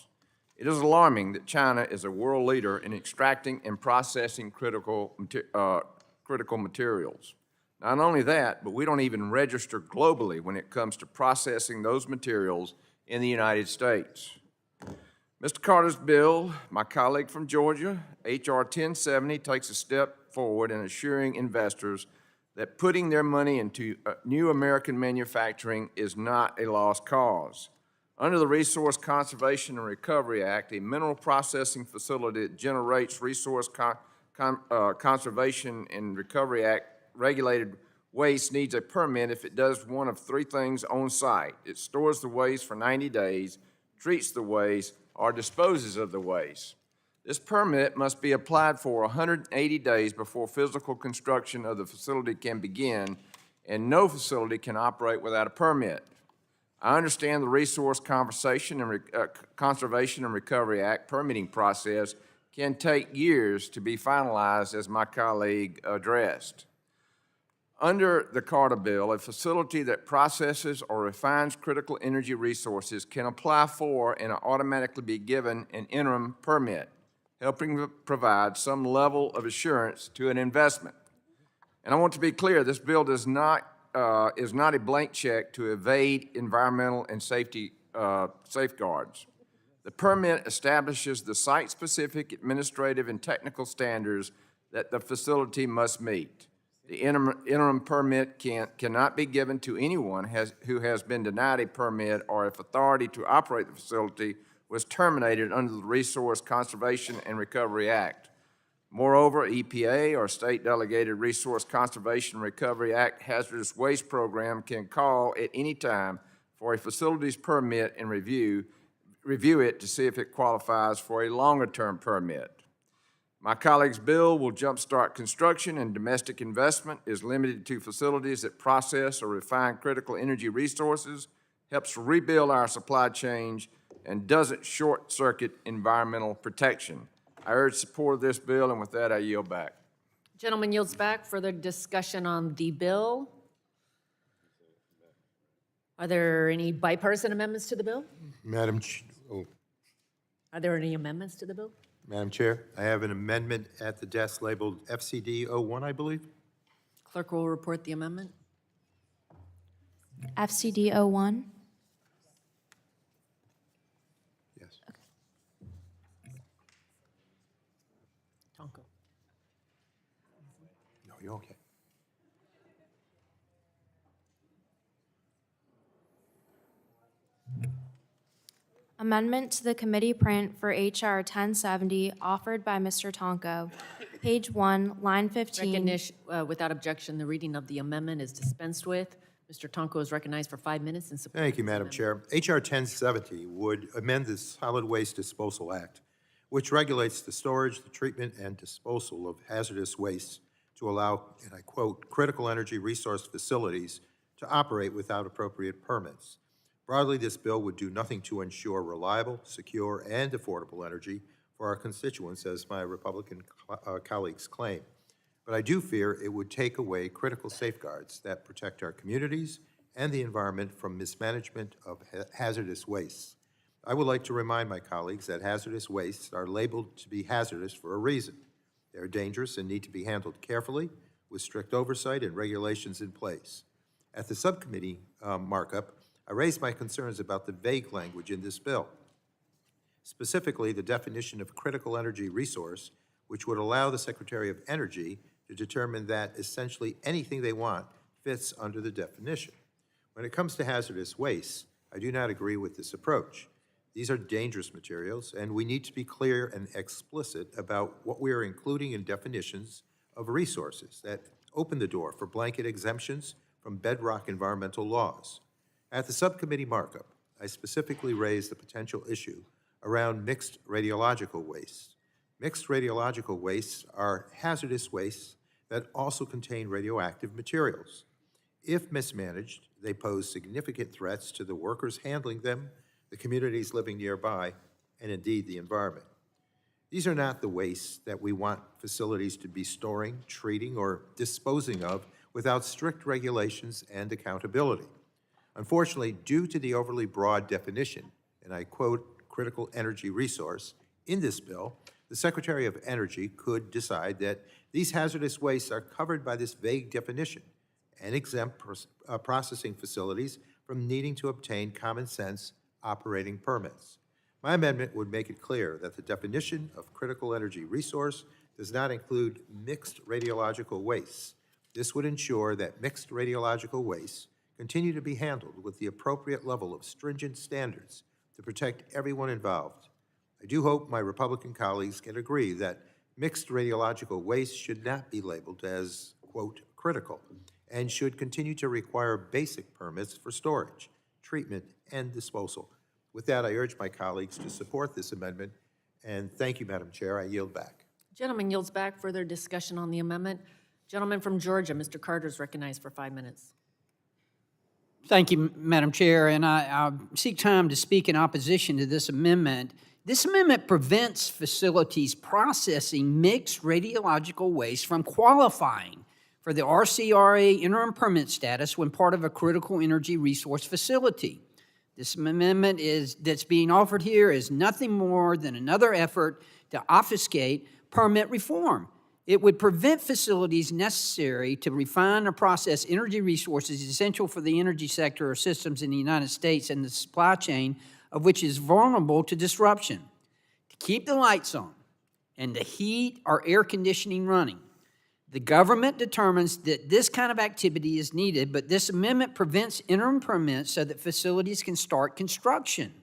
It is alarming that China is a world leader in extracting and processing critical materials. Not only that, but we don't even register globally when it comes to processing those materials in the United States. Mr. Carter's bill, my colleague from Georgia, H.R. 1070, takes a step forward in assuring investors that putting their money into new American manufacturing is not a lost cause. Under the Resource Conservation and Recovery Act, a mineral processing facility that generates Resource Conservation and Recovery Act regulated waste needs a permit if it does one of three things on site. It stores the waste for 90 days, treats the waste, or disposes of the waste. This permit must be applied for 180 days before physical construction of the facility can begin, and no facility can operate without a permit. I understand the Resource Conservation and Recovery Act permitting process can take years to be finalized, as my colleague addressed. Under the Carter bill, a facility that processes or refines critical energy resources can apply for and automatically be given an interim permit, helping to provide some level of assurance to an investment. And I want to be clear, this bill is not a blank check to evade environmental and safety safeguards. The permit establishes the site-specific administrative and technical standards that the facility must meet. The interim permit cannot be given to anyone who has been denied a permit or if authority to operate the facility was terminated under the Resource Conservation and Recovery Act. Moreover, EPA or State Delegated Resource Conservation and Recovery Act hazardous waste program can call at any time for a facility's permit and review it to see if it qualifies for a longer-term permit. My colleague's bill will jumpstart construction, and domestic investment is limited to facilities that process or refine critical energy resources, helps rebuild our supply chain, and doesn't short-circuit environmental protection. I urge support of this bill, and with that, I yield back. Gentleman yields back. Further discussion on the bill? Are there any bipartisan amendments to the bill? Are there any amendments to the bill? Madam Chair, I have an amendment at the desk labeled FCD 01, I believe. Clerk will report the amendment. FCD 01. Yes. Tonko. No, you're okay. Amendment to the committee print for HR 1070 offered by Mr. Tonko. Page 1, line 15. Recognition, without objection, the reading of the amendment is dispensed with. Mr. Tonko is recognized for 5 minutes in support. Thank you, of this Madam amendment. Chair. HR 1070 would amend the Solid Waste Disposal Act, which regulates the storage, the treatment, and disposal of hazardous waste to allow, and I quote, critical energy resource facilities to operate without appropriate permits. Broadly, this bill would do nothing to ensure reliable, secure, and affordable energy for our constituents, as my Republican colleagues claim. But I do fear it would take away critical safeguards that protect our communities and the environment from mismanagement of hazardous wastes. I would like to remind my colleagues that hazardous wastes are labeled to be hazardous for a reason. They are dangerous and need to be handled carefully with strict oversight and regulations in place. At the subcommittee markup, I raised my concerns about the vague language in this bill, specifically the definition of critical energy resource, which would allow the Secretary of Energy to determine that essentially anything they want fits under the definition. When it comes to hazardous waste, I do not agree with this approach. These are dangerous materials, and we need to be clear and explicit about what we are including in definitions of resources that open the door for blanket exemptions from bedrock environmental laws. At the subcommittee markup, I specifically raised the potential issue around mixed radiological wastes. Mixed radiological wastes are hazardous wastes that also contain radioactive materials. If mismanaged, they pose significant threats to the workers handling them, the communities living nearby, and indeed the environment. These are not the wastes that we want facilities to be storing, treating, or disposing of without strict regulations and accountability. Unfortunately, due to the overly broad definition, and I quote, critical energy resource, in this bill, the Secretary of Energy could decide that these hazardous wastes are covered by this vague definition and exempt processing facilities from needing to obtain common sense operating permits. My amendment would make it clear that the definition of critical energy resource does not include mixed radiological wastes. This would ensure that mixed radiological wastes continue to be handled with the appropriate level of stringent standards to protect everyone involved. I do hope my Republican colleagues can agree that mixed radiological waste should not be labeled as, quote, critical, and should continue to require basic permits for storage, treatment, and disposal. With that, I urge my colleagues to support this amendment, and thank you, Madam Chair. I yield back. Gentleman yields back. Further discussion on the amendment. Gentleman from Georgia, Mr. Carter, is recognized for 5 minutes. Thank you, Madam Chair, and I seek time to speak in opposition to this amendment. This amendment prevents facilities processing mixed radiological waste from qualifying for the RCRA interim permit status when part of a critical energy resource facility. This amendment that's being offered here is nothing more than another effort to obfuscate permit reform. It would prevent facilities necessary to refine or process energy resources essential for the energy sector or systems in the United States and the supply chain of which is vulnerable to disruption, to keep the lights on, and to heat our air conditioning running. The government determines that this kind of activity is needed, but this amendment prevents interim permits so that facilities can start construction.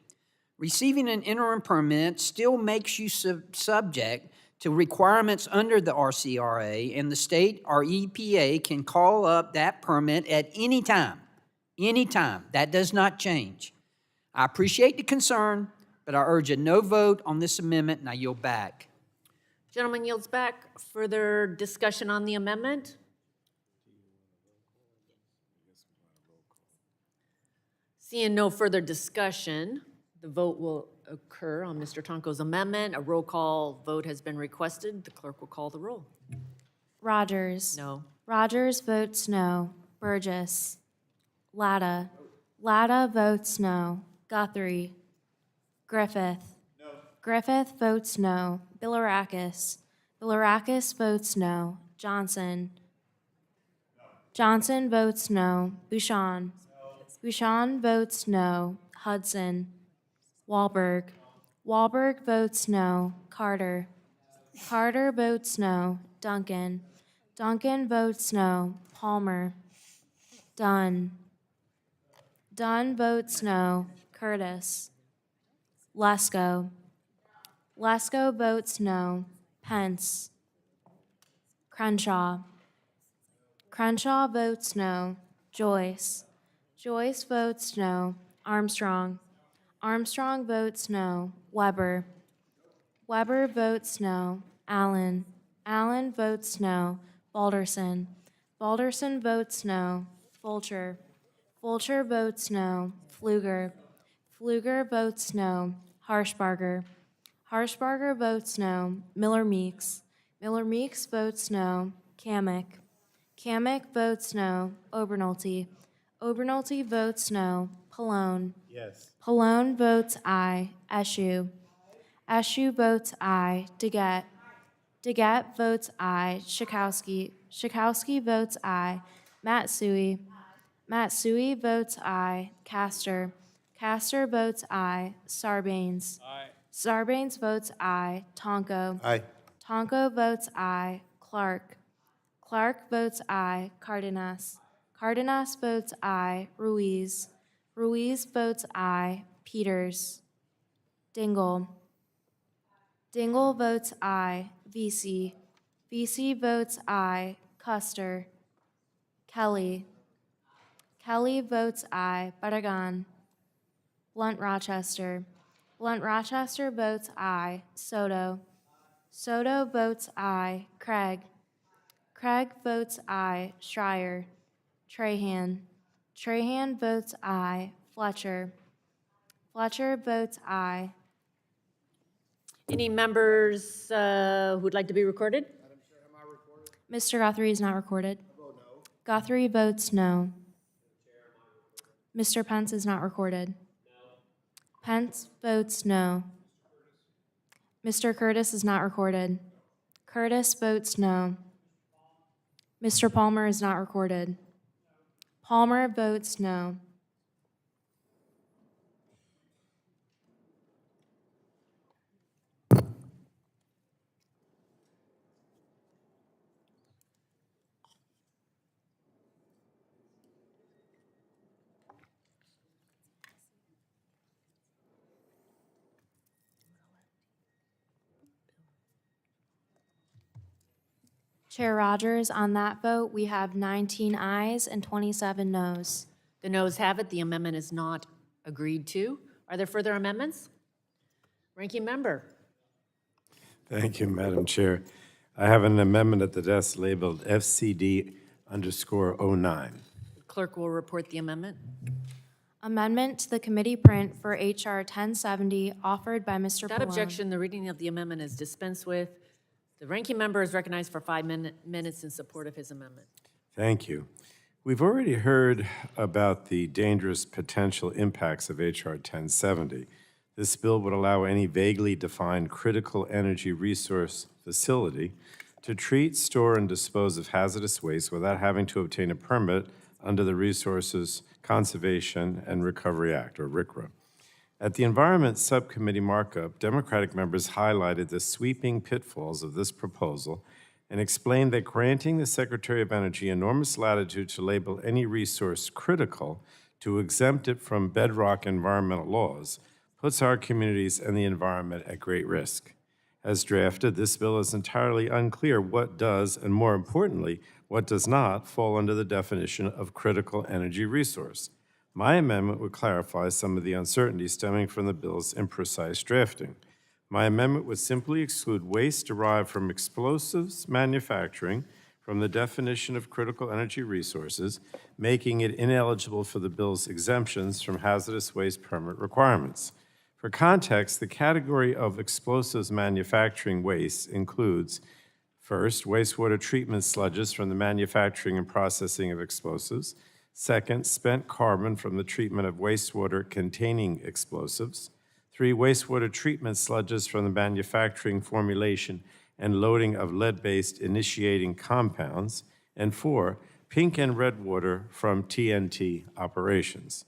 Receiving an interim permit still makes you subject to requirements under the RCRA, and the state or EPA can call up that permit at any time. Anytime. That does not change. I appreciate the concern, but I urge a no vote on this amendment, and I yield back. Gentleman yields back. Further discussion on the amendment? Seeing no further discussion, the vote will occur on Mr. Tonko's amendment. A roll call vote has been requested. The clerk will call the roll. Rodgers. No. Rodgers votes no. Burgess. Latta. Latta votes no. Guthrie. Griffith. No. Griffith votes no. Bilirakis. Bilirakis votes no. Johnson. No. Johnson votes no. Bouchon. No. Bouchon votes no. Hudson. Wahlberg. Wahlberg votes no. Carter. Carter votes no. Duncan. Duncan votes no. Palmer. Dunn. Dunn votes no. Curtis. Lesko. Lesko votes no. Pence. Crenshaw. Crenshaw votes no. Joyce. Joyce votes no. Armstrong. Armstrong votes no. Weber. Weber votes no. Allen. Allen votes no. Balderson. Balderson votes no. Fulcher. Fulcher votes no. Pfluger. Pfluger votes no. Harshbarger. Harshbarger votes no. Miller Meeks. Miller Meeks votes no. Kamick. Kamick votes no. Obernolte. Obernolte votes no. Pallone. Yes. Pallone votes aye. Eshu. Eshu votes aye. Deget. Deget votes aye. Schakowsky. Schakowsky votes aye. Matsui. Matsui votes aye. Castor. Castor votes aye. Sarbanes. Aye. Sarbanes votes aye. Tonko. Aye. Tonko votes aye. Clark. Clark votes aye. Cardenas. Cardenas votes aye. Ruiz. Ruiz votes aye. Peters. Dingle. Dingle votes aye. VC. VC votes aye. Custer. Kelly. Kelly votes aye. Barragan. Blunt Rochester. Blunt Rochester votes aye. Soto. Soto votes aye. Craig. Craig votes aye. Schreier. Trahan. Trahan votes aye. Fletcher. Fletcher votes aye. Any members who would like to be recorded? Mr. Guthrie is not recorded. Guthrie votes no. Mr. Pence is not recorded. Pence votes no. Mr. Curtis is not recorded. Curtis votes no. Mr. Palmer is not recorded. Palmer votes no. Chair Rodgers, on that vote, we have 19 ayes and 27 noes. The noes have it. The amendment is not agreed to. Are there further amendments? Ranking member. Thank you, Madam Chair. I have an amendment at the desk labeled FCD_09. Clerk will report the amendment. Amendment to the committee print for H.R. 1070 offered by Mr. Without Pallone. objection, the reading of the amendment is dispensed with. The ranking member is recognized for 5 minutes in support of his amendment. Thank you. We've already heard about the dangerous potential impacts of H.R. 1070. This bill would allow any vaguely defined critical energy resource facility to treat, store, and dispose of hazardous waste without having to obtain a permit under the Resources Conservation and Recovery Act, or RCRA. At the Environment Subcommittee markup, Democratic members highlighted the sweeping pitfalls of this proposal and explained that granting the Secretary of Energy enormous latitude to label any resource critical to exempt it from bedrock environmental laws puts our communities and the environment at great risk. As drafted, this bill is entirely unclear what does, and more importantly, what does not fall under the definition of critical energy resource. My amendment would clarify some of the uncertainty stemming from the bill's imprecise drafting. My amendment would simply exclude waste derived from explosives manufacturing from the definition of critical energy resources, making it ineligible for the bill's exemptions from hazardous waste permit requirements. For context, the category of explosives manufacturing waste includes, first, wastewater treatment sludges from the manufacturing and processing of explosives. Second, spent carbon from the treatment of wastewater containing explosives. 3, wastewater treatment sludges from the manufacturing, formulation, and loading of lead-based initiating compounds. And 4, pink and red water from TNT operations.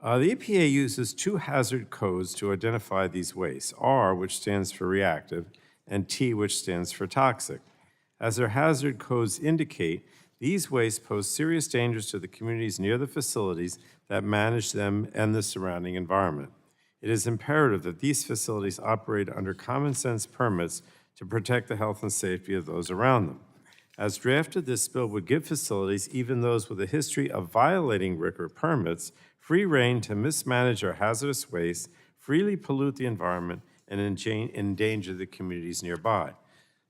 The EPA uses 2 hazard codes to identify these wastes, R, which stands for reactive, and T, which stands for toxic. As their hazard codes indicate, these wastes pose serious dangers to the communities near the facilities that manage them and the surrounding environment. It is imperative that these facilities operate under common sense permits to protect the health and safety of those around them. As drafted, this bill would give facilities, even those with a history of violating RCRA permits, free rein to mismanage our hazardous waste, freely pollute the environment, and endanger the communities nearby.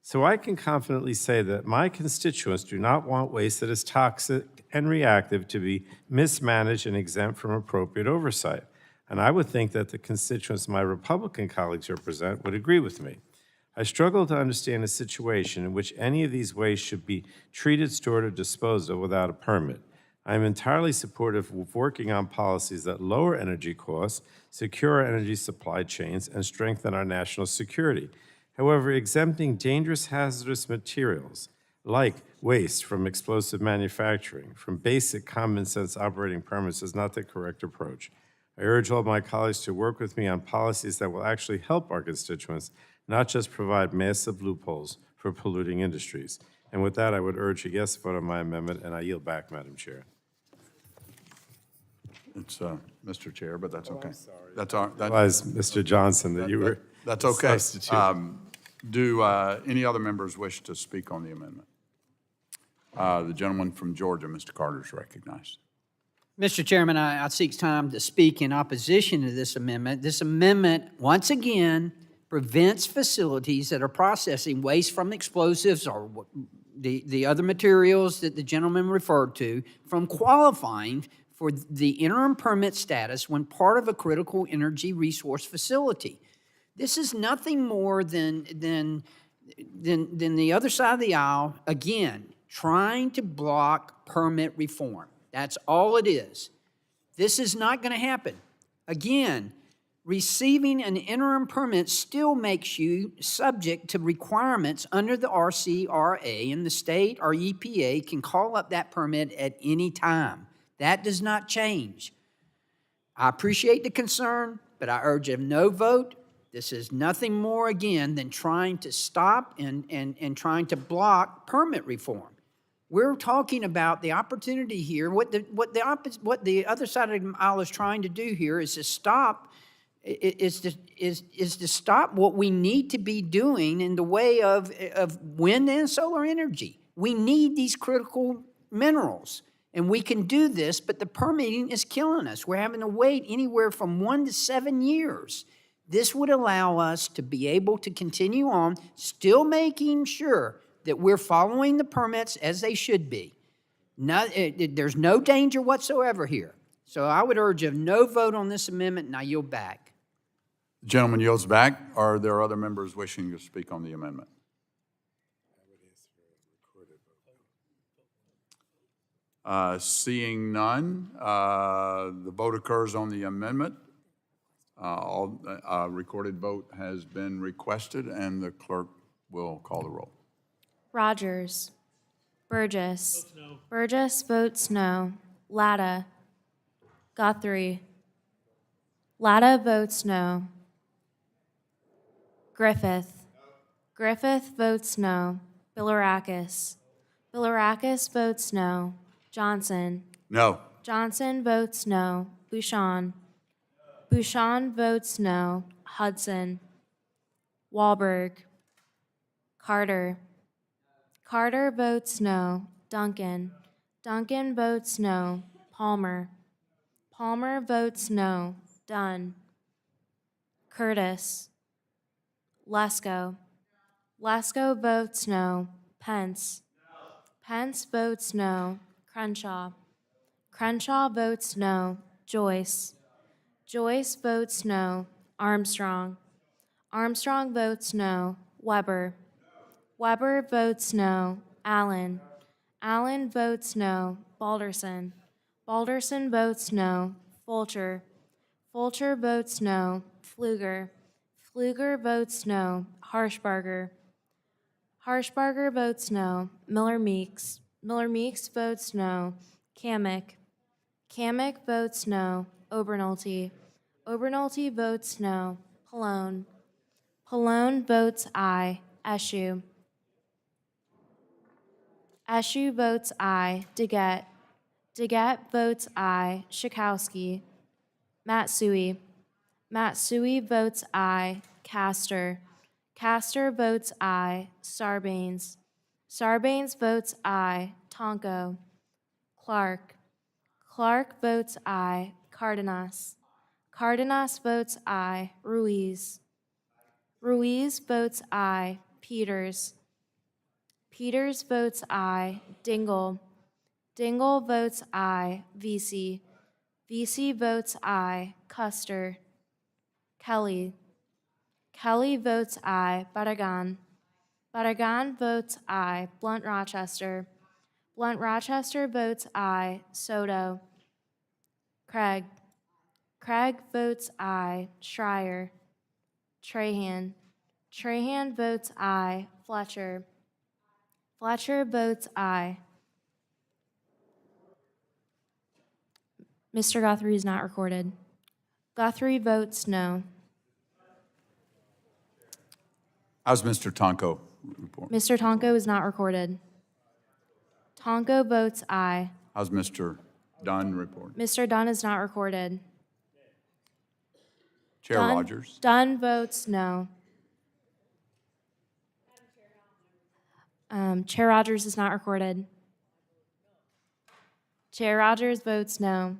So I can confidently say that my constituents do not want waste that is toxic and reactive to be mismanaged and exempt from appropriate oversight. And I would think that the constituents my Republican colleagues represent would agree with me. I struggle to understand a situation in which any of these wastes should be treated, stored, or disposed of without a permit. I am entirely supportive of working on policies that lower energy costs, secure our energy supply chains, and strengthen our national security. However, exempting dangerous hazardous materials like waste from explosive manufacturing from basic common sense operating permits is not the correct approach. I urge all my colleagues to work with me on policies that will actually help our constituents, not just provide massive loopholes for polluting industries. And with that, I would urge a yes vote on my amendment, and I yield back, Madam Chair. It's Mr. Chair, but that's okay. That's all. I realize, Mr. Johnson, that you were That's okay. substitute. Do any other members wish to speak on the amendment? The gentleman from Georgia, Mr. Carter, is recognized. Mr. Chairman, I seek time to speak in opposition to this amendment. This amendment, once again, prevents facilities that are processing waste from explosives or the other materials that the gentleman referred to from qualifying for the interim permit status when part of a critical energy resource facility. This is nothing more than the other side of the aisle, again, trying to block permit reform. That's all it is. This is not going to happen. Again, receiving an interim permit still makes you subject to requirements under the RCRA, and the state or EPA can call up that permit at any time. That does not change. I appreciate the concern, but I urge a no vote. This is nothing more, again, than trying to stop and trying to block permit reform. We're talking about the opportunity here. What the other side of the aisle is trying to do here is to stop what we need to be doing in the way of wind and solar energy. We need these critical minerals, and we can do this, but the permitting is killing us. We're having to wait anywhere from 1 to 7 years. This would allow us to be able to continue on, still making sure that we're following the permits as they should be. There's no danger whatsoever here. So I would urge a no vote on this amendment, and I yield back. The gentleman yields back. Are there other members wishing to speak on the amendment? Seeing none, the vote occurs on the amendment. A recorded vote has been requested, and the clerk will call the roll. Rodgers. Burgess. No. Burgess votes no. Latta. Guthrie. Latta votes no. Griffith. Griffith votes no. Bilirakis. Bilirakis votes no. Johnson. No. Johnson votes no. Bouchon. Bouchon votes no. Hudson. Wahlberg. Carter. Carter votes no. Duncan. Duncan votes no. Palmer. Palmer votes no. Dunn. Curtis. Lesko. Lesko votes no. Pence. Pence votes no. Crenshaw. Crenshaw votes no. Joyce. Joyce votes no. Armstrong. Armstrong votes no. Weber. Weber votes no. Allen. Allen votes no. Balderson. Balderson votes no. Fulcher. Fulcher votes no. Pfluger. Pfluger votes no. Harshbarger. Harshbarger votes no. Miller Meeks. Miller Meeks votes no. Kamek. Kamek votes no. Obernolte. Obernolte votes no. Pallone. Pallone votes aye. Eschew. Eschew votes aye. Deget. Deget votes aye. Schakowsky. Matsui. Matsui votes aye. Castor. Castor votes aye. Sarbanes. Sarbanes votes aye. Tonko. Clark. Clark votes aye. Cardenas. Cardenas votes aye. Ruiz. Ruiz votes aye. Peters. Peters votes aye. Dingle. Dingle votes aye. Vesey. Vesey votes aye. Custer. Kelly. Kelly votes aye. Barragan. Barragan votes aye. Blunt Rochester. Blunt Rochester votes aye. Soto. Craig. Craig votes aye. Schreier. Trahan. Trahan votes aye. Fletcher. Fletcher votes aye. Mr. Guthrie is not recorded. Guthrie votes no. How's Mr. Tonko report? Mr. Tonko is not recorded. Tonko votes aye. How's Mr. Dunn report? Mr. Dunn is not recorded. Chair Rodgers? Dunn votes no. Chair Rodgers is not recorded. Chair Rodgers votes no.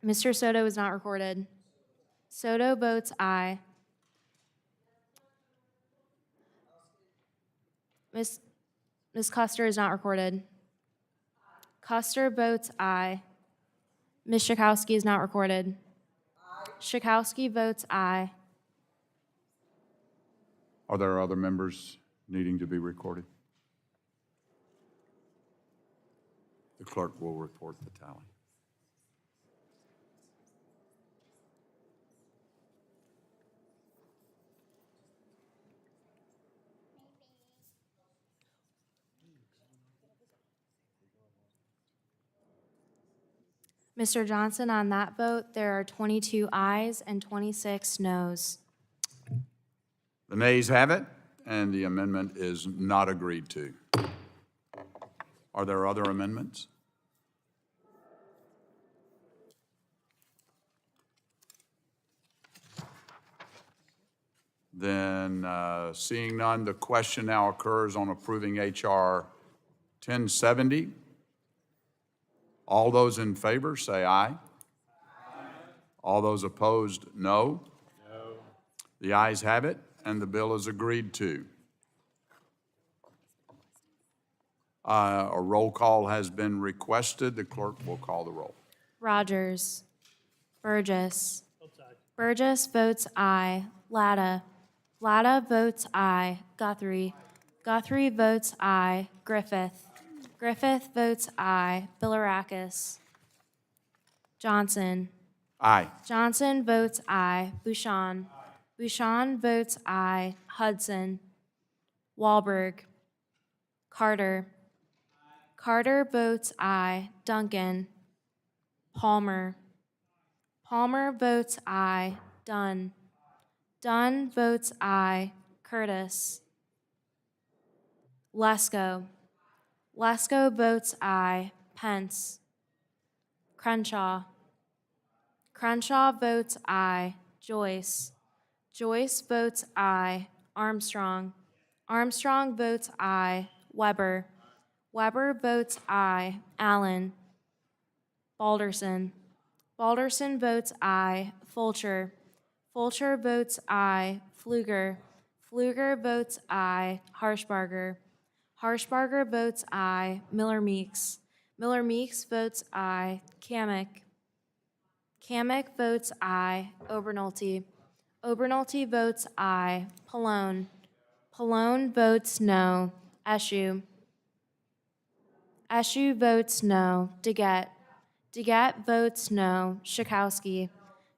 Mr. Soto is not recorded. Soto votes aye. Ms. Custer is not recorded. Custer votes aye. Ms. Schakowsky is not recorded. Schakowsky votes aye. Are there other members needing to be recorded? The clerk will report the tally. Mr. Johnson, on that vote, there are 22 ayes and 26 noes. The nays have it, and the amendment is not agreed to. Are there other amendments? Then, seeing none, the question now occurs on approving H.R. 1070. All those in favor, say aye. Aye. All those opposed, no. No. The ayes have it, and the bill is agreed to. A roll call has been requested. The clerk will call the roll. Rodgers. Burgess. Burgess votes aye. Latta. Latta votes aye. Guthrie. Guthrie votes aye. Griffith. Griffith votes aye. Bilirakis. Johnson. Aye. Johnson votes aye. Bouchon. Bouchon votes aye. Hudson. Wahlberg. Carter. Carter votes aye. Duncan. Palmer. Palmer votes aye. Dunn. Dunn votes aye. Curtis. Lesko. Lesko votes aye. Pence. Crenshaw. Crenshaw votes aye. Joyce. Joyce votes aye. Armstrong. Armstrong votes aye. Weber. Weber votes aye. Allen. Balderson. Balderson votes aye. Fulcher. Fulcher votes aye. Pfluger. Pfluger votes aye. Harshbarger. Harshbarger votes aye. Miller Meeks. Miller Meeks votes aye. Kamick. Kamick votes aye. Obernolte. Obernolte votes aye. Pallone. Pallone votes no. Eschew. Eschew votes no. DeGette. DeGette votes no. Schakowsky.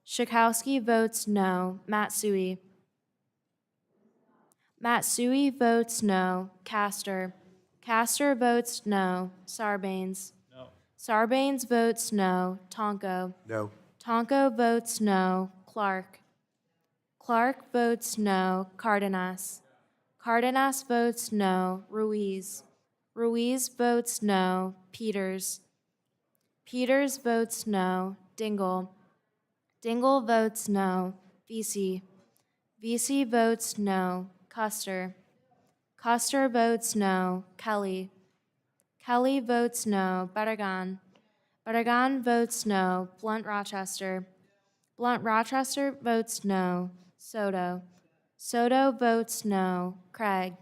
Schakowsky votes no. Matsui. Matsui votes no. Castor. Castor votes no. Sarbanes. No. Sarbanes votes no. Tonko. No. Tonko votes no. Clark. Clark votes no. Cardenas. Cardenas votes no. Ruiz. Ruiz votes no. Peters. Peters votes no. Dingle. Dingle votes no. Vesey. Vesey votes no. Custer. Custer votes no. Kelly. Kelly votes no. Barragan. Barragan votes no. Blunt Rochester. Blunt Rochester votes no. Soto. Soto votes no. Craig.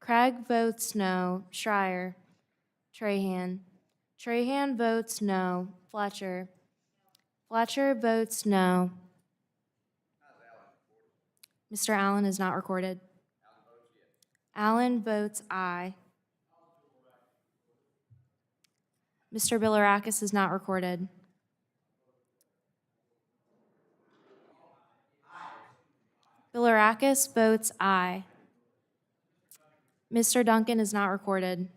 Craig votes no. Schreier. Trahan. Trahan votes no. Fletcher. Fletcher votes no. Mr. Allen is not recorded. Allen votes aye. Mr. Bilirakis is not recorded. Bilirakis votes aye. Mr. Duncan is not recorded.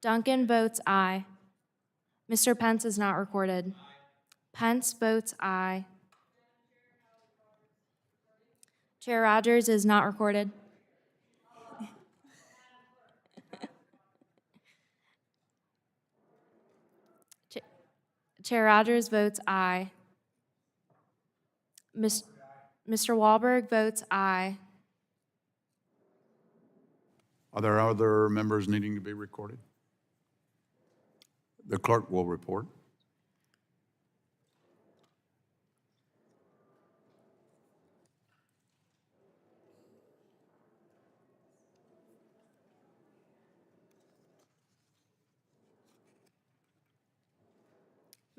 Duncan votes aye. Mr. Pence is not recorded. Pence votes aye. Chair Rodgers is not recorded. Chair Rodgers votes aye. Mr. Wahlberg votes aye. Are there other members needing to be recorded? The clerk will report.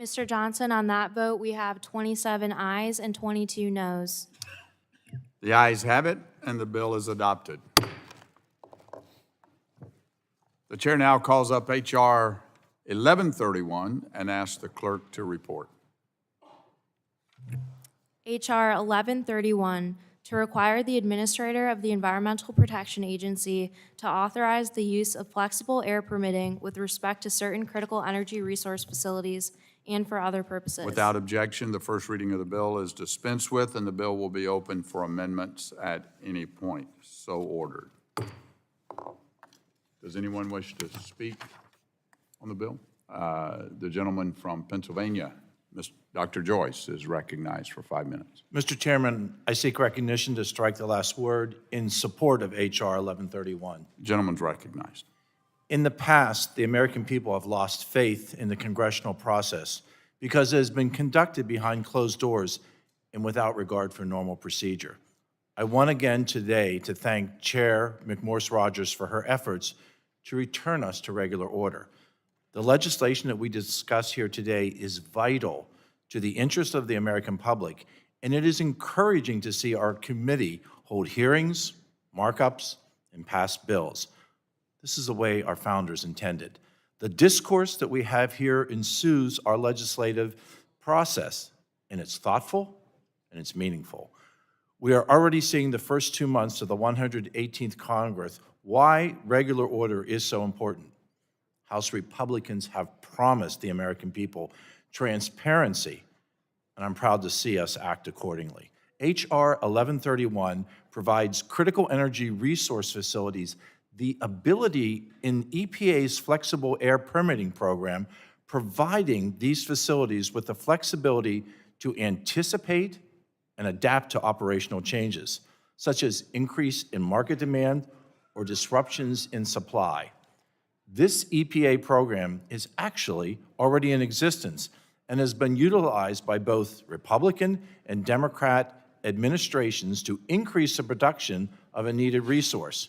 Mr. Johnson, on that vote, we have 27 ayes and 22 noes. The ayes have it, and the bill is adopted. The chair now calls up H.R. 1131 and asks the clerk to report. H.R. 1131, to require the Administrator of the Environmental Protection Agency to authorize the use of flexible air permitting with respect to certain critical energy resource facilities and for other purposes. Without objection, the first reading of the bill is dispensed with, and the bill will be open for amendments at any point. So ordered. Does anyone wish to speak on the bill? The gentleman from Pennsylvania, Dr. Joyce, is recognized for 5 minutes. Mr. Chairman, I seek recognition to strike the last word in support of H.R. 1131. Gentleman's recognized. In the past, the American people have lost faith in the congressional process because it has been conducted behind closed doors and without regard for normal procedure. I want again today to thank Chair McMorris Rodgers for her efforts to return us to regular order. The legislation that we discuss here today is vital to the interest of the American public, and it is encouraging to see our committee hold hearings, markups, and pass bills. This is the way our founders intended. The discourse that we have here ensues our legislative process, and it's thoughtful and it's meaningful. We are already seeing the first 2 months of the 118th Congress why regular order is so important. House Republicans have promised the American people transparency, and I'm proud to see us act accordingly. H.R. 1131 provides critical energy resource facilities the ability in EPA's flexible air permitting program, providing these facilities with the flexibility to anticipate and adapt to operational changes, such as increase in market demand or disruptions in supply. This EPA program is actually already in existence and has been utilized by both Republican and Democrat administrations to increase the production of a needed resource.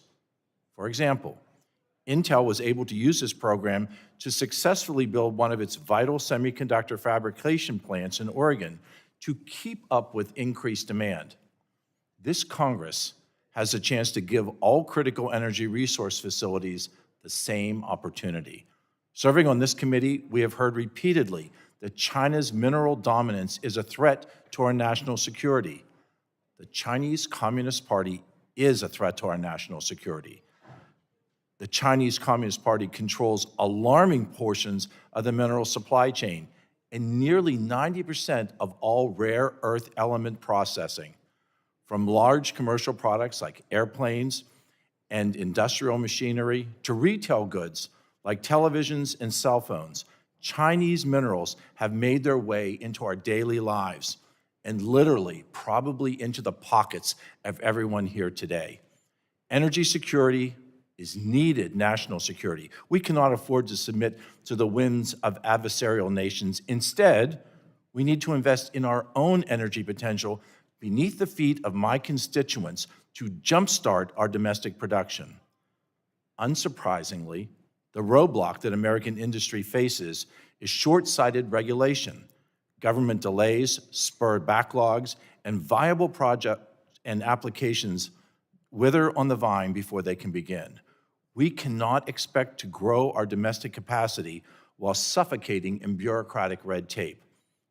For example, Intel was able to use this program to successfully build one of its vital semiconductor fabrication plants in Oregon to keep up with increased demand. This Congress has a chance to give all critical energy resource facilities the same opportunity. Serving on this committee, we have heard repeatedly that China's mineral dominance is a threat to our national security. The Chinese Communist Party is a threat to our national security. The Chinese Communist Party controls alarming portions of the mineral supply chain and nearly 90% of all rare earth element processing, from large commercial products like airplanes and industrial machinery to retail goods like televisions and cell phones. Chinese minerals have made their way into our daily lives and literally probably into the pockets of everyone here today. Energy security is needed national security. We cannot afford to submit to the whims of adversarial nations. Instead, we need to invest in our own energy potential beneath the feet of my constituents to jumpstart our domestic production. Unsurprisingly, the roadblock that American industry faces is short-sighted regulation. Government delays spur backlogs, and viable projects and applications wither on the vine before they can begin. We cannot expect to grow our domestic capacity while suffocating in bureaucratic red tape.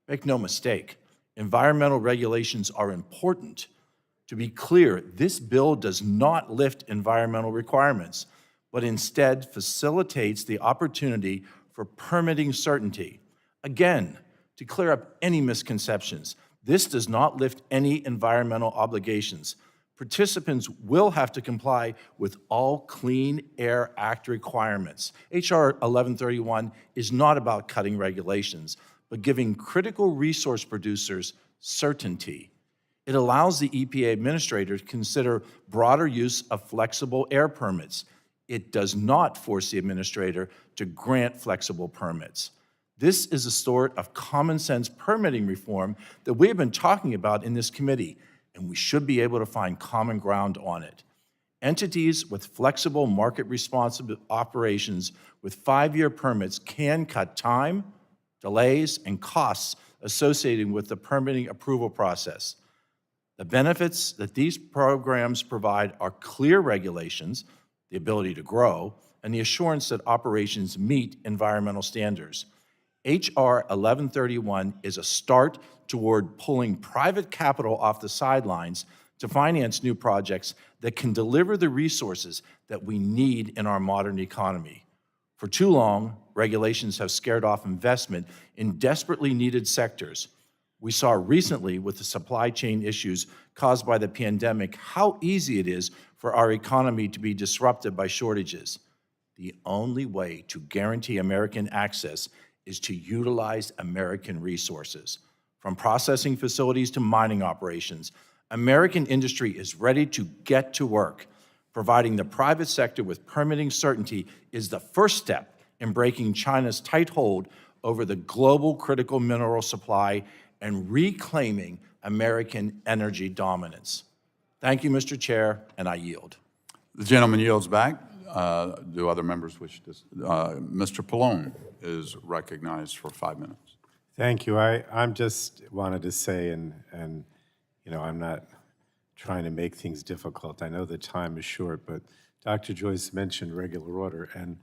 Make no mistake, environmental regulations are important. To be clear, this bill does not lift environmental requirements, but instead facilitates the opportunity for permitting certainty. Again, to clear up any misconceptions, this does not lift any environmental obligations. Participants will have to comply with all Clean Air Act requirements. H.R. 1131 is not about cutting regulations, but giving critical resource producers certainty. It allows the EPA administrator to consider broader use of flexible air permits. It does not force the administrator to grant flexible permits. This is the sort of common sense permitting reform that we have been talking about in this committee, and we should be able to find common ground on it. Entities with flexible market responsive operations with 5-year permits can cut time, delays, and costs associated with the permitting approval process. The benefits that these programs provide are clear regulations, the ability to grow, and the assurance that operations meet environmental standards. H.R. 1131 is a start toward pulling private capital off the sidelines to finance new projects that can deliver the resources that we need in our modern economy. For too long, regulations have scared off investment in desperately needed sectors. We saw recently with the supply chain issues caused by the pandemic how easy it is for our economy to be disrupted by shortages. The only way to guarantee American access is to utilize American resources. From processing facilities to mining operations, American industry is ready to get to work. Providing the private sector with permitting certainty is the first step in breaking China's tight hold over the global critical mineral supply and reclaiming American energy dominance. Thank you, Mr. Chair, and I yield. The gentleman yields back. Do other members wish to? Mr. Pallone is recognized for 5 minutes. Thank you. I'm just wanted to say, and you know, I'm not trying to make things difficult. I know the time is short, but Dr. Joyce mentioned regular order, and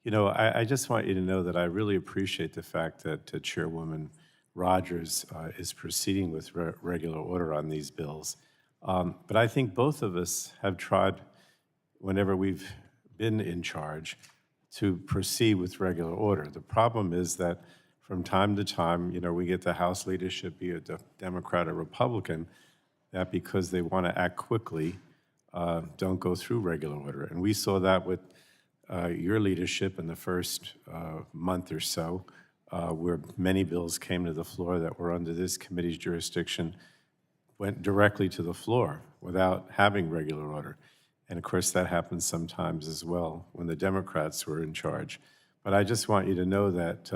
you know, I just want you to know that I really appreciate the fact that Chairwoman Rodgers is proceeding with regular order on these bills. But I think both of us have tried, whenever we've been in charge, to proceed with regular order. The problem is that from time to time, we get the House leadership, be it Democrat or Republican, that because they want to act quickly, don't go through regular order. And we saw that with your leadership in the first month or so, where many bills came to the floor that were under this committee's jurisdiction, went directly to the floor without having regular order. And of course, that happens sometimes as well when the Democrats were in charge. But I just want you to know that,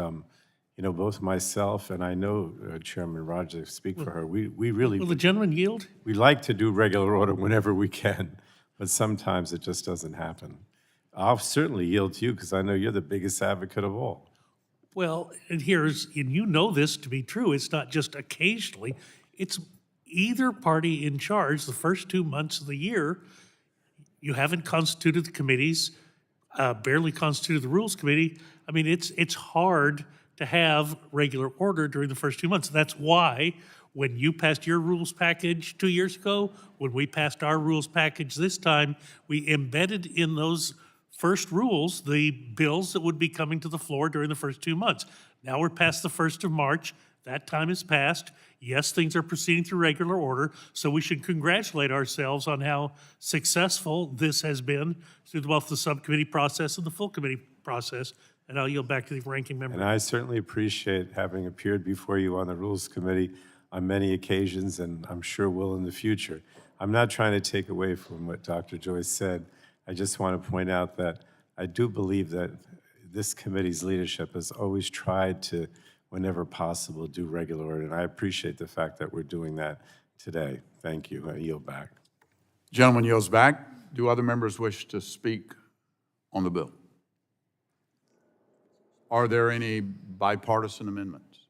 both myself and I know Chairman Rodgers, speak for her, we really... Will the gentleman yield? We like to do regular order whenever we can, but sometimes it just doesn't happen. I'll certainly yield to you because I know you're the biggest advocate of all. Well, and you know this to be true, it's not just occasionally, it's either party in charge the first 2 months of the year. You haven't constituted the committees, barely constituted the Rules Committee. I mean, it's hard to have regular order during the first 2 months. That's why when you passed your rules package 2 years ago, when we passed our rules package this time, we embedded in those first rules the bills that would be coming to the floor during the first 2 months. Now we're past the 1st of March. That time has passed. Yes, things are proceeding through regular order, so we should congratulate ourselves on how successful this has been through both the subcommittee process and the full committee process. And I'll yield back to the ranking member. And I certainly appreciate having appeared before you on the Rules Committee on many occasions, and I'm sure will in the future. I'm not trying to take away from what Dr. Joyce said. I just want to point out that I do believe that this committee's leadership has always tried to, whenever possible, do regular order, and I appreciate the fact that we're doing that today. Thank you. I yield back. Gentleman yields back. Do other members wish to speak on the bill? Are there any bipartisan amendments?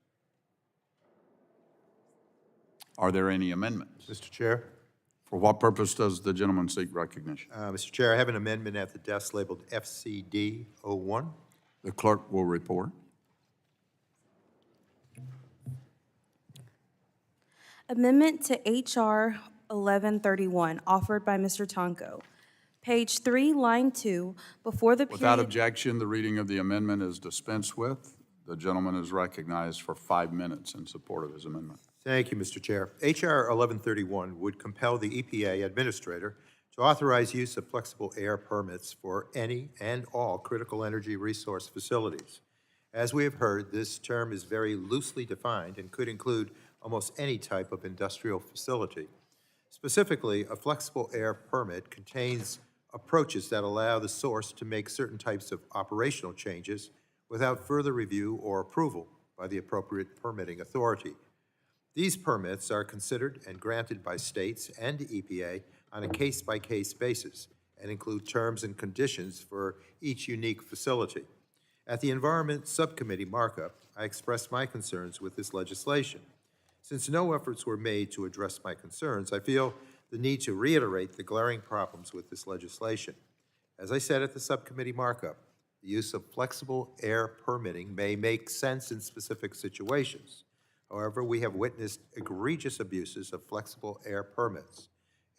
Are there any amendments? Mr. Chair. For what purpose does the gentleman seek recognition? Mr. Chair, I have an amendment at the desk labeled FCD 01. The clerk will report. Amendment to H.R. 1131, offered by Mr. Tonko. Page 3, line 2, before the period... Without objection, the reading of the amendment is dispensed with. The gentleman is recognized for 5 minutes in support of his amendment. Thank you, Mr. Chair. H.R. 1131 would compel the EPA administrator to authorize use of flexible air permits for any and all critical energy resource facilities. As we have heard, this term is very loosely defined and could include almost any type of industrial facility. Specifically, a flexible air permit contains approaches that allow the source to make certain types of operational changes without further review or approval by the appropriate permitting authority. These permits are considered and granted by states and EPA on a case-by-case basis and include terms and conditions for each unique facility. At the Environment Subcommittee markup, I expressed my concerns with this legislation. Since no efforts were made to address my concerns, I feel the need to reiterate the glaring problems with this legislation. As I said at the subcommittee markup, the use of flexible air permitting may make sense in specific situations. However, we have witnessed egregious abuses of flexible air permits.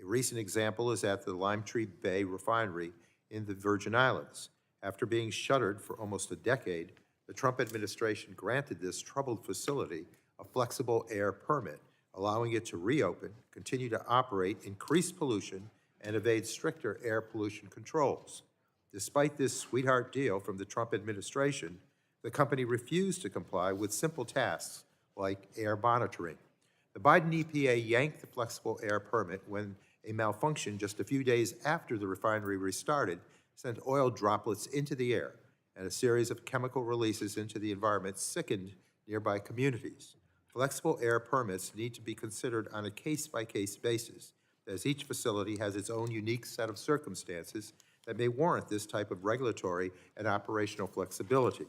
A recent example is at the Lime Tree Bay Refinery in the Virgin Islands. After being shuttered for almost a decade, the Trump administration granted this troubled facility a flexible air permit, allowing it to reopen, continue to operate, increase pollution, and evade stricter air pollution controls. Despite this sweetheart deal from the Trump administration, the company refused to comply with simple tasks like air monitoring. The Biden EPA yanked the flexible air permit when a malfunction just a few days after the refinery restarted sent oil droplets into the air, and a series of chemical releases into the environment sickened nearby communities. Flexible air permits need to be considered on a case-by-case basis, as each facility has its own unique set of circumstances that may warrant this type of regulatory and operational flexibility.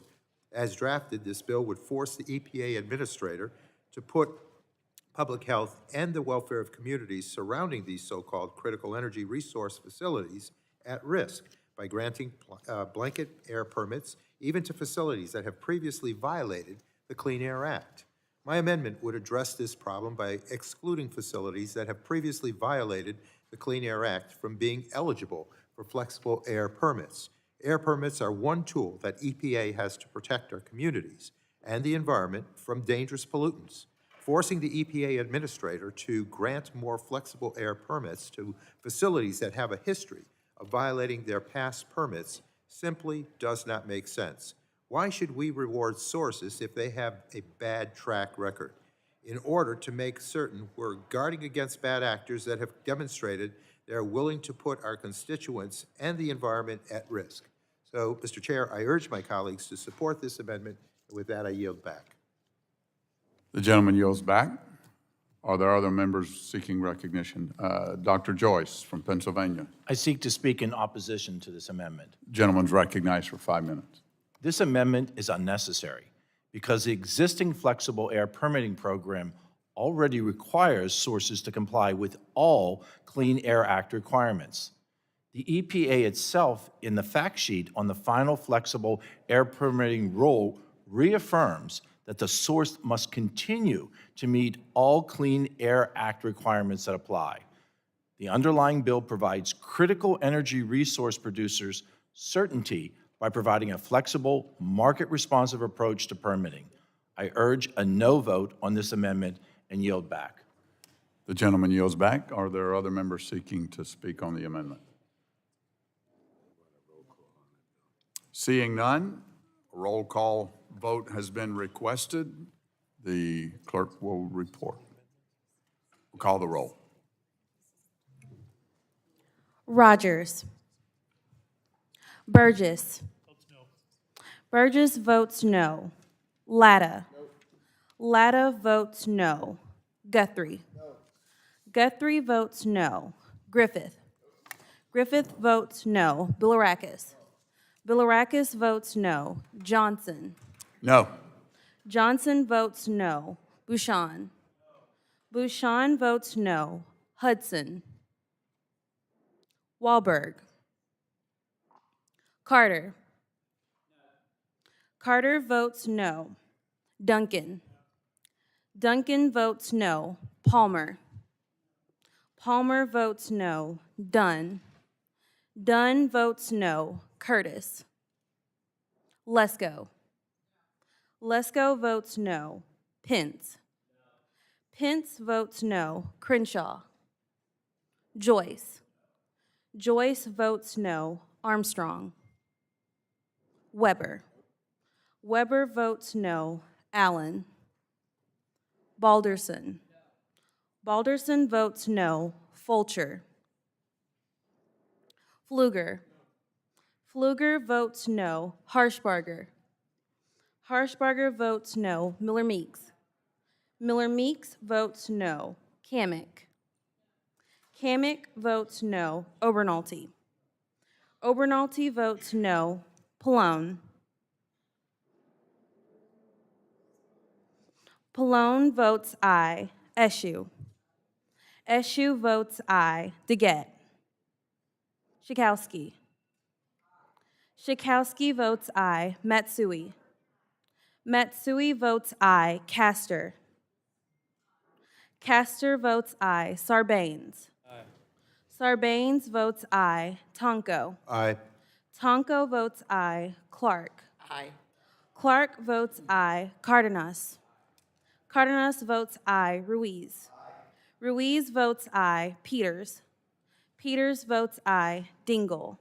As drafted, this bill would force the EPA administrator to put public health and the welfare of communities surrounding these so-called critical energy resource facilities at risk by granting blanket air permits even to facilities that have previously violated the Clean Air Act. My amendment would address this problem by excluding facilities that have previously violated the Clean Air Act from being eligible for flexible air permits. Air permits are one tool that EPA has to protect our communities. and the environment from dangerous pollutants. Forcing the EPA administrator to grant more flexible air permits to facilities that have a history of violating their past permits simply does not make sense. Why should we reward sources if they have a bad track record? In order to make certain we're guarding against bad actors that have demonstrated they're willing to put our constituents and the environment at risk. So, Mr. Chair, I urge my colleagues to support this amendment. With that, I yield back. The gentleman yields back. Are there other members seeking recognition? Dr. Joyce from Pennsylvania. I seek to speak in opposition to this amendment. Gentleman's recognized for 5 minutes. This amendment is unnecessary because the existing flexible air permitting program already requires sources to comply with all Clean Air Act requirements. The EPA itself, in the fact sheet on the final flexible air permitting rule, reaffirms that the source must continue to meet all Clean Air Act requirements that apply. The underlying bill provides critical energy resource producers certainty by providing a flexible, market-responsive approach to permitting. I urge a no vote on this amendment and yield back. The gentleman yields back. Are there other members seeking to speak on the amendment? Seeing none, a roll call vote has been requested. The clerk will report. We'll call the roll. Rodgers. Burgess. Burgess votes no. Latta. Latta votes no. Guthrie. Guthrie votes no. Griffith. Griffith votes no. Bilirakis. Bilirakis votes no. Johnson. No. Johnson votes no. Bouchon. Bouchon votes no. Hudson. Wahlberg. Carter. Carter votes no. Duncan. Duncan votes no. Palmer. Palmer votes no. Dunn. Dunn votes no. Curtis. Lesko. Lesko votes no. Pence. Pence votes no. Crenshaw. Joyce. Joyce votes no. Armstrong. Weber. Weber votes no. Allen. Balderson. Balderson votes no. Fulcher. Pfluger. Pfluger votes no. Harshbarger. Harshbarger votes no. Miller-Meeks. Miller-Meeks votes no. Kamick. Kamick votes no. Obernolte. Obernolte votes no. Pallone. Pallone votes aye. Eshoo. Eshoo votes aye. DeGette. Schakowsky. Schakowsky votes aye. Matsui. Matsui votes aye. Castor. Castor votes aye. Sarbanes. Sarbanes votes aye. Tonko. Aye. Tonko votes aye. Clark. Aye. Clark votes aye. Cardenas. Cardenas votes aye. Ruiz. Ruiz votes aye. Peters. Peters votes aye. Dingle.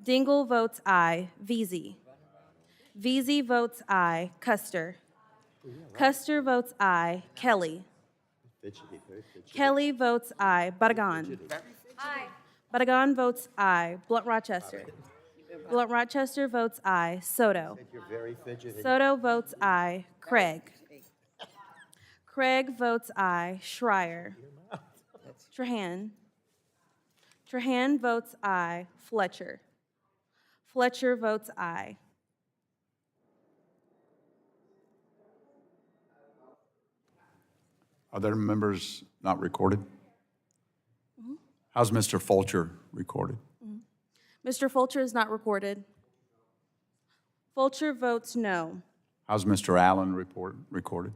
Dingle votes aye. Veazey. Veazey votes aye. Custer. Custer votes aye. Kelly. Kelly votes aye. Badagon. Aye. Badagon votes aye. Blunt Rochester. Blunt Rochester votes aye. Soto. Soto votes aye. Craig. Craig votes aye. Schreier. Trahan. Trahan votes aye. Fletcher. Fletcher votes aye. Are there members not recorded? How's Mr. Fulcher recorded? Mr. Fulcher is not recorded. Fulcher votes no. How's Mr. Allen recorded?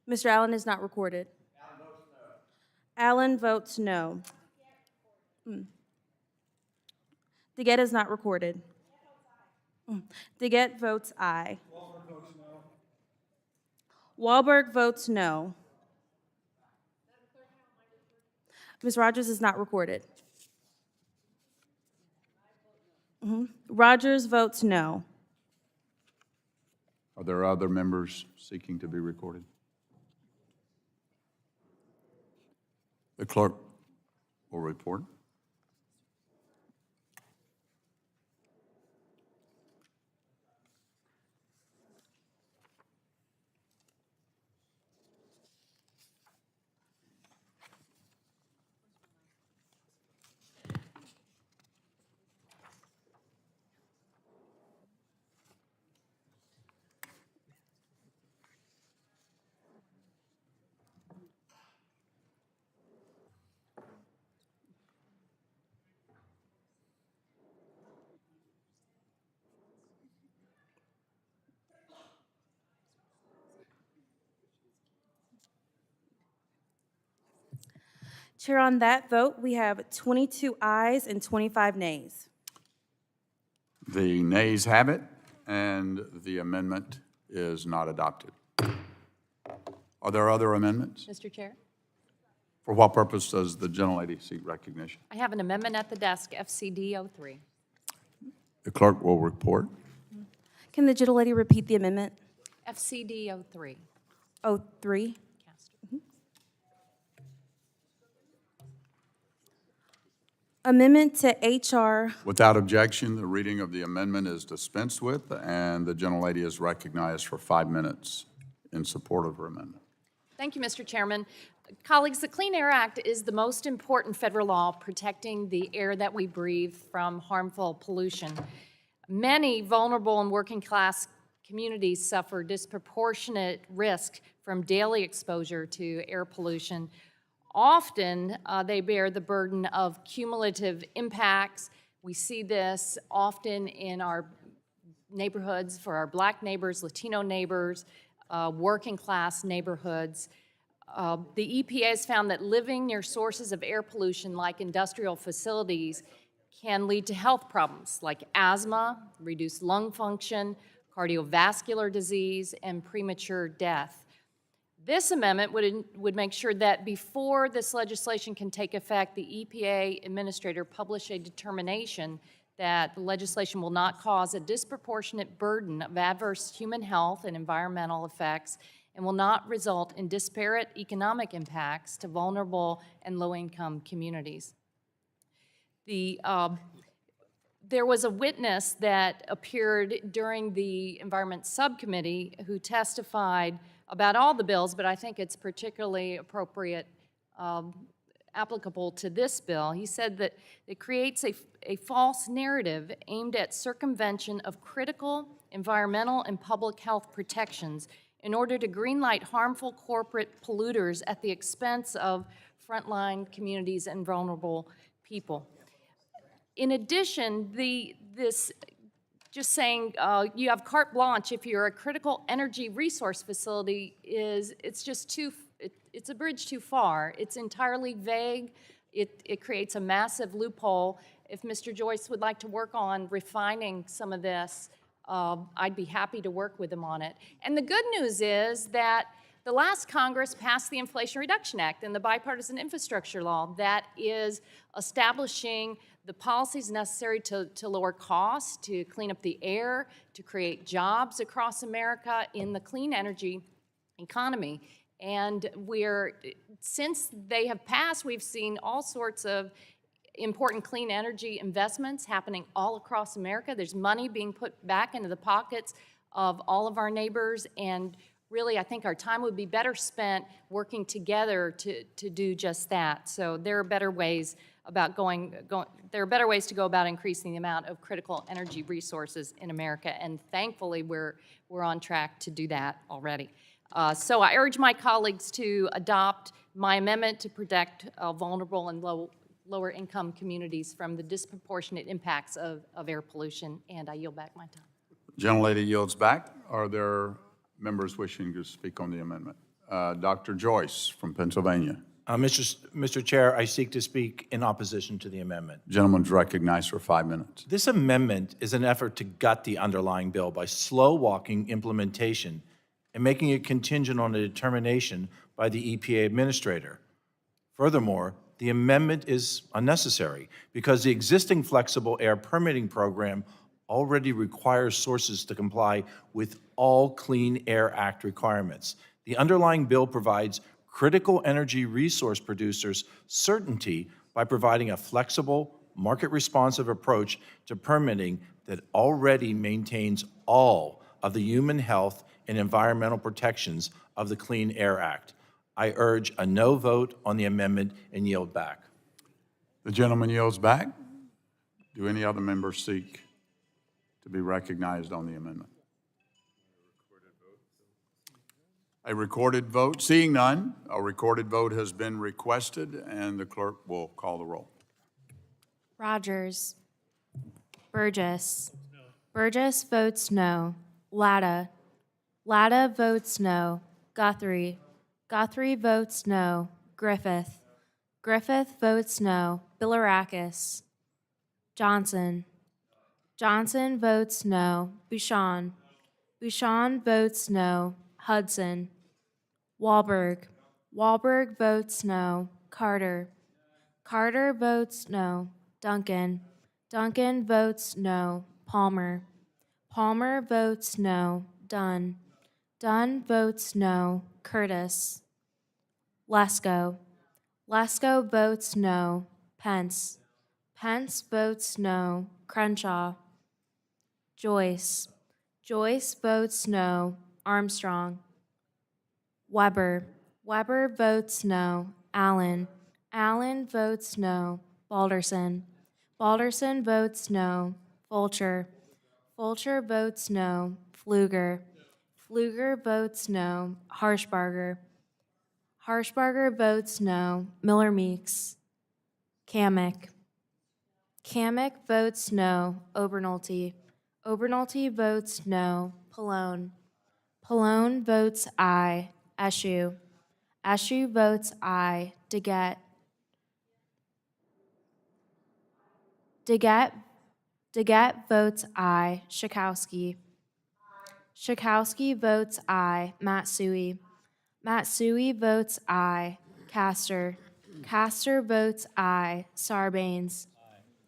Mr. Allen is not recorded. Allen votes no. DeGette is not recorded. DeGette votes aye. Wahlberg votes no. Ms. Rodgers is not recorded. Rodgers votes no. Are there other members seeking to be recorded? The clerk will report. Chair, on that vote, we have 22 ayes and 25 nays. The nays have it, and the amendment is not adopted. Are there other amendments? Mr. Chair, For what purpose does the gentlelady seek recognition? I have an amendment at the desk, FCD 03. The clerk will report. Can the gentlelady repeat the amendment? FCD 03. 03. Amendment to HR. Without objection, the reading of the amendment is dispensed with, and the gentlelady is recognized for 5 minutes in support of her amendment. Thank you, Mr. Chairman. Colleagues, the Clean Air Act is the most important federal law protecting the air that we breathe from harmful pollution. Many vulnerable and working-class communities suffer disproportionate risk from daily exposure to air pollution. Often, they bear the burden of cumulative impacts. We see this often in our neighborhoods for our Black neighbors, Latino neighbors, working-class neighborhoods. The EPA has found that living near sources of air pollution like industrial facilities can lead to health problems like asthma, reduced lung function, cardiovascular disease, and premature death. This amendment would make sure that before this legislation can take effect, the EPA administrator publish a determination that the legislation will not cause a disproportionate burden of adverse human health and environmental effects and will not result in disparate economic impacts to vulnerable and low-income communities. There was a witness that appeared during the Environment Subcommittee who testified about all the bills, but I think it's particularly appropriate, applicable to this bill. He said that it creates a false narrative aimed at circumvention of critical environmental and public health protections in order to greenlight harmful corporate polluters at the expense of frontline communities and vulnerable people. In addition, just saying you have carte blanche if you're a critical energy resource facility it's a bridge too far. It's entirely vague. It creates a massive loophole. If Mr. Joyce would like to work on refining some of this, I'd be happy to work with him on it. And the good news is that the last Congress passed the Inflation Reduction Act and the bipartisan infrastructure law that is establishing the policies necessary to lower costs, to clean up the air, to create jobs across America in the clean energy economy. And since they have passed, we've seen all sorts of important clean energy investments happening all across America. There's money being put back into the pockets of all of our neighbors, and really, I think our time would be better spent working together to do just that. So there are better ways there are better ways to go about increasing the amount of critical energy resources in America, and thankfully we're on track to do that already. So I urge my colleagues to adopt my amendment to protect vulnerable and lower income communities from the disproportionate impacts of air pollution, and I yield back my time. Gentlelady yields back. Are there members wishing to speak on the amendment? Dr. Joyce from Pennsylvania. Mr. Chair, I seek to speak in opposition to the amendment. Gentleman's recognized for 5 minutes. This amendment is an effort to gut the underlying bill by slow-walking implementation and making it contingent on a determination by the EPA administrator. Furthermore, the amendment is unnecessary because the existing flexible air permitting program already requires sources to comply with all Clean Air Act requirements. The underlying bill provides critical energy resource producers certainty by providing a flexible, market-responsive approach to permitting that already maintains all of the human health and environmental protections of the Clean Air Act. I urge a no vote on the amendment and yield back. The gentleman yields back. Do any other members seek to be recognized on the amendment? A recorded vote. Seeing none, a recorded vote has been requested, and the clerk will call the roll. Rodgers. Burgess. Burgess votes no. Latta. Latta votes no. Guthrie. Guthrie votes no. Griffith. Griffith votes no. Bilirakis. Johnson. Johnson votes no. Bouchon. Bouchon votes no. Hudson. Wahlberg. Wahlberg votes no. Carter. Carter votes no. Duncan. Duncan votes no. Palmer. Palmer votes no. Dunn. Dunn votes no. Curtis. Lesko. Lesko votes no. Pence. Pence votes no. Crenshaw. Joyce. Joyce votes no. Armstrong. Weber. Weber votes no. Allen. Allen votes no. Balderson. Balderson votes no. Fulcher. Fulcher votes no. Pfluger. Pfluger votes no. Harshbarger. Harshbarger votes no. Miller Meeks. Kamick. Kamick votes no. Obernolte. Obernolte votes no. Pallone. Pallone votes aye. Eshoo. Eshoo votes aye. DeGette. DeGette votes aye. Schakowsky. Schakowsky votes aye. Matsui. Matsui votes aye. Castor. Castor votes aye. Sarbanes.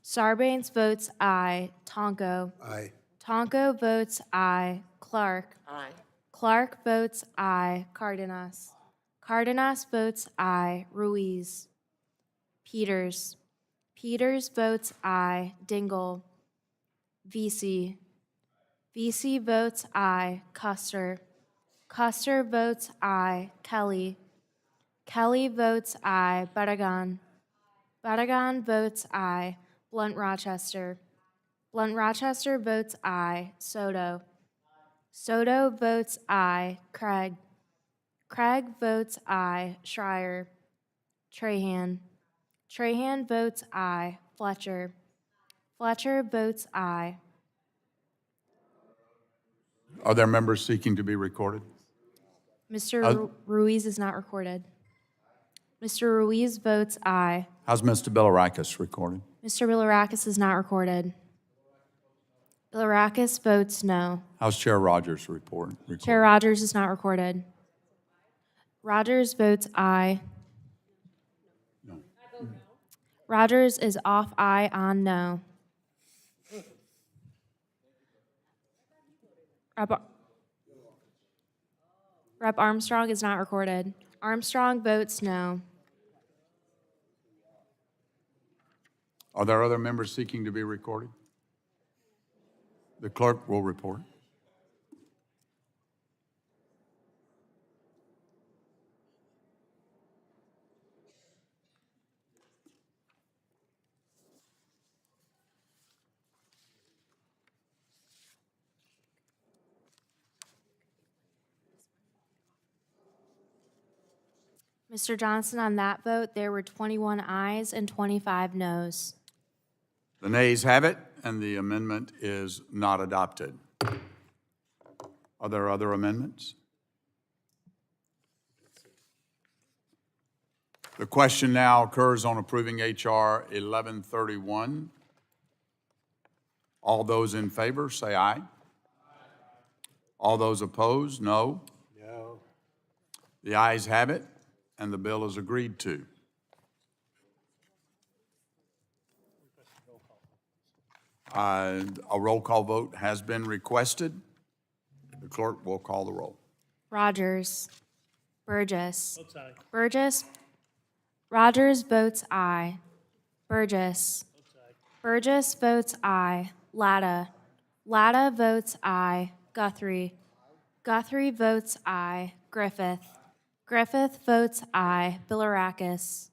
Sarbanes votes aye. Tonko. Aye. Tonko votes aye. Clark. Aye. Clark votes aye. Cardenas. Cardenas votes aye. Ruiz. Peters. Peters votes aye. Dingle. VC. VC votes aye. Custer. Custer votes aye. Kelly. Kelly votes aye. Barragan. Barragan votes aye. Blunt Rochester. Blunt Rochester votes aye. Soto. Soto votes aye. Craig. Craig votes aye. Schreier. Trahan. Trahan votes aye. Fletcher. Fletcher votes aye. Are there members seeking to be recorded? Mr. Ruiz is not recorded. Mr. Ruiz votes aye. How's Mr. Bilirakis recorded? Mr. Bilirakis is not recorded. Bilirakis votes no. How's Chair Rodgers recorded? Chair Rodgers is not recorded. Rodgers votes aye. No. Rodgers is off aye on no. Rep Armstrong is not recorded. Armstrong votes no. Are there other members seeking to be recorded? The clerk will report. Mr. Johnson, on that vote, there were 21 ayes and 25 noes. The nays have it, and the amendment is not adopted. Are there other amendments? The question now occurs on approving H.R. 1131. All those in favor, say aye. All those opposed, no. Yes. The ayes have it, and the bill is agreed to. A roll call vote has been requested. The clerk will call the roll. Rodgers. Burgess. Burgess. Rodgers votes aye. Burgess. Burgess votes aye. Latta. Latta votes aye. Guthrie. Guthrie votes aye. Griffith. Griffith votes aye. Bilirakis.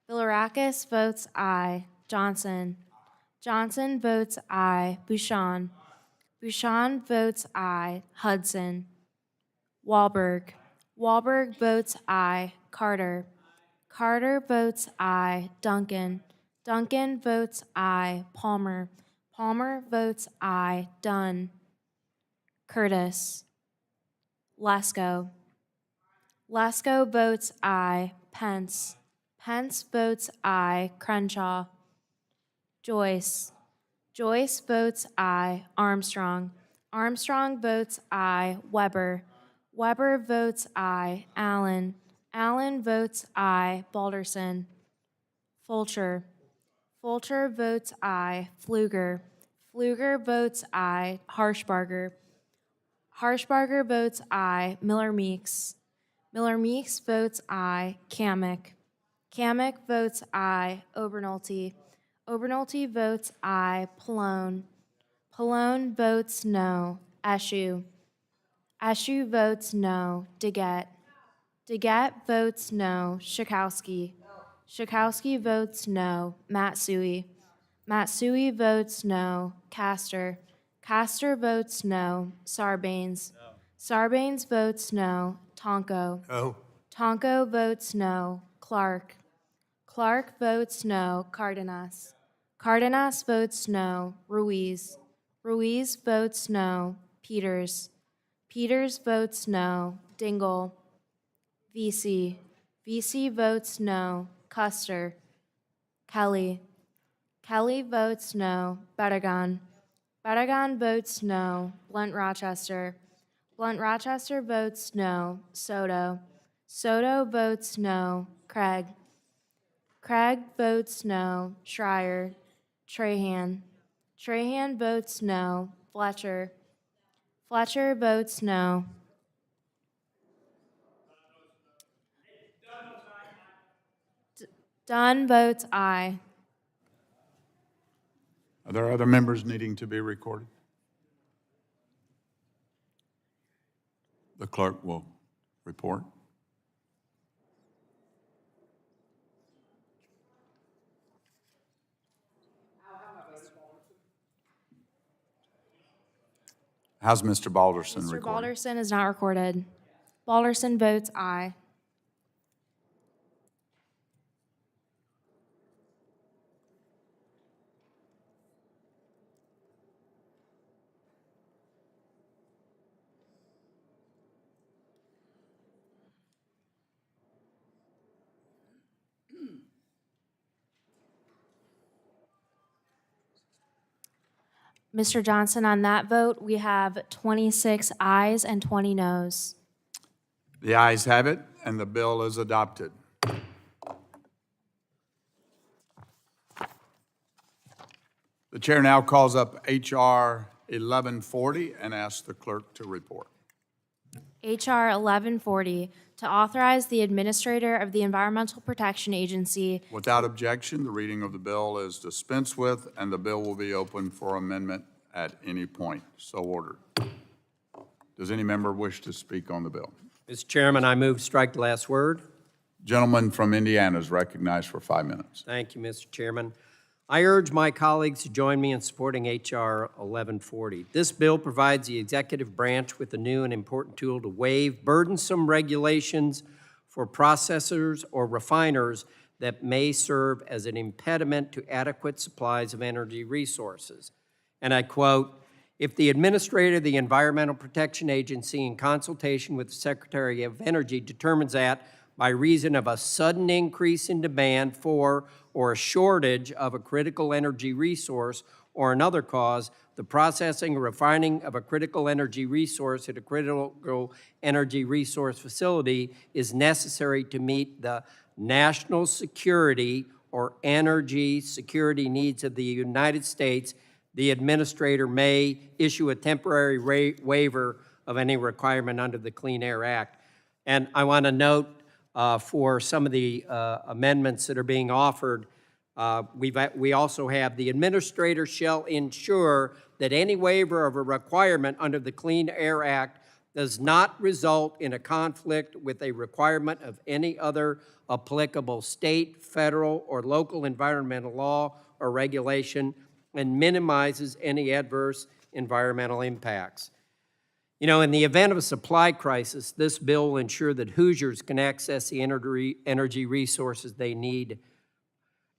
Bilirakis votes aye. Johnson. Johnson votes aye. Bouchon. Bouchon votes aye. Hudson. Wahlberg. Wahlberg votes aye. Carter. Carter votes aye. Duncan. Duncan votes aye. Palmer. Palmer votes aye. Dunn. Curtis. Lesko. Lesko votes aye. Pence. Pence votes aye. Crenshaw. Joyce. Joyce votes aye. Armstrong. Armstrong votes aye. Weber. Weber votes aye. Allen. Allen votes aye. Balderson. Fulcher. Fulcher votes aye. Pfluger. Pfluger votes aye. Harshbarger. Harshbarger votes aye. Miller Meeks. Miller Meeks votes aye. Kamek. Kamek votes aye. Obernolte. Obernolte votes aye. Pallone. Pallone votes no. Eshoo. Eshoo votes no. Deget. Deget votes no. Schakowsky. Schakowsky votes no. Matsui. Matsui votes no. Castor. Castor votes no. Sarbanes. Sarbanes votes no. Tonko. No. Tonko votes no. Clark. Clark votes no. Cardenas. Cardenas votes no. Ruiz. Ruiz votes no. Peters. Peters votes no. Dingle. VC. VC votes no. Custer. Kelly. Kelly votes no. Bedegan. Bedegan votes no. Blunt Rochester. Blunt Rochester votes no. Soto. Soto votes no. Craig. Craig votes no. Schreier. Trahan. Trahan votes no. Fletcher. Fletcher votes no. Dunn votes aye. Are there other members needing to be recorded? The clerk will report. How's Mr. Balderson Mr. recorded? Balderson is not recorded. Balderson votes aye. Mr. Johnson, on that vote, we have 26 ayes and 20 noes. The ayes have it, and the bill is adopted. The chair now calls up H.R. 1140 and asks the clerk to report. H.R. 1140, to authorize the Administrator of the Environmental Protection Agency. Without objection, the reading of the bill is dispensed with, and the bill will be open for amendment at any point. So ordered. Does any member wish to speak on the bill? Mr. Chairman, I move strike the last word. Gentleman from Indiana is recognized for 5 minutes. Thank you, Mr. Chairman. I urge my colleagues to join me in supporting H.R. 1140. This bill provides the executive branch with a new and important tool to waive burdensome regulations for processors or refiners that may serve as an impediment to adequate supplies of energy resources. And I quote, "If the Administrator of the Environmental Protection Agency, in consultation with the Secretary of Energy, determines that by reason of a sudden increase in demand for or a shortage of a critical energy resource or another cause, the processing or refining of a critical energy resource at a critical energy resource facility is necessary to meet the national security or energy security needs of the United States, the administrator may issue a temporary waiver of any requirement under the Clean Air Act. And I want to note for some of the amendments that are being offered, we also have the administrator shall ensure that any waiver of a requirement under the Clean Air Act does not result in a conflict with a requirement of any other applicable state, federal, or local environmental law or regulation and minimizes any adverse environmental impacts. You know, in the event of a supply crisis, this bill will ensure that Hoosiers can access the energy resources they need.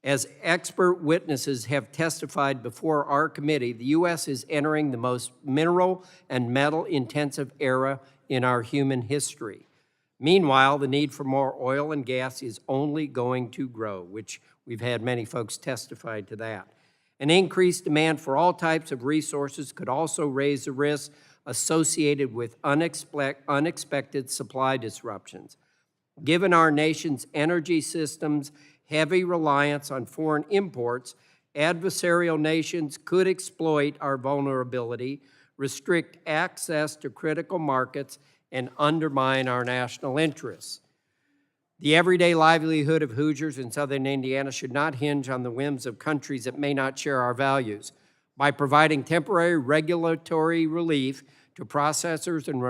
As expert witnesses have testified before our committee, the U.S. is entering the most mineral and metal-intensive era in our human history. Meanwhile, the need for more oil and gas is only going to grow, which we've had many folks testify to that. An increased demand for all types of resources could also raise the risk associated with unexpected supply disruptions. Given our nation's energy system's heavy reliance on foreign imports, adversarial nations could exploit our vulnerability, restrict access to critical markets, and undermine our national interests. The everyday livelihood of Hoosiers in southern Indiana should not hinge on the whims of countries that may not share our values. By providing temporary regulatory relief to processors and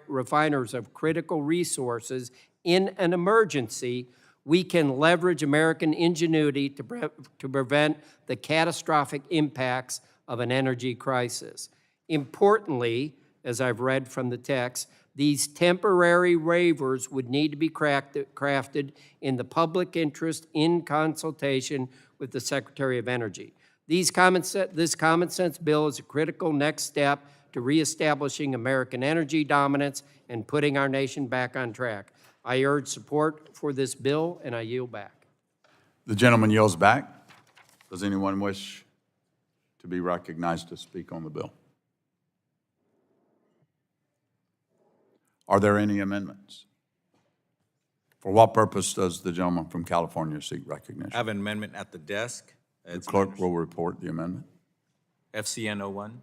refiners of critical resources in an emergency, we can leverage American ingenuity to prevent the catastrophic impacts of an energy crisis. Importantly, as I've read from the text, these temporary waivers would need to be crafted in the public interest in consultation with the Secretary of Energy. This common sense bill is a critical next step to reestablishing American energy dominance and putting our nation back on track. I urge support for this bill, and I yield back. The gentleman yields back. Does anyone wish to be recognized to speak on the bill? Are there any amendments? For what purpose does the gentleman from California seek recognition? I have an amendment at the desk. The clerk will report the amendment. FCN 01.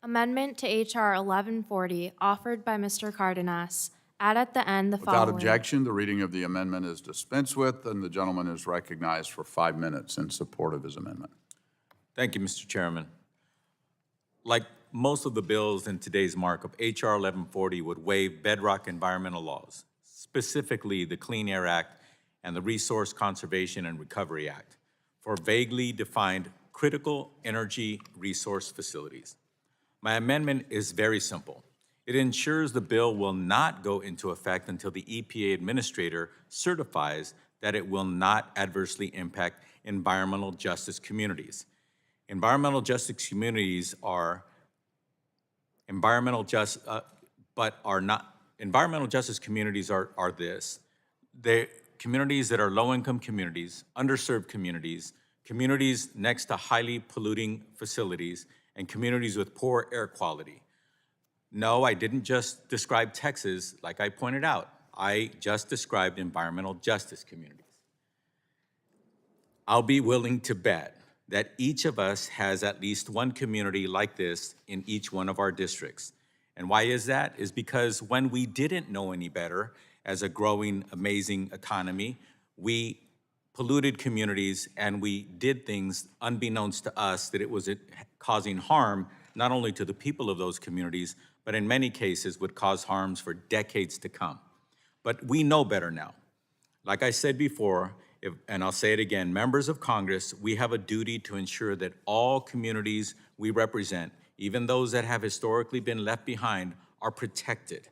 Amendment to H.R. 1140, offered by Mr. Cardenas. Add at the end the following. Without objection, the reading of the amendment is dispensed with, and the gentleman is recognized for 5 minutes in support of his amendment. Thank you, Mr. Chairman. Like most of the bills in today's markup, H.R. 1140 would waive bedrock environmental laws, specifically the Clean Air Act and the Resource Conservation and Recovery Act, for vaguely defined critical energy resource facilities. My amendment is very simple. It ensures the bill will not go into effect until the EPA administrator certifies that it will not adversely impact environmental justice communities. Environmental justice communities are environmental justice communities are this. They're communities that are low-income communities, underserved communities, communities next to highly polluting facilities, and communities with poor air quality. No, I didn't just describe Texas like I pointed out. I just described environmental justice communities. I'll be willing to bet that each of us has at least one community like this in each one of our districts. And why is that? Is because when we didn't know any better as a growing, amazing economy, we polluted communities and we did things unbeknownst to us that it was causing harm not only to the people of those communities, but in many cases would cause harms for decades to come. But we know better now. Like I said before, and I'll say it again, members of Congress, we have a duty to ensure that all communities we represent, even those that have historically been left behind, are protected.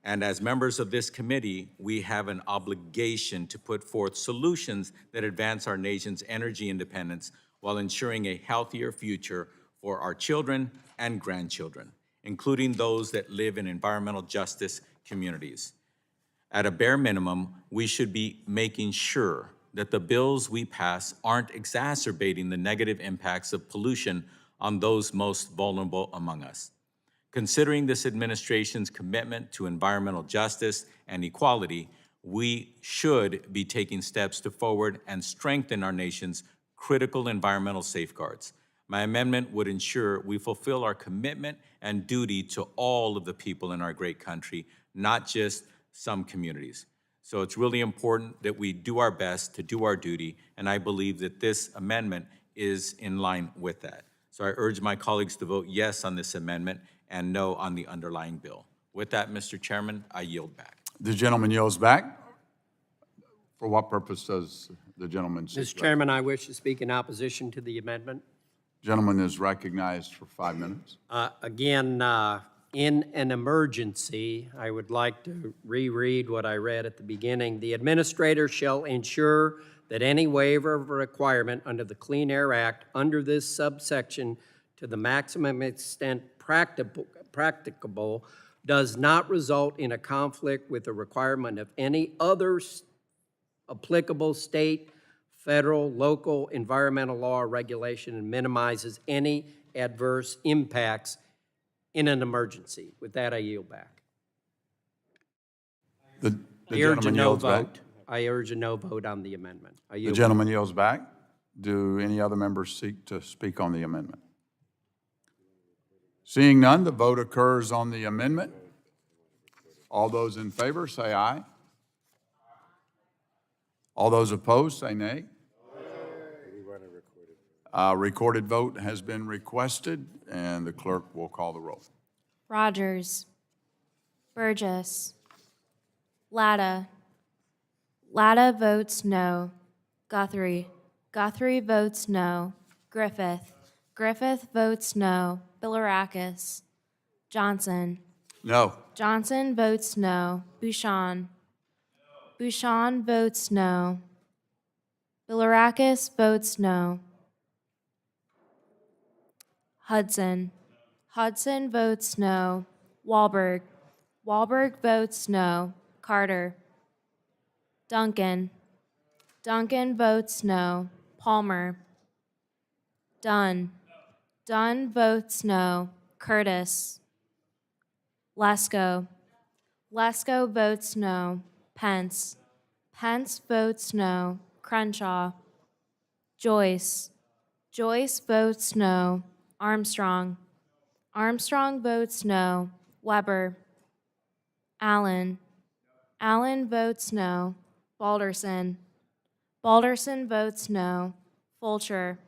And as members of this committee, we have an obligation to put forth solutions that advance our nation's energy independence while ensuring a healthier future for our children and grandchildren, including those that live in environmental justice communities. At a bare minimum, we should be making sure that the bills we pass aren't exacerbating the negative impacts of pollution on those most vulnerable among us. Considering this administration's commitment to environmental justice and equality, we should be taking steps to forward and strengthen our nation's critical environmental safeguards. My amendment would ensure we fulfill our commitment and duty to all of the people in our great country, not just some communities. So it's really important that we do our best to do our duty, and I believe that this amendment is in line with that. So I urge my colleagues to vote yes on this amendment and no on the underlying bill. With that, Mr. Chairman, I yield back. The gentleman yields back. For what purpose does the gentleman seek? Mr. Chairman, I wish to speak in opposition to the amendment. Gentleman is recognized for 5 minutes. Again, in an emergency, I would like to reread what I read at the beginning. The administrator shall ensure that any waiver of a requirement under the Clean Air Act under this subsection to the maximum extent practicable does not result in a conflict with the requirement of any other applicable state, federal, local environmental law or regulation, and minimizes any adverse impacts in an emergency. With that, I yield back. The I urge a gentleman no yields back. vote. I urge a no vote on the amendment. I The yield. gentleman yields back. Do any other members seek to speak on the amendment? Seeing none, the vote occurs on the amendment. All those in favor, say aye. All those opposed, say nay. Recorded vote has been requested, and the clerk will call the roll. Rodgers, Burgess, Latta. Latta votes no. Guthrie. Guthrie votes no. Griffith. Griffith votes no. Bilirakis. Johnson. No. Johnson votes no. Bouchon. Bouchon votes no. Bilirakis votes no. Hudson. Hudson votes no. Wahlberg. Wahlberg votes no. Carter. Duncan. Duncan votes no. Palmer. Dunn. Dunn votes no. Curtis. Lesko. Lesko votes no. Pence. Pence votes no. Crenshaw. Joyce. Joyce votes no. Armstrong. Armstrong votes no. Weber. Allen. Allen votes no. Balderson. Balderson votes no. Fulcher.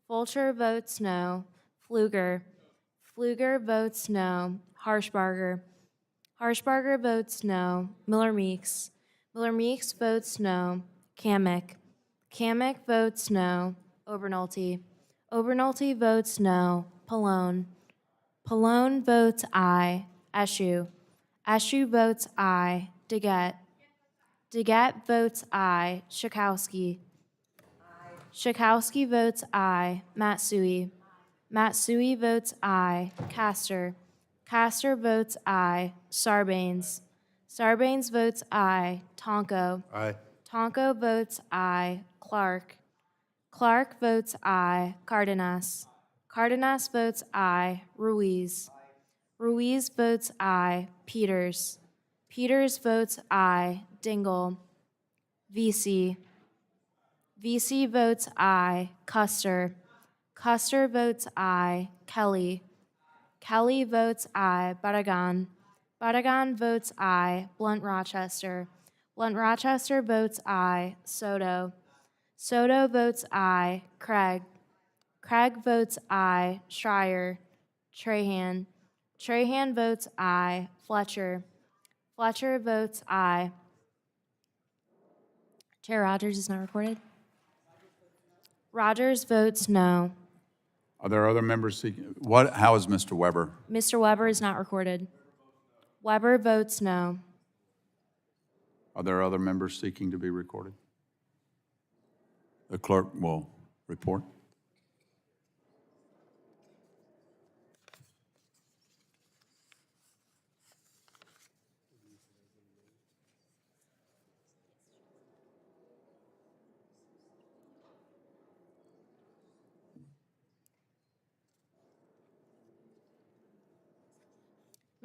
Fulcher votes no. Pfluger. Pfluger votes no. Harshbarger. Harshbarger votes no. Miller Meeks. Miller Meeks votes no. Kamick. Kamick votes no. Obernolte. Obernolte votes no. Pallone. Pallone votes aye. Eschew. Eschew votes aye. Deget. Deget votes aye. Schakowsky. Schakowsky votes aye. Matsui. Matsui votes aye. Castor. Castor votes aye. Sarbanes. Sarbanes votes aye. Tonko. Aye. Tonko votes aye. Clark. Clark votes aye. Cardenas. Cardenas votes aye. Ruiz. Ruiz votes aye. Peters. Peters votes aye. Dingle. VC. VC votes aye. Custer. Custer votes aye. Kelly. Kelly votes aye. Barragan. Barragan votes aye. Blunt Rochester. Blunt Rochester votes aye. Soto. Soto votes aye. Craig. Craig votes aye. Schreier. Trahan. Trahan votes aye. Fletcher. Fletcher votes aye. Chair Rodgers is not recorded. Rodgers votes no. Are there other members seeking? How is Mr. Weber? Mr. Weber is not recorded. Weber votes no. Are there other members seeking to be recorded? The clerk will report.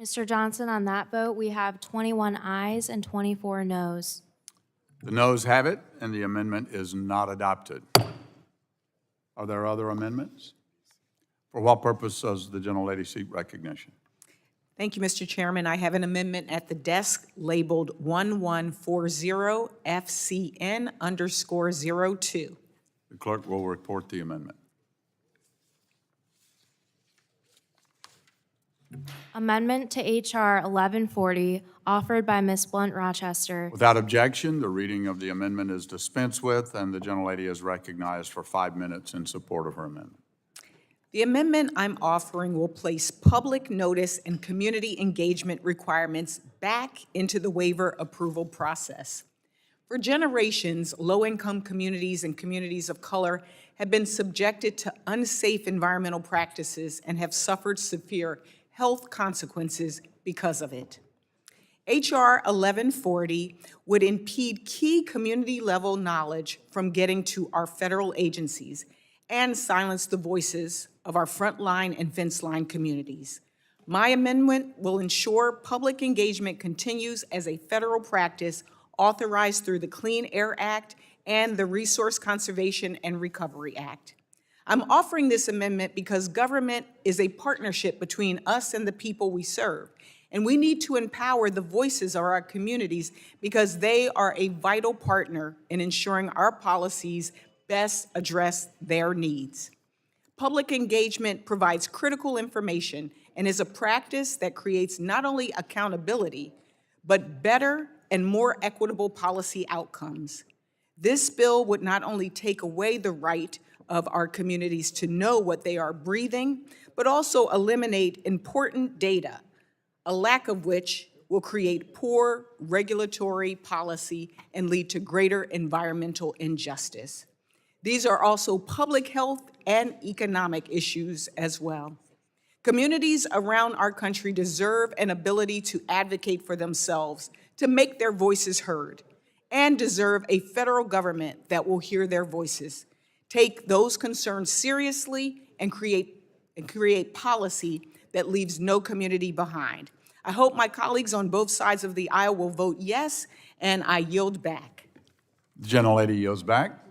Mr. Johnson, on that vote, we have 21 ayes and 24 noes. The noes have it, and the amendment is not adopted. Are there other amendments? For what purpose does the gentlelady seek recognition? Thank you, Mr. Chairman. I have an amendment at the desk labeled 1140FCN_02. The clerk will report the amendment. Amendment to H.R. 1140, offered by Ms. Blunt Rochester. Without objection, the reading of the amendment is dispensed with, and the gentlelady is recognized for 5 minutes in support of her amendment. The amendment I'm offering will place public notice and community engagement requirements back into the waiver approval process. For generations, low-income communities and communities of color have been subjected to unsafe environmental practices and have suffered severe health consequences because of it. H.R. 1140 would impede key community-level knowledge from getting to our federal agencies and silence the voices of our frontline and fence-line communities. My amendment will ensure public engagement continues as a federal practice authorized through the Clean Air Act and the Resource Conservation and Recovery Act. I'm offering this amendment because government is a partnership between us and the people we serve, and we need to empower the voices of our communities because they are a vital partner in ensuring our policies best address their needs. Public engagement provides critical information and is a practice that creates not only accountability, but better and more equitable policy outcomes. This bill would not only take away the right of our communities to know what they are breathing, but also eliminate important data, a lack of which will create poor regulatory policy and lead to greater environmental injustice. These are also public health and economic issues as well. Communities around our country deserve an ability to advocate for themselves, to make their voices heard, and deserve a federal government that will hear their voices, take those concerns seriously, and create policy that leaves no community behind. I hope my colleagues on both sides of the aisle will vote yes, and I yield back. The gentlelady yields back.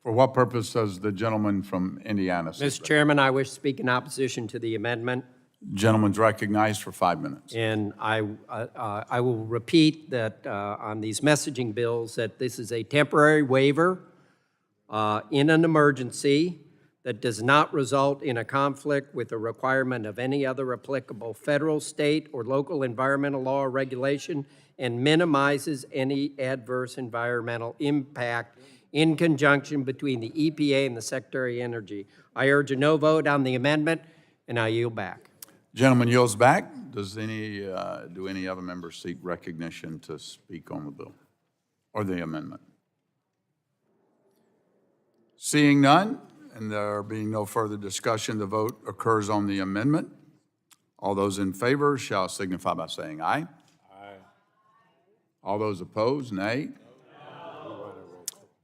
For what purpose does the gentleman from Indiana seek? Mr. Chairman, I wish to speak in opposition to the amendment. Gentleman's recognized for 5 minutes. And I will repeat that on these messaging bills, that this is a temporary waiver in an emergency that does not result in a conflict with the requirement of any other applicable federal, state, or local environmental law or regulation, and minimizes any adverse environmental impact in conjunction between the EPA and the Secretary of Energy. I urge a no vote on the amendment, and I yield back. Gentleman yields back. Does do any other members seek recognition to speak on the bill or the amendment? Seeing none, and there being no further discussion, the vote occurs on the amendment. All those in favor shall signify by saying aye. Aye. All those opposed, nay.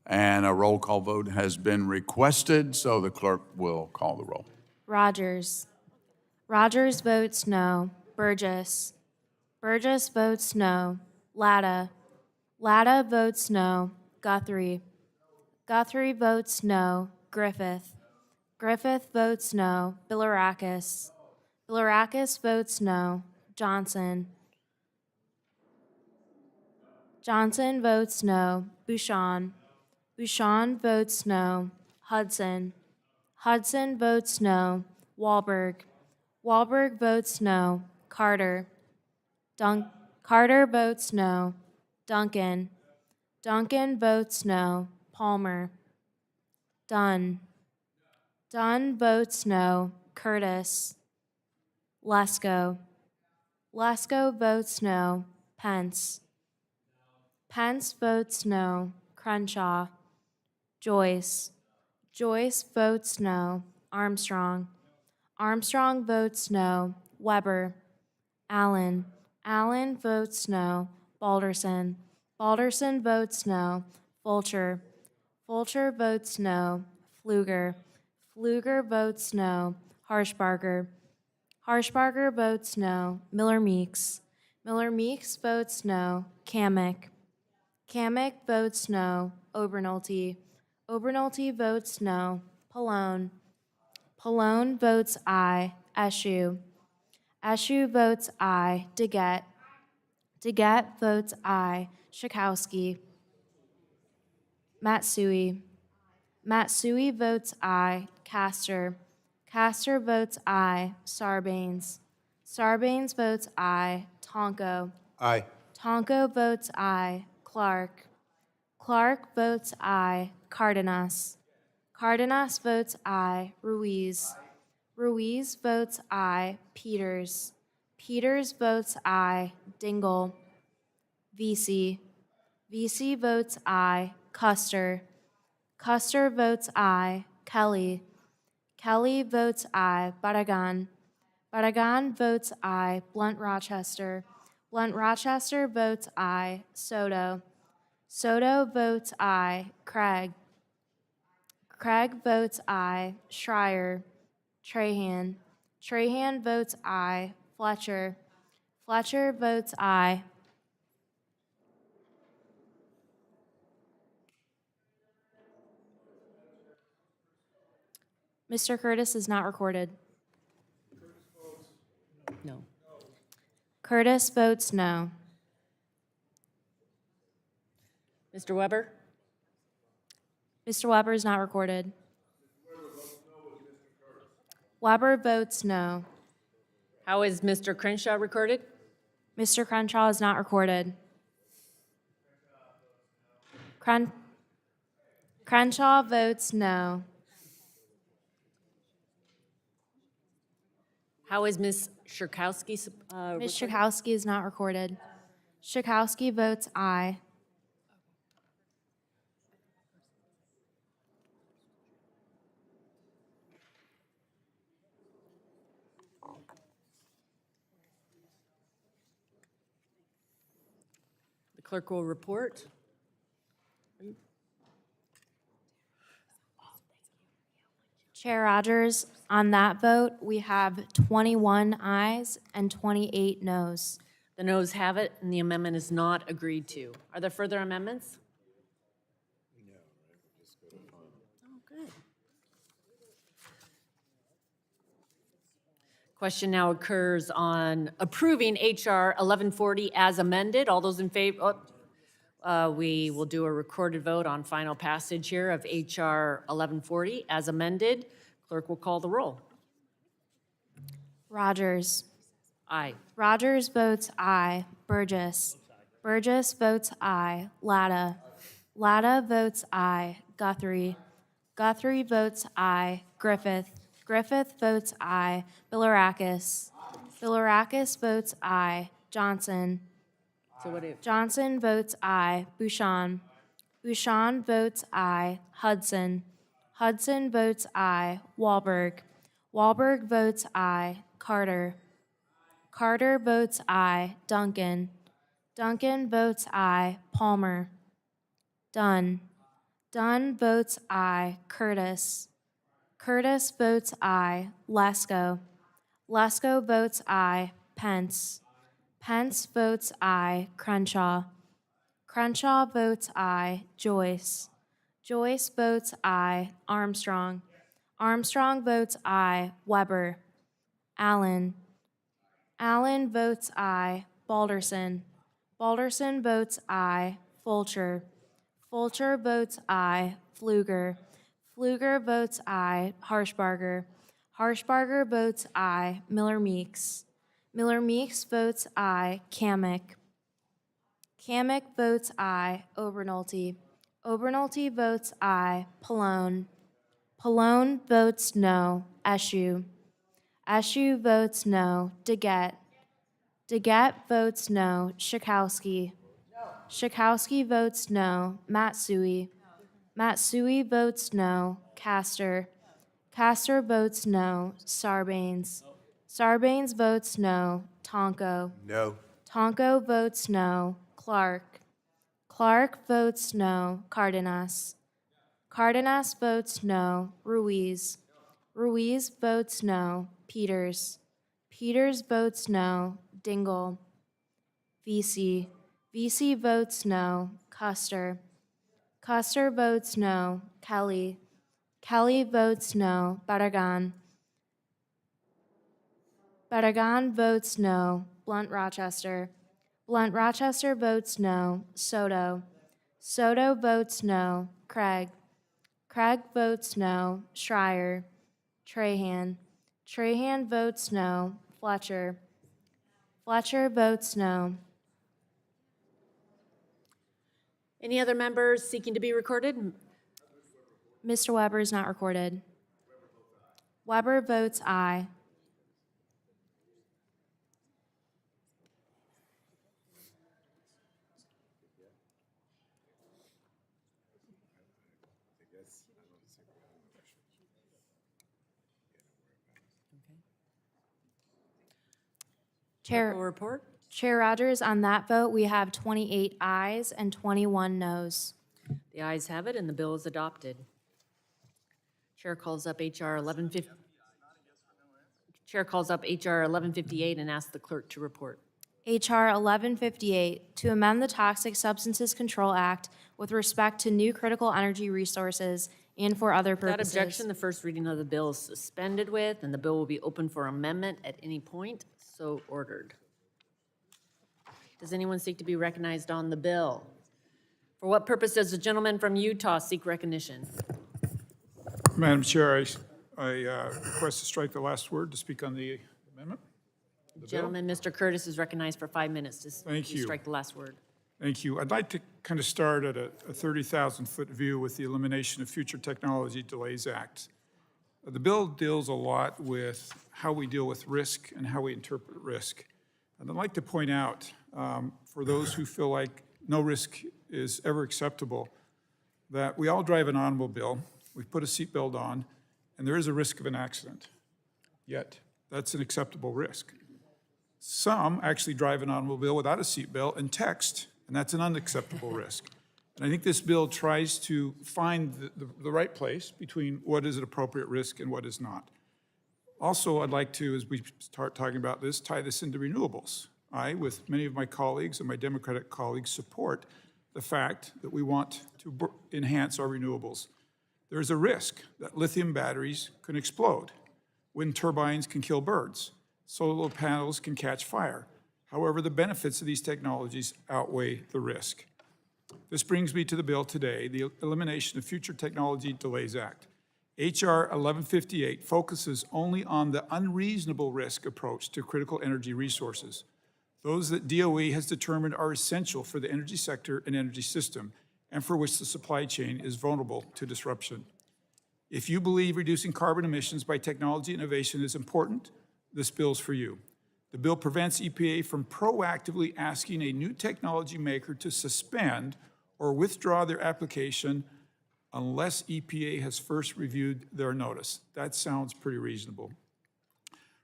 And a roll call vote has been requested, so the clerk will call the roll. Rodgers. Rodgers votes no. Burgess. Burgess votes no. Latta. Latta votes no. Guthrie. Guthrie votes no. Griffith. Griffith votes no. Bilirakis. Bilirakis votes no. Johnson. Johnson votes no. Bouchon. Bouchon votes no. Hudson. Hudson votes no. Wahlberg. Wahlberg votes no. Carter. Carter votes no. Duncan. Duncan votes no. Palmer. Dunn. Dunn votes no. Curtis. Lesko. Lesko votes no. Pence. Pence votes no. Crenshaw. Joyce. Joyce votes no. Armstrong. Armstrong votes no. Weber. Allen. Allen votes no. Balderson. Balderson votes no. Fulcher. Fulcher votes no. Pfluger. Pfluger votes no. Harshbarger. Harshbarger votes no. Miller Meeks. Miller Meeks votes no. Kamick. Kamick votes no. Obernolte. Obernolte votes no. Pallone. Pallone votes aye. Eschew. Eschew votes aye. DeGette. DeGette votes aye. Schakowsky. Matsui. Matsui votes aye. Castor. Castor votes aye. Sarbanes. Sarbanes votes aye. Tonko. Aye. Tonko votes aye. Clark. Clark votes aye. Cardenas. Cardenas votes aye. Ruiz. Ruiz votes aye. Peters. Peters votes aye. Dingle. Vesey. Vesey votes aye. Custer. Custer votes aye. Kelly. Kelly votes aye. Barragan. Barragan votes aye. Blunt Rochester. Blunt Rochester votes aye. Soto. Soto votes aye. Craig. Craig votes aye. Schreier. Trahan. Trahan votes aye. Fletcher. Fletcher votes aye. Mr. Curtis is not recorded. No. Curtis votes no. Mr. Weber? Mr. Weber is not recorded. Weber votes no. How is Mr. Crenshaw recorded? Mr. Crenshaw is not recorded. Crenshaw votes no. How is Ms. Schakowsky? Ms. Schakowsky is not recorded. Schakowsky votes aye. The clerk will report. Chair Rodgers, on that vote, we have 21 ayes and 28 noes. The noes have it, and the amendment is not agreed to. Are there further amendments? No. Oh, good. Question now occurs on approving H.R. 1140 as amended. All those in favor? We will do a recorded vote on final passage here of H.R. 1140 as amended. Clerk will call the roll. Rodgers. Aye. Rodgers votes aye. Burgess. Burgess votes aye. Latta. Latta votes aye. Guthrie. Guthrie votes aye. Griffith. Griffith votes aye. Bilirakis. Bilirakis votes aye. Johnson. So what if? Johnson votes aye. Bouchon. Bouchon votes aye. Hudson. Hudson votes aye. Wahlberg. Wahlberg votes aye. Carter. Carter votes aye. Duncan. Duncan votes aye. Palmer. Dunn. Dunn votes aye. Curtis. Curtis votes aye. Lesko. Lesko votes aye. Pence. Pence votes aye. Crenshaw. Crenshaw votes aye. Joyce. Joyce votes aye. Armstrong. Armstrong votes aye. Weber. Allen. Allen votes aye. Balderson. Balderson votes aye. Fulcher. Fulcher votes aye. Pfluger. Pfluger votes aye. Harshbarger. Harshbarger votes aye. Miller Meeks. Miller Meeks votes aye. Kamick. Kamick votes aye. Obernolte. Obernolte votes aye. Pallone. Pallone votes no. Eschew. Eschew votes no. DeGette. DeGette votes no. Schakowsky. Schakowsky votes no. Matsui. Matsui votes no. Castor. Castor votes no. Sarbanes. Sarbanes votes no. Tonko. No. Tonko votes no. Clark. Clark votes no. Cardenas. Cardenas votes no. Ruiz. Ruiz votes no. Peters. Peters votes no. Dingle. VC. VC votes no. Custer. Custer votes no. Kelly. Kelly votes no. Barragan. Barragan votes no. Blunt Rochester. Blunt Rochester votes no. Soto. Soto votes no. Craig. Craig votes no. Schreier. Trahan. Trahan votes no. Fletcher. Fletcher votes no. Any other members seeking to be recorded? Mr. Weber is not recorded. Weber votes aye. Chair, Report? Chair Rodgers, on that vote, we have 28 ayes and 21 noes. The ayes have it, and the bill is adopted. Chair calls up HR 1150. Chair calls up HR 1158 and asks the clerk to report. H.R. 1158, to amend the Toxic Substances Control Act with respect to new critical energy resources and for other Without purposes. objection, the first reading of the bill is suspended with, and the bill will be open for amendment at any point, so ordered. Does anyone seek to be recognized on the bill? For what purpose does the gentleman from Utah seek recognition? Madam Chair, I request to strike the last word to speak on the amendment. The gentleman, Mr. Curtis, is recognized for 5 minutes to Thank you. strike the last word. Thank you. I'd like to kind of start at a 30,000-foot view with the Elimination of Future Technology Delays Act. The bill deals a lot with how we deal with risk and how we interpret risk. And I'd like to point out, for those who feel like no risk is ever acceptable, that we all drive an automobile, we put a seatbelt on, and there is a risk of an accident. Yet, that's an acceptable risk. Some actually drive an automobile without a seatbelt and text, and that's an unacceptable risk. And I think this bill tries to find the right place between what is an appropriate risk and what is not. Also, I'd like to, as we start talking about this, tie this into renewables. I, with many of my colleagues and my Democratic colleagues, support the fact that we want to enhance our renewables. There is a risk that lithium batteries can explode. Wind turbines can kill birds. Solar panels can catch fire. However, the benefits of these technologies outweigh the risk. This brings me to the bill today, the Elimination of Future Technology Delays Act. H.R. 1158 focuses only on the unreasonable risk approach to critical energy resources, those that DOE has determined are essential for the energy sector and energy system, and for which the supply chain is vulnerable to disruption. If you believe reducing carbon emissions by technology innovation is important, this bill's for you. The bill prevents EPA from proactively asking a new technology maker to suspend or withdraw their application unless EPA has first reviewed their notice. That sounds pretty reasonable.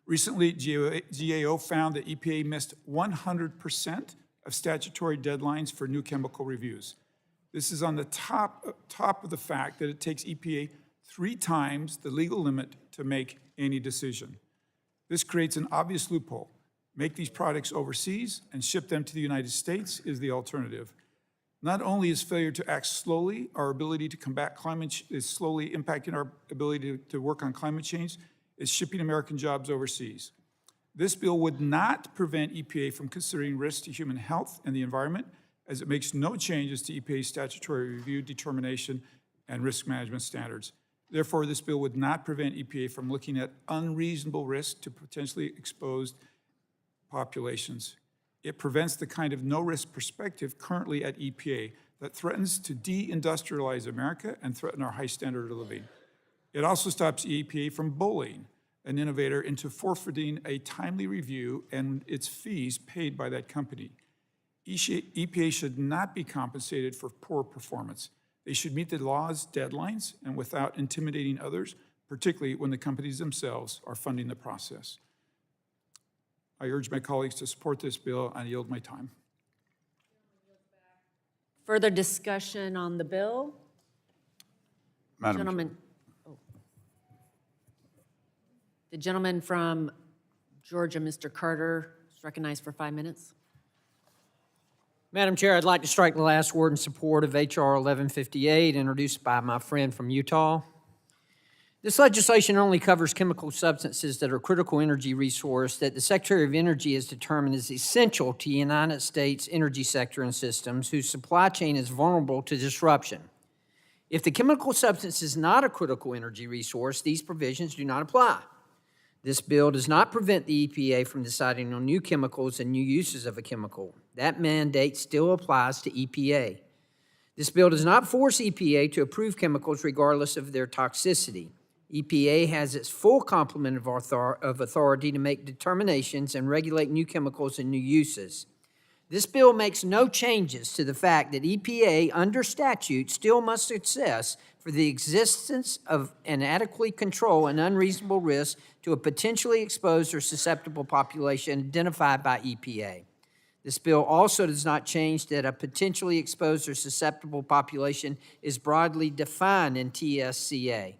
Recently, GAO found that EPA missed 100% of statutory deadlines for new chemical reviews. This is on the top of the fact that it takes EPA 3 times the legal limit to make any decision. This creates an obvious loophole. Make these products overseas and ship them to the United States is the alternative. Not only is failure to act slowly, our ability to combat climate is slowly impacting our ability to work on climate change, is shipping American jobs overseas. This bill would not prevent EPA from considering risks to human health and the environment, as it makes no changes to EPA's statutory review, determination, and risk management standards. Therefore, this bill would not prevent EPA from looking at unreasonable risk to potentially exposed populations. It prevents the kind of no-risk perspective currently at EPA that threatens to deindustrialize America and threaten our high standard of living. It also stops EPA from bullying an innovator into forfeiting a timely review and its fees paid by that company. EPA should not be compensated for poor performance. They should meet the law's deadlines and without intimidating others, particularly when the companies themselves are funding the process. I urge my colleagues to support this bill and yield my time. Further discussion on the bill? Madam Gentleman, the gentleman from Georgia, Mr. Carter is recognized for 5 minutes. Madam Chair, I'd like to strike the last word in support of H.R. 1158, introduced by my friend from Utah. This legislation only covers chemical substances that are critical energy resource that the Secretary of Energy has determined is essential to the United States energy sector and systems whose supply chain is vulnerable to disruption. If the chemical substance is not a critical energy resource, these provisions do not apply. This bill does not prevent the EPA from deciding on new chemicals and new uses of a chemical. That mandate still applies to EPA. This bill does not force EPA to approve chemicals regardless of their toxicity. EPA has its full complement of authority to make determinations and regulate new chemicals and new uses. This bill makes no changes to the fact that EPA, under statute, still must assess for the existence of and adequately control an unreasonable risk to a potentially exposed or susceptible population identified by EPA. This bill also does not change that a potentially exposed or susceptible population is broadly defined in TSCA.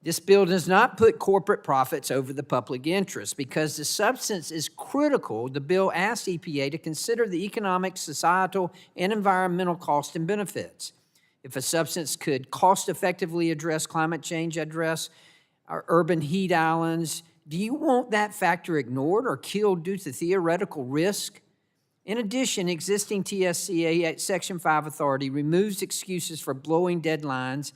This bill does not put corporate profits over the public interest. Because the substance is critical, the bill asks EPA to consider the economic, societal, and environmental costs and benefits. If a substance could cost-effectively address climate change, address our urban heat islands, do you want that factor ignored or killed due to theoretical risk? In addition, existing TSCA Section 5 authority removes excuses for blowing deadlines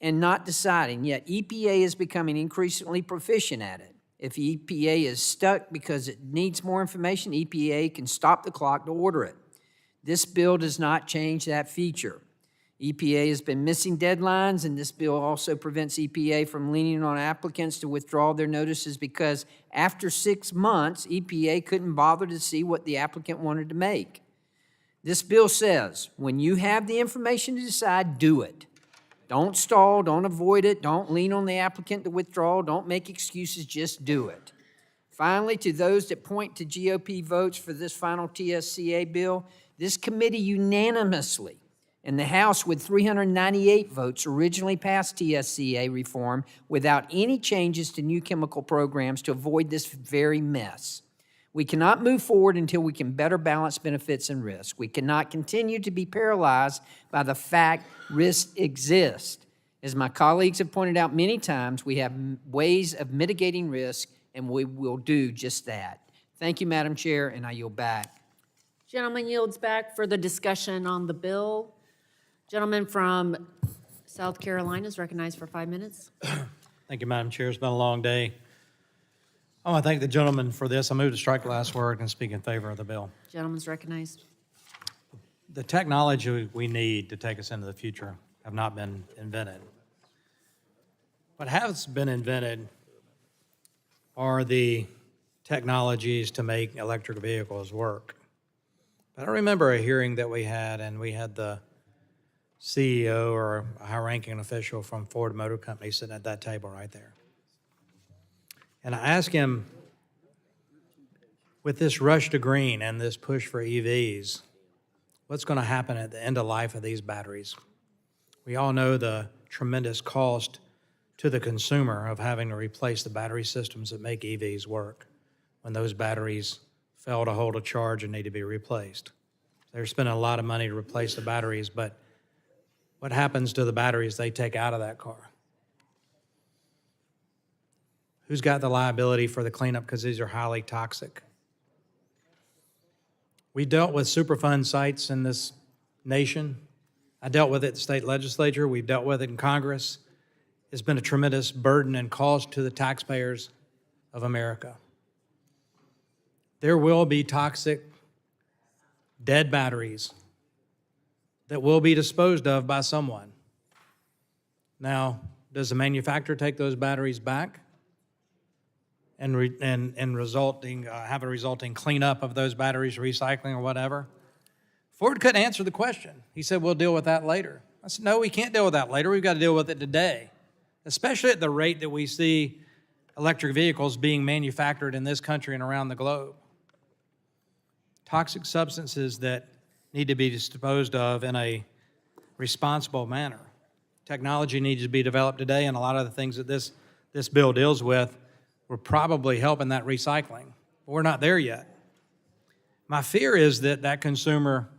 and not deciding, yet EPA is becoming increasingly proficient at it. If EPA is stuck because it needs more information, EPA can stop the clock to order it. This bill does not change that feature. EPA has been missing deadlines, and this bill also prevents EPA from leaning on applicants to withdraw their notices because after 6 months, EPA couldn't bother to see what the applicant wanted to make. This bill says, when you have the information to decide, do it. Don't stall, don't avoid it, don't lean on the applicant to withdraw, don't make excuses, just do it. Finally, to those that point to GOP votes for this final TSCA bill, this committee unanimously in the House with 398 votes originally passed TSCA reform without any changes to new chemical programs to avoid this very mess. We cannot move forward until we can better balance benefits and risk. We cannot continue to be paralyzed by the fact risks exist. As my colleagues have pointed out many times, we have ways of mitigating risk, and we will do just that. Thank you, Madam Chair, and I yield back. Gentleman yields back for the discussion on the bill. Gentleman from South Carolina is recognized for 5 minutes. Thank you, Madam Chair. It's been a long day. I want to thank the gentleman for this. I move to strike the last word and speak in favor of the bill. Gentleman's recognized. The technology we need to take us into the future have not been invented. What has been invented are the technologies to make electric vehicles work. But I remember a hearing that we had, and we had the CEO or a high-ranking official from Ford Motor Company sitting at that table right there. And I asked him, with this rush to green and this push for EVs, what's going to happen at the end of life of these batteries? We all know the tremendous cost to the consumer of having to replace the battery systems that make EVs work when those batteries fail to hold a charge and need to be replaced. They're spending a lot of money to replace the batteries, but what happens to the batteries they take out of that car? Who's got the liability for the cleanup because these are highly toxic? We dealt with Superfund sites in this nation. I dealt with it at the state legislature. We've dealt with it in Congress. It's been a tremendous burden and cost to the taxpayers of America. There will be toxic, dead batteries that will be disposed of by someone. Now, does the manufacturer take those batteries back and have a resulting cleanup of those batteries, recycling or whatever? Ford couldn't answer the question. He said, we'll deal with that later. I said, no, we can't deal with that later. We've got to deal with it today, especially at the rate that we see electric vehicles being manufactured in this country and around the globe. Toxic substances that need to be disposed of in a responsible manner. Technology needs to be developed today, and a lot of the things that this bill deals with will probably help in that recycling. But we're not there yet. My fear is that that consumer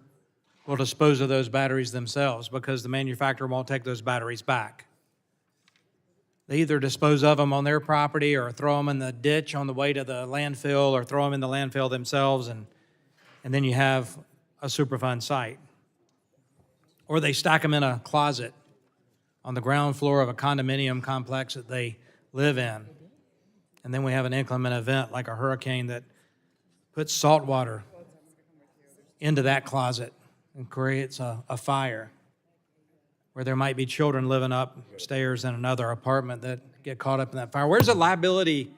will dispose of those batteries themselves because the manufacturer won't take those batteries back. They either dispose of them on their property or throw them in the ditch on the way to the landfill or throw them in the landfill themselves, and then you have a Superfund site. Or they stack them in a closet on the ground floor of a condominium complex that they live in. And then we have an inclement event like a hurricane that puts salt water into that closet and creates a fire where there might be children living upstairs in another apartment that get caught up in that fire. Where's the liability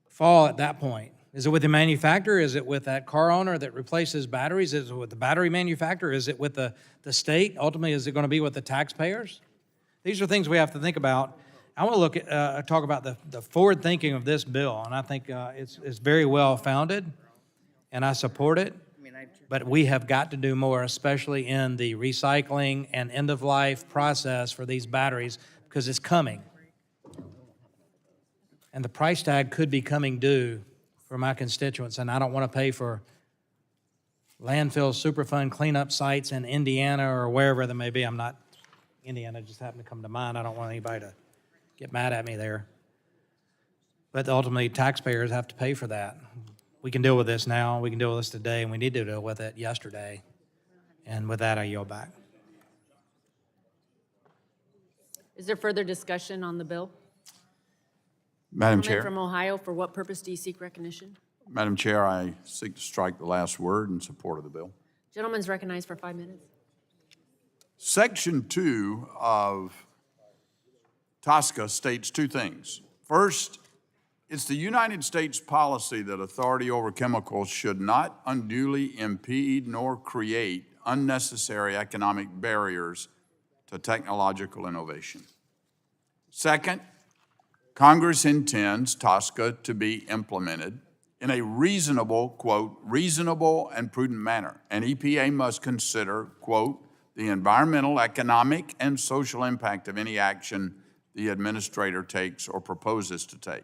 fall at that point? Is it with the manufacturer? Is it with that car owner that replaces batteries? Is it with the battery manufacturer? Is it with the state? Ultimately, is it going to be with the taxpayers? These are things we have to think about. I want to look at, talk about the forward thinking of this bill, and I think it's very well founded, and I support it. But we have got to do more, especially in the recycling and end-of-life process for these batteries, because it's coming. And the price tag could be coming due for my constituents, and I don't want to pay for landfill Superfund cleanup sites in Indiana or wherever they may be. I'm not, Indiana just happened to come to mind. I don't want anybody to get mad at me there. But ultimately, taxpayers have to pay for that. We can deal with this now, we can deal with this today, and we need to deal with it yesterday. And with that, I yield back. Is there further discussion on the bill? Madam Gentleman Chair. from Ohio, for what purpose do you seek recognition? Madam Chair, I seek to strike the last word in support of the bill. Gentleman's recognized for 5 minutes. Section 2 of TOSCA states two things. First, it's the United States policy that authority over chemicals should not unduly impede nor create unnecessary economic barriers to technological innovation. Second, Congress intends TOSCA to be implemented in a reasonable, quote, reasonable and prudent manner, and EPA must consider, quote, the environmental, economic, and social impact of any action the administrator takes or proposes to take.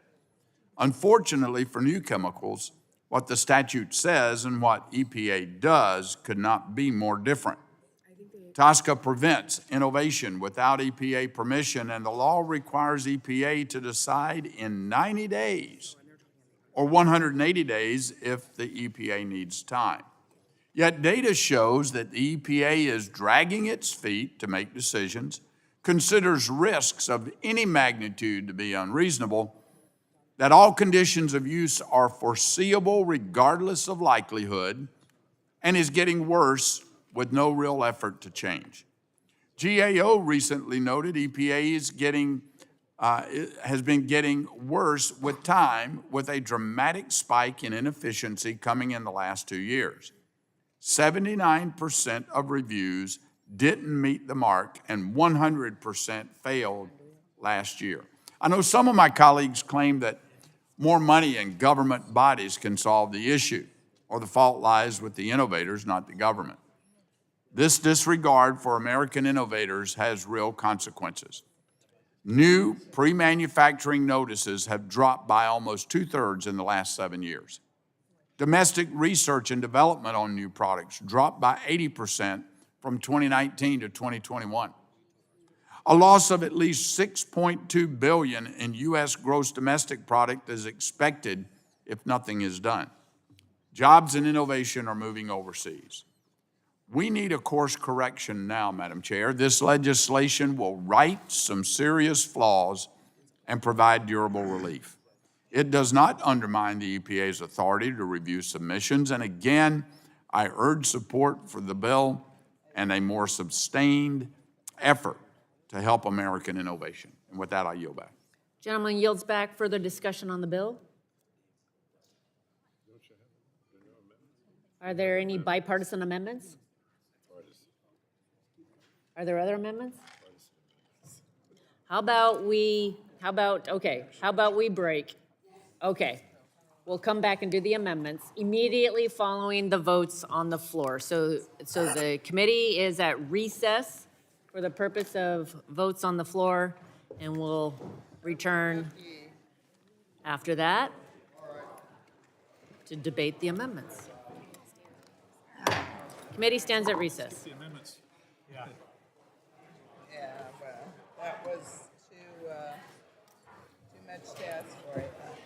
Unfortunately for new chemicals, what the statute says and what EPA does could not be more different. TOSCA prevents innovation without EPA permission, and the law requires EPA to decide in 90 days or 180 days if the EPA needs time. Yet data shows that the EPA is dragging its feet to make decisions, considers risks of any magnitude to be unreasonable, that all conditions of use are foreseeable regardless of likelihood, and is getting worse with no real effort to change. GAO recently noted EPA has been getting worse with time, with a dramatic spike in inefficiency coming in the last 2 years. 79% of reviews didn't meet the mark, and 100% failed last year. I know some of my colleagues claim that more money in government bodies can solve the issue, or the fault lies with the innovators, not the government. This disregard for American innovators has real consequences. New pre-manufacturing notices have dropped by almost 2/3 in the last 7 years. Domestic research and development on new products dropped by 80% from 2019 to 2021. A loss of at least $6.2 billion in U.S. gross domestic product is expected if nothing is done. Jobs and innovation are moving overseas. We need a course correction now, Madam Chair. This legislation will right some serious flaws and provide durable relief. It does not undermine the EPA's authority to review submissions, and again, I urge support for the bill and a more sustained effort to help American innovation. And with that, I yield back. Gentleman yields back. Further discussion on the bill? Are there any bipartisan amendments? Are there other amendments? How about we break? Okay, we'll come back and do the amendments immediately following the votes on the floor. So the committee is at recess for the purpose of votes on the floor, and we'll return after that. to debate the amendments. Committee stands at recess. The amendments. Yeah, well, that was too much to ask for, I thought.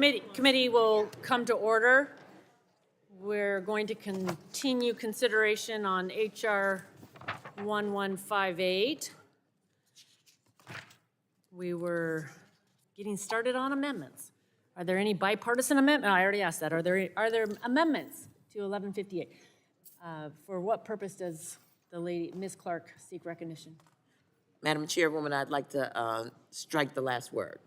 Committee will come to order. We're going to continue consideration on HR 1158. We were getting started on amendments. Are there any bipartisan amendments? I already asked that. Are there amendments to 1158? For what purpose does the lady, Ms. Clark, seek recognition? Madam Chairwoman, I'd like to strike the last word.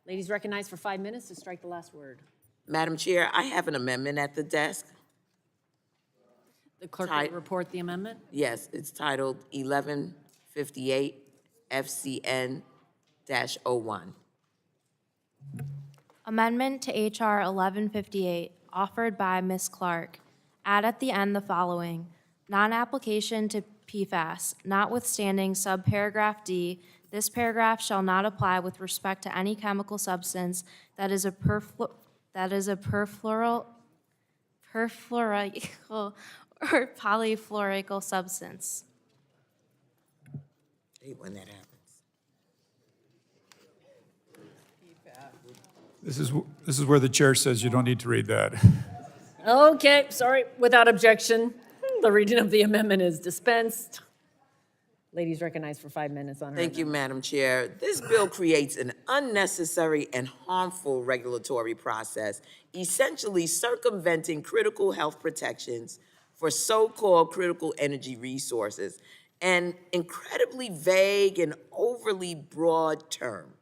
Ladies recognized for 5 minutes to strike the last word. Madam Chair, I have an amendment at the desk. The clerk will report the amendment. Yes, it's titled 1158 FCN-01. Amendment to H.R. 1158, offered by Ms. Clark. Add at the end the following: non-application to PFAS, notwithstanding subparagraph D, this paragraph shall not apply with respect to any chemical substance that is a perfluorical or polyfluorical substance. I hate when that happens. This is where the chair says you don't need to read that. Okay, sorry, without objection, the reading of the amendment is dispensed. Ladies recognized for 5 minutes on her. Thank you, Madam Chair. This bill creates an unnecessary and harmful regulatory process, essentially circumventing critical health protections for so-called critical energy resources, an incredibly vague and overly broad term.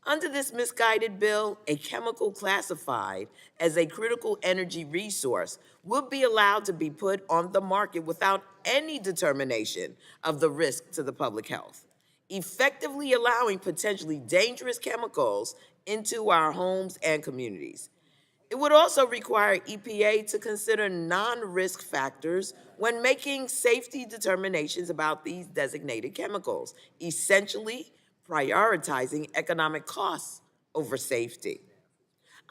Under this misguided bill, a chemical classified as a critical energy resource would be allowed to be put on the market without any determination of the risk to the public health, effectively allowing potentially dangerous chemicals into our homes and communities. It would also require EPA to consider non-risk factors when making safety determinations about these designated chemicals, essentially prioritizing economic costs over safety.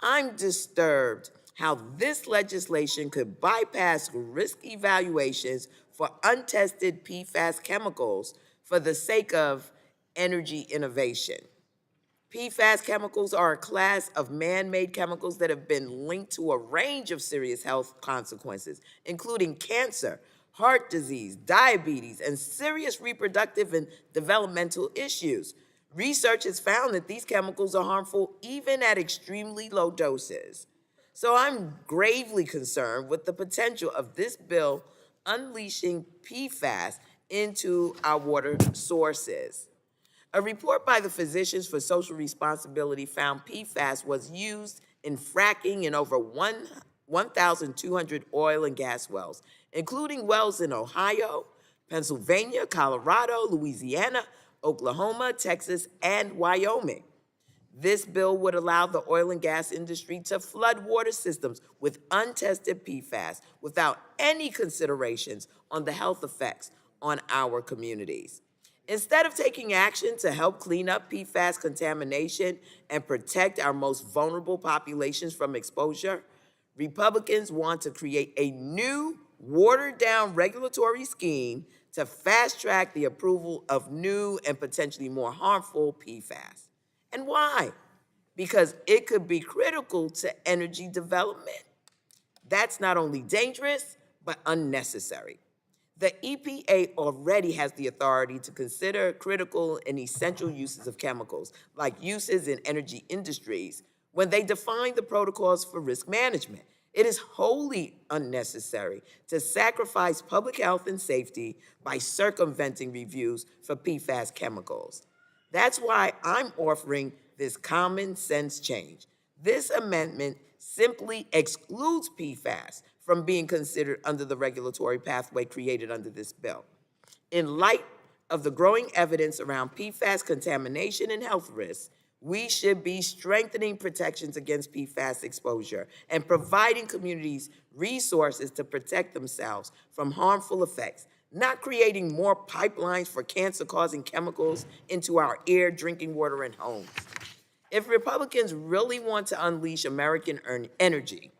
I'm disturbed how this legislation could bypass risk evaluations for untested PFAS chemicals for the sake of energy innovation. PFAS chemicals are a class of man-made chemicals that have been linked to a range of serious health consequences, including cancer, heart disease, diabetes, and serious reproductive and developmental issues. Research has found that these chemicals are harmful even at extremely low doses. So I'm gravely concerned with the potential of this bill unleashing PFAS into our water sources. A report by the Physicians for Social Responsibility found PFAS was used in fracking in over 1,200 oil and gas wells, including wells in Ohio, Pennsylvania, Colorado, Louisiana, Oklahoma, Texas, and Wyoming. This bill would allow the oil and gas industry to flood water systems with untested PFAS without any considerations on the health effects on our communities. Instead of taking action to help clean up PFAS contamination and protect our most vulnerable populations from exposure, Republicans want to create a new, watered-down regulatory scheme to fast-track the approval of new and potentially more harmful PFAS. And why? Because it could be critical to energy development. That's not only dangerous, but unnecessary. The EPA already has the authority to consider critical and essential uses of chemicals, like uses in energy industries, when they define the protocols for risk management. It is wholly unnecessary to sacrifice public health and safety by circumventing reviews for PFAS chemicals. That's why I'm offering this common sense change. This amendment simply excludes PFAS from being considered under the regulatory pathway created under this bill. In light of the growing evidence around PFAS contamination and health risks, we should be strengthening protections against PFAS exposure and providing communities resources to protect themselves from harmful effects, not creating more pipelines for cancer-causing chemicals into our air, drinking water, and homes. If Republicans really want to unleash American energy,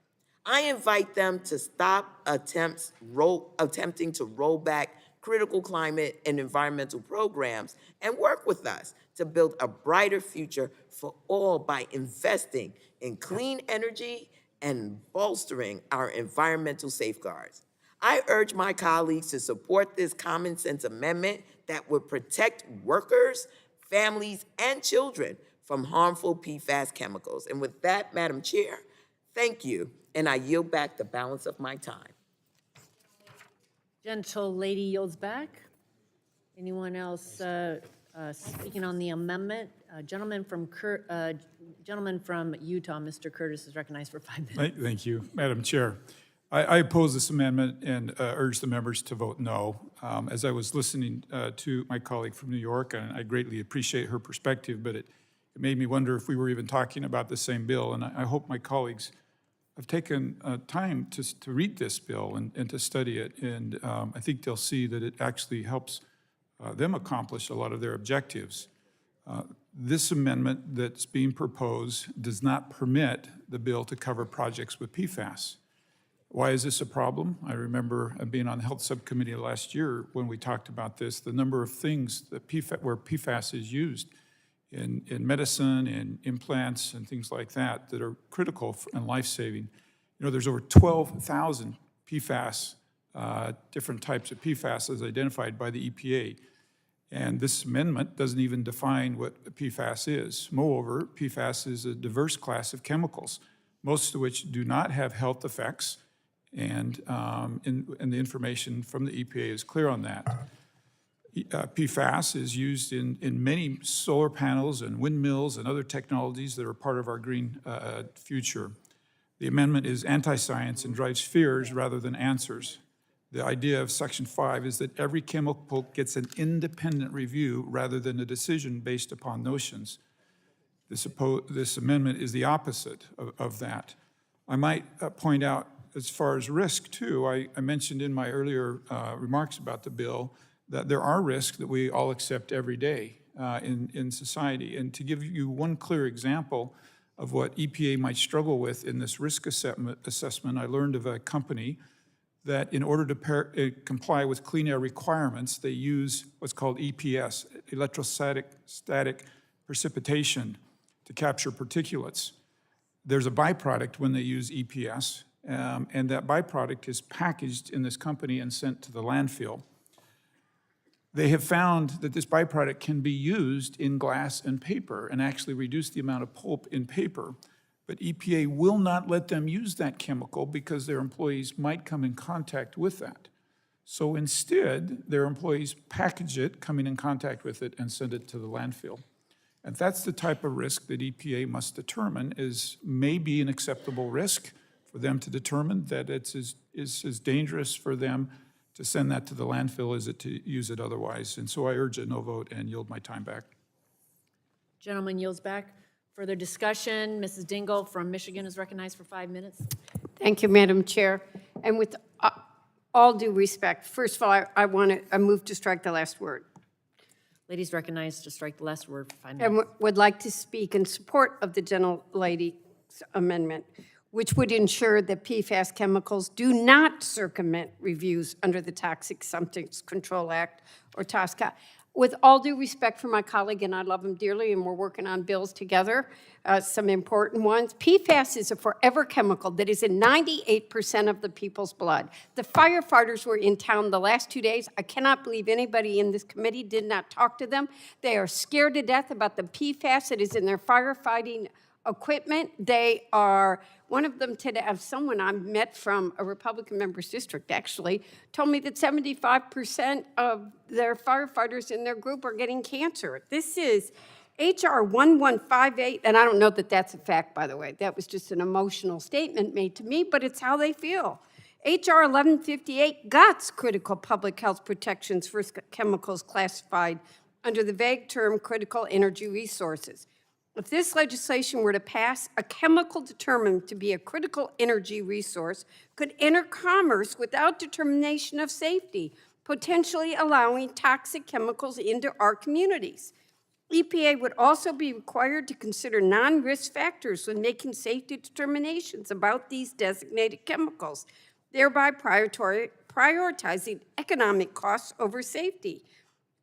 I invite them to stop attempting to roll back critical climate and environmental programs and work with us to build a brighter future for all by investing in clean energy and bolstering our environmental safeguards. I urge my colleagues to support this common sense amendment that would protect workers, families, and children from harmful PFAS chemicals. And with that, Madam Chair, thank you, and I yield back the balance of my time. Gentle lady yields back. Anyone else speaking on the amendment? Gentleman from Utah, Mr. Curtis, is recognized for 5 minutes. Thank you, Madam Chair. I oppose this amendment and urge the members to vote no. As I was listening to my colleague from New York, and I greatly appreciate her perspective, but it made me wonder if we were even talking about the same bill. And I hope my colleagues have taken time to read this bill and to study it. And I think they'll see that it actually helps them accomplish a lot of their objectives. This amendment that's being proposed does not permit the bill to cover projects with PFAS. Why is this a problem? I remember being on the Health Subcommittee last year when we talked about this, the number of things that where PFAS is used in medicine, in implants, and things like that that are critical and life-saving. You know, there's over 12,000 PFAS, different types of PFAS as identified by the EPA. And this amendment doesn't even define what PFAS is. Moreover, PFAS is a diverse class of chemicals, most of which do not have health effects, and the information from the EPA is clear on that. PFAS is used in many solar panels and windmills and other technologies that are part of our green future. The amendment is anti-science and drives fears rather than answers. The idea of Section 5 is that every chemical gets an independent review rather than a decision based upon notions. This amendment is the opposite of that. I might point out, as far as risk too, I mentioned in my earlier remarks about the bill that there are risks that we all accept every day in society. And to give you one clear example of what EPA might struggle with in this risk assessment, I learned of a company that in order to comply with clean air requirements, they use what's called EPS, electrostatic precipitation, to capture particulates. There's a byproduct when they use EPS, and that byproduct is packaged in this company and sent to the landfill. They have found that this byproduct can be used in glass and paper and actually reduce the amount of pulp in paper. But EPA will not let them use that chemical because their employees might come in contact with that. So instead, their employees package it, coming in contact with it, and send it to the landfill. And that's the type of risk that EPA must determine may be an acceptable risk for them to determine that it's as dangerous for them to send that to the landfill as it to use it otherwise. And so I urge a no vote and yield my time back. Gentleman yields back. Further discussion, Mrs. Dingle from Michigan is recognized for 5 minutes. Thank you, Madam Chair. And with all due respect, first of all, I move to strike the last word. Ladies recognized to strike the last word for 5 minutes. And would like to speak in support of the gentlelady's amendment, which would ensure that PFAS chemicals do not circumvent reviews under the Toxic Substances Control Act, or TOSCA. With all due respect for my colleague, and I love him dearly, and we're working on bills together, some important ones. PFAS is a forever chemical that is in 98% of the people's blood. The firefighters were in town the last 2 days. I cannot believe anybody in this committee did not talk to them. They are scared to death about the PFAS that is in their firefighting equipment. They are, one of them today, someone I met from a Republican member's district actually, told me that 75% of their firefighters in their group are getting cancer. This is HR 1158, and I don't know that that's a fact, by the way. That was just an emotional statement made to me, but it's how they feel. HR 1158 guts critical public health protections for chemicals classified under the vague term critical energy resources. If this legislation were to pass, a chemical determined to be a critical energy resource could enter commerce without determination of safety, potentially allowing toxic chemicals into our communities. EPA would also be required to consider non-risk factors when making safety determinations about these designated chemicals, thereby prioritizing economic costs over safety.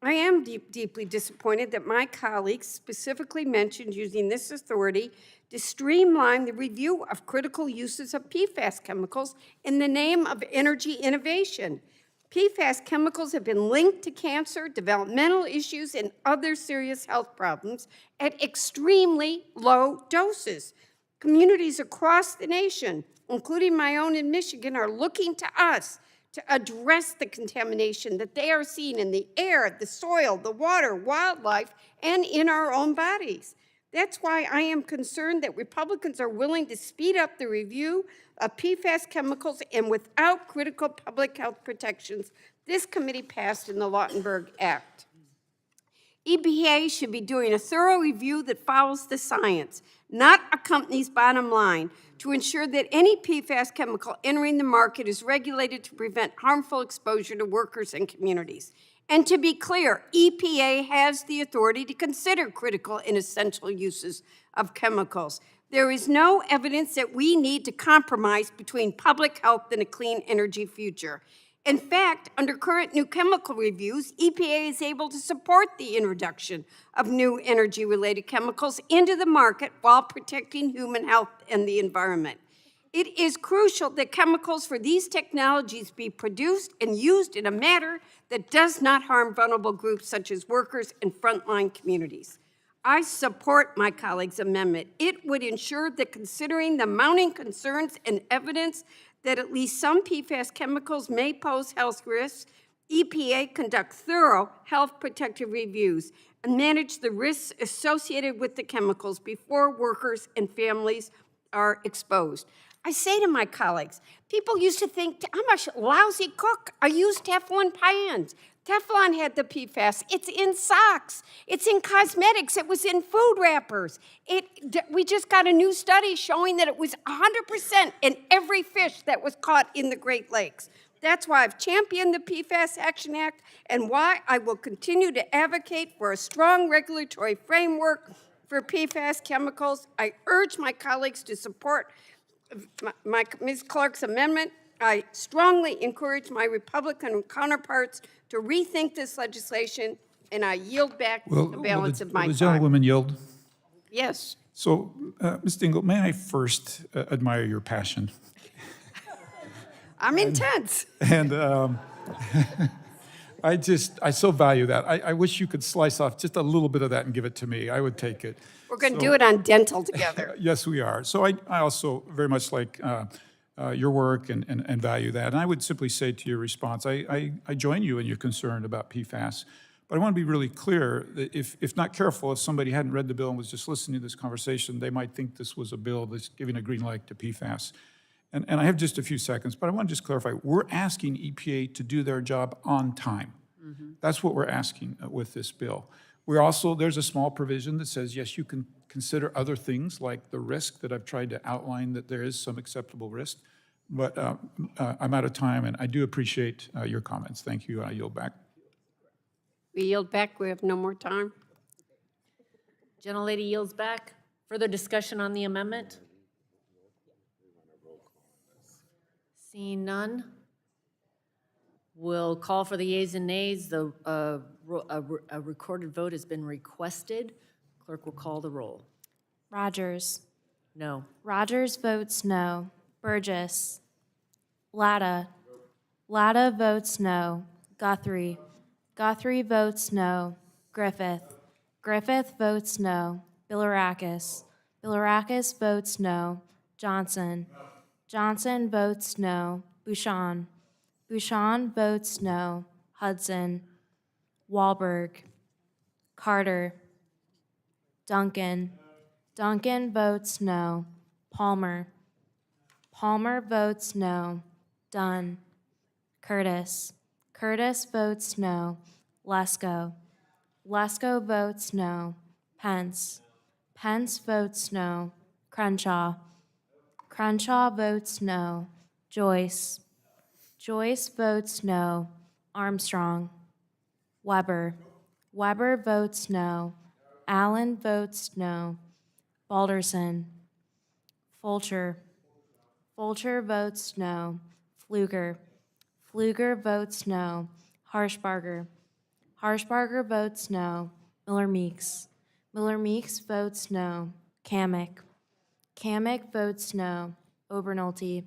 I am deeply disappointed that my colleagues specifically mentioned using this authority to streamline the review of critical uses of PFAS chemicals in the name of energy innovation. PFAS chemicals have been linked to cancer, developmental issues, and other serious health problems at extremely low doses. Communities across the nation, including my own in Michigan, are looking to us to address the contamination that they are seeing in the air, the soil, the water, wildlife, and in our own bodies. That's why I am concerned that Republicans are willing to speed up the review of PFAS chemicals, and without critical public health protections this committee passed in the Lautenberg Act. EPA should be doing a thorough review that follows the science, not a company's bottom line, to ensure that any PFAS chemical entering the market is regulated to prevent harmful exposure to workers and communities. And to be clear, EPA has the authority to consider critical and essential uses of chemicals. There is no evidence that we need to compromise between public health and a clean energy future. In fact, under current new chemical reviews, EPA is able to support the introduction of new energy-related chemicals into the market while protecting human health and the environment. It is crucial that chemicals for these technologies be produced and used in a manner that does not harm vulnerable groups such as workers and frontline communities. I support my colleague's amendment. It would ensure that, considering the mounting concerns and evidence that at least some PFAS chemicals may pose health risks, EPA conduct thorough health protective reviews and manage the risks associated with the chemicals before workers and families are exposed. I say to my colleagues, people used to think, I'm a lousy cook. I use Teflon pans. Teflon had the PFAS. It's in socks. It's in cosmetics. It was in food wrappers. We just got a new study showing that it was 100% in every fish that was caught in the Great Lakes. That's why I've championed the PFAS Action Act and why I will continue to advocate for a strong regulatory framework for PFAS chemicals. I urge my colleagues to support Ms. Clark's amendment. I strongly encourage my Republican counterparts to rethink this legislation, and I yield back the balance of my the time. gentlewoman yield. Yes. So, Ms. Dingell, may I first admire your passion? I'm intense. And I so value that. I wish you could slice off just a little bit of that and give it to me. I would take it. We're going to do it on dental together. Yes, we are. So I also very much like your work and value that. And I would simply say to your response, I join you in your concern about PFAS. But I want to be really clear that if not careful, if somebody hadn't read the bill and was just listening to this conversation, they might think this was a bill that's giving a green light to PFAS. And I have just a few seconds, but I want to just clarify. We're asking EPA to do their job on time. That's what we're asking with this bill. There's a small provision that says, yes, you can consider other things like the risk that I've tried to outline, that there is some acceptable risk. But I'm out of time, and I do appreciate your comments. Thank you. I yield back. We yield back. We have no more time. Gentlelady yields back. Further discussion on the amendment? Seeing none, we'll call for the yeas and nays. A recorded vote has been requested. Clerk will call the roll. Rodgers. No. Rodgers votes no. Burgess. Latta. Latta votes no. Guthrie. Guthrie votes no. Griffith. Griffith votes no. Bilirakis. Bilirakis votes no. Johnson. Johnson votes no. Bouchon. Bouchon votes no. Hudson. Wahlberg. Carter. Duncan. Duncan votes no. Palmer. Palmer votes no. Dunn. Curtis. Curtis votes no. Lesko. Lesko votes no. Pence. Pence votes no. Crenshaw. Crenshaw votes no. Joyce. Joyce votes no. Armstrong. Weber. Weber votes no. Allen votes no. Balderson. Fulcher. Fulcher votes no. Pfluger. Pfluger votes no. Harshbarger. Harshbarger votes no. Miller Meeks. Miller Meeks votes no. Kamick. Kamick votes no. Obernolte.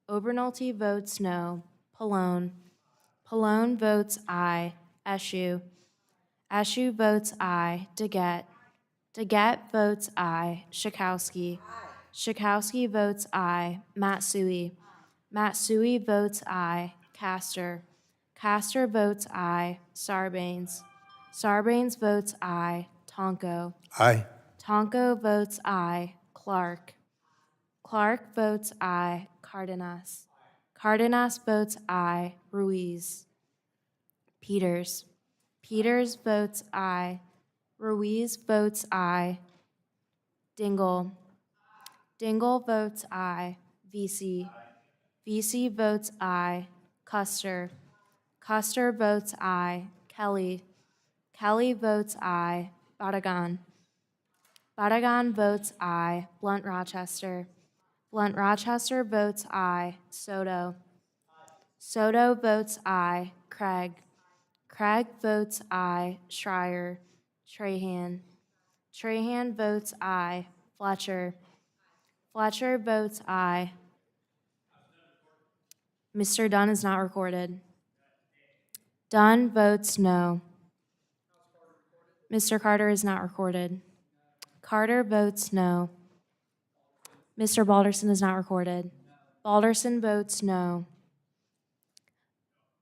Obernolte votes no. Pallone. Pallone votes aye. Eschew. Eschew votes aye. Daggett. Daggett votes aye. Schakowsky. Schakowsky votes aye. Matsui. Matsui votes aye. Castor. Castor votes aye. Sarbanes. Sarbanes votes aye. Tonko. Aye. Tonko votes aye. Clark. Clark votes aye. Cardenas. Cardenas votes aye. Ruiz. Peters. Peters votes aye. Ruiz votes aye. Dingle. Dingle votes aye. VC. VC votes aye. Custer. Custer votes aye. Kelly. Kelly votes aye. Barragan. Barragan votes aye. Blunt Rochester. Blunt Rochester votes aye. Soto. Soto votes aye. Craig. Craig votes aye. Schreier. Trahan. Trahan votes aye. Fletcher. Fletcher votes aye. Mr. Dunn is not recorded. Dunn votes no. Mr. Carter is not recorded. Carter votes no. Mr. Balderson is not recorded. Balderson votes no.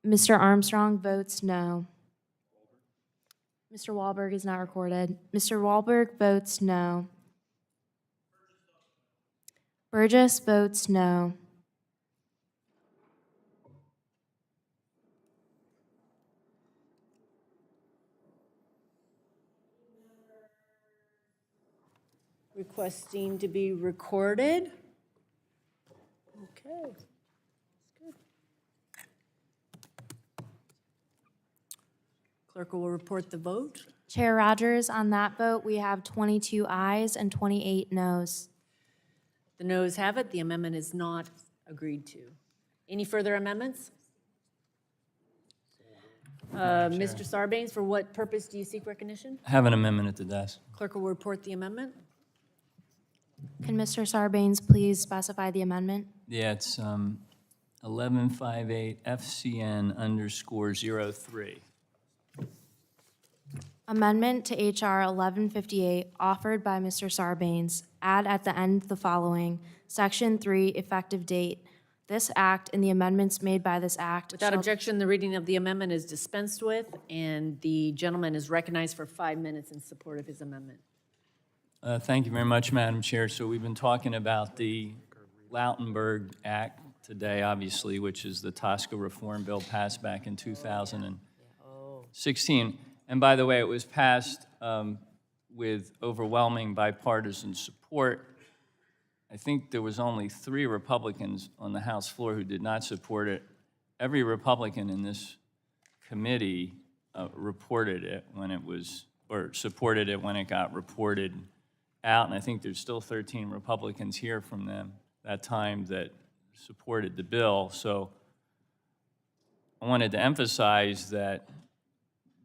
Mr. Armstrong votes no. Mr. Wahlberg is not recorded. Mr. Wahlberg votes no. Burgess votes no. Requesting to be recorded. Okay. Good. Clerk will report the vote. Chair Rodgers, on that vote, we have 22 ayes and 28 noes. The noes have it. The amendment is not agreed to. Any further amendments? Mr. Sarbanes, for what purpose do you seek recognition? I have an amendment at the desk. Clerk will report the amendment. Can Mr. Sarbanes please specify the amendment? Yeah, it's 1158 FCN_03. Amendment to H.R. 1158, offered by Mr. Sarbanes. Add at the end the following: Section 3, effective date. This act and the amendments made by this act. Without shall- objection, the reading of the amendment is dispensed with, and the gentleman is recognized for 5 minutes in support of his amendment. Thank you very much, Madam Chair. So we've been talking about the Lautenberg Act today, obviously, which is the TOSCA Reform Bill passed back in 2016. And by the way, it was passed with overwhelming bipartisan support. I think there was only 3 Republicans on the House floor who did not support it. Every Republican in this committee reported it when it was, or supported it when it got reported out. And I think there's still 13 Republicans here from them that time that supported the bill. So I wanted to emphasize that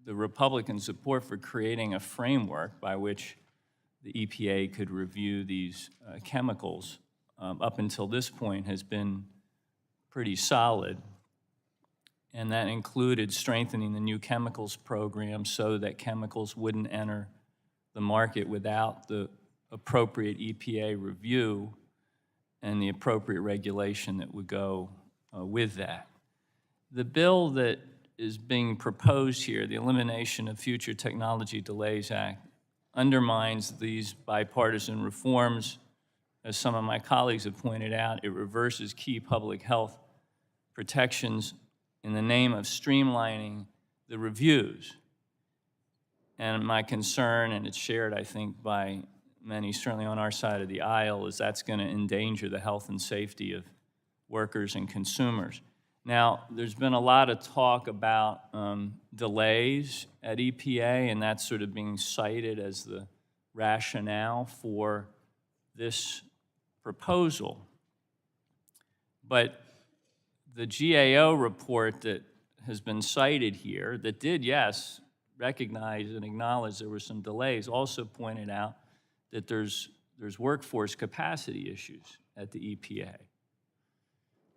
the Republican support for creating a framework by which the EPA could review these chemicals up until this point has been pretty solid. And that included strengthening the new chemicals program so that chemicals wouldn't enter the market without the appropriate EPA review and the appropriate regulation that would go with that. The bill that is being proposed here, the Elimination of Future Technology Delays Act, undermines these bipartisan reforms. As some of my colleagues have pointed out, it reverses key public health protections in the name of streamlining the reviews. And my concern, and it's shared, I think, by many, certainly on our side of the aisle, is that's going to endanger the health and safety of workers and consumers. Now, there's been a lot of talk about delays at EPA, and that's sort of being cited as the rationale for this proposal. But the GAO report that has been cited here, that did, yes, recognized and acknowledged there were some delays, also pointed out that there's workforce capacity issues at the EPA.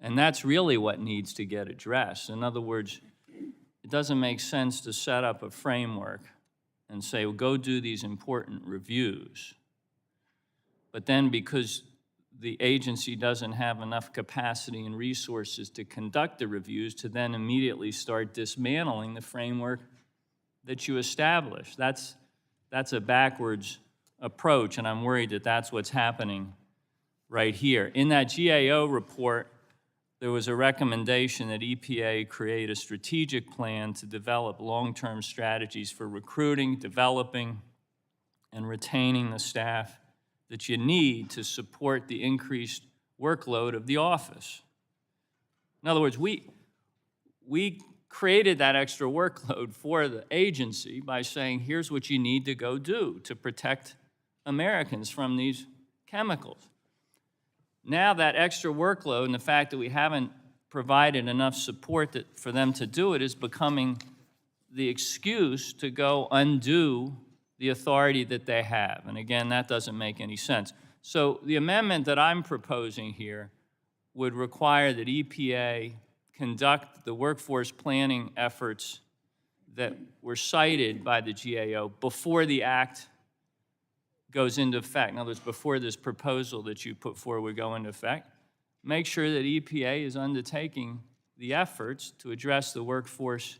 And that's really what needs to get addressed. In other words, it doesn't make sense to set up a framework and say, well, go do these important reviews. But then because the agency doesn't have enough capacity and resources to conduct the reviews, to then immediately start dismantling the framework that you established. That's a backwards approach, and I'm worried that that's what's happening right here. In that GAO report, there was a recommendation that EPA create a strategic plan to develop long-term strategies for recruiting, developing, and retaining the staff that you need to support the increased workload of the office. In other words, we created that extra workload for the agency by saying, here's what you need to go do to protect Americans from these chemicals. Now that extra workload and the fact that we haven't provided enough support for them to do it is becoming the excuse to go undo the authority that they have. And again, that doesn't make any sense. So the amendment that I'm proposing here would require that EPA conduct the workforce planning efforts that were cited by the GAO before the act goes into effect. In other words, before this proposal that you put forward would go into effect, make sure that EPA is undertaking the efforts to address the workforce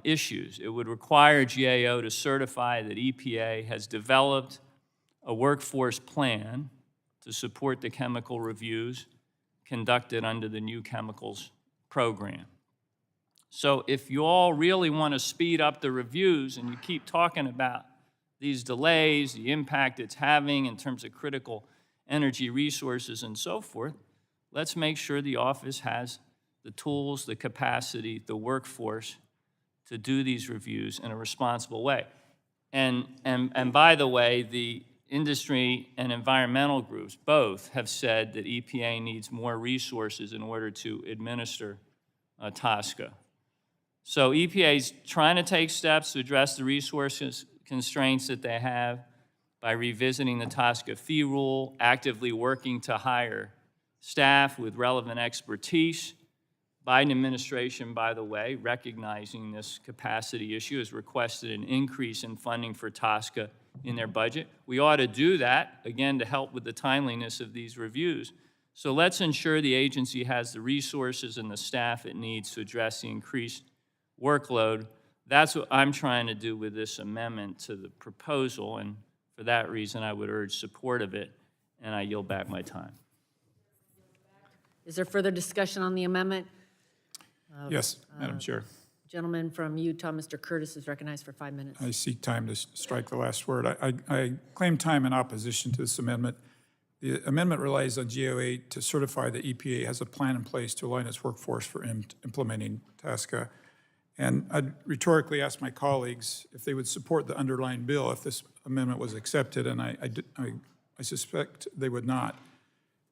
issues. It would require GAO to certify that EPA has developed a workforce plan to support the chemical reviews conducted under the new chemicals program. So if you all really want to speed up the reviews and you keep talking about these delays, the impact it's having in terms of critical energy resources and so forth, let's make sure the office has the tools, the capacity, the workforce to do these reviews in a responsible way. And by the way, the industry and environmental groups both have said that EPA needs more resources in order to administer TOSCA. So EPA is trying to take steps to address the resources constraints that they have by revisiting the TOSCA fee rule, actively working to hire staff with relevant expertise. Biden administration, by the way, recognizing this capacity issue, has requested an increase in funding for TOSCA in their budget. We ought to do that, again, to help with the timeliness of these reviews. So let's ensure the agency has the resources and the staff it needs to address the increased workload. That's what I'm trying to do with this amendment to the proposal, and for that reason, I would urge support of it, and I yield back my time. Is there further discussion on the amendment? Yes, Madam Chair. Gentleman from Utah, Mr. Curtis, is recognized for 5 minutes. I seek time to strike the last word. I claim time in opposition to this amendment. The amendment relies on GAO to certify that EPA has a plan in place to align its workforce for implementing TOSCA. And I'd rhetorically ask my colleagues if they would support the underlying bill if this amendment was accepted, and I suspect they would not.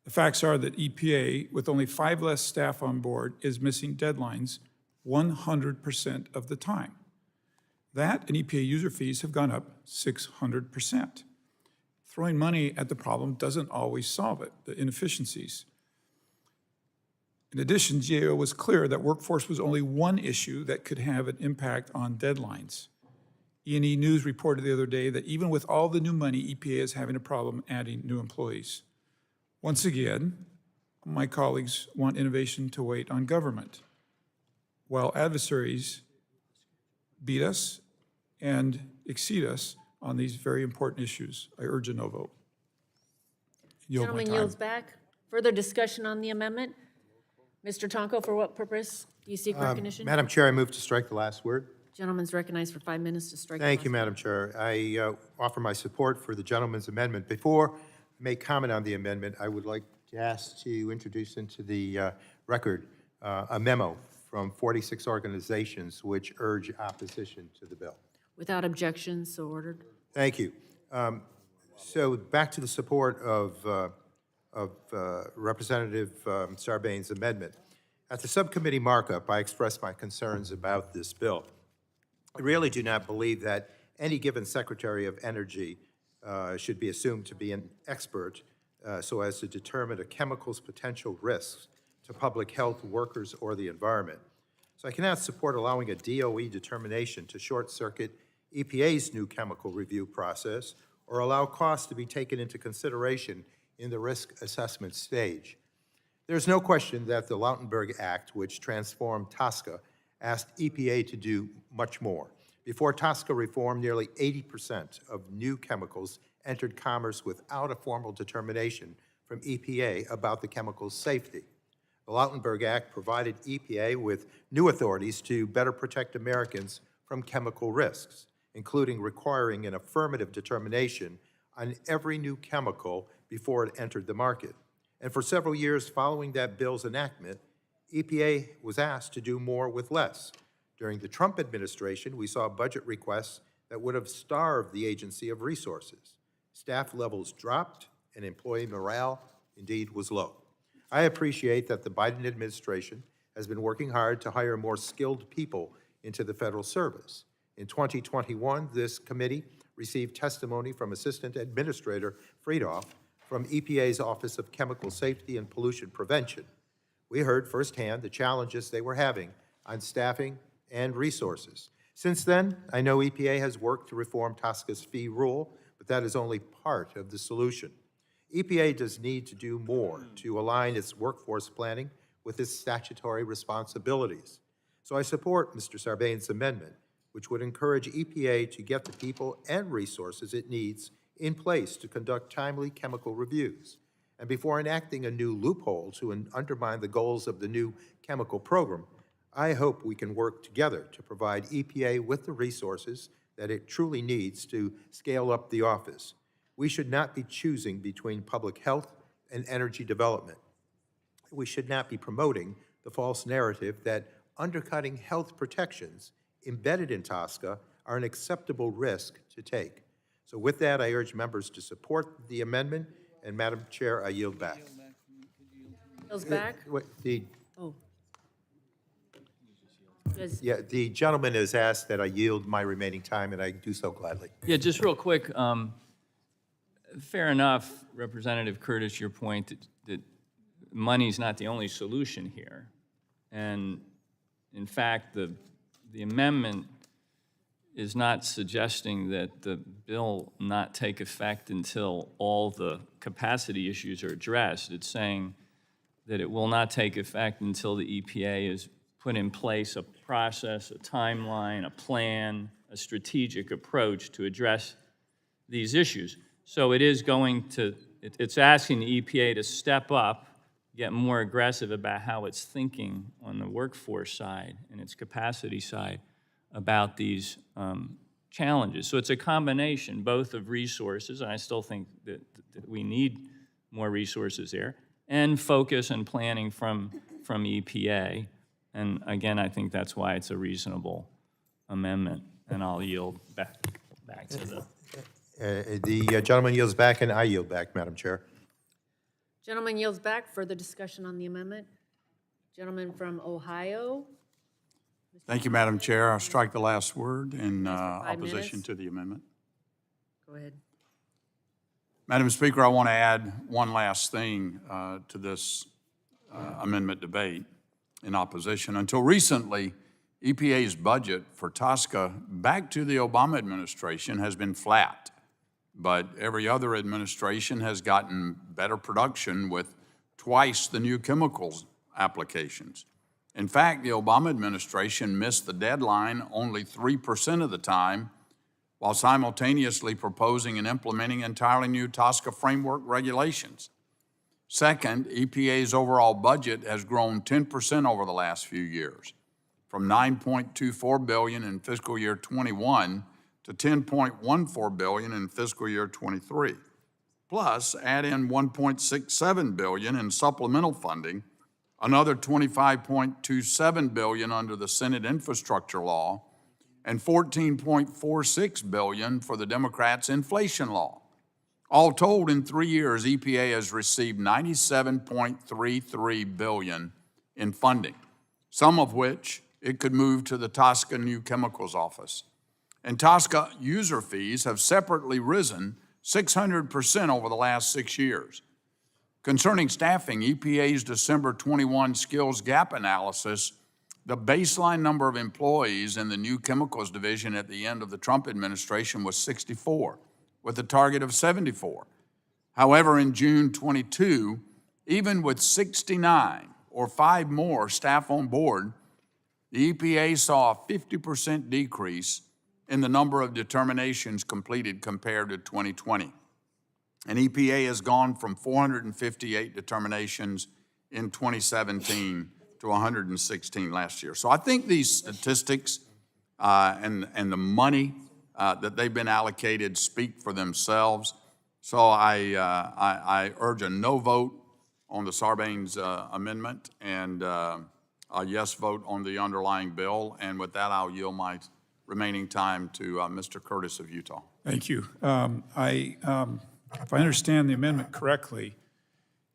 The facts are that EPA, with only 5 less staff on board, is missing deadlines 100% of the time. That and EPA user fees have gone up 600%. Throwing money at the problem doesn't always solve it, the inefficiencies. In addition, GAO was clear that workforce was only one issue that could have an impact on deadlines. E&E News reported the other day that even with all the new money, EPA is having a problem adding new employees. Once again, my colleagues want innovation to wait on government, while adversaries beat us and exceed us on these very important issues. I urge a no vote. Yield my Gentleman time. yields back. Further discussion on the amendment? Mr. Tonko, for what purpose do you seek recognition? Madam Chair, I move to strike the last word. Gentleman's recognized for 5 minutes to strike. the Thank last you, word. Madam Chair. I offer my support for the gentleman's amendment. Before I make comment on the amendment, I would like to ask to introduce into the record a memo from 46 organizations which urge opposition to the bill. Without objection, so ordered. Thank you. So back to the support of Representative Sarbanes' amendment. At the subcommittee markup, I expressed my concerns about this bill. I really do not believe that any given Secretary of Energy should be assumed to be an expert so as to determine a chemical's potential risks to public health, workers, or the environment. So I cannot support allowing a DOE determination to short-circuit EPA's new chemical review process or allow costs to be taken into consideration in the risk assessment stage. There's no question that the Lautenberg Act, which transformed TOSCA, asked EPA to do much more. Before TOSCA reform, nearly 80% of new chemicals entered commerce without a formal determination from EPA about the chemical's safety. The Lautenberg Act provided EPA with new authorities to better protect Americans from chemical risks, including requiring an affirmative determination on every new chemical before it entered the market. And for several years following that bill's enactment, EPA was asked to do more with less. During the Trump administration, we saw budget requests that would have starved the agency of resources. Staff levels dropped, and employee morale, indeed, was low. I appreciate that the Biden administration has been working hard to hire more skilled people into the federal service. In 2021, this committee received testimony from Assistant Administrator Friedoff from EPA's Office of Chemical Safety and Pollution Prevention. We heard firsthand the challenges they were having on staffing and resources. Since then, I know EPA has worked to reform TOSCA's fee rule, but that is only part of the solution. EPA does need to do more to align its workforce planning with its statutory responsibilities. So I support Mr. Sarbanes' amendment, which would encourage EPA to get the people and resources it needs in place to conduct timely chemical reviews. And before enacting a new loophole to undermine the goals of the new chemical program, I hope we can work together to provide EPA with the resources that it truly needs to scale up the office. We should not be choosing between public health and energy development. We should not be promoting the false narrative that undercutting health protections embedded in TOSCA are an acceptable risk to take. So with that, I urge members to support the amendment, and Madam Chair, I yield back. Yields back? Oh. Yeah, the gentleman has asked that I yield my remaining time, and I do so gladly. Yeah, just real quick, fair enough, Representative Curtis, your point that money's not the only solution here. And in fact, the amendment is not suggesting that the bill not take effect until all the capacity issues are addressed. It's saying that it will not take effect until the EPA has put in place a process, a timeline, a plan, a strategic approach to address these issues. So it is going to, it's asking the EPA to step up, get more aggressive about how it's thinking on the workforce side and its capacity side about these challenges. So it's a combination both of resources, and I still think that we need more resources there, and focus and planning from EPA. And again, I think that's why it's a reasonable amendment, and I'll yield back to the... The gentleman yields back, and I yield back, Madam Chair. Gentleman yields back. Further discussion on the amendment? Gentleman from Ohio. Thank you, Madam Chair. I'll strike the last word in 5 opposition minutes. to the amendment. Go ahead. Madam Speaker, I want to add one last thing to this amendment debate in opposition. Until recently, EPA's budget for TOSCA back to the Obama administration has been flat, but every other administration has gotten better production with twice the new chemicals applications. In fact, the Obama administration missed the deadline only 3% of the time, while simultaneously proposing and implementing entirely new TOSCA framework regulations. Second, EPA's overall budget has grown 10% over the last few years, from $9.24 billion in fiscal year 21 to $10.14 billion in fiscal year 23. Plus, add in $1.67 billion in supplemental funding, another $25.27 billion under the Senate Infrastructure Law, and $14.46 billion for the Democrats' inflation law. All told, in 3 years, EPA has received $97.33 billion in funding, some of which it could move to the TOSCA New Chemicals Office. And TOSCA user fees have separately risen 600% over the last 6 years. Concerning staffing, EPA's December 21 skills gap analysis, the baseline number of employees in the new chemicals division at the end of the Trump administration was 64, with a target of 74. However, in June 22, even with 69 or 5 more staff on board, the EPA saw a 50% decrease in the number of determinations completed compared to 2020. And EPA has gone from 458 determinations in 2017 to 116 last year. So I think these statistics and the money that they've been allocated speak for themselves. So I urge a no vote on the Sarbanes amendment and a yes vote on the underlying bill. And with that, I'll yield my remaining time to Mr. Curtis of Utah. Thank you. If I understand the amendment correctly,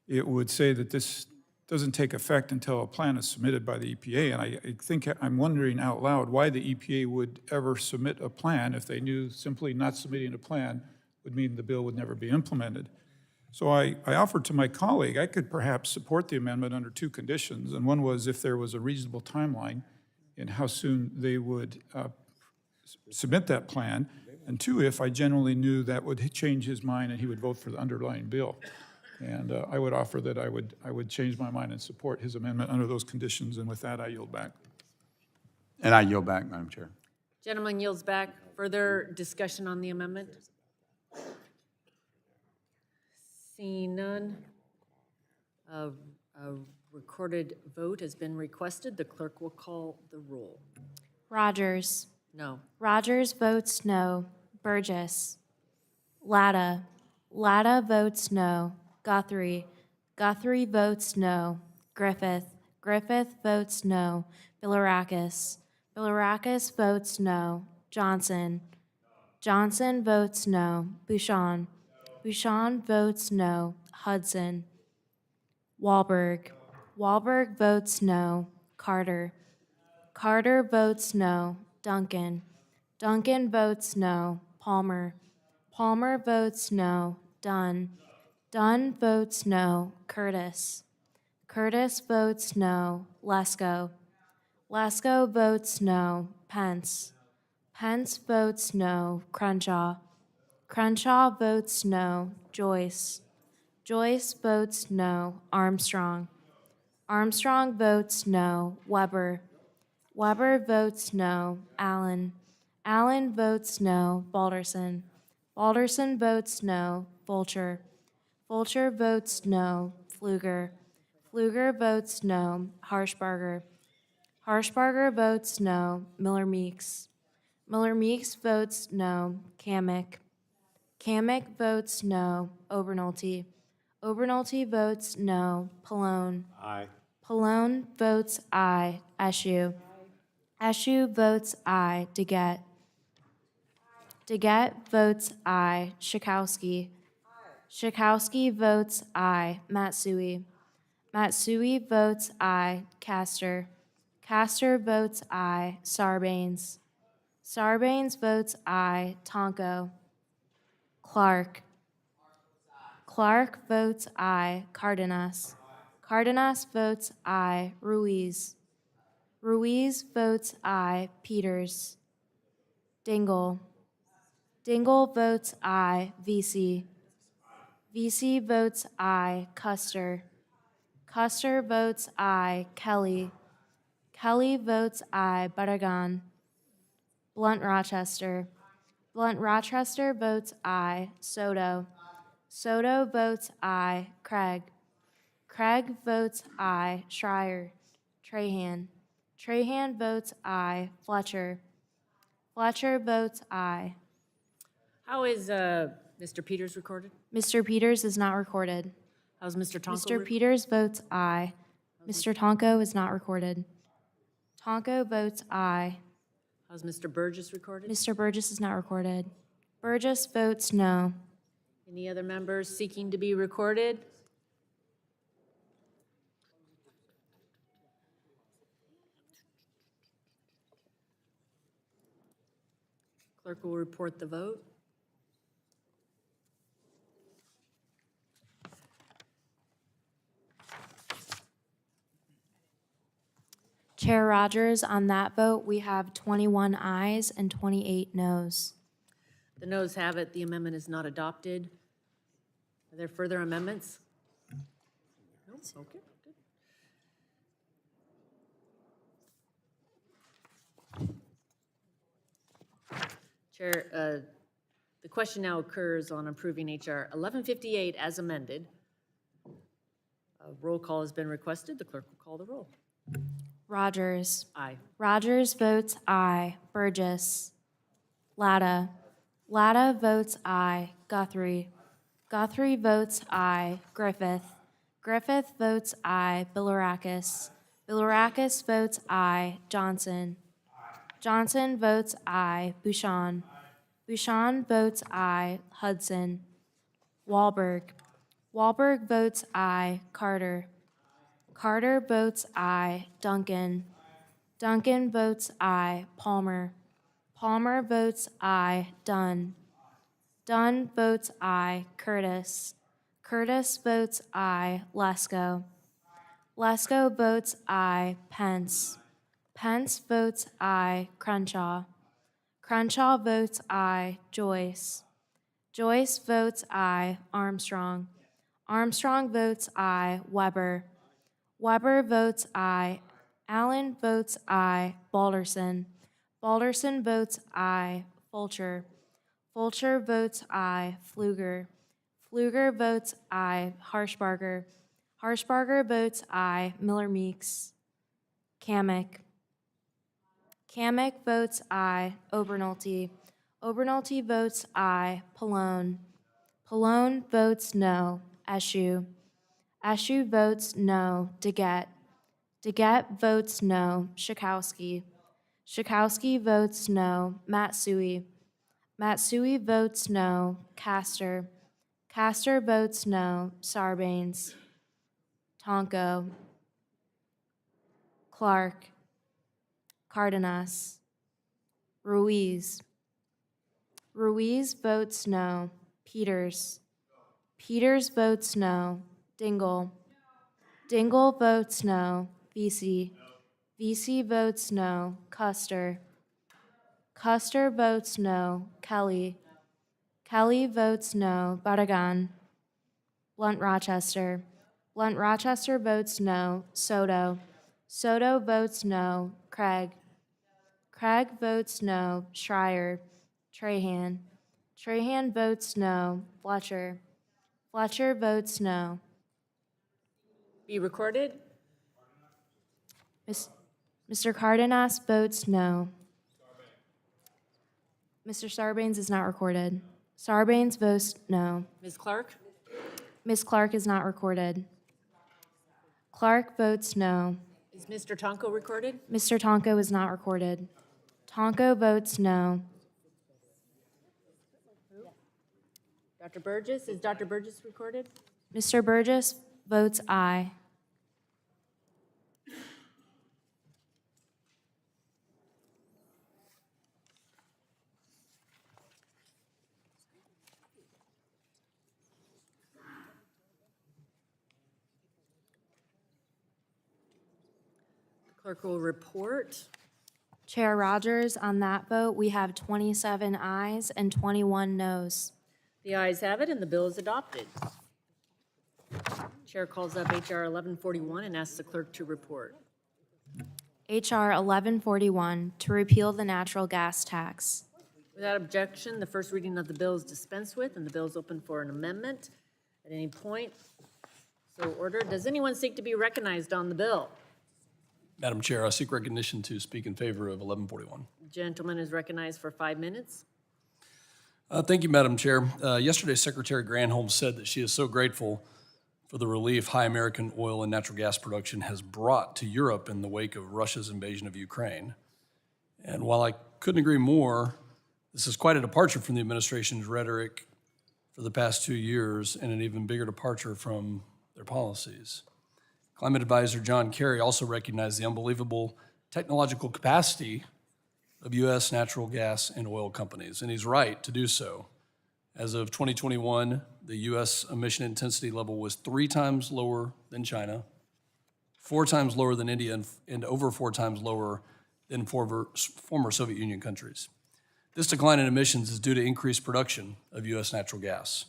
it would say that this doesn't take effect until a plan is submitted by the EPA. And I think I'm wondering out loud why the EPA would ever submit a plan if they knew simply not submitting a plan would mean the bill would never be implemented. So I offered to my colleague I could perhaps support the amendment under 2 conditions. And one was if there was a reasonable timeline in how soon they would submit that plan. And 2, if I generally knew that would change his mind and he would vote for the underlying bill. And I would offer that I would change my mind and support his amendment under those conditions. And with that, I yield back. And I yield back, Madam Chair. Gentleman yields back. Further discussion on the amendment? Seeing none, a recorded vote has been requested. The clerk will call the roll. Rodgers. No. Rodgers votes no. Burgess. Latta. Latta votes no. Guthrie. Guthrie votes no. Griffith. Griffith votes no. Bilirakis. Bilirakis votes no. Johnson. Johnson votes no. Bouchon. Bouchon votes no. Hudson. Wahlberg. Wahlberg votes no. Carter. Carter votes no. Duncan. Duncan votes no. Palmer. Palmer votes no. Dunn. Dunn votes no. Curtis. Curtis votes no. Lesko. Lesko votes no. Pence. Pence votes no. Crenshaw. Crenshaw votes no. Joyce. Joyce votes no. Armstrong. Armstrong votes no. Weber. Weber votes no. Allen. Allen votes no. Balderson. Balderson votes no. Fulcher. Fulcher votes no. Pfluger. Pfluger votes no. Harshbarger. Harshbarger votes no. Miller Meeks. Miller Meeks votes no. Kamick. Kamick votes no. Obernolte. Obernolte votes no. Pallone. Aye. Pallone votes aye. Eshoo. Eshoo votes aye. DeGette. DeGette votes aye. Schakowsky. Schakowsky votes aye. Matsui. Matsui votes aye. Castor. Castor votes aye. Sarbanes. Sarbanes votes aye. Tonko. Clark. Clark votes aye. Cardenas. Cardenas votes aye. Ruiz. Ruiz votes aye. Peters. Dingle. Dingle votes aye. VC. VC votes aye. Custer. Custer votes aye. Kelly. Kelly votes aye. Barragan. Blunt Rochester. Blunt Rochester votes aye. Soto. Soto votes aye. Craig. Craig votes aye. Schreier. Trahan. Trahan votes aye. Fletcher. Fletcher votes aye. How is Mr. Peters recorded? Mr. Peters is not recorded. How's Mr. Tonko? Mr. Peters votes aye. Mr. Tonko is not recorded. Tonko votes aye. How's Mr. Burgess recorded? Mr. Burgess is not recorded. Burgess votes no. Any other members seeking to be recorded? Clerk will report the vote. Chair Rodgers, on that vote, we have 21 ayes and 28 noes. The noes have it, the amendment is not adopted. Are there further amendments? No, okay, good. Chair, the question now occurs on approving HR 1158 as amended. A roll call has been requested. The clerk will call the roll. Rodgers. Aye. Rodgers votes aye. Burgess. Latta. Latta votes aye. Guthrie. Guthrie votes aye. Griffith. Griffith votes aye. Bilirakis. Bilirakis votes aye. Johnson. Johnson votes aye. Bouchon. Bouchon votes aye. Hudson. Wahlberg. Wahlberg votes aye. Carter. Carter votes aye. Duncan. Duncan votes aye. Palmer. Palmer votes aye. Dunn. Dunn votes aye. Curtis. Curtis votes aye. Lesko. Lesko votes aye. Pence. Pence votes aye. Crenshaw. Crenshaw votes aye. Joyce. Joyce votes aye. Armstrong. Armstrong votes aye. Weber. Weber votes aye. Allen votes aye. Balderson. Balderson votes aye. Fulcher. Fulcher votes aye. Pfluger. Pfluger votes aye. Harshbarger. Harshbarger votes aye. Miller-Meeks. Kamick. Kamick votes aye. Obernolte. Obernolte votes aye. Pallone. Pallone votes no. Eschew. Eschew votes no. DeGette. DeGette votes no. Schakowsky. Schakowsky votes no. Matsui. Matsui votes no. Castor. Castor votes no. Sarbanes. Tonko. Clark. Cardenas. Ruiz. Ruiz votes no. Peters. Peters votes no. Dingle. Dingle votes no. Vesey. Vesey votes no. Custer. Custer votes no. Kelly. Kelly votes no. Barragan. Blunt Rochester. Blunt Rochester votes no. Soto. Soto votes no. Craig. Craig votes no. Schreier. Trahan. Trahan votes no. Fletcher. Fletcher votes no. Be recorded. Mr. Cardenas votes no. Mr. Sarbanes is not recorded. Sarbanes votes no. Ms. Clark? Ms. Clark is not recorded. Clark votes no. Is Mr. Tonko recorded? Mr. Tonko is not recorded. Tonko votes no. Dr. Burgess, is Dr. Burgess recorded? Mr. Burgess votes aye. Clerk will report. Chair Rodgers, on that vote, we have 27 ayes and 21 noes. The ayes have it, and the bill is adopted. Chair calls up HR 1141 and asks the clerk to report. H.R. 1141, to repeal the natural gas tax. Without objection, the first reading of the bill is dispensed with, and the bill is open for an amendment at any point. So ordered. Does anyone seek to be recognized on the bill? Madam Chair, I seek recognition to speak in favor of 1141. Gentleman is recognized for 5 minutes. Thank you, Madam Chair. Yesterday, Secretary Granholm said that she is so grateful for the relief high American oil and natural gas production has brought to Europe in the wake of Russia's invasion of Ukraine. And while I couldn't agree more, this is quite a departure from the administration's rhetoric for the past 2 years and an even bigger departure from their policies. Climate Advisor John Kerry also recognized the unbelievable technological capacity of U.S. natural gas and oil companies, and he's right to do so. As of 2021, the U.S. emission intensity level was 3 times lower than China, 4 times lower than India, and over 4 times lower than former Soviet Union countries. This decline in emissions is due to increased production of U.S. natural gas.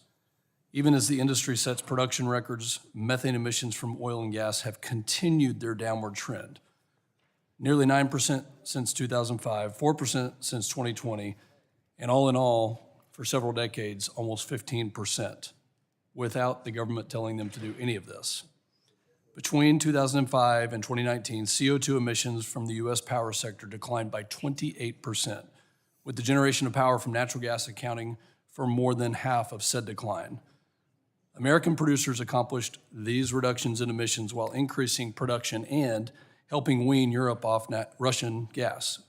Even as the industry sets production records, methane emissions from oil and gas have continued their downward trend. Nearly 9% since 2005, 4% since 2020, and all in all, for several decades, almost 15%, without the government telling them to do any of this. Between 2005 and 2019, CO2 emissions from the U.S. power sector declined by 28%, with the generation of power from natural gas accounting for more than half of said decline. American producers accomplished these reductions in emissions while increasing production and helping wean Europe off Russian gas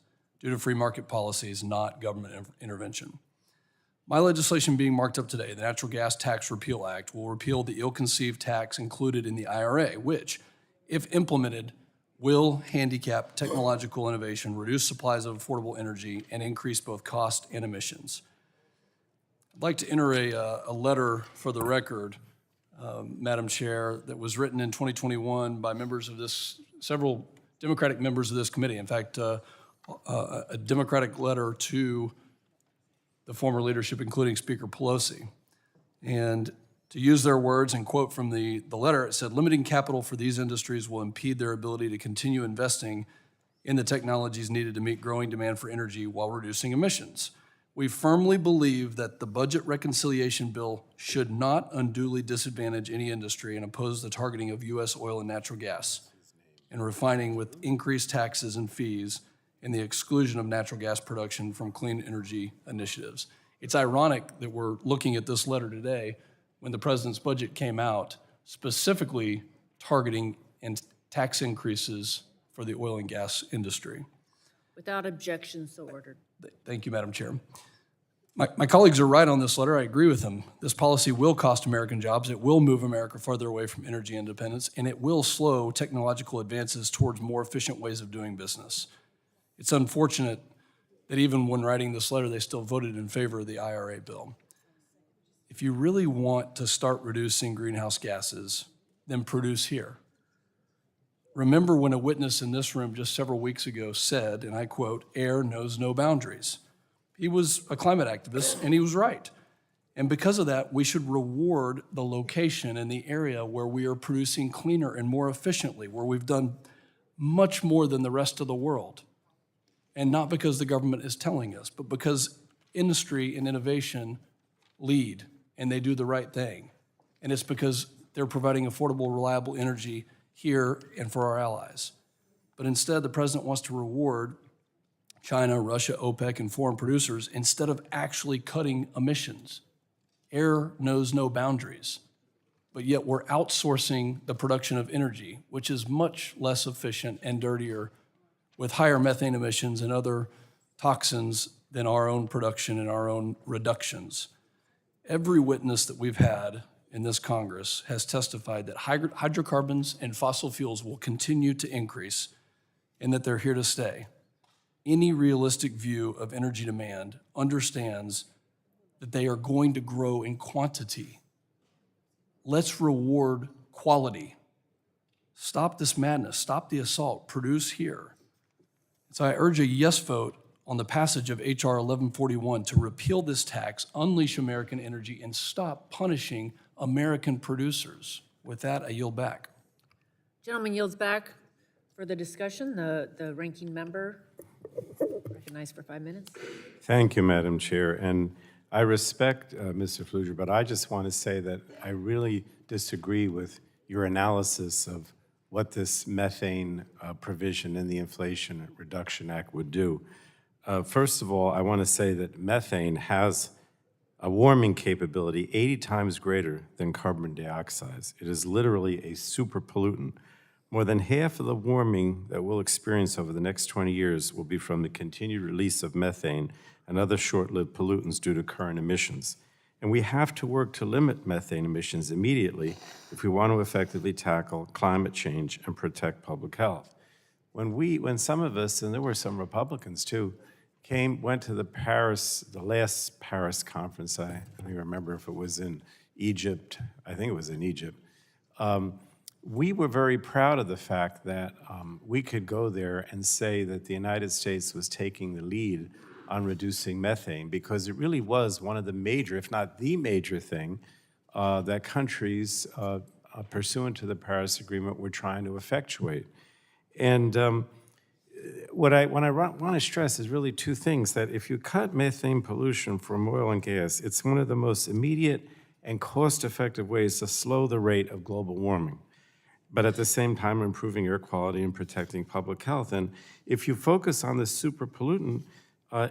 due to free market policies, not government intervention. My legislation being marked up today, the Natural Gas Tax Repeal Act, will repeal the ill-conceived tax included in the IRA, which, if implemented, will handicap technological innovation, reduce supplies of affordable energy, and increase both cost and emissions. I'd like to enter a letter for the record, Madam Chair, that was written in 2021 by several Democratic members of this committee. In fact, a Democratic letter to the former leadership, including Speaker Pelosi. And to use their words and quote from the letter, it said, "Limiting capital for these industries will impede their ability to continue investing in the technologies needed to meet growing demand for energy while reducing emissions. We firmly believe that the budget reconciliation bill should not unduly disadvantage any industry and oppose the targeting of U.S. oil and natural gas and refining with increased taxes and fees and the exclusion of natural gas production from clean energy initiatives." It's ironic that we're looking at this letter today when the president's budget came out specifically targeting and tax increases for the oil and gas industry. Without objection, so ordered. Thank you, Madam Chair. My colleagues are right on this letter. I agree with them. This policy will cost American jobs. It will move America farther away from energy independence, and it will slow technological advances towards more efficient ways of doing business. It's unfortunate that even when writing this letter, they still voted in favor of the IRA bill. If you really want to start reducing greenhouse gases, then produce here. Remember when a witness in this room just several weeks ago said, and I quote, "Air knows no boundaries." He was a climate activist, and he was right. And because of that, we should reward the location and the area where we are producing cleaner and more efficiently, where we've done much more than the rest of the world. And not because the government is telling us, but because industry and innovation lead, and they do the right thing. And it's because they're providing affordable, reliable energy here and for our allies. But instead, the president wants to reward China, Russia, OPEC, and foreign producers instead of actually cutting emissions. Air knows no boundaries, but yet we're outsourcing the production of energy, which is much less efficient and dirtier with higher methane emissions and other toxins than our own production and our own reductions. Every witness that we've had in this Congress has testified that hydrocarbons and fossil fuels will continue to increase and that they're here to stay. Any realistic view of energy demand understands that they are going to grow in quantity. Let's reward quality. Stop this madness. Stop the assault. Produce here. So I urge a yes vote on the passage of H.R. 1141 to repeal this tax, unleash American energy, and stop punishing American producers. With that, I yield back. Gentleman yields back for the discussion. The ranking member recognized for 5 minutes. Thank you, Madam Chair. And I respect Mr. Pfluger, but I just want to say that I really disagree with your analysis of what this methane provision in the Inflation Reduction Act would do. First of all, I want to say that methane has a warming capability 80 times greater than carbon dioxide. It is literally a super pollutant. More than half of the warming that we'll experience over the next 20 years will be from the continued release of methane and other short-lived pollutants due to current emissions. And we have to work to limit methane emissions immediately if we want to effectively tackle climate change and protect public health. When some of us, and there were some Republicans too, went to the last Paris conference. I don't even remember if it was in Egypt. I think it was in Egypt. We were very proud of the fact that we could go there and say that the United States was taking the lead on reducing methane, because it really was one of the major, if not the major thing, that countries pursuant to the Paris Agreement were trying to effectuate. And what I want to stress is really two things: that if you cut methane pollution from oil and gas, it's one of the most immediate and cost-effective ways to slow the rate of global warming, but at the same time improving air quality and protecting public health. And if you focus on the super pollutant,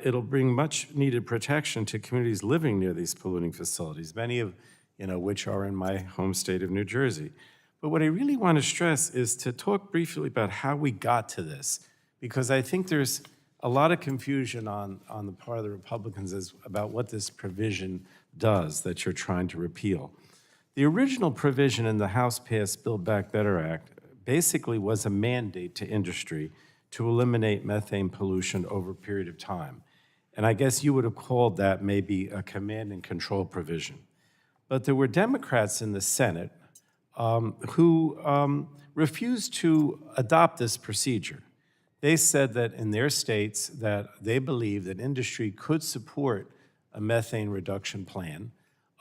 it'll bring much needed protection to communities living near these polluting facilities, many of which are in my home state of New Jersey. But what I really want to stress is to talk briefly about how we got to this, because I think there's a lot of confusion on the part of the Republicans about what this provision does that you're trying to repeal. The original provision in the House-passed Build Back Better Act basically was a mandate to industry to eliminate methane pollution over a period of time. And I guess you would have called that maybe a command and control provision. But there were Democrats in the Senate who refused to adopt this procedure. They said that in their states that they believed that industry could support a methane reduction plan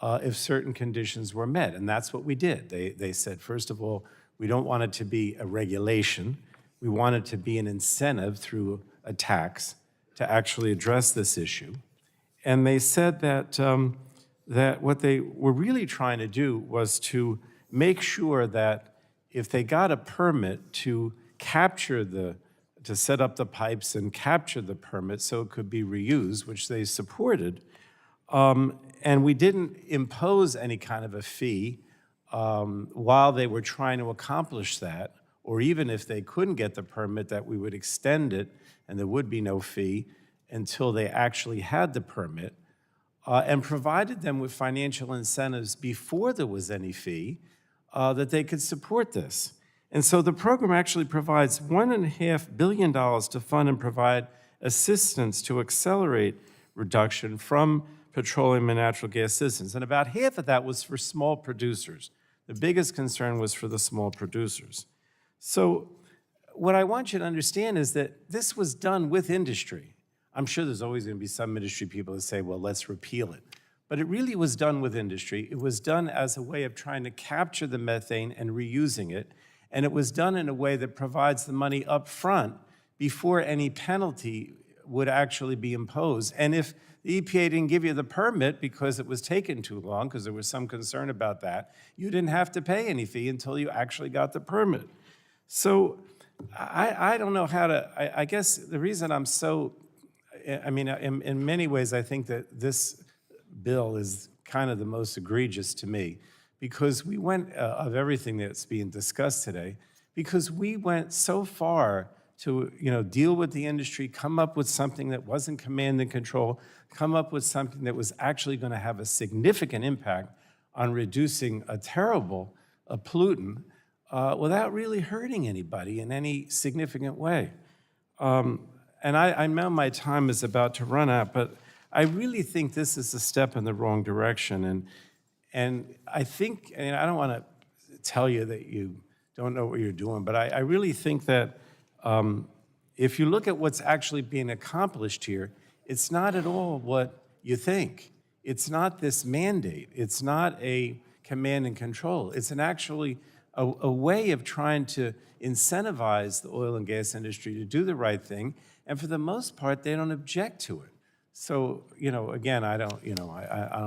if certain conditions were met, and that's what we did. They said, first of all, we don't want it to be a regulation. We want it to be an incentive through a tax to actually address this issue. And they said that, that what they were really trying to do was to make sure that if they got a permit to to set up the pipes and capture the permit so it could be reused, which they supported, and we didn't impose any kind of a fee while they were trying to accomplish that, or even if they couldn't get the permit, that we would extend it and there would be no fee until they actually had the permit, and provided them with financial incentives before there was any fee that they could support this. And so the program actually provides $1.5 billion to fund and provide assistance to accelerate reduction from petroleum and natural gas systems. And about half of that was for small producers. The biggest concern was for the small producers. So what I want you to understand is that this was done with industry. I'm sure there's always going to be some industry people that say, well, let's repeal it. But it really was done with industry. It was done as a way of trying to capture the methane and reusing it. And it was done in a way that provides the money up front before any penalty would actually be imposed. And if the EPA didn't give you the permit because it was taking too long, because there was some concern about that, you didn't have to pay any fee until you actually got the permit. So I don't know how to, I guess the reason I'm so, I mean, in many ways, I think that this bill is kind of the most egregious to me, because we went, of everything that's being discussed today, because we went so far to deal with the industry, come up with something that wasn't command and control, come up with something that was actually going to have a significant impact on reducing a terrible pollutant without really hurting anybody in any significant way. And I know my time is about to run out, but I really think this is a step in the wrong direction. And I think, and I don't want to tell you that you don't know what you're doing, but I really think that if you look at what's actually being accomplished here, it's not at all what you think. It's not this mandate. It's not a command and control. It's actually a way of trying to incentivize the oil and gas industry to do the right thing. And for the most part, they don't object to it. So, again, I don't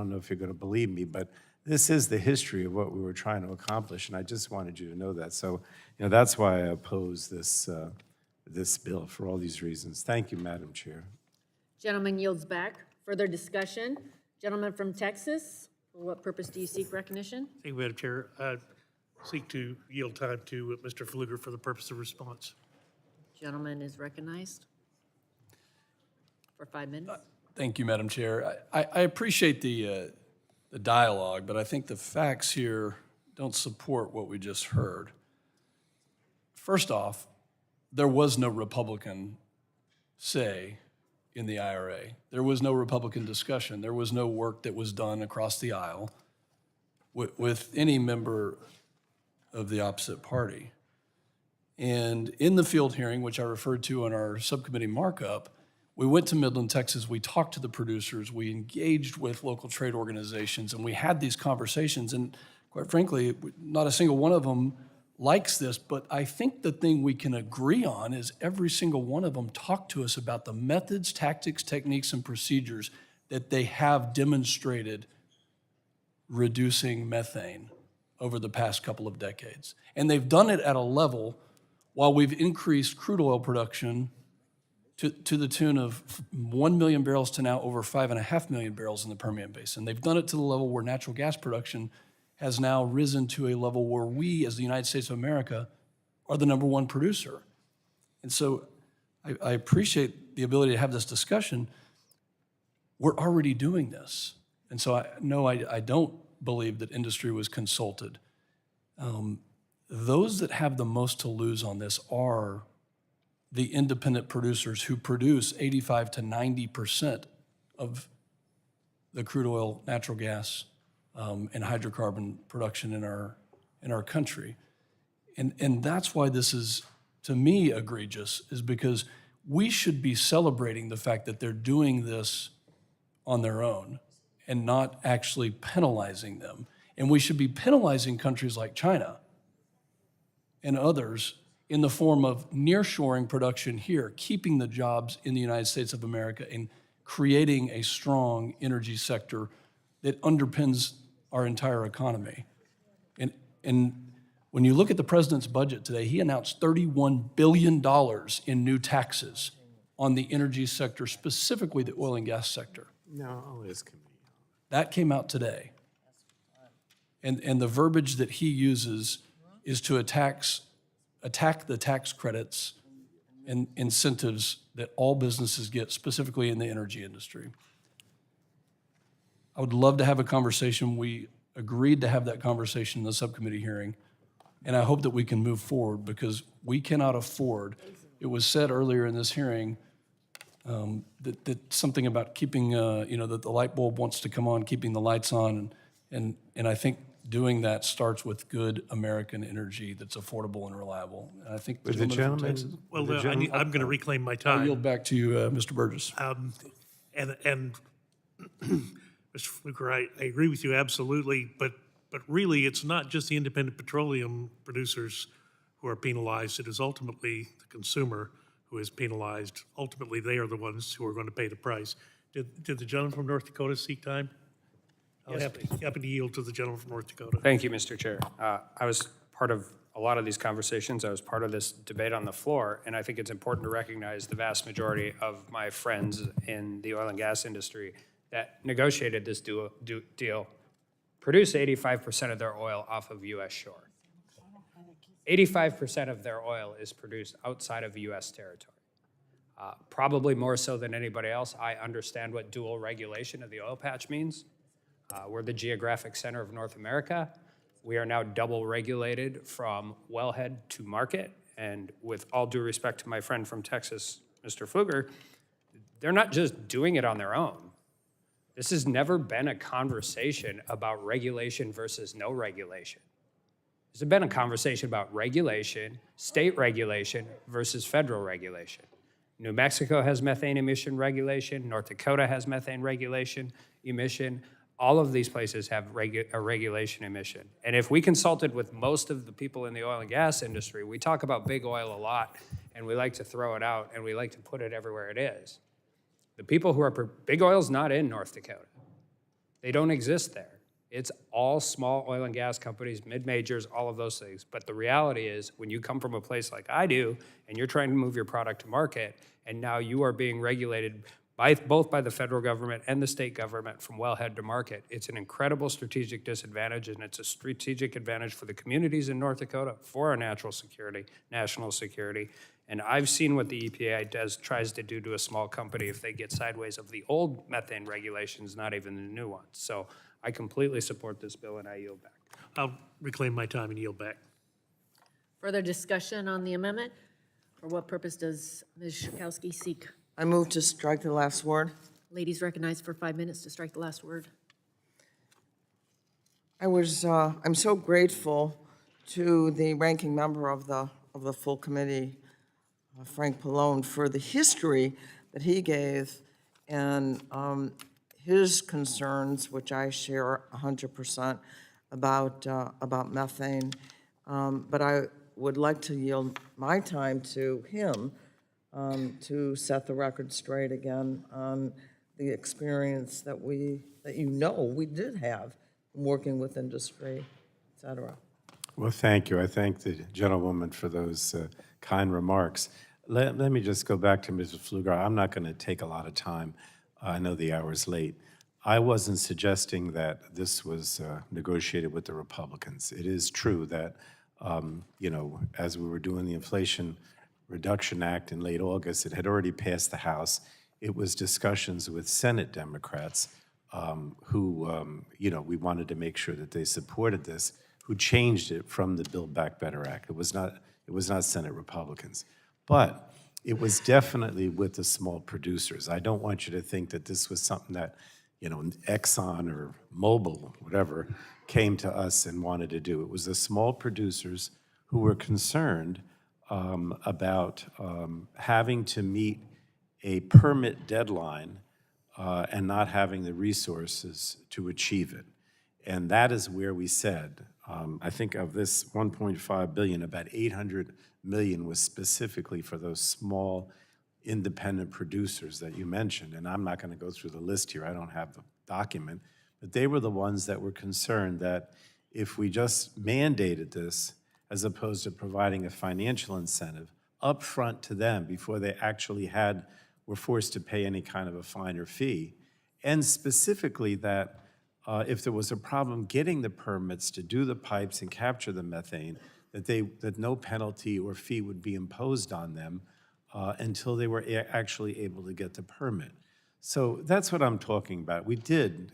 know if you're going to believe me, but this is the history of what we were trying to accomplish, and I just wanted you to know that. So, that's why I oppose this, this bill, for all these reasons. Thank you, Madam Chair. Gentleman yields back. Further discussion? Gentleman from Texas, for what purpose do you seek recognition? Thank you, Madam Chair. I seek to yield time to Mr. Pfluger for the purpose of response. Gentleman is recognized for 5 minutes. Thank you, Madam Chair. I appreciate the dialogue, but I think the facts here don't support what we just heard. First off, there was no Republican say in the IRA. There was no Republican discussion. There was no work that was done across the aisle with any member of the opposite party. And in the field hearing, which I referred to in our subcommittee markup, we went to Midland, Texas, we talked to the producers, we engaged with local trade organizations, and we had these conversations. And quite frankly, not a single one of them likes this, but I think the thing we can agree on is every single one of them talked to us about the methods, tactics, techniques, and procedures that they have demonstrated reducing methane over the past couple of decades. And they've done it at a level while we've increased crude oil production to the tune of 1 million barrels to now over 5.5 million barrels in the Permian Basin. They've done it to the level where natural gas production has now risen to a level where we, as the United States of America, are the #1 producer. And so I appreciate the ability to have this discussion. We're already doing this. And so I don't believe that industry was consulted. Those that have the most to lose on this are the independent producers who produce 85 to 90% of the crude oil, natural gas, and hydrocarbon production in our country. And that's why this is, to me, egregious, is because we should be celebrating the fact that they're doing this on their own and not actually penalizing them. And we should be penalizing countries like China and others in the form of nearshoring production here, keeping the jobs in the United States of America and creating a strong energy sector that underpins our entire economy. And when you look at the president's budget today, he announced $31 billion in new taxes on the energy sector, specifically the oil and gas sector. No, it's committee. That came out today. And the verbiage that he uses is to attack the tax credits and incentives that all businesses get, specifically in the energy industry. I would love to have a conversation. We agreed to have that conversation in the subcommittee hearing, and I hope that we can move forward because we cannot afford, it was said earlier in this hearing, that something about keeping, that the light bulb wants to come on, keeping the lights on, and I think doing that starts with good American energy that's affordable and reliable. And I think the gentleman from Texas. Well, I'm going to reclaim my I'll time. yield back to you, Mr. Burgess. And Mr. Fluker, I agree with you absolutely, but really, it's not just the independent petroleum producers who are penalized. It is ultimately the consumer who is penalized. Ultimately, they are the ones who are going to pay the price. Did the gentleman from North Dakota seek time? I'll happy to yield to the gentleman from North Dakota. Thank you, Mr. Chair. I was part of a lot of these conversations. I was part of this debate on the floor, and I think it's important to recognize the vast majority of my friends in the oil and gas industry that negotiated this deal produce 85% of their oil off of U.S. shore. 85% of their oil is produced outside of U.S. territory. Probably more so than anybody else, I understand what dual regulation of the oil patch means. We're the geographic center of North America. We are now double regulated from wellhead to market. And with all due respect to my friend from Texas, Mr. Fluger, they're not just doing it on their own. This has never been a conversation about regulation versus no regulation. This has been a conversation about regulation, state regulation versus federal regulation. New Mexico has methane emission regulation. North Dakota has methane regulation emission. All of these places have a regulation emission. And if we consulted with most of the people in the oil and gas industry, we talk about big oil a lot, and we like to throw it out, and we like to put it everywhere it is. The people who are, big oil's not in North Dakota. They don't exist there. It's all small oil and gas companies, mid-majors, all of those things. But the reality is, when you come from a place like I do, and you're trying to move your product to market, and now you are being regulated both by the federal government and the state government from wellhead to market, it's an incredible strategic disadvantage, and it's a strategic advantage for the communities in North Dakota, for our national security. And I've seen what the EPA tries to do to a small company if they get sideways of the old methane regulations, not even the new ones. So I completely support this bill, and I yield back. I'll reclaim my time and yield back. Further discussion on the amendment? For what purpose does Ms. Schakowsky seek I move to strike the last word. Ladies recognized for 5 minutes to strike the last word. I'm so grateful to the ranking member of the full committee, Frank Pallone, for the history that he gave and his concerns, which I share 100% about methane. But I would like to yield my time to him to set the record straight again on the experience that we did have working with industry, et cetera. Well, thank you. I thank the gentlewoman for those kind remarks. Let me just go back to Mrs. Pfluger. I'm not going to take a lot of time. I know the hour's late. I wasn't suggesting that this was negotiated with the Republicans. It is true that, as we were doing the Inflation Reduction Act in late August, it had already passed the House. It was discussions with Senate Democrats who, we wanted to make sure that they supported this, who changed it from the Build Back Better Act. It was not Senate Republicans. But it was definitely with the small producers. I don't want you to think that this was something that, Exxon or Mobil, whatever, came to us and wanted to do. It was the small producers who were concerned about having to meet a permit deadline and not having the resources to achieve it. And that is where we said, I think of this 1.5 billion, about 800 million was specifically for those small independent producers that you mentioned. And I'm not going to go through the list here. I don't have the document. But they were the ones that were concerned that if we just mandated this, as opposed to providing a financial incentive upfront to them before they actually were forced to pay any kind of a fine or fee, and specifically that if there was a problem getting the permits to do the pipes and capture the methane, that no penalty or fee would be imposed on them until they were actually able to get the permit. So that's what I'm talking about. We did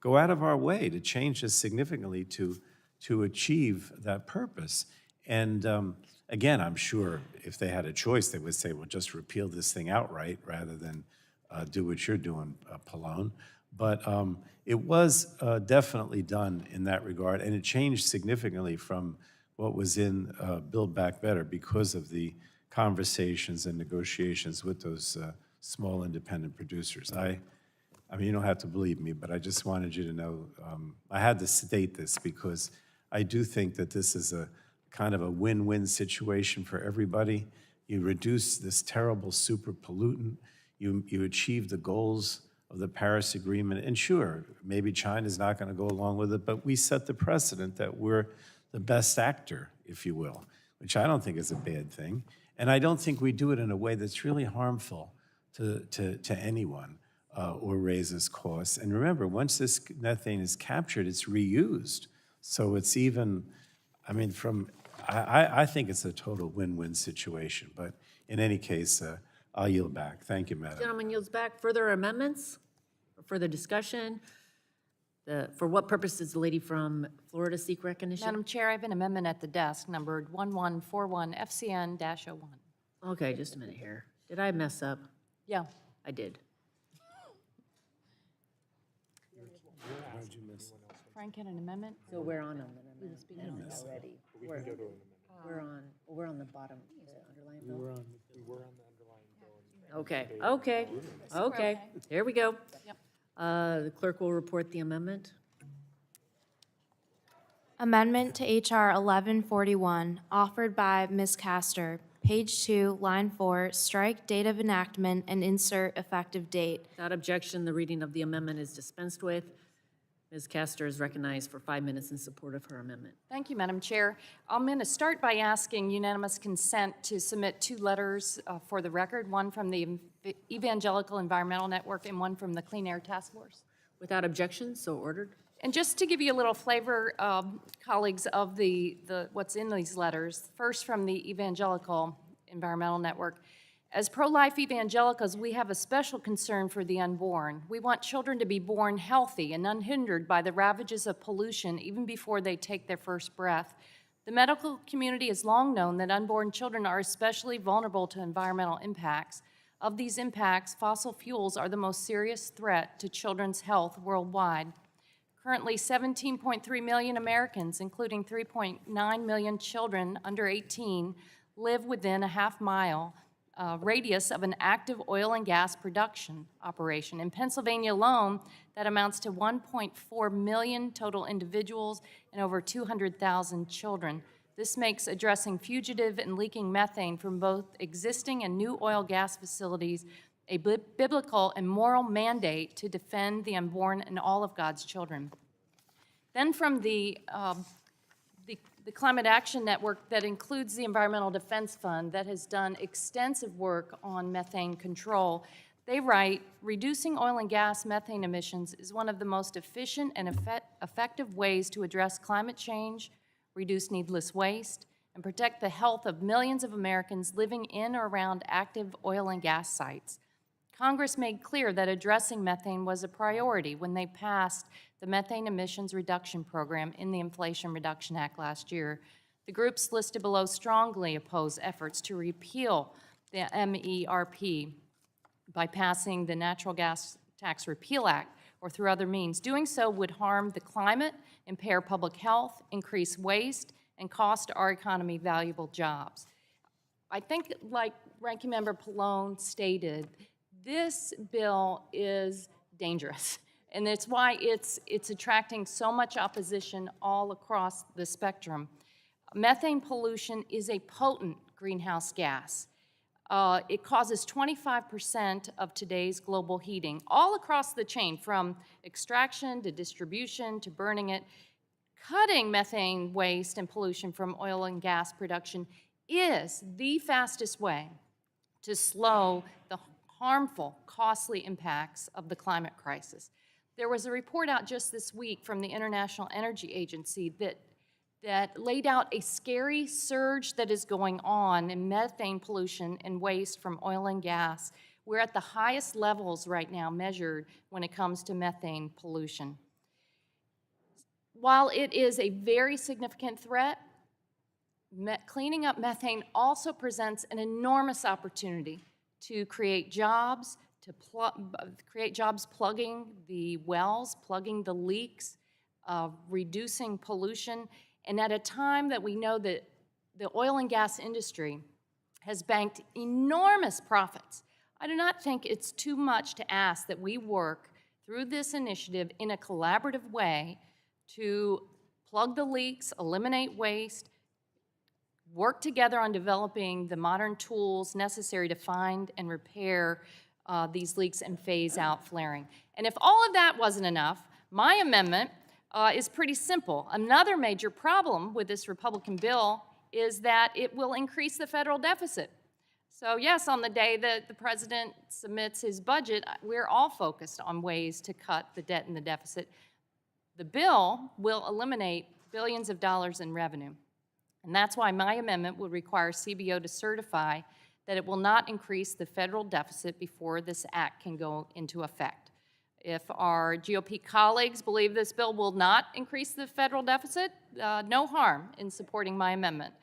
go out of our way to change this significantly to achieve that purpose. And again, I'm sure if they had a choice, they would say, well, just repeal this thing outright rather than do what you're doing, Pallone. But it was definitely done in that regard, and it changed significantly from what was in Build Back Better because of the conversations and negotiations with those small independent producers. I mean, you don't have to believe me, but I just wanted you to know, I had to state this because I do think that this is a kind of a win-win situation for everybody. You reduce this terrible super pollutant, you achieve the goals of the Paris Agreement, and sure, maybe China's not going to go along with it, but we set the precedent that we're the best actor, if you will, which I don't think is a bad thing. And I don't think we do it in a way that's really harmful to anyone or raises costs. And remember, once this methane is captured, it's reused. So it's even, I mean, I think it's a total win-win situation. But in any case, I'll yield back. Thank you, Madam. Gentleman yields back. Further amendments? Or further discussion? For what purpose does the lady from Florida seek recognition? Madam Chair, I have an amendment at the desk numbered 1141 FCN-01. Okay, just a minute here. Did I mess up? Yeah. I did. Frank had an amendment? So we're on amendment already. We're on the bottom. Is it underlined bill? We were on the underlying bill. Okay. Here we go. Yep. The clerk will report the amendment. Amendment to H.R. 1141, offered by Ms. Castor. Page 2, line 4, strike date of enactment and insert effective date. Without objection, the reading of the amendment is dispensed with. Ms. Castor is recognized for 5 minutes in support of her amendment. Thank you, Madam Chair. I'm going to start by asking unanimous consent to submit 2 letters for the record, one from the Evangelical Environmental Network and one from the Clean Air Task Force. Without objection, so ordered. And just to give you a little flavor, colleagues, of the what's in these letters, first from the Evangelical Environmental Network. As pro-life evangelicals, we have a special concern for the unborn. We want children to be born healthy and unhindered by the ravages of pollution even before they take their first breath. The medical community has long known that unborn children are especially vulnerable to environmental impacts. Of these impacts, fossil fuels are the most serious threat to children's health worldwide. Currently, 17.3 million Americans, including 3.9 million children under 18, live within a half-mile radius of an active oil and gas production operation. In Pennsylvania alone, that amounts to 1.4 million total individuals and over 200,000 children. This makes addressing fugitive and leaking methane from both existing and new oil gas facilities a biblical and moral mandate to defend the unborn and all of God's children. Then from the Climate Action Network that includes the Environmental Defense Fund that has done extensive work on methane control, they write, reducing oil and gas methane emissions is one of the most efficient and effective ways to address climate change, reduce needless waste, and protect the health of millions of Americans living in or around active oil and gas sites. Congress made clear that addressing methane was a priority when they passed the Methane Emissions Reduction Program in the Inflation Reduction Act last year. The groups listed below strongly oppose efforts to repeal the MERP by passing the Natural Gas Tax Repeal Act or through other means. Doing so would harm the climate, impair public health, increase waste, and cost our economy valuable jobs. I think, like Ranking Member Pallone stated, this bill is dangerous, and it's why it's attracting so much opposition all across the spectrum. Methane pollution is a potent greenhouse gas. It causes 25% of today's global heating, all across the chain, from extraction to distribution to burning it. Cutting methane waste and pollution from oil and gas production is the fastest way to slow the harmful, costly impacts of the climate crisis. There was a report out just this week from the International Energy Agency that laid out a scary surge that is going on in methane pollution and waste from oil and gas. We're at the highest levels right now measured when it comes to methane pollution. While it is a very significant threat, cleaning up methane also presents an enormous opportunity to create jobs, plugging the wells, plugging the leaks, reducing pollution, and at a time that we know that the oil and gas industry has banked enormous profits. I do not think it's too much to ask that we work through this initiative in a collaborative way to plug the leaks, eliminate waste, work together on developing the modern tools necessary to find and repair these leaks and phase out flaring. And if all of that wasn't enough, my amendment is pretty simple. Another major problem with this Republican bill is that it will increase the federal deficit. So yes, on the day that the president submits his budget, we're all focused on ways to cut the debt and the deficit. The bill will eliminate billions of dollars in revenue. And that's why my amendment would require CBO to certify that it will not increase the federal deficit before this act can go into effect. If our GOP colleagues believe this bill will not increase the federal deficit, no harm in supporting my amendment.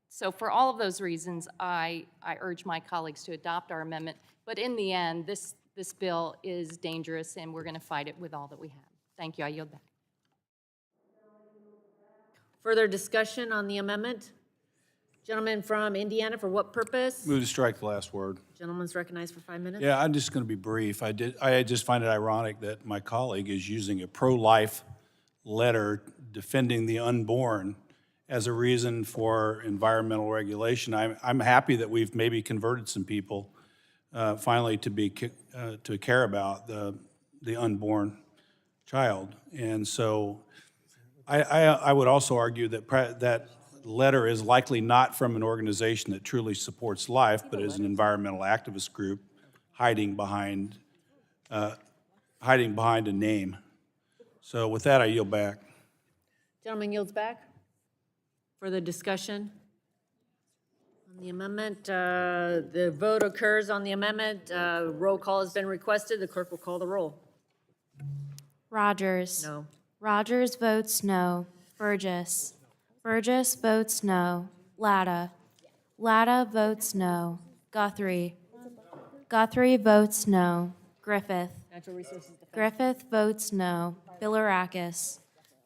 So for all of those reasons, I urge my colleagues to adopt our amendment. But in the end, this bill is dangerous, and we're going to fight it with all that we have. Thank you. I yield back. Further discussion on the amendment? Gentleman from Indiana, for what purpose? Move to strike the last word. Gentleman's recognized for 5 minutes. Yeah, I'm just going to be brief. I just find it ironic that my colleague is using a pro-life letter defending the unborn as a reason for environmental regulation. I'm happy that we've maybe converted some people finally to care about the unborn child, and so I would also argue that that letter is likely not from an organization that truly supports life, but is an environmental activist group hiding behind a name. So with that, I yield back. Gentleman yields back. Further discussion on the amendment. The vote occurs on the amendment. Roll call has been requested. The clerk will call the roll. Rodgers. No. Rodgers votes no. Burgess. Burgess votes no. Latta. Latta votes no. Guthrie. Guthrie votes no. Griffith. Natural Resources Defense. Griffith votes no. Bilirakis.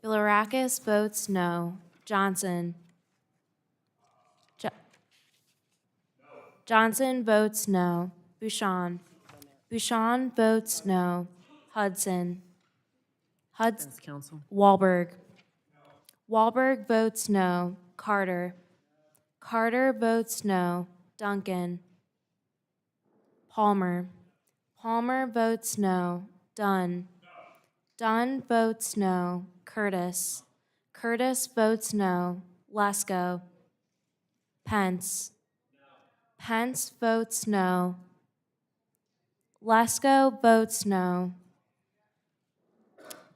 Bilirakis votes no. Johnson. Johnson votes no. Bouchon. Bouchon votes no. Hudson. Defense Council. Wahlberg. Wahlberg votes no. Carter. Carter votes no. Duncan. Palmer. Palmer votes no. Dunn. Dunn votes no. Curtis. Curtis votes no. Lesko. Pence. Pence votes no. Lesko votes no.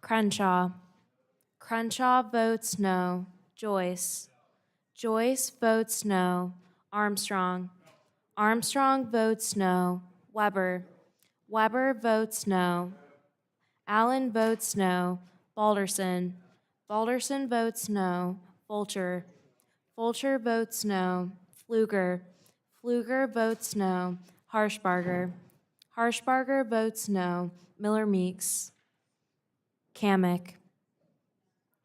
Crenshaw. Crenshaw votes no. Joyce. Joyce votes no. Armstrong. Armstrong votes no. Weber. Weber votes no. Allen votes no. Balderson. Balderson votes no. Fulcher. Fulcher votes no. Pfluger. Pfluger votes no. Harshbarger. Harshbarger votes no. Miller Meeks. Kamick.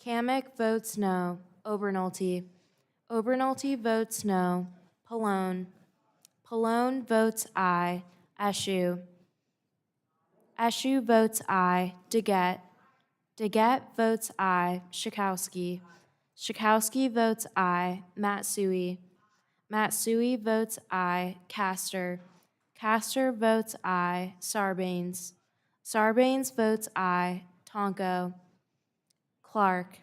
Kamick votes no. Obernolte. Obernolte votes no. Pallone. Pallone votes aye. Eschew. Eschew votes aye. Deget. Deget votes aye. Schakowsky. Schakowsky votes aye. Matsui. Matsui votes aye. Castor. Castor votes aye. Sarbanes. Sarbanes votes aye. Tonko. Clark.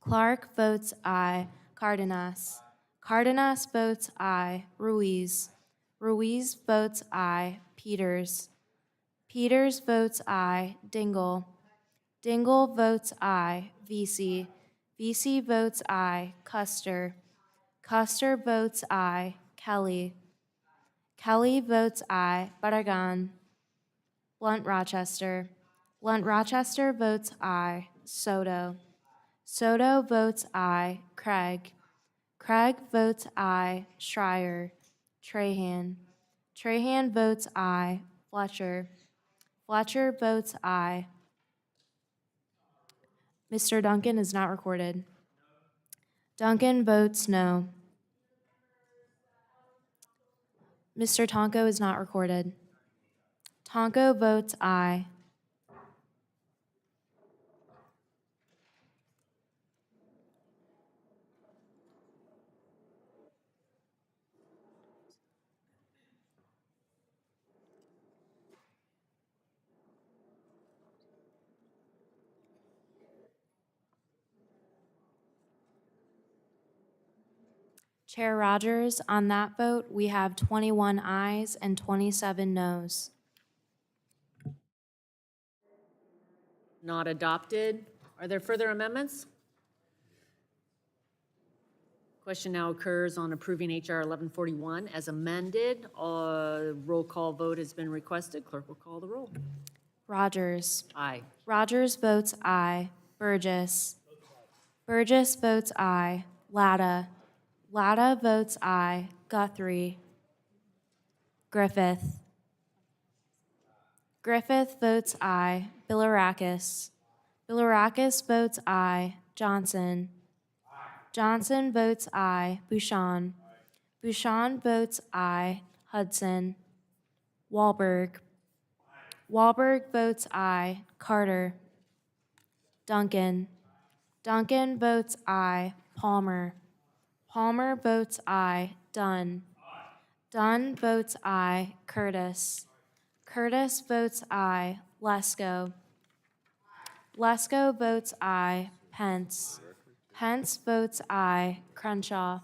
Clark votes aye. Cardenas. Cardenas votes aye. Ruiz. Ruiz votes aye. Peters. Peters votes aye. Dingle. Dingle votes aye. Vesey. Vesey votes aye. Custer. Custer votes aye. Kelly. Kelly votes aye. Barragan. Blunt Rochester. Blunt Rochester votes aye. Soto. Soto votes aye. Craig. Craig votes aye. Schreier. Trahan. Trahan votes aye. Fletcher. Fletcher votes aye. Mr. Duncan is not recorded. Duncan votes no. Mr. Tonko is not recorded. Tonko votes aye. Chair Rodgers, on that vote, we have 21 ayes and 27 noes. Not adopted. Are there further amendments? Question now occurs on approving H.R. 1141 as amended. Roll call vote has been requested. Clerk will call the roll. Rodgers. Aye. Rodgers votes aye. Burgess. Burgess votes aye. Latta. Latta votes aye. Guthrie. Griffith. Griffith votes aye. Bilirakis. Bilirakis votes aye. Johnson. Johnson votes aye. Bouchon. Bouchon votes aye. Hudson. Wahlberg. Wahlberg votes aye. Carter. Duncan. Duncan votes aye. Palmer. Palmer votes aye. Dunn. Dunn votes aye. Curtis. Curtis votes aye. Lesko. Lesko votes aye. Pence. Pence votes aye. Crenshaw.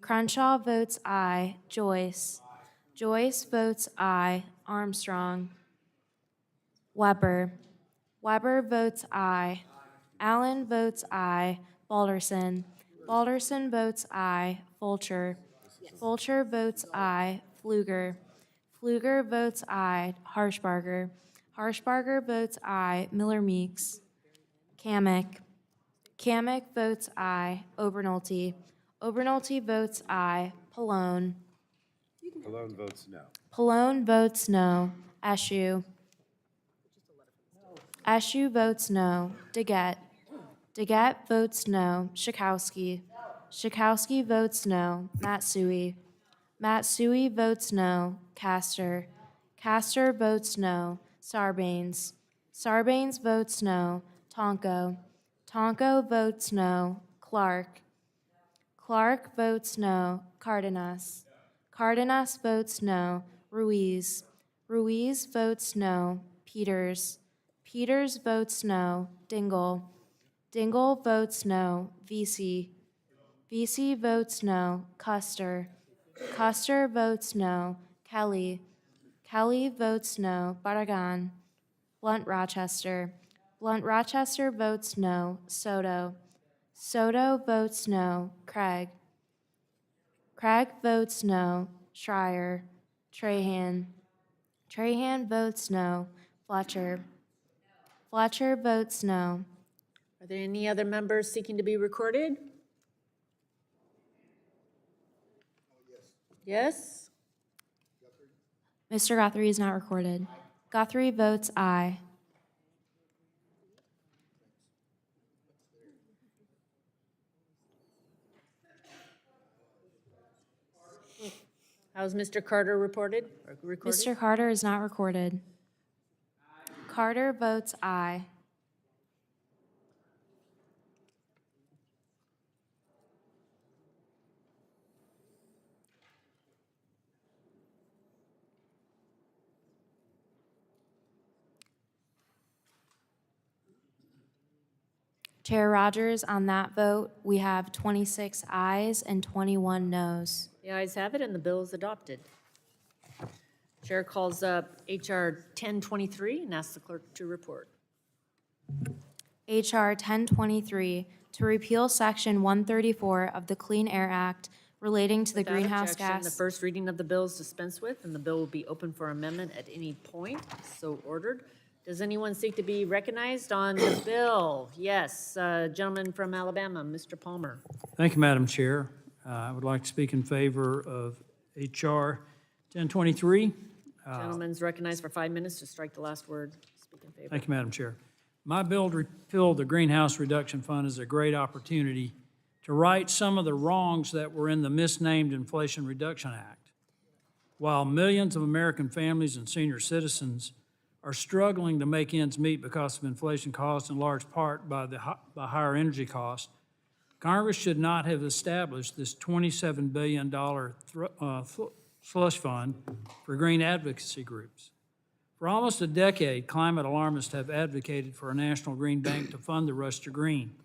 Crenshaw votes aye. Joyce. Joyce votes aye. Armstrong. Weber. Weber votes aye. Allen votes aye. Balderson. Balderson votes aye. Fulcher. Fulcher votes aye. Pfluger. Pfluger votes aye. Harshbarger. Harshbarger votes aye. Miller Meeks. Kamick. Kamick votes aye. Obernolte. Obernolte votes aye. Pallone. Pallone votes no. Pallone votes no. Eschew. Eschew votes no. Daggett. Daggett votes no. Schakowsky. Schakowsky votes no. Matsui. Matsui votes no. Castor. Castor votes no. Sarbanes. Sarbanes votes no. Tonko. Tonko votes no. Clark. Clark votes no. Cardenas. Cardenas votes no. Ruiz. Ruiz votes no. Peters. Peters votes no. Dingle. Dingle votes no. Vesey. Vesey votes no. Custer. Custer votes no. Kelly. Kelly votes no. Barragan. Blunt Rochester. Blunt Rochester votes no. Soto. Soto votes no. Craig. Craig votes no. Schreier. Trahan. Trahan votes no. Fletcher. Fletcher votes no. Are there any other members seeking to be recorded? Yes? Mr. Guthrie is not recorded. Guthrie votes aye. How's Mr. Carter reported? Or recorded? Mr. Carter is not recorded. Carter votes aye. Chair Rodgers, on that vote, we have 26 ayes and 21 noes. The ayes have it, and the bill is adopted. Chair calls up H.R. 1023 and asks the clerk to report. H.R. 1023, to repeal Section 134 of the Clean Air Act relating to the Without greenhouse objection, The gas. first reading of the bill is dispensed with, and the bill will be open for amendment at any point, so ordered. Does anyone seek to be recognized on the bill? Yes, gentleman from Alabama, Mr. Palmer. Thank you, Madam Chair. I would like to speak in favor of H.R. 1023. Gentleman's recognized for 5 minutes to strike the last word. Speak in favor. Thank you, Madam Chair. My bill to repeal the Greenhouse Reduction Fund is a great opportunity to right some of the wrongs that were in the misnamed Inflation Reduction Act. While millions of American families and senior citizens are struggling to make ends meet because of inflation caused in large part by higher energy costs, Congress should not have established this $27 billion slush fund for green advocacy groups. For almost a decade, climate alarmists have advocated for a national green bank to fund the rush to green.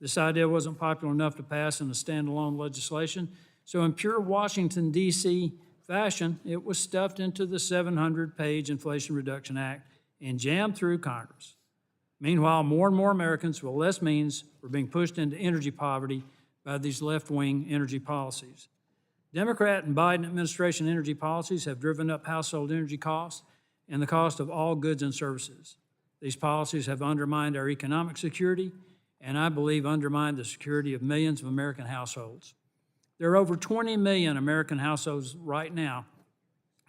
This idea wasn't popular enough to pass in a standalone legislation, so in pure Washington, D.C. fashion, it was stuffed into the 700-page Inflation Reduction Act and jammed through Congress. Meanwhile, more and more Americans with less means were being pushed into energy poverty by these left-wing energy policies. Democrat and Biden administration energy policies have driven up household energy costs and the cost of all goods and services. These policies have undermined our economic security and I believe undermined the security of millions of American households. There are over 20 million American households right now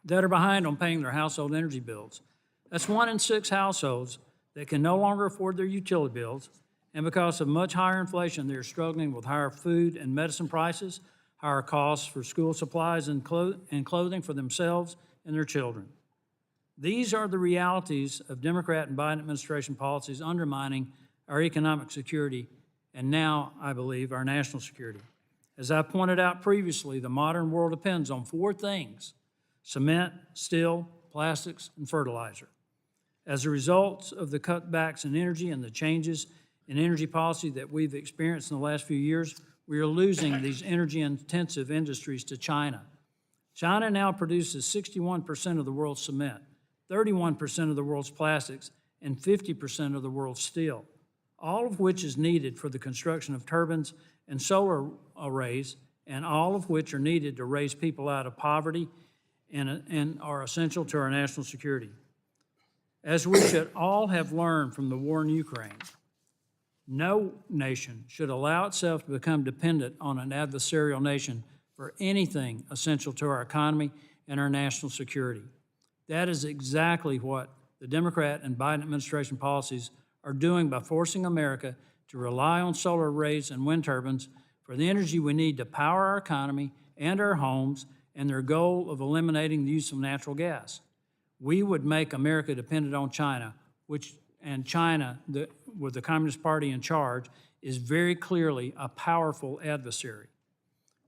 that are behind on paying their household energy bills. That's 1 in 6 households that can no longer afford their utility bills, and because of much higher inflation, they're struggling with higher food and medicine prices, higher costs for school supplies and clothing for themselves and their children. These are the realities of Democrat and Biden administration policies undermining our economic security and now, I believe, our national security. As I pointed out previously, the modern world depends on 4 things: cement, steel, plastics, and fertilizer. As a result of the cutbacks in energy and the changes in energy policy that we've experienced in the last few years, we are losing these energy-intensive industries to China. China now produces 61% of the world's cement, 31% of the world's plastics, and 50% of the world's steel, all of which is needed for the construction of turbines and solar arrays, and all of which are needed to raise people out of poverty and are essential to our national security. As we should all have learned from the war in Ukraine, no nation should allow itself to become dependent on an adversarial nation for anything essential to our economy and our national security. That is exactly what the Democrat and Biden administration policies are doing by forcing America to rely on solar arrays and wind turbines for the energy we need to power our economy and our homes, and their goal of eliminating the use of natural gas. We would make America dependent on China, and China, with the Communist Party in charge, is very clearly a powerful adversary.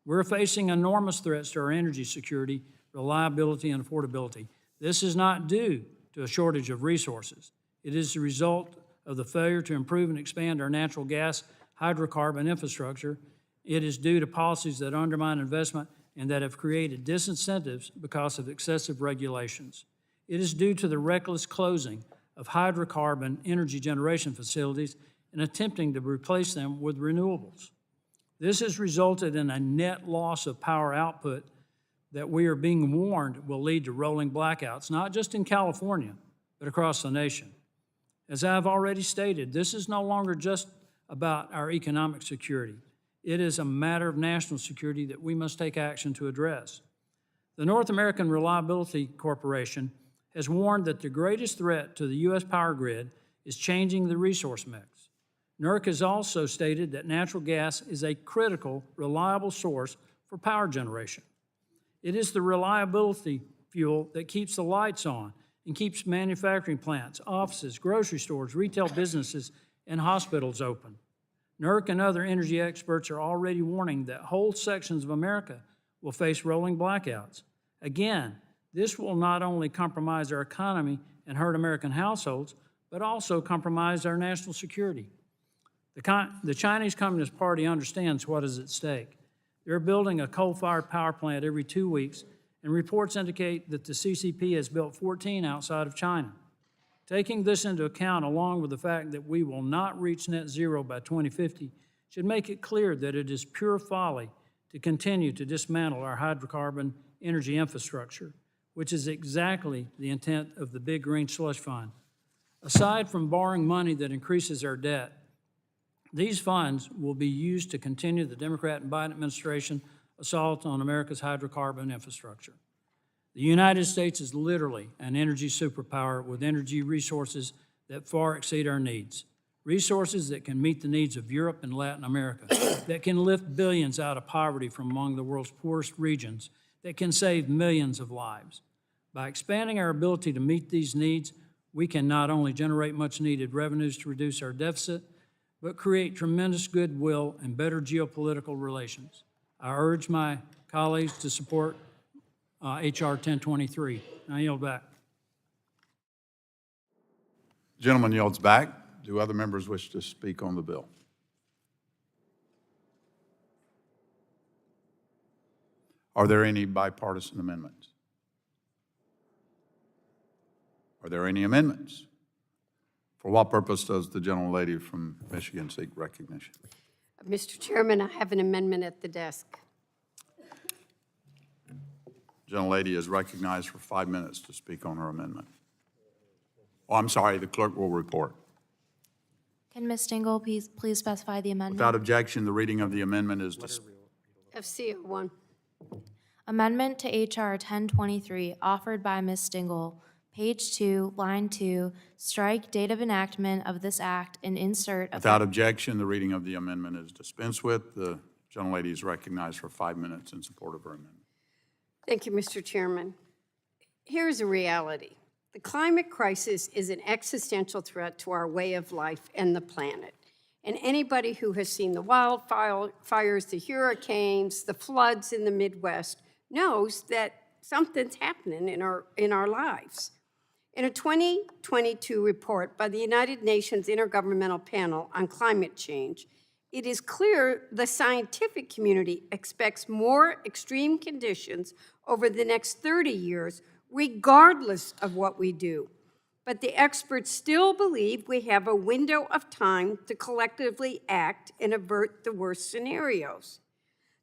We're facing enormous threats to our energy security, reliability, and affordability. This is not due to a shortage of resources. It is the result of the failure to improve and expand our natural gas hydrocarbon infrastructure. It is due to policies that undermine investment and that have created disincentives because of excessive regulations. It is due to the reckless closing of hydrocarbon energy generation facilities and attempting to replace them with renewables. This has resulted in a net loss of power output that we are being warned will lead to rolling blackouts, not just in California, but across the nation. As I've already stated, this is no longer just about our economic security. It is a matter of national security that we must take action to address. The North American Reliability Corporation has warned that the greatest threat to the U.S. power grid is changing the resource mix. NERC has also stated that natural gas is a critical, reliable source for power generation. It is the reliability fuel that keeps the lights on and keeps manufacturing plants, offices, grocery stores, retail businesses, and hospitals open. NERC and other energy experts are already warning that whole sections of America will face rolling blackouts. Again, this will not only compromise our economy and hurt American households, but also compromise our national security. The Chinese Communist Party understands what is at stake. They're building a coal-fired power plant every 2 weeks, and reports indicate that the CCP has built 14 outside of China. Taking this into account, along with the fact that we will not reach net zero by 2050, should make it clear that it is pure folly to continue to dismantle our hydrocarbon energy infrastructure, which is exactly the intent of the Big Green Slush Fund. Aside from borrowing money that increases our debt, these funds will be used to continue the Democrat and Biden administration assault on America's hydrocarbon infrastructure. The United States is literally an energy superpower with energy resources that far exceed our needs. Resources that can meet the needs of Europe and Latin America, that can lift billions out of poverty from among the world's poorest regions, that can save millions of lives. By expanding our ability to meet these needs, we can not only generate much needed revenues to reduce our deficit, but create tremendous goodwill and better geopolitical relations. I urge my colleagues to support H.R. 1023. I yield back. Gentleman yields back. Do other members wish to speak on the bill? Are there any bipartisan amendments? Are there any amendments? For what purpose does the gentlelady from Michigan seek recognition? Mr. Chairman, I have an amendment at the desk. Gentlelady is recognized for 5 minutes to speak on her amendment. Oh, I'm sorry, the clerk will report. Can Ms. Stingle please specify the amendment? Without objection, the reading of the amendment is dispensed. FC01. Amendment to H.R. 1023, offered by Ms. Stingle, page 2, line 2, strike date of enactment of this act and insert. Without objection, the reading of the amendment is dispensed with. The gentlelady is recognized for 5 minutes in support of her amendment. Thank you, Mr. Chairman. Here's a reality. The climate crisis is an existential threat to our way of life and the planet. And anybody who has seen the wildfires, the hurricanes, the floods in the Midwest knows that something's happening in our lives. In a 2022 report by the United Nations Intergovernmental Panel on Climate Change, it is clear the scientific community expects more extreme conditions over the next 30 years, regardless of what we do. But the experts still believe we have a window of time to collectively act and avert the worst scenarios.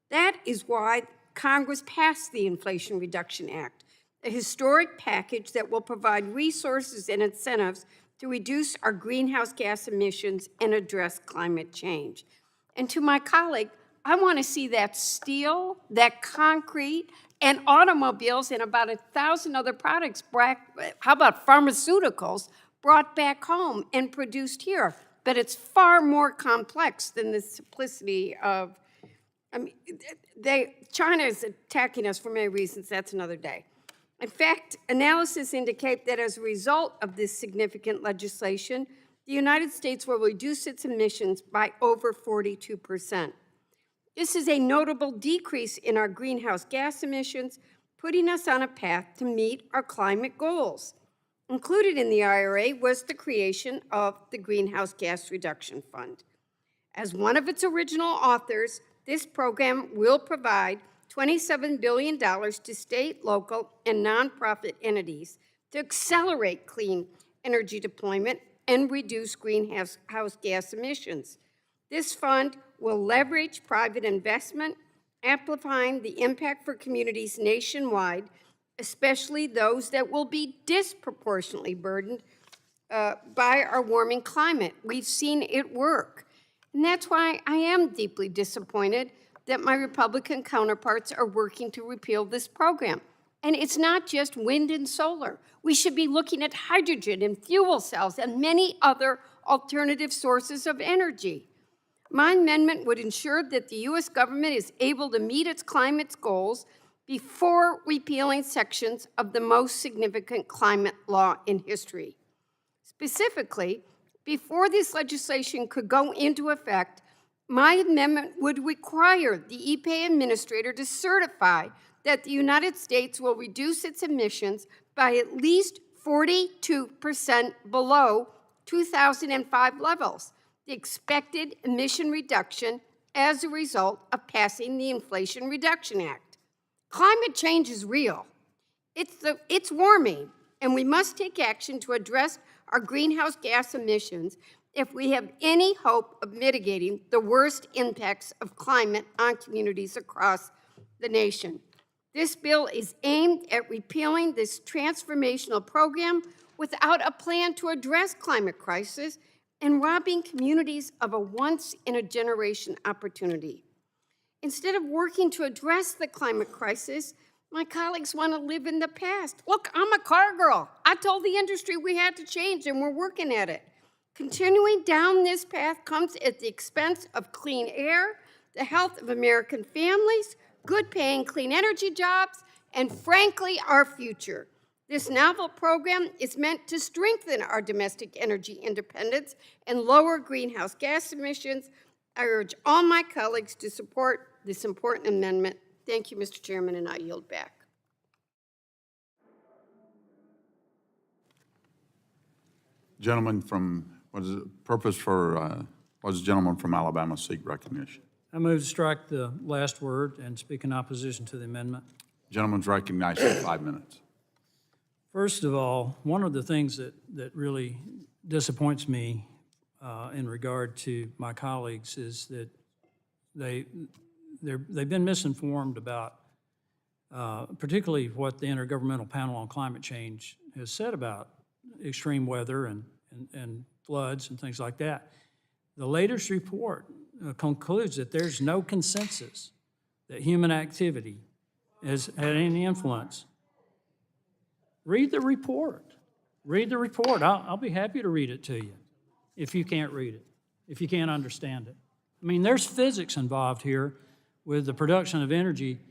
That is why Congress passed the Inflation Reduction Act, a historic package that will provide resources and incentives to reduce our greenhouse gas emissions and address climate change. And to my colleague, I want to see that steel, that concrete, and automobiles and about 1,000 other products, how about pharmaceuticals, brought back home and produced here. But it's far more complex than the simplicity of, I mean, China is attacking us for many reasons. That's another day. In fact, analysis indicate that as a result of this significant legislation, the United States will reduce its emissions by over 42%. This is a notable decrease in our greenhouse gas emissions, putting us on a path to meet our climate goals. Included in the IRA was the creation of the Greenhouse Gas Reduction Fund. As one of its original authors, this program will provide $27 billion to state, local, and nonprofit entities to accelerate clean energy deployment and reduce greenhouse gas emissions. This fund will leverage private investment, amplifying the impact for communities nationwide, especially those that will be disproportionately burdened by our warming climate. We've seen it work. And that's why I am deeply disappointed that my Republican counterparts are working to repeal this program. And it's not just wind and solar. We should be looking at hydrogen and fuel cells and many other alternative sources of energy. My amendment would ensure that the U.S. government is able to meet its climate goals before repealing sections of the most significant climate law in history. Specifically, before this legislation could go into effect, my amendment would require the EPA administrator to certify that the United States will reduce its emissions by at least 42% below 2005 levels, the expected emission reduction as a result of passing the Inflation Reduction Act. Climate change is real. It's warming, and we must take action to address our greenhouse gas emissions if we have any hope of mitigating the worst impacts of climate on communities across the nation. This bill is aimed at repealing this transformational program without a plan to address climate crisis and robbing communities of a once-in-a-generation opportunity. Instead of working to address the climate crisis, my colleagues want to live in the past. Look, I'm a car girl. I told the industry we had to change, and we're working at it. Continuing down this path comes at the expense of clean air, the health of American families, good-paying clean energy jobs, and frankly, our future. This novel program is meant to strengthen our domestic energy independence and lower greenhouse gas emissions. I urge all my colleagues to support this important amendment. Thank you, Mr. Chairman, and I yield back. Gentleman from, what is the gentleman from Alabama seek recognition? I move to strike the last word and speak in opposition to the amendment. Gentleman's recognized for 5 minutes. First of all, one of the things that really disappoints me in regard to my colleagues is that they've been misinformed about particularly what the Intergovernmental Panel on Climate Change has said about extreme weather and floods and things like that. The latest report concludes that there's no consensus that human activity has had any influence. Read the report. Read the report. I'll be happy to read it to you if you can't read it, if you can't understand it. I mean, there's physics involved here with the production of energy.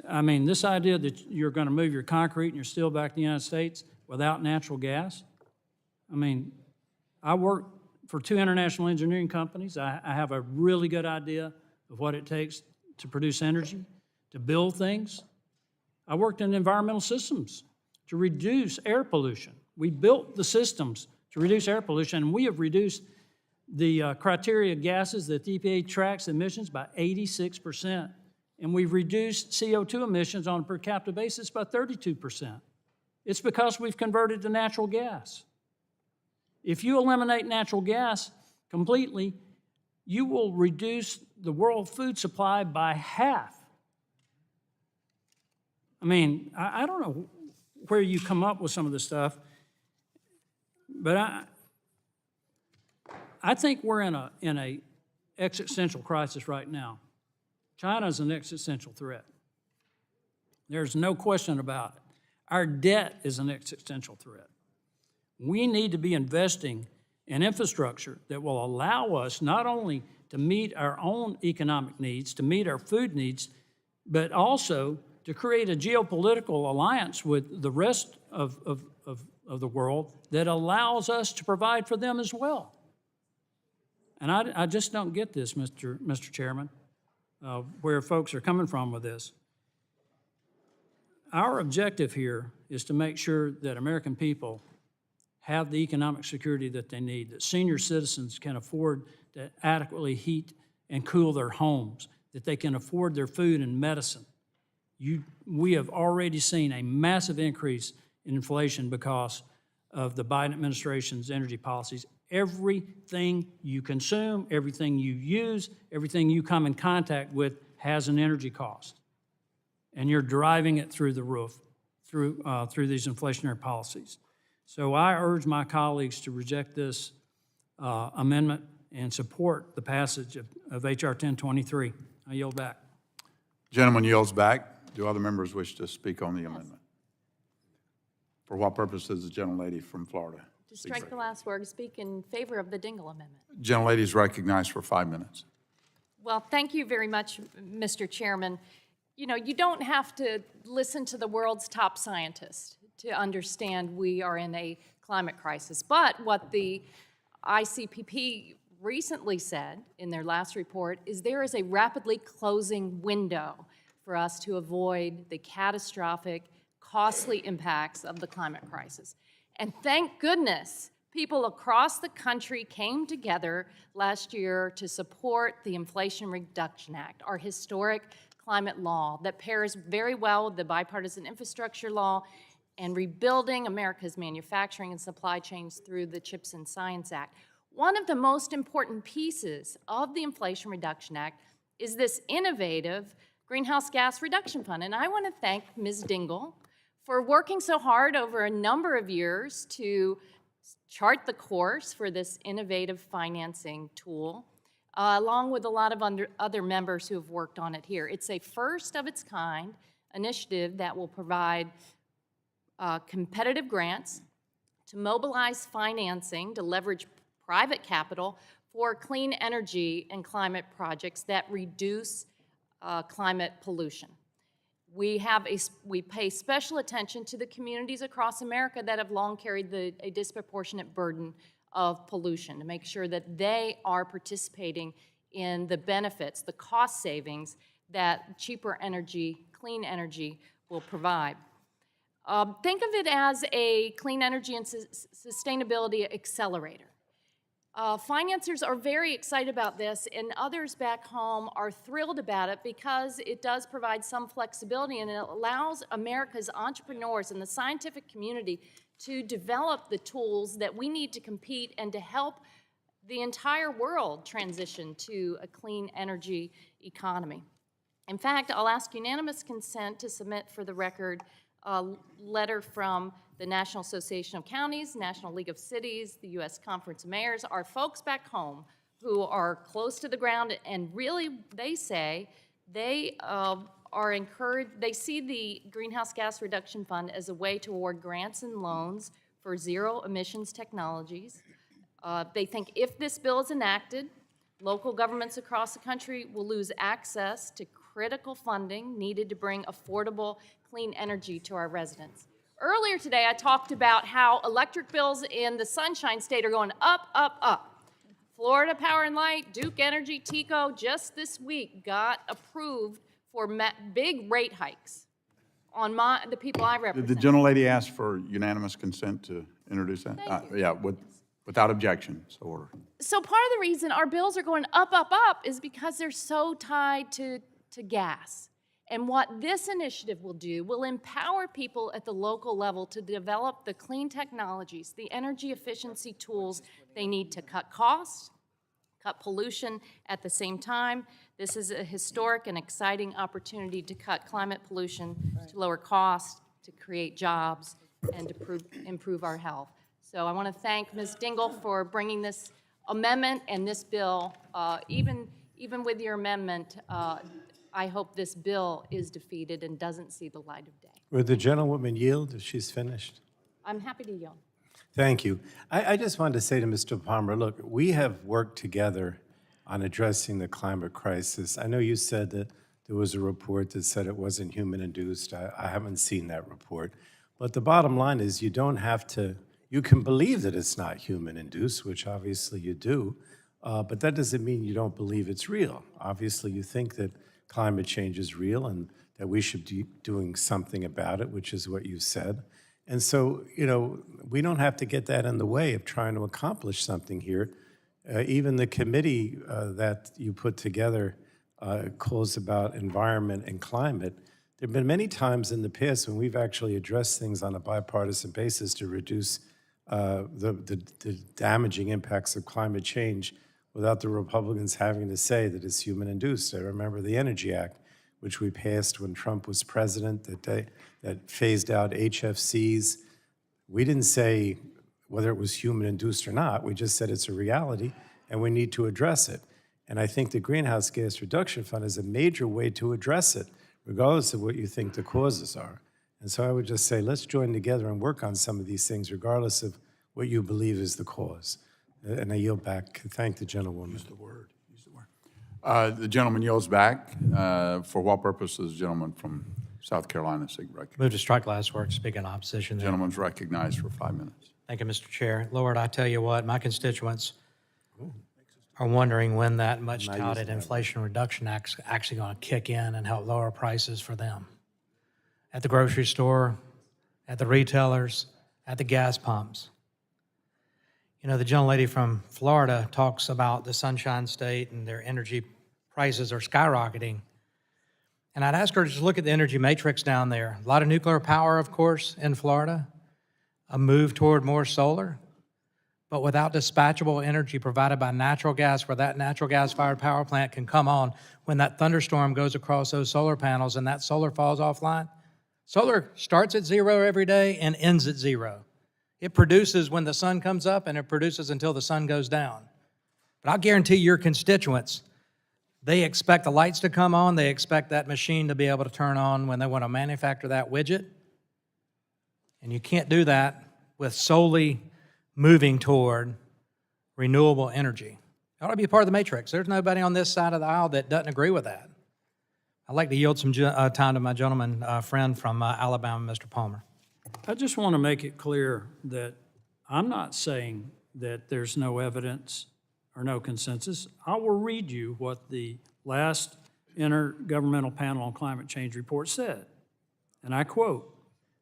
I mean, this idea that you're going to move your concrete and your steel back to the United States without natural gas. I mean, I work for 2 international engineering companies. I have a really good idea of what it takes to produce energy, to build things. I worked in environmental systems to reduce air pollution. We built the systems to reduce air pollution, and we have reduced the criteria gases that the EPA tracks emissions by 86%. And we've reduced CO2 emissions on a per capita basis by 32%. It's because we've converted to natural gas. If you eliminate natural gas completely, you will reduce the world food supply by half. I mean, I don't know where you come up with some of this stuff, but I think we're in a existential crisis right now. China is an existential threat. There's no question about it. Our debt is an existential threat. We need to be investing in infrastructure that will allow us not only to meet our own economic needs, to meet our food needs, but also to create a geopolitical alliance with the rest of the world that allows us to provide for them as well. And I just don't get this, Mr. Chairman, where folks are coming from with this. Our objective here is to make sure that American people have the economic security that they need, that senior citizens can afford to adequately heat and cool their homes, that they can afford their food and medicine. We have already seen a massive increase in inflation because of the Biden administration's energy policies. Everything you consume, everything you use, everything you come in contact with has an energy cost. And you're driving it through the roof, through these inflationary policies. So I urge my colleagues to reject this amendment and support the passage of H.R. 1023. I yield back. Gentleman yields back. Do other members wish to speak on the amendment? For what purpose does the gentlelady from Florida? To strike the last word, speak in favor of the Dingell amendment. Gentlelady is recognized for 5 minutes. Well, thank you very much, Mr. Chairman. You know, you don't have to listen to the world's top scientists to understand we are in a climate crisis. But what the ICPP recently said in their last report is there is a rapidly closing window for us to avoid the catastrophic, costly impacts of the climate crisis. And thank goodness people across the country came together last year to support the Inflation Reduction Act, our historic climate law that pairs very well with the bipartisan infrastructure law and rebuilding America's manufacturing and supply chains through the CHIPS and Science Act. One of the most important pieces of the Inflation Reduction Act is this innovative Greenhouse Gas Reduction Fund. And I want to thank Ms. Dingell for working so hard over a number of years to chart the course for this innovative financing tool, along with a lot of other members who have worked on it here. It's a first of its kind initiative that will provide competitive grants to mobilize financing to leverage private capital for clean energy and climate projects that reduce climate pollution. We pay special attention to the communities across America that have long carried a disproportionate burden of pollution to make sure that they are participating in the benefits, the cost savings that cheaper energy, clean energy will provide. Think of it as a clean energy and sustainability accelerator. Financiers are very excited about this, and others back home are thrilled about it because it does provide some flexibility and it allows America's entrepreneurs and the scientific community to develop the tools that we need to compete and to help the entire world transition to a clean energy economy. In fact, I'll ask unanimous consent to submit for the record a letter from the National Association of Counties, National League of Cities, the U.S. Conference of Mayors, our folks back home who are close to the ground, and really they say they are encouraged, they see the Greenhouse Gas Reduction Fund as a way to award grants and loans for zero emissions technologies. They think if this bill is enacted, local governments across the country will lose access to critical funding needed to bring affordable clean energy to our residents. Earlier today, I talked about how electric bills in the Sunshine State are going up, up, up. Florida Power and Light, Duke Energy, TECO, just this week got approved for big rate hikes on the people I represent. Did the gentlelady ask for unanimous consent to introduce that? Yeah, without objection, so ordered. So part of the reason our bills are going up, up, up is because they're so tied to gas. And what this initiative will do will empower people at the local level to develop the clean technologies, the energy efficiency tools they need to cut costs, cut pollution at the same time. This is a historic and exciting opportunity to cut climate pollution, to lower costs, to create jobs, and to improve our health. So I want to thank Ms. Dingell for bringing this amendment and this bill. Even with your amendment, I hope this bill is defeated and doesn't see the light of day. Would the gentlewoman yield if she's finished? I'm happy to yield. Thank you. I just wanted to say to Mr. Palmer, look, we have worked together on addressing the climate crisis. I know you said that there was a report that said it wasn't human-induced. I haven't seen that report. But the bottom line is you don't have to, you can believe that it's not human-induced, which obviously you do, but that doesn't mean you don't believe it's real. Obviously, you think that climate change is real and that we should be doing something about it, which is what you said. And so, you know, we don't have to get that in the way of trying to accomplish something here. Even the committee that you put together calls about environment and climate. There have been many times in the past when we've actually addressed things on a bipartisan basis to reduce the damaging impacts of climate change without the Republicans having to say that it's human-induced. I remember the Energy Act, which we passed when Trump was president, that phased out HFCs. We didn't say whether it was human-induced or not. We just said it's a reality, and we need to address it. And I think the Greenhouse Gas Reduction Fund is a major way to address it, regardless of what you think the causes are. And so I would just say, let's join together and work on some of these things, regardless of what you believe is the cause. And I yield back. Thank the gentlewoman. Use the word. The gentleman yields back. For what purpose does the gentleman from South Carolina seek recognition? Move to strike last word, speak in opposition. There. Gentleman's recognized for 5 minutes. Thank you, Mr. Chair. Lord, I tell you what, my constituents are wondering when that much touted Inflation Reduction Act's actually going to kick in and help lower prices for them. At the grocery store, at the retailers, at the gas pumps. You know, the gentlelady from Florida talks about the Sunshine State and their energy prices are skyrocketing. And I'd ask her to just look at the energy matrix down there. A lot of nuclear power, of course, in Florida, a move toward more solar, but without dispatchable energy provided by natural gas, where that natural gas-fired power plant can come on when that thunderstorm goes across those solar panels and that solar falls offline. Solar starts at 0 every day and ends at 0. It produces when the sun comes up and it produces until the sun goes down. But I'll guarantee your constituents, they expect the lights to come on, they expect that machine to be able to turn on when they want to manufacture that widget. And you can't do that with solely moving toward renewable energy. That ought to be part of the matrix. There's nobody on this side of the aisle that doesn't agree with that. I'd like to yield some time to my gentleman friend from Alabama, Mr. Palmer. I just want to make it clear that I'm not saying that there's no evidence or no consensus. I will read you what the last Intergovernmental Panel on Climate Change report said. And I quote,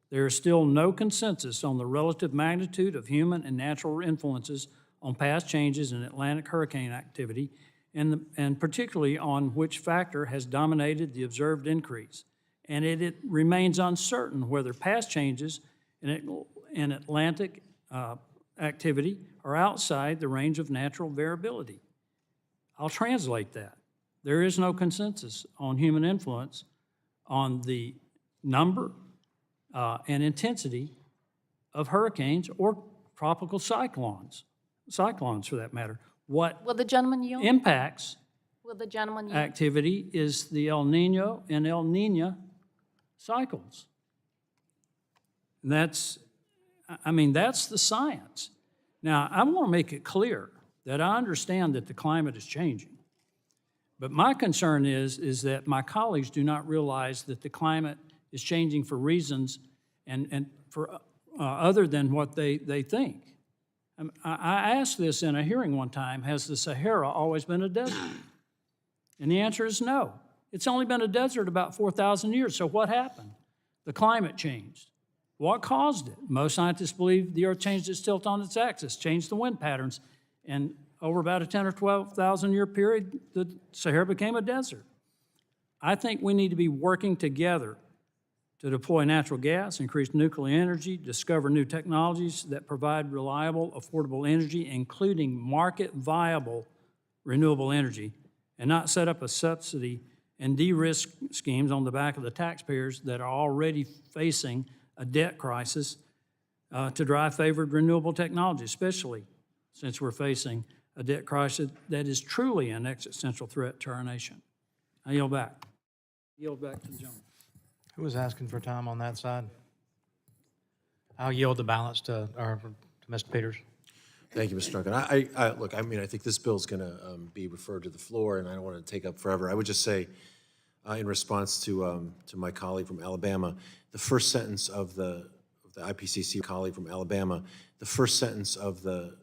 "There is still no consensus on the relative magnitude of human and natural influences on past changes in Atlantic hurricane activity, and particularly on which factor has dominated the observed increase. And it remains uncertain whether past changes in Atlantic activity are outside the range of natural variability." I'll translate that. There is no consensus on human influence on the number and intensity of hurricanes or tropical cyclones for that matter. What Will the gentleman yield? impacts Will the gentleman yield? activity is the El Nino and El Nina cycles. And that's the science. Now, I want to make it clear that I understand that the climate is changing. But my concern is that my colleagues do not realize that the climate is changing for reasons and for other than what they think. I asked this in a hearing one time, has the Sahara always been a desert? And the answer is no. It's only been a desert about 4,000 years, so what happened? The climate changed. What caused it? Most scientists believe the Earth changed its tilt on its axis, changed the wind patterns, and over about a 10 or 12,000 year period, the Sahara became a desert. I think we need to be working together to deploy natural gas, increase nuclear energy, discover new technologies that provide reliable, affordable energy, including market-viable renewable energy, and not set up a subsidy and de-risk schemes on the back of the taxpayers that are already facing a debt crisis to drive favored renewable technology, especially since we're facing a debt crisis that is truly an existential threat to our nation. I yield back. Yield back to the gentleman. Who was asking for time on that side? I'll yield the balance to Mr. Peters. Thank you, Mr. Duncan. Look, I mean, I think this bill's going to be referred to the floor, and I don't want to take up forever. I would just say, in response to my colleague from Alabama, the first sentence of the IPCC colleague from Alabama, the first sentence of the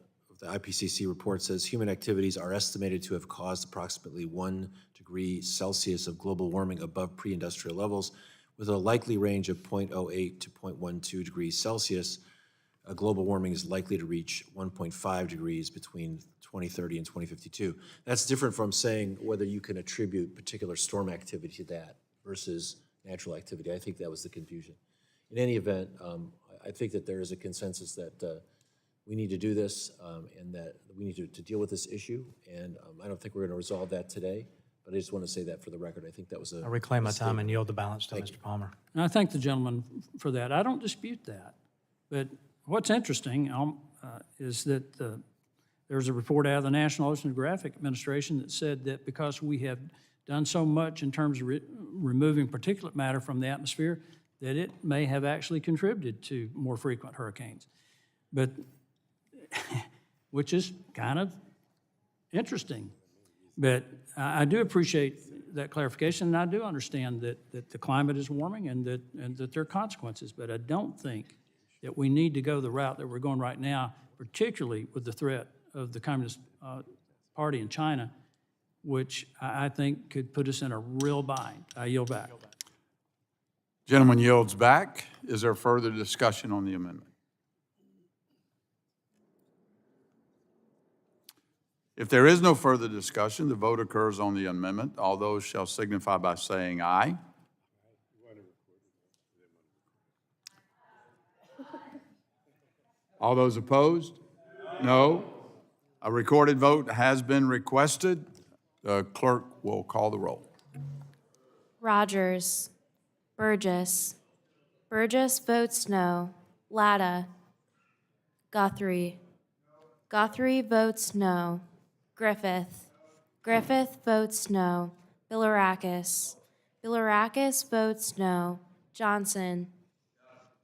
IPCC report says human activities are estimated to have caused approximately 1 degree Celsius of global warming above pre-industrial levels, with a likely range of 0.08 to 0.12 degrees Celsius. Global warming is likely to reach 1.5 degrees between 2030 and 2052. That's different from saying whether you can attribute particular storm activity to that versus natural activity. I think that was the confusion. In any event, I think that there is a consensus that we need to do this and that we need to deal with this issue. And I don't think we're going to resolve that today, but I just want to say that for the record. I think that was a I reclaim my time statement. and yield the balance to Mr. Palmer. And I thank the gentleman for that. I don't dispute that. But what's interesting is that there's a report out of the National Oceanographic Administration that said that because we have done so much in terms of removing particulate matter from the atmosphere, that it may have actually contributed to more frequent hurricanes. But, which is kind of interesting. But I do appreciate that clarification, and I do understand that the climate is warming and that there are consequences. But I don't think that we need to go the route that we're going right now, particularly with the threat of the Communist Party in China, which I think could put us in a real bind. I yield back. Gentleman yields back. Is there further discussion on the amendment? If there is no further discussion, the vote occurs on the amendment. All those shall signify by saying aye. All those opposed? No. A recorded vote has been requested. The clerk will call the roll. Rodgers. Burgess. Burgess votes no. Latta. Guthrie. Guthrie votes no. Griffith. Griffith votes no. Bilirakis. Bilirakis votes no. Johnson.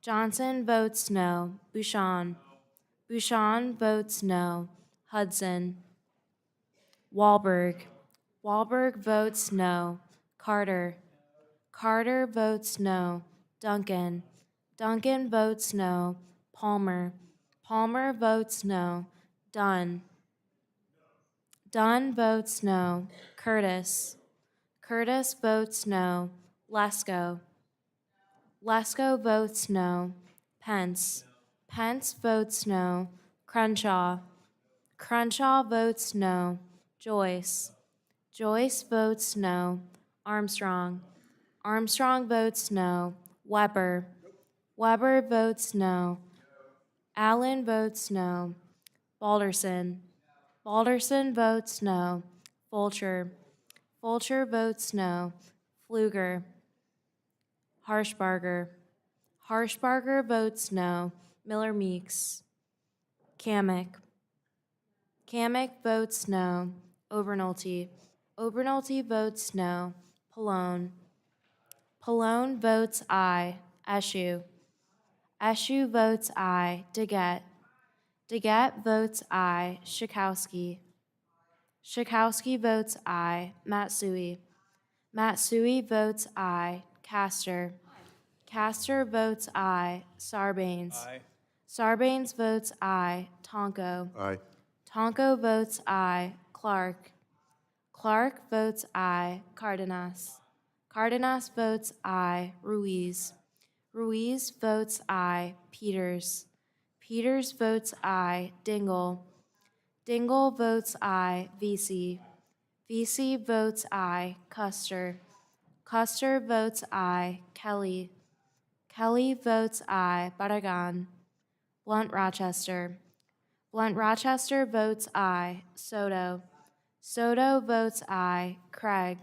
Johnson votes no. Bouchon. Bouchon votes no. Hudson. Wahlberg. Wahlberg votes no. Carter. Carter votes no. Duncan. Duncan votes no. Palmer. Palmer votes no. Dunn. Dunn votes no. Curtis. Curtis votes no. Lesko. Lesko votes no. Pence. Pence votes no. Crenshaw. Crenshaw votes no. Joyce. Joyce votes no. Armstrong. Armstrong votes no. Weber. Weber votes no. Allen votes no. Balderson. Balderson votes no. Fulcher. Fulcher votes no. Pfluger. Harshbarger. Harshbarger votes no. Miller Meeks. Kamick. Kamick votes no. Obernolte. Obernolte votes no. Pallone. Pallone votes aye. Eshoo. Eshoo votes aye. Daggett. Daggett votes aye. Schakowsky. Schakowsky votes aye. Matsui. Matsui votes aye. Castor. Castor votes aye. Sarbanes. Aye. Sarbanes votes aye. Tonko. Aye. Tonko votes aye. Clark. Clark votes aye. Cardenas. Cardenas votes aye. Ruiz. Ruiz votes aye. Peters. Peters votes aye. Dingle. Dingle votes aye. Vesey. Vesey votes aye. Custer. Custer votes aye. Kelly. Kelly votes aye. Barragan. Blunt Rochester. Blunt Rochester votes aye. Soto. Soto votes aye. Craig.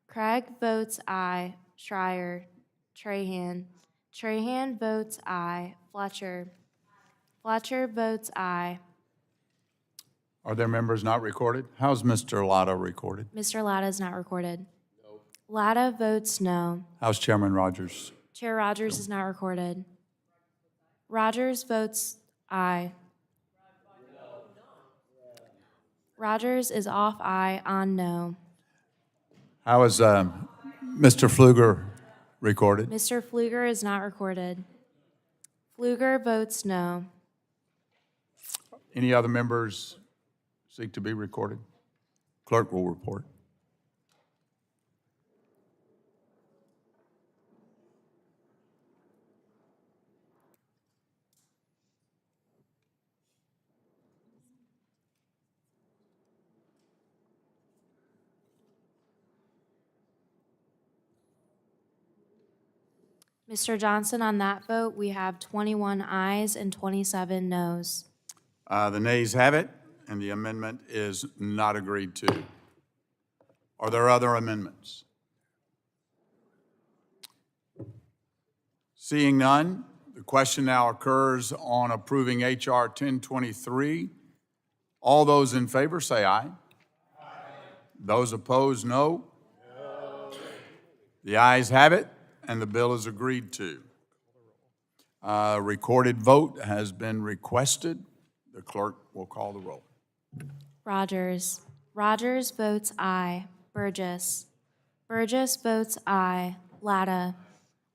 Craig votes aye. Schreier. Trahan. Trahan votes aye. Fletcher. Fletcher votes aye. Are there members not recorded? How's Mr. Lotto recorded? Mr. Latta is not recorded. Latta votes no. House Chairman Rodgers. Chair Rodgers is not recorded. Rodgers votes aye. Rodgers is off aye on no. How is Mr. Pfluger recorded? Mr. Pfluger is not recorded. Pfluger votes no. Any other members seek to be recorded? Clerk will report. Mr. Johnson, on that vote, we have 21 ayes and 27 noes. The nays have it, and the amendment is not agreed to. Are there other amendments? Seeing none, the question now occurs on approving H.R. 1023. All those in favor say aye. Aye. Those opposed, no. The ayes have it, and the bill is agreed to. Recorded vote has been requested. The clerk will call the roll. Rodgers. Rodgers votes aye. Burgess. Burgess votes aye. Latta.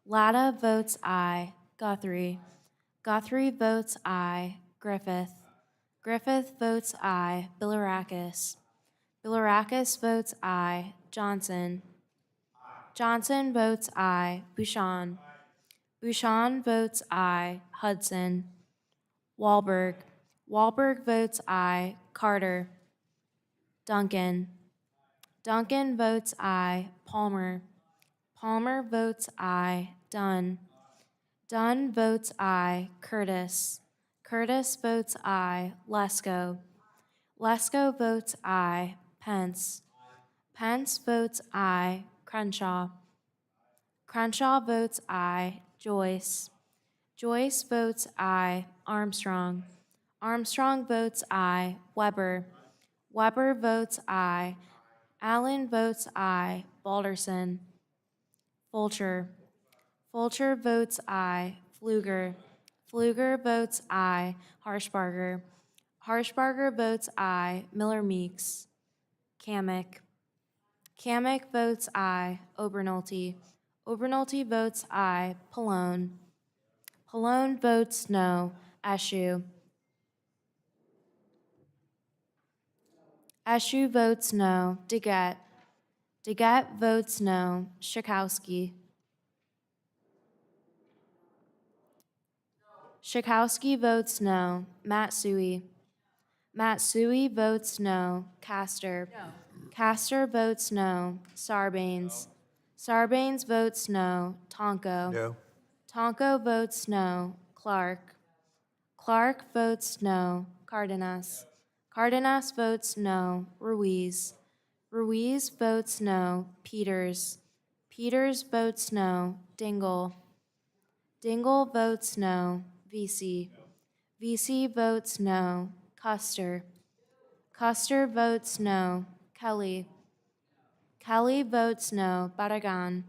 Latta votes aye. Guthrie. Guthrie votes aye. Griffith. Griffith votes aye. Bilirakis. Bilirakis votes aye. Johnson. Johnson votes aye. Bouchon. Bouchon votes aye. Hudson. Wahlberg. Wahlberg votes aye. Carter. Duncan. Duncan votes aye. Palmer. Palmer votes aye. Dunn. Dunn votes aye. Curtis. Curtis votes aye. Lesko. Lesko votes aye. Pence. Pence votes aye. Crenshaw. Crenshaw votes aye. Joyce. Joyce votes aye. Armstrong. Armstrong votes aye. Weber. Weber votes aye. Allen votes aye. Balderson. Fulcher. Fulcher votes aye. Pfluger. Pfluger votes aye. Harshbarger. Harshbarger votes aye. Miller Meeks. Kamick. Kamick votes aye. Obernolte. Obernolte votes aye. Pallone. Pallone votes no. Eshoo. Eshoo votes no. DeGette. DeGette votes no. Schakowsky. Schakowsky votes no. Matsui. Matsui votes no. Castor. Castor votes no. Sarbanes. Sarbanes votes no. Tonko. No. Tonko votes no. Clark. Clark votes no. Cardenas. Cardenas votes no. Ruiz. Ruiz votes no. Peters. Peters votes no. Dingle. Dingle votes no. VC. VC votes no. Custer. Custer votes no. Kelly. Kelly votes no. Barragan.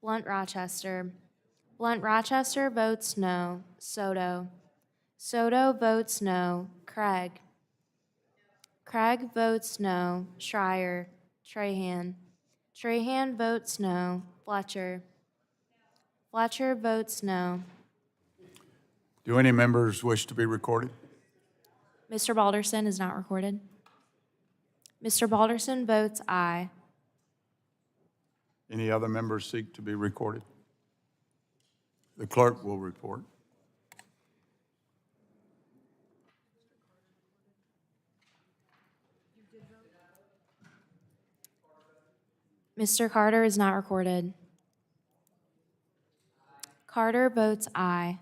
Blunt Rochester. Blunt Rochester votes no. Soto. Soto votes no. Craig. Craig votes no. Schreier. Trahan. Trahan votes no. Fletcher. Fletcher votes no. Do any members wish to be recorded? Mr. Balderson is not recorded. Mr. Balderson votes aye. Any other members seek to be recorded? The clerk will report. Mr. Carter is not recorded. Carter votes aye.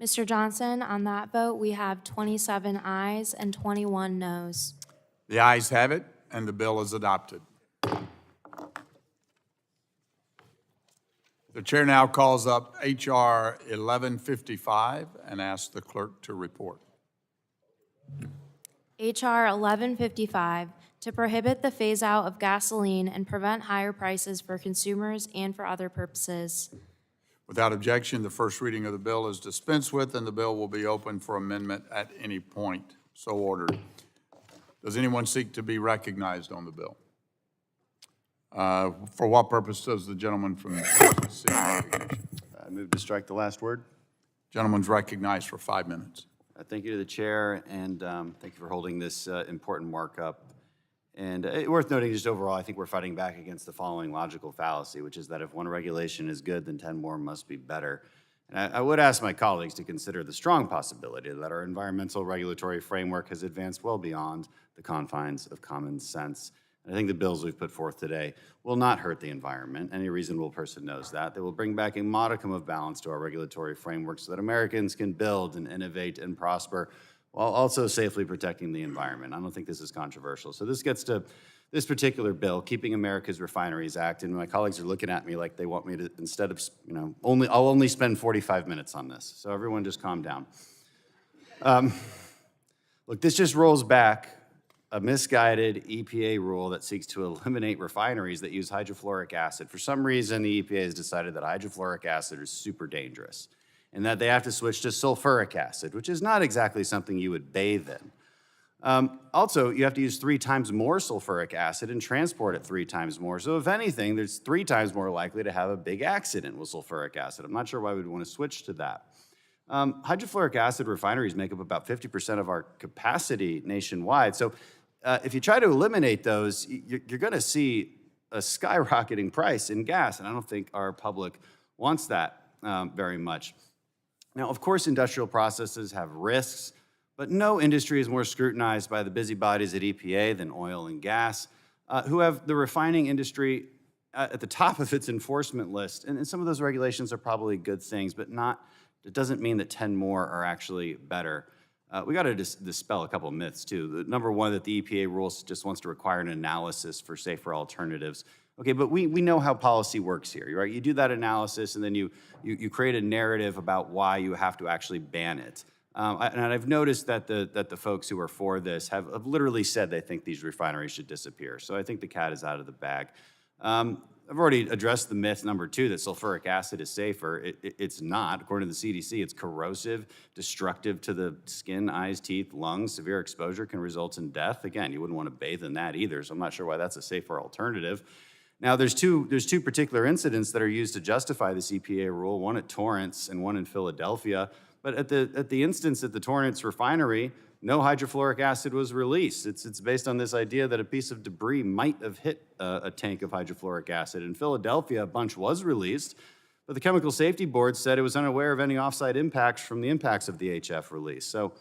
Mr. Johnson, on that vote, we have 27 ayes and 21 noes. The ayes have it, and the bill is adopted. The chair now calls up H.R. 1155 and asks the clerk to report. H.R. 1155, to prohibit the phase-out of gasoline and prevent higher prices for consumers and for other purposes. Without objection, the first reading of the bill is dispensed with, and the bill will be open for amendment at any point. So ordered. Does anyone seek to be recognized on the bill? For what purpose does the gentleman from New Jersey seek recognition? I move to strike the last word. Gentleman's recognized for 5 minutes. Thank you to the chair, and thank you for holding this important markup. And worth noting, just overall, I think we're fighting back against the following logical fallacy, which is that if one regulation is good, then 10 more must be better. And I would ask my colleagues to consider the strong possibility that our environmental regulatory framework has advanced well beyond the confines of common sense. And I think the bills we've put forth today will not hurt the environment. Any reasonable person knows that. They will bring back a modicum of balance to our regulatory framework so that Americans can build and innovate and prosper while also safely protecting the environment. I don't think this is controversial. So this gets to this particular bill, Keeping America's Refineries Act, and my colleagues are looking at me like they want me to, instead of, I'll only spend 45 minutes on this. So everyone just calm down. Look, this just rolls back a misguided EPA rule that seeks to eliminate refineries that use hydrofluoric acid. For some reason, the EPA has decided that hydrofluoric acid is super dangerous and that they have to switch to sulfuric acid, which is not exactly something you would bathe in. Also, you have to use 3 times more sulfuric acid and transport it 3 times more. So if anything, there's 3 times more likely to have a big accident with sulfuric acid. I'm not sure why we'd want to switch to that. Hydrofluoric acid refineries make up about 50% of our capacity nationwide. So if you try to eliminate those, you're going to see a skyrocketing price in gas, and I don't think our public wants that very much. Now, of course, industrial processes have risks, but no industry is more scrutinized by the busybodies at EPA than oil and gas, who have the refining industry at the top of its enforcement list. And some of those regulations are probably good things, but it doesn't mean that 10 more are actually better. We got to dispel a couple of myths, too. The number one, that the EPA rules just wants to require an analysis for safer alternatives. Okay, but we know how policy works here, right? You do that analysis, and then you create a narrative about why you have to actually ban it. And I've noticed that the folks who are for this have literally said they think these refineries should disappear. So I think the cat is out of the bag. I've already addressed the myth number 2, that sulfuric acid is safer. It's not. According to the CDC, it's corrosive, destructive to the skin, eyes, teeth, lungs. Severe exposure can result in death. Again, you wouldn't want to bathe in that either, so I'm not sure why that's a safer alternative. Now, there's two particular incidents that are used to justify this EPA rule, one at Torrance and one in Philadelphia. But at the instance at the Torrance refinery, no hydrofluoric acid was released. It's based on this idea that a piece of debris might have hit a tank of hydrofluoric acid. In Philadelphia, a bunch was released, but the Chemical Safety Board said it was unaware of any offsite impacts from the impacts of the HF release. So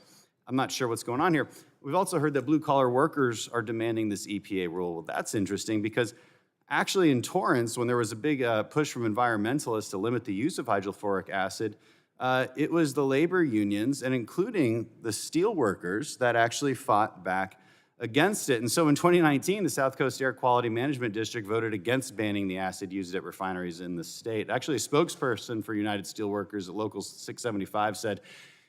I'm not sure what's going on here. We've also heard that blue-collar workers are demanding this EPA rule. Well, that's interesting because actually in Torrance, when there was a big push from environmentalists to limit the use of hydrofluoric acid, it was the labor unions, and including the steel workers, that actually fought back against it. And so in 2019, the South Coast Air Quality Management District voted against banning the acid used at refineries in the state. Actually, a spokesperson for United Steelworkers at Local 675 said,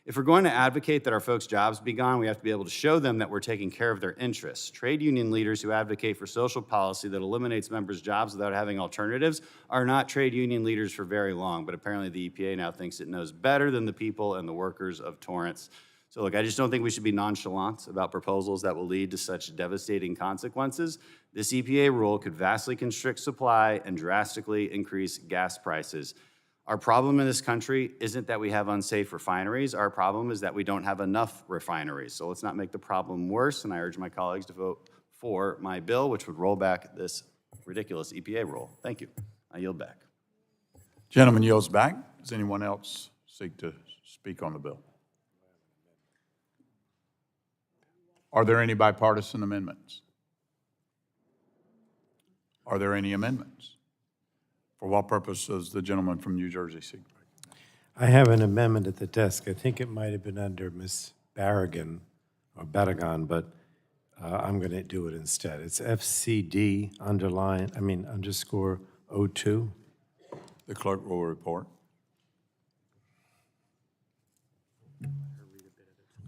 if we're going to advocate that our folks' jobs be gone, we have to be able to show them that we're taking care of their interests. Trade union leaders who advocate for social policy that eliminates members' jobs without having alternatives are not trade union leaders for very long, but apparently the EPA now thinks it knows better than the people and the workers of Torrance. So look, I just don't think we should be nonchalant about proposals that will lead to such devastating consequences. This EPA rule could vastly constrict supply and drastically increase gas prices. Our problem in this country isn't that we have unsafe refineries. Our problem is that we don't have enough refineries. So let's not make the problem worse, and I urge my colleagues to vote for my bill, which would roll back this ridiculous EPA rule. Thank you. I yield back. Gentleman yields back. Does anyone else seek to speak on the bill? Are there any bipartisan amendments? Are there any amendments? For what purpose does the gentleman from New Jersey seek? I have an amendment at the desk. I think it might have been under Ms. Barragan or Barragan, but I'm going to do it instead. It's FCD _02. The clerk will report.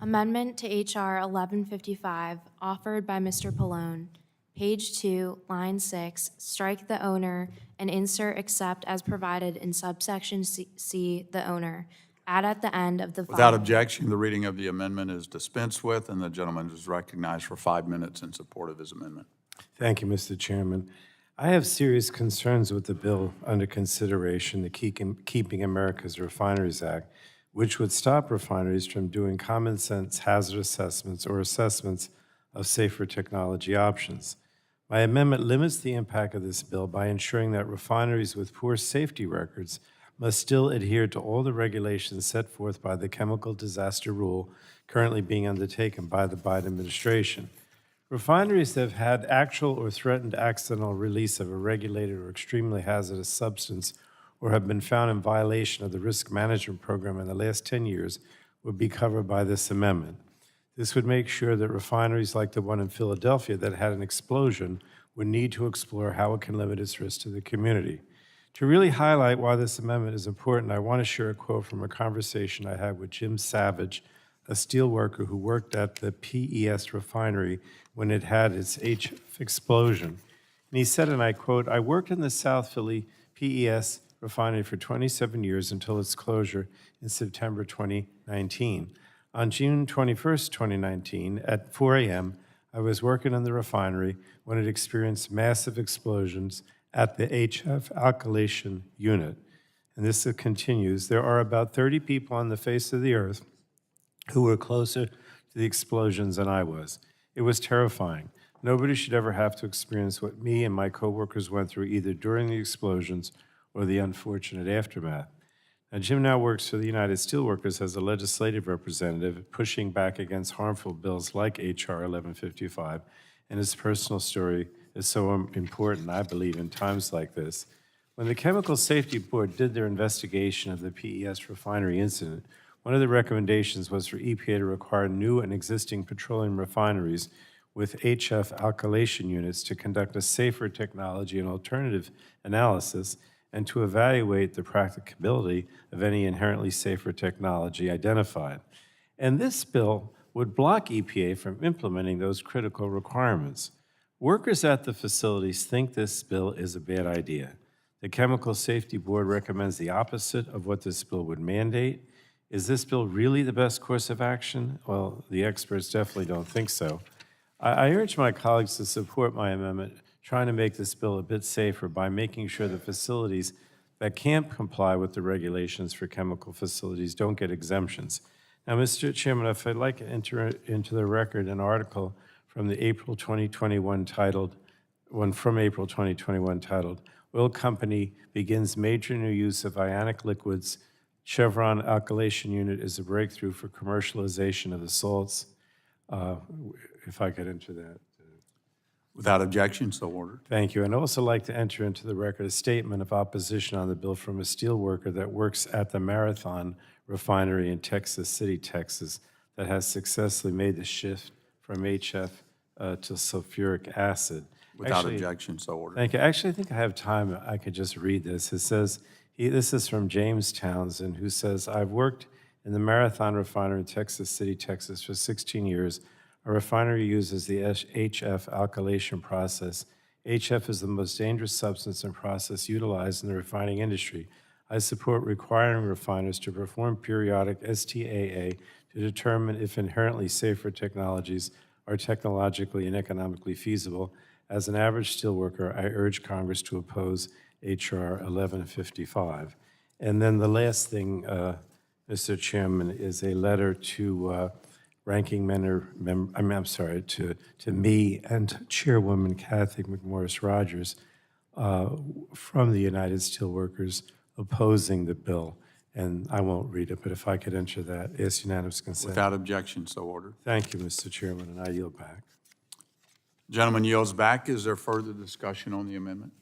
Amendment to H.R. 1155, offered by Mr. Pallone. Page 2, line 6, strike the owner and insert except as provided in subsection C, the owner. Add at the end of the Without following. objection, the reading of the amendment is dispensed with, and the gentleman is recognized for 5 minutes in support of his amendment. Thank you, Mr. Chairman. I have serious concerns with the bill under consideration, the Keeping America's Refineries Act, which would stop refineries from doing common sense hazard assessments or assessments of safer technology options. My amendment limits the impact of this bill by ensuring that refineries with poor safety records must still adhere to all the regulations set forth by the Chemical Disaster Rule currently being undertaken by the Biden administration. Refineries that have had actual or threatened accidental release of a regulated or extremely hazardous substance or have been found in violation of the risk management program in the last 10 years would be covered by this amendment. This would make sure that refineries like the one in Philadelphia that had an explosion would need to explore how it can limit its risk to the community. To really highlight why this amendment is important, I want to share a quote from a conversation I had with Jim Savage, a steel worker who worked at the PES refinery when it had its HF explosion. And he said, and I quote, "I worked in the South Philly PES refinery for 27 years until its closure in September 2019. On June 21st, 2019, at 4 a.m., I was working in the refinery when it experienced massive explosions at the HF alkylation unit." And this continues, "There are about 30 people on the face of the earth who were closer to the explosions than I was. It was terrifying. Nobody should ever have to experience what me and my coworkers went through either during the explosions or the unfortunate aftermath." Now, Jim now works for the United Steelworkers as a legislative representative, pushing back against harmful bills like H.R. 1155, and his personal story is so important, I believe, in times like this. When the Chemical Safety Board did their investigation of the PES refinery incident, one of the recommendations was for EPA to require new and existing petroleum refineries with HF alkylation units to conduct a safer technology and alternative analysis and to evaluate the practicability of any inherently safer technology identified. And this bill would block EPA from implementing those critical requirements. Workers at the facilities think this bill is a bad idea. The Chemical Safety Board recommends the opposite of what this bill would mandate. Is this bill really the best course of action? Well, the experts definitely don't think so. I urge my colleagues to support my amendment, trying to make this bill a bit safer by making sure the facilities that can't comply with the regulations for chemical facilities don't get exemptions. Now, Mr. Chairman, if I'd like to enter into the record an article from the April 2021 titled, "Oil Company Begins Major New Use of Ionic Liquids. Chevron Alkylation Unit is a Breakthrough for Commercialization of the Salts." If I could enter that. Without objection, so ordered. Thank you. And I'd also like to enter into the record a statement of opposition on the bill from a steel worker that works at the Marathon Refinery in Texas City, Texas, that has successfully made the shift from HF to sulfuric acid. Without objection, so ordered. Thank you. Actually, I think I have time. I could just read this. It says, this is from James Townsend, who says, "I've worked in the Marathon Refinery in Texas City, Texas for 16 years. A refinery uses the HF alkylation process. HF is the most dangerous substance and process utilized in the refining industry. I support requiring refiners to perform periodic STAA to determine if inherently safer technologies are technologically and economically feasible. As an average steelworker, I urge Congress to oppose H.R. 1155. And then the last thing, Mr. Chairman, is a letter to ranking member, to me and Chairwoman Cathy McMorris Rodgers from the United Steelworkers opposing the bill. And I won't read it, but if I could enter that, ask unanimous consent. Without objection, so ordered. Thank you, Mr. Chairman, and I yield back. Gentleman yields back. Is there further discussion on the amendment?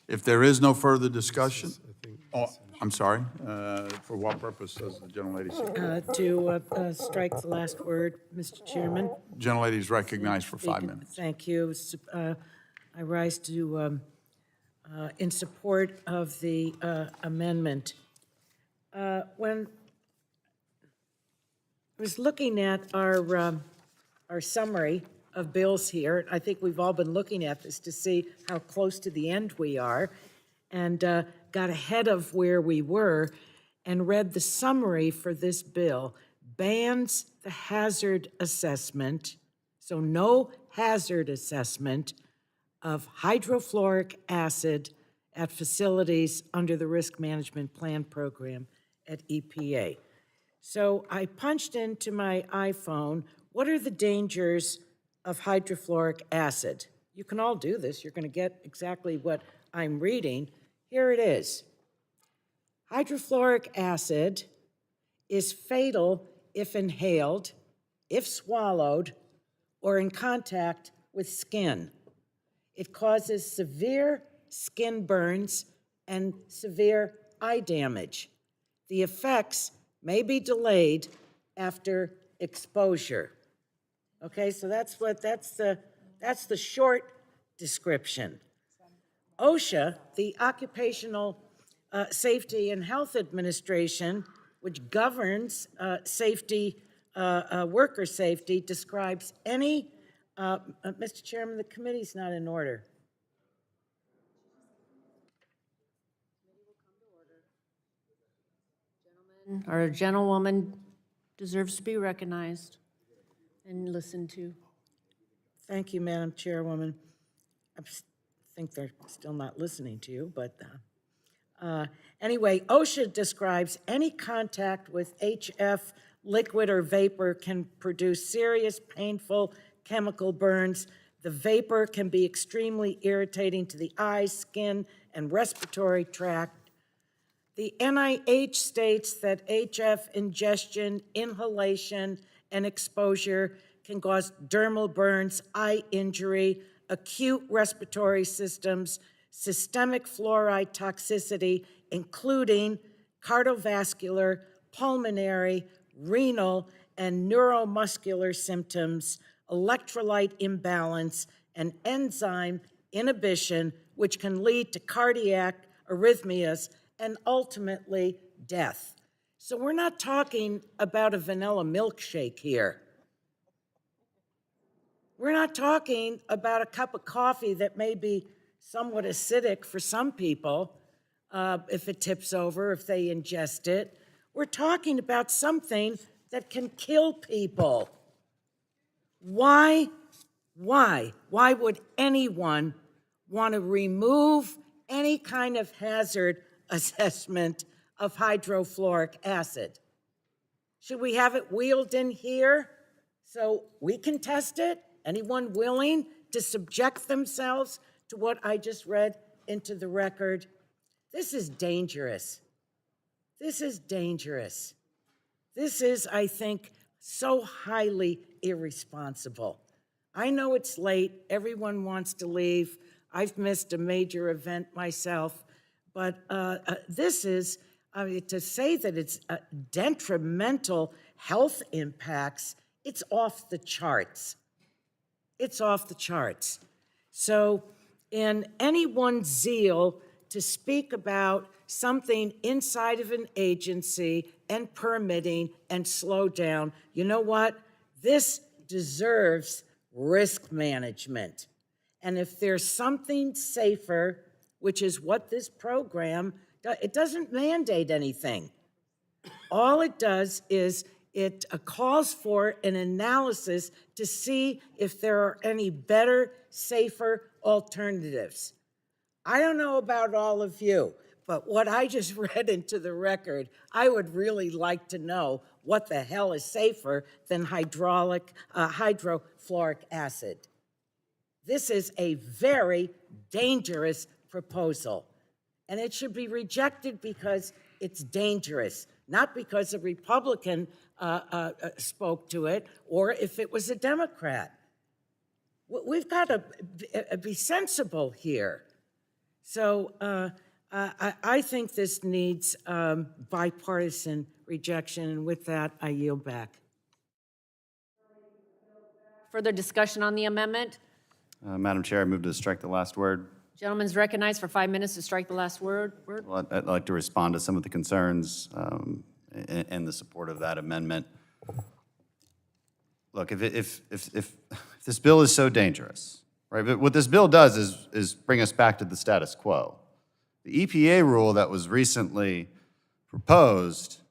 If there is no further discussion, I'm sorry, for what purpose does the gentlelady seek? To strike the last word, Mr. Chairman. Gentlelady is recognized for 5 minutes. Thank you. I rise to in support of the amendment. When I was looking at our summary of bills here, I think we've all been looking at this to see how close to the end we are, and got ahead of where we were and read the summary for this bill. Bans the hazard assessment, so no hazard assessment of hydrofluoric acid at facilities under the Risk Management Plan Program at EPA. So I punched into my iPhone, what are the dangers of hydrofluoric acid? You can all do this. You're going to get exactly what I'm reading. Here it is. Hydrofluoric acid is fatal if inhaled, if swallowed, or in contact with skin. It causes severe skin burns and severe eye damage. The effects may be delayed after exposure. Okay, so that's the short description. OSHA, the Occupational Safety and Health Administration, which governs worker safety, describes any, Mr. Chairman, the committee's not in order. Our gentlewoman deserves to be recognized and listened to. Thank you, Madam Chairwoman. I think they're still not listening to you, but anyway, OSHA describes any contact with HF liquid or vapor can produce serious, painful chemical burns. The vapor can be extremely irritating to the eyes, skin, and respiratory tract. The NIH states that HF ingestion, inhalation, and exposure can cause dermal burns, eye injury, acute respiratory systems, systemic fluoride toxicity, including cardiovascular, pulmonary, renal, and neuromuscular symptoms, electrolyte imbalance, and enzyme inhibition, which can lead to cardiac arrhythmias and ultimately death. So we're not talking about a vanilla milkshake here. We're not talking about a cup of coffee that may be somewhat acidic for some people if it tips over, if they ingest it. We're talking about something that can kill people. Why would anyone want to remove any kind of hazard assessment of hydrofluoric acid? Should we have it wheeled in here so we can test it? Anyone willing to subject themselves to what I just read into the record? This is dangerous. This is dangerous. This is, I think, so highly irresponsible. I know it's late. Everyone wants to leave. I've missed a major event myself. But this is, to say that it's detrimental health impacts, it's off the charts. It's off the charts. So in anyone's zeal to speak about something inside of an agency and permitting and slow down, you know what? This deserves risk management. And if there's something safer, which is what this program does, it doesn't mandate anything. All it does is it calls for an analysis to see if there are any better, safer alternatives. I don't know about all of you, but what I just read into the record, I would really like to know what the hell is safer than hydrofluoric acid. This is a very dangerous proposal, and it should be rejected because it's dangerous, not because a Republican spoke to it or if it was a Democrat. We've got to be sensible here. So I think this needs bipartisan rejection, and with that, I yield back. Further discussion on the amendment? Madam Chair, I move to strike the last word. Gentleman's recognized for 5 minutes to strike the last word. Well, I'd like to respond to some of the concerns and the support of that amendment. Look, if this bill is so dangerous, right, but what this bill does is bring us back to the status quo. The EPA rule that was recently proposed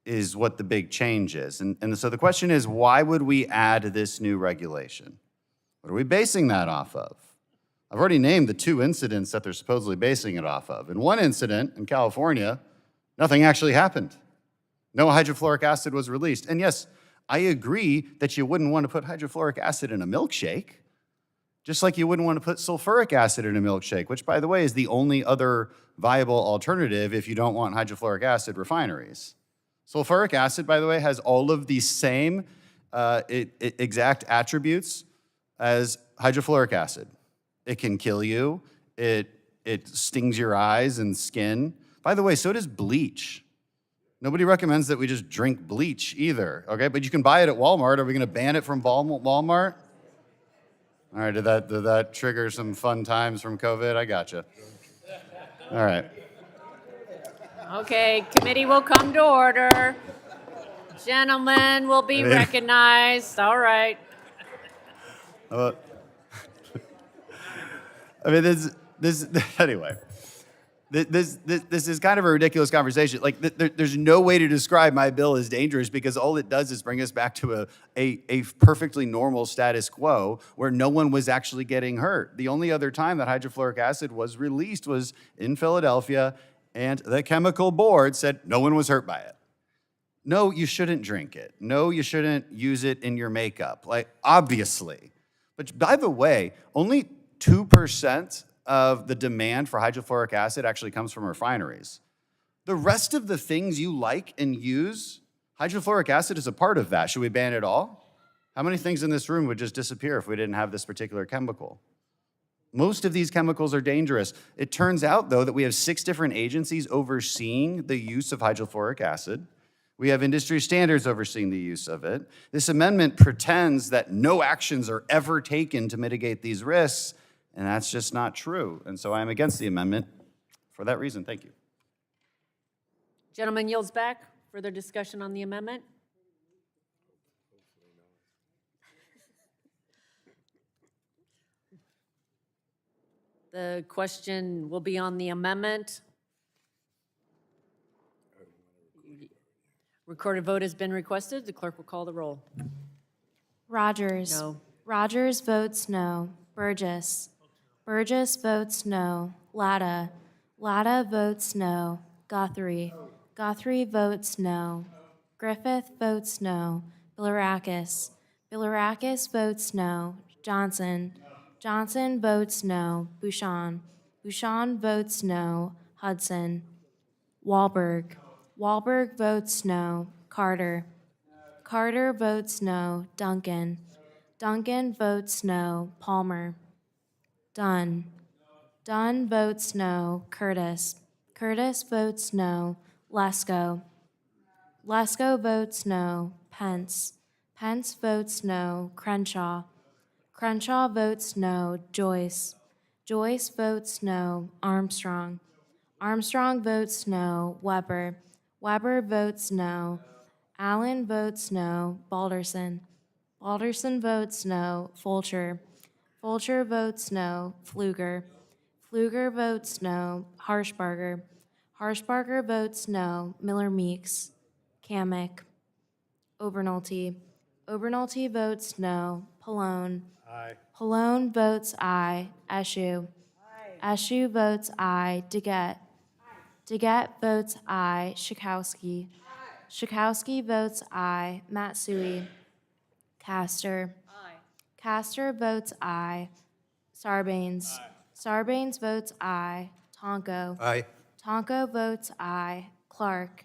is what the big change is. And so the question is, why would we add this new regulation? What are we basing that off of? I've already named the 2 incidents that they're supposedly basing it off of. In one incident in California, nothing actually happened. No hydrofluoric acid was released. And yes, I agree that you wouldn't want to put hydrofluoric acid in a milkshake, just like you wouldn't want to put sulfuric acid in a milkshake, which, by the way, is the only other viable alternative if you don't want hydrofluoric acid refineries. Sulfuric acid, by the way, has all of the same exact attributes as hydrofluoric acid. It can kill you. It stings your eyes and skin. By the way, so does bleach. Nobody recommends that we just drink bleach either, okay? But you can buy it at Walmart. Are we gonna ban it from Walmart? All right, did that trigger some fun times from COVID? I gotcha. All right. Okay, committee will come to order. Gentlemen will be recognized. All right. I mean, anyway. This is kind of a ridiculous conversation. Like, there's no way to describe my bill as dangerous because all it does is bring us back to a perfectly normal status quo where no one was actually getting hurt. The only other time that hydrofluoric acid was released was in Philadelphia, and the chemical board said no one was hurt by it. No, you shouldn't drink it. No, you shouldn't use it in your makeup, like, obviously. But by the way, only 2% of the demand for hydrofluoric acid actually comes from refineries. The rest of the things you like and use, hydrofluoric acid is a part of that. Should we ban it all? How many things in this room would just disappear if we didn't have this particular chemical? Most of these chemicals are dangerous. It turns out, though, that we have 6 different agencies overseeing the use of hydrofluoric acid. We have industry standards overseeing the use of it. This amendment pretends that no actions are ever taken to mitigate these risks, and that's just not true. And so I am against the amendment for that reason. Thank you. Gentleman yields back. Further discussion on the amendment? The question will be on the amendment. Recorded vote has been requested. The clerk will call the roll. Rodgers. No. Rodgers votes no. Burgess. Burgess votes no. Latta. Latta votes no. Guthrie. Guthrie votes no. Griffith votes no. Bilirakis. Bilirakis votes no. Johnson. Johnson votes no. Bouchon. Bouchon votes no. Hudson. Wahlberg. Wahlberg votes no. Carter. Carter votes no. Duncan. Duncan votes no. Palmer. Dunn. Dunn votes no. Curtis. Curtis votes no. Lesko. Lesko votes no. Pence. Pence votes no. Crenshaw. Crenshaw votes no. Joyce. Joyce votes no. Armstrong. Armstrong votes no. Weber. Weber votes no. Allen votes no. Balderson. Balderson votes no. Fulcher. Fulcher votes no. Pfluger. Pfluger votes no. Harshbarger. Harshbarger votes no. Miller Meeks. Kamick. Overnulty. Overnulty votes no. Pallone. Aye. Pallone votes aye. Eshu. Eshu votes aye. Deget. Deget votes aye. Schakowsky. Schakowsky votes aye. Matsui. Castor. Castor votes aye. Sarbanes. Sarbanes votes aye. Tonko. Aye. Tonko votes aye. Clark.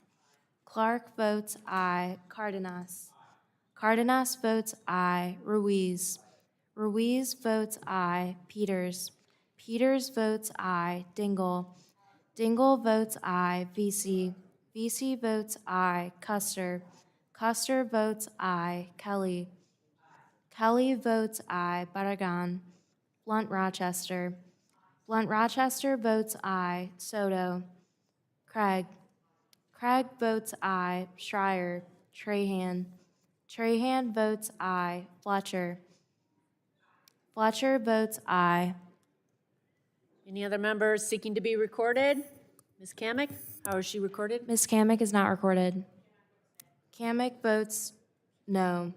Clark votes aye. Cardenas. Cardenas votes aye. Ruiz. Ruiz votes aye. Peters. Peters votes aye. Dingle. Dingle votes aye. VC. VC votes aye. Custer. Custer votes aye. Kelly. Kelly votes aye. Barragan. Blunt Rochester. Blunt Rochester votes aye. Soto. Craig. Craig votes aye. Schreier. Trahan. Trahan votes aye. Fletcher. Fletcher votes aye. Any other members seeking to be recorded? Ms. Kamick, how is she recorded? Ms. Kamick is not recorded. Kamick votes no.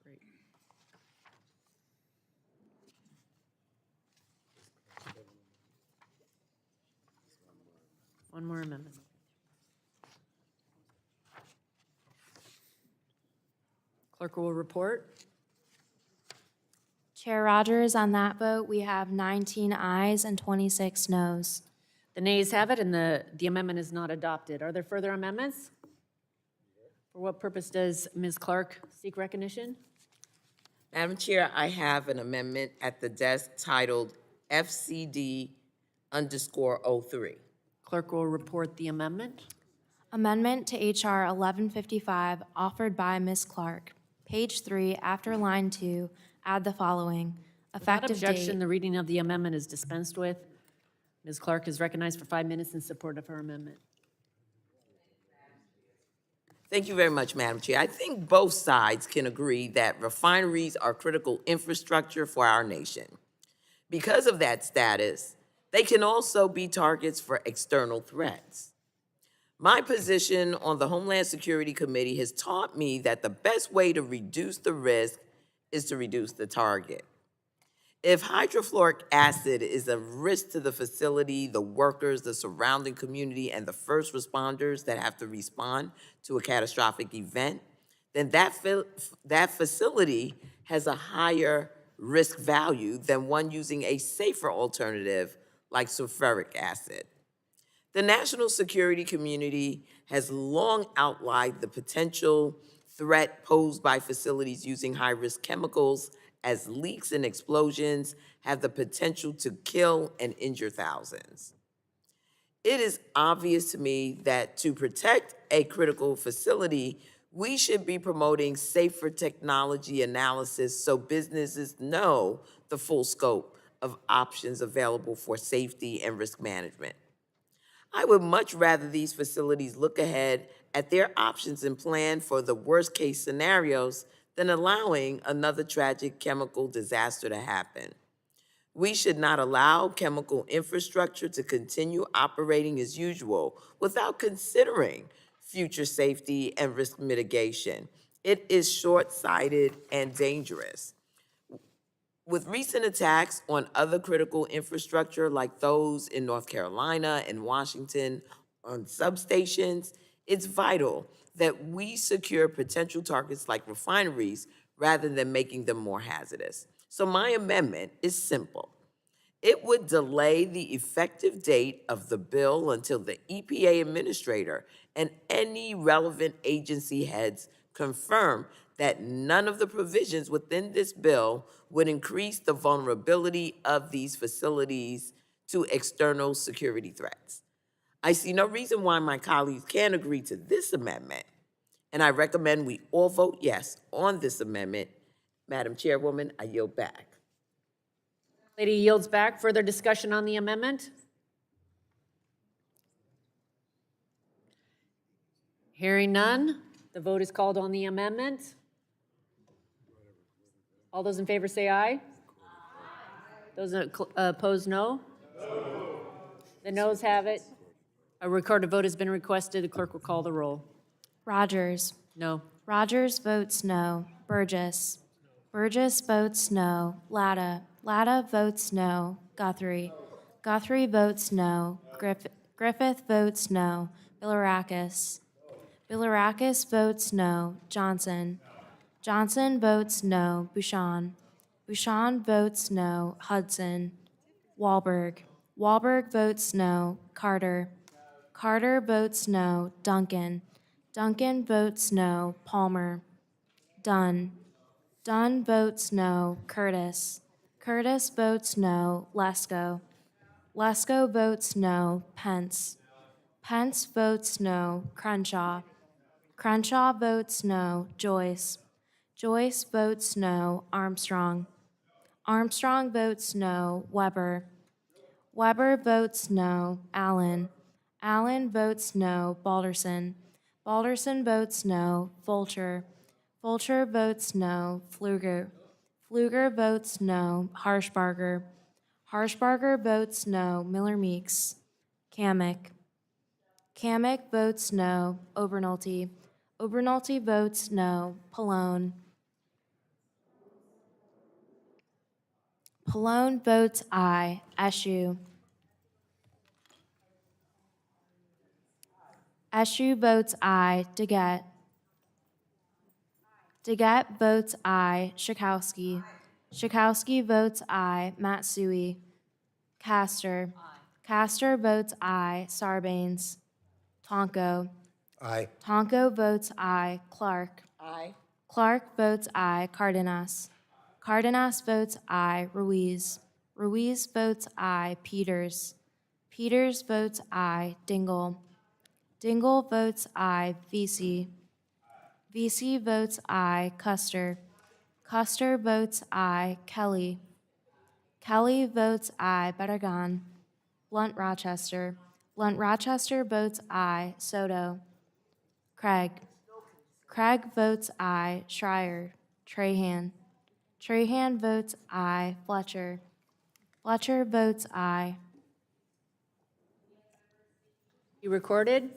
Great. One more amendment. Clerk will report. Chair Rodgers, on that vote, we have 19 ayes and 26 noes. The nays have it, and the amendment is not adopted. Are there further amendments? For what purpose does Ms. Clark seek recognition? Madam Chair, I have an amendment at the desk titled FCD_03. Clerk will report the amendment. Amendment to H.R. 1155, offered by Ms. Clark. Page 3, after line 2, add the following. Without Effective objection, date. the reading of the amendment is dispensed with. Ms. Clark is recognized for 5 minutes in support of her amendment. Thank you very much, Madam Chair. I think both sides can agree that refineries are critical infrastructure for our nation. Because of that status, they can also be targets for external threats. My position on the Homeland Security Committee has taught me that the best way to reduce the risk is to reduce the target. If hydrofluoric acid is a risk to the facility, the workers, the surrounding community, and the first responders that have to respond to a catastrophic event, then that facility has a higher risk value than one using a safer alternative like sulfuric acid. The national security community has long outlined the potential threat posed by facilities using high-risk chemicals, as leaks and explosions have the potential to kill and injure thousands. It is obvious to me that to protect a critical facility, we should be promoting safer technology analysis so businesses know the full scope of options available for safety and risk management. I would much rather these facilities look ahead at their options and plan for the worst-case scenarios than allowing another tragic chemical disaster to happen. We should not allow chemical infrastructure to continue operating as usual without considering future safety and risk mitigation. It is short-sighted and dangerous. With recent attacks on other critical infrastructure like those in North Carolina and Washington on substations, it's vital that we secure potential targets like refineries rather than making them more hazardous. So my amendment is simple. It would delay the effective date of the bill until the EPA administrator and any relevant agency heads confirm that none of the provisions within this bill would increase the vulnerability of these facilities to external security threats. I see no reason why my colleagues can't agree to this amendment, and I recommend we all vote yes on this amendment. Madam Chairwoman, I yield back. Lady yields back. Further discussion on the amendment? Hearing none, the vote is called on the amendment. All those in favor say aye. Those opposed, no. The noes have it. A recorded vote has been requested. The clerk will call the roll. Rodgers. No. Rodgers votes no. Burgess. Burgess votes no. Latta. Latta votes no. Guthrie. Guthrie votes no. Griffith votes no. Bilirakis. Bilirakis votes no. Johnson. Johnson votes no. Bouchon. Bouchon votes no. Hudson. Wahlberg. Wahlberg votes no. Carter. Carter votes no. Duncan. Duncan votes no. Palmer. Dunn. Dunn votes no. Curtis. Curtis votes no. Lesko. Lesko votes no. Pence. Pence votes no. Crenshaw. Crenshaw votes no. Joyce. Joyce votes no. Armstrong. Armstrong votes no. Weber. Weber votes no. Allen. Allen votes no. Balderson. Balderson votes no. Fulcher. Fulcher votes no. Pfluger. Pfluger votes no. Harshbarger. Harshbarger votes no. Miller Meeks. Kamick. Kamick votes no. Obernolte. Obernolte votes no. Pallone. Pallone votes aye. Eshoo. Eshoo votes aye. Deget. Deget votes aye. Schakowsky. Schakowsky votes aye. Matsui. Castor. Castor votes aye. Sarbanes. Tonko. Aye. Tonko votes aye. Clark. Aye. Clark votes aye. Cardenas. Cardenas votes aye. Ruiz. Ruiz votes aye. Peters. Peters votes aye. Dingle. Dingle votes aye. Vesey. Vesey votes aye. Custer. Custer votes aye. Kelly. Kelly votes aye. Barragan. Blunt Rochester. Blunt Rochester votes aye. Soto. Craig. Craig votes aye. Schreier. Trahan. Trahan votes aye. Fletcher. Fletcher votes aye. Be recorded.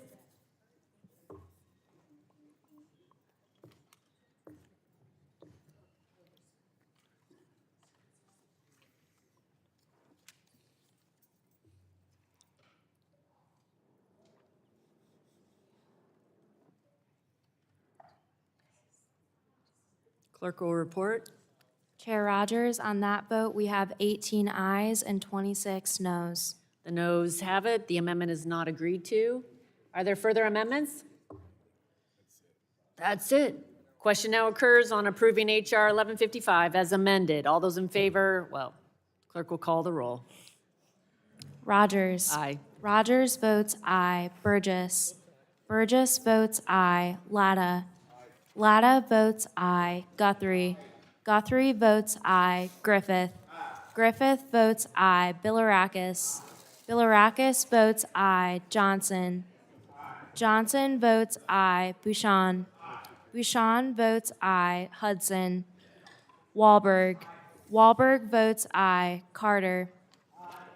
Clerk will report. Chair Rodgers, on that vote, we have 18 ayes and 26 noes. The noes have it. The amendment is not agreed to. Are there further amendments? That's it. Question now occurs on approving H.R. 1155 as amended. All those in favor, well, clerk will call the roll. Rodgers. Aye. Rodgers votes aye. Burgess. Burgess votes aye. Latta. Latta votes aye. Guthrie. Guthrie votes aye. Griffith. Griffith votes aye. Bilirakis. Bilirakis votes aye. Johnson. Johnson votes aye. Bouchon. Bouchon votes aye. Hudson. Wahlberg. Wahlberg votes aye. Carter.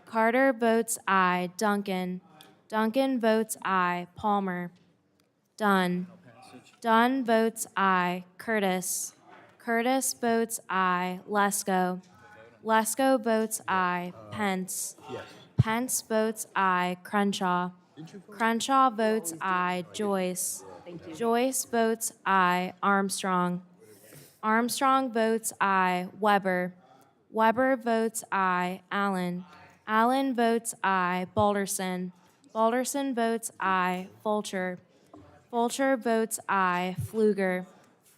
Carter votes aye. Duncan. Duncan votes aye. Palmer. Dunn. Dunn votes aye. Curtis. Curtis votes aye. Lesko. Lesko votes aye. Pence. Pence votes aye. Crenshaw. Crenshaw votes aye. Joyce. Joyce votes aye. Armstrong. Armstrong votes aye. Weber. Weber votes aye. Allen. Allen votes aye. Balderson. Balderson votes aye. Fulcher. Fulcher votes aye. Pfluger.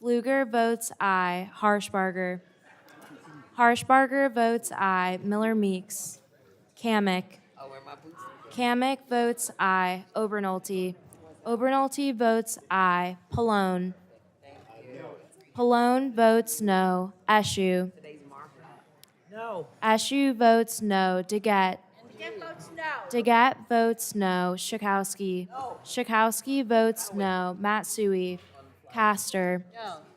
Pfluger votes aye. Harshbarger. Harshbarger votes aye. Miller Meeks. Kamick. Kamick votes aye. Obernolte. Obernolte votes aye. Pallone. Pallone votes no. Eshoo. No. Eshoo votes no. Deget. Deget votes no. Schakowsky. Schakowsky votes no. Matsui. Castor.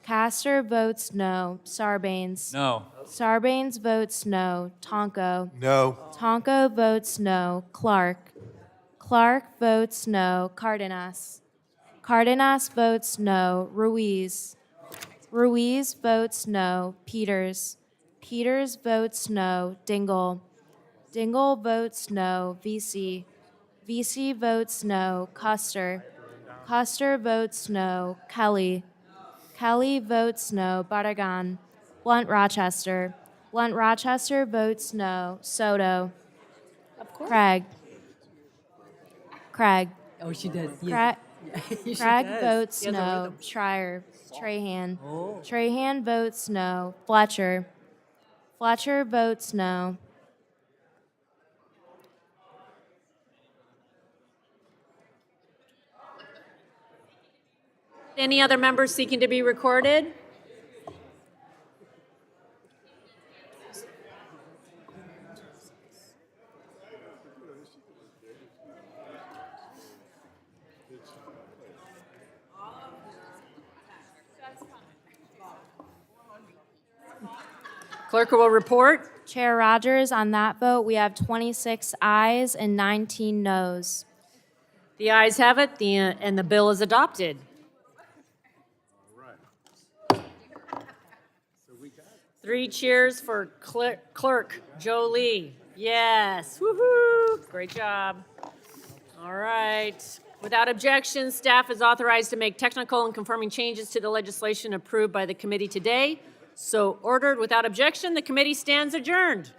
Castor votes no. Sarbanes. No. Sarbanes votes no. Tonko. No. Tonko votes no. Clark. Clark votes no. Cardenas. Cardenas votes no. Ruiz. Ruiz votes no. Peters. Peters votes no. Dingle. Dingle votes no. Vesey. Vesey votes no. Custer. Custer votes no. Kelly. Kelly votes no. Barragan. Blunt Rochester. Blunt Rochester votes no. Soto. Craig. Craig. Oh, she does. Craig. Craig votes no. Schreier. Trahan. Trahan votes no. Fletcher. Fletcher votes no. Any other members seeking to be recorded? Clerk will report. Chair Rodgers, on that vote, we have 26 ayes and 19 noes. The ayes have it, and the bill is adopted. 3 cheers for Clerk Jolie. Yes, woo-hoo, great job. All right. Without objection, staff is authorized to make technical and confirming changes to the legislation approved by the committee today. So ordered. Without objection, the committee stands adjourned.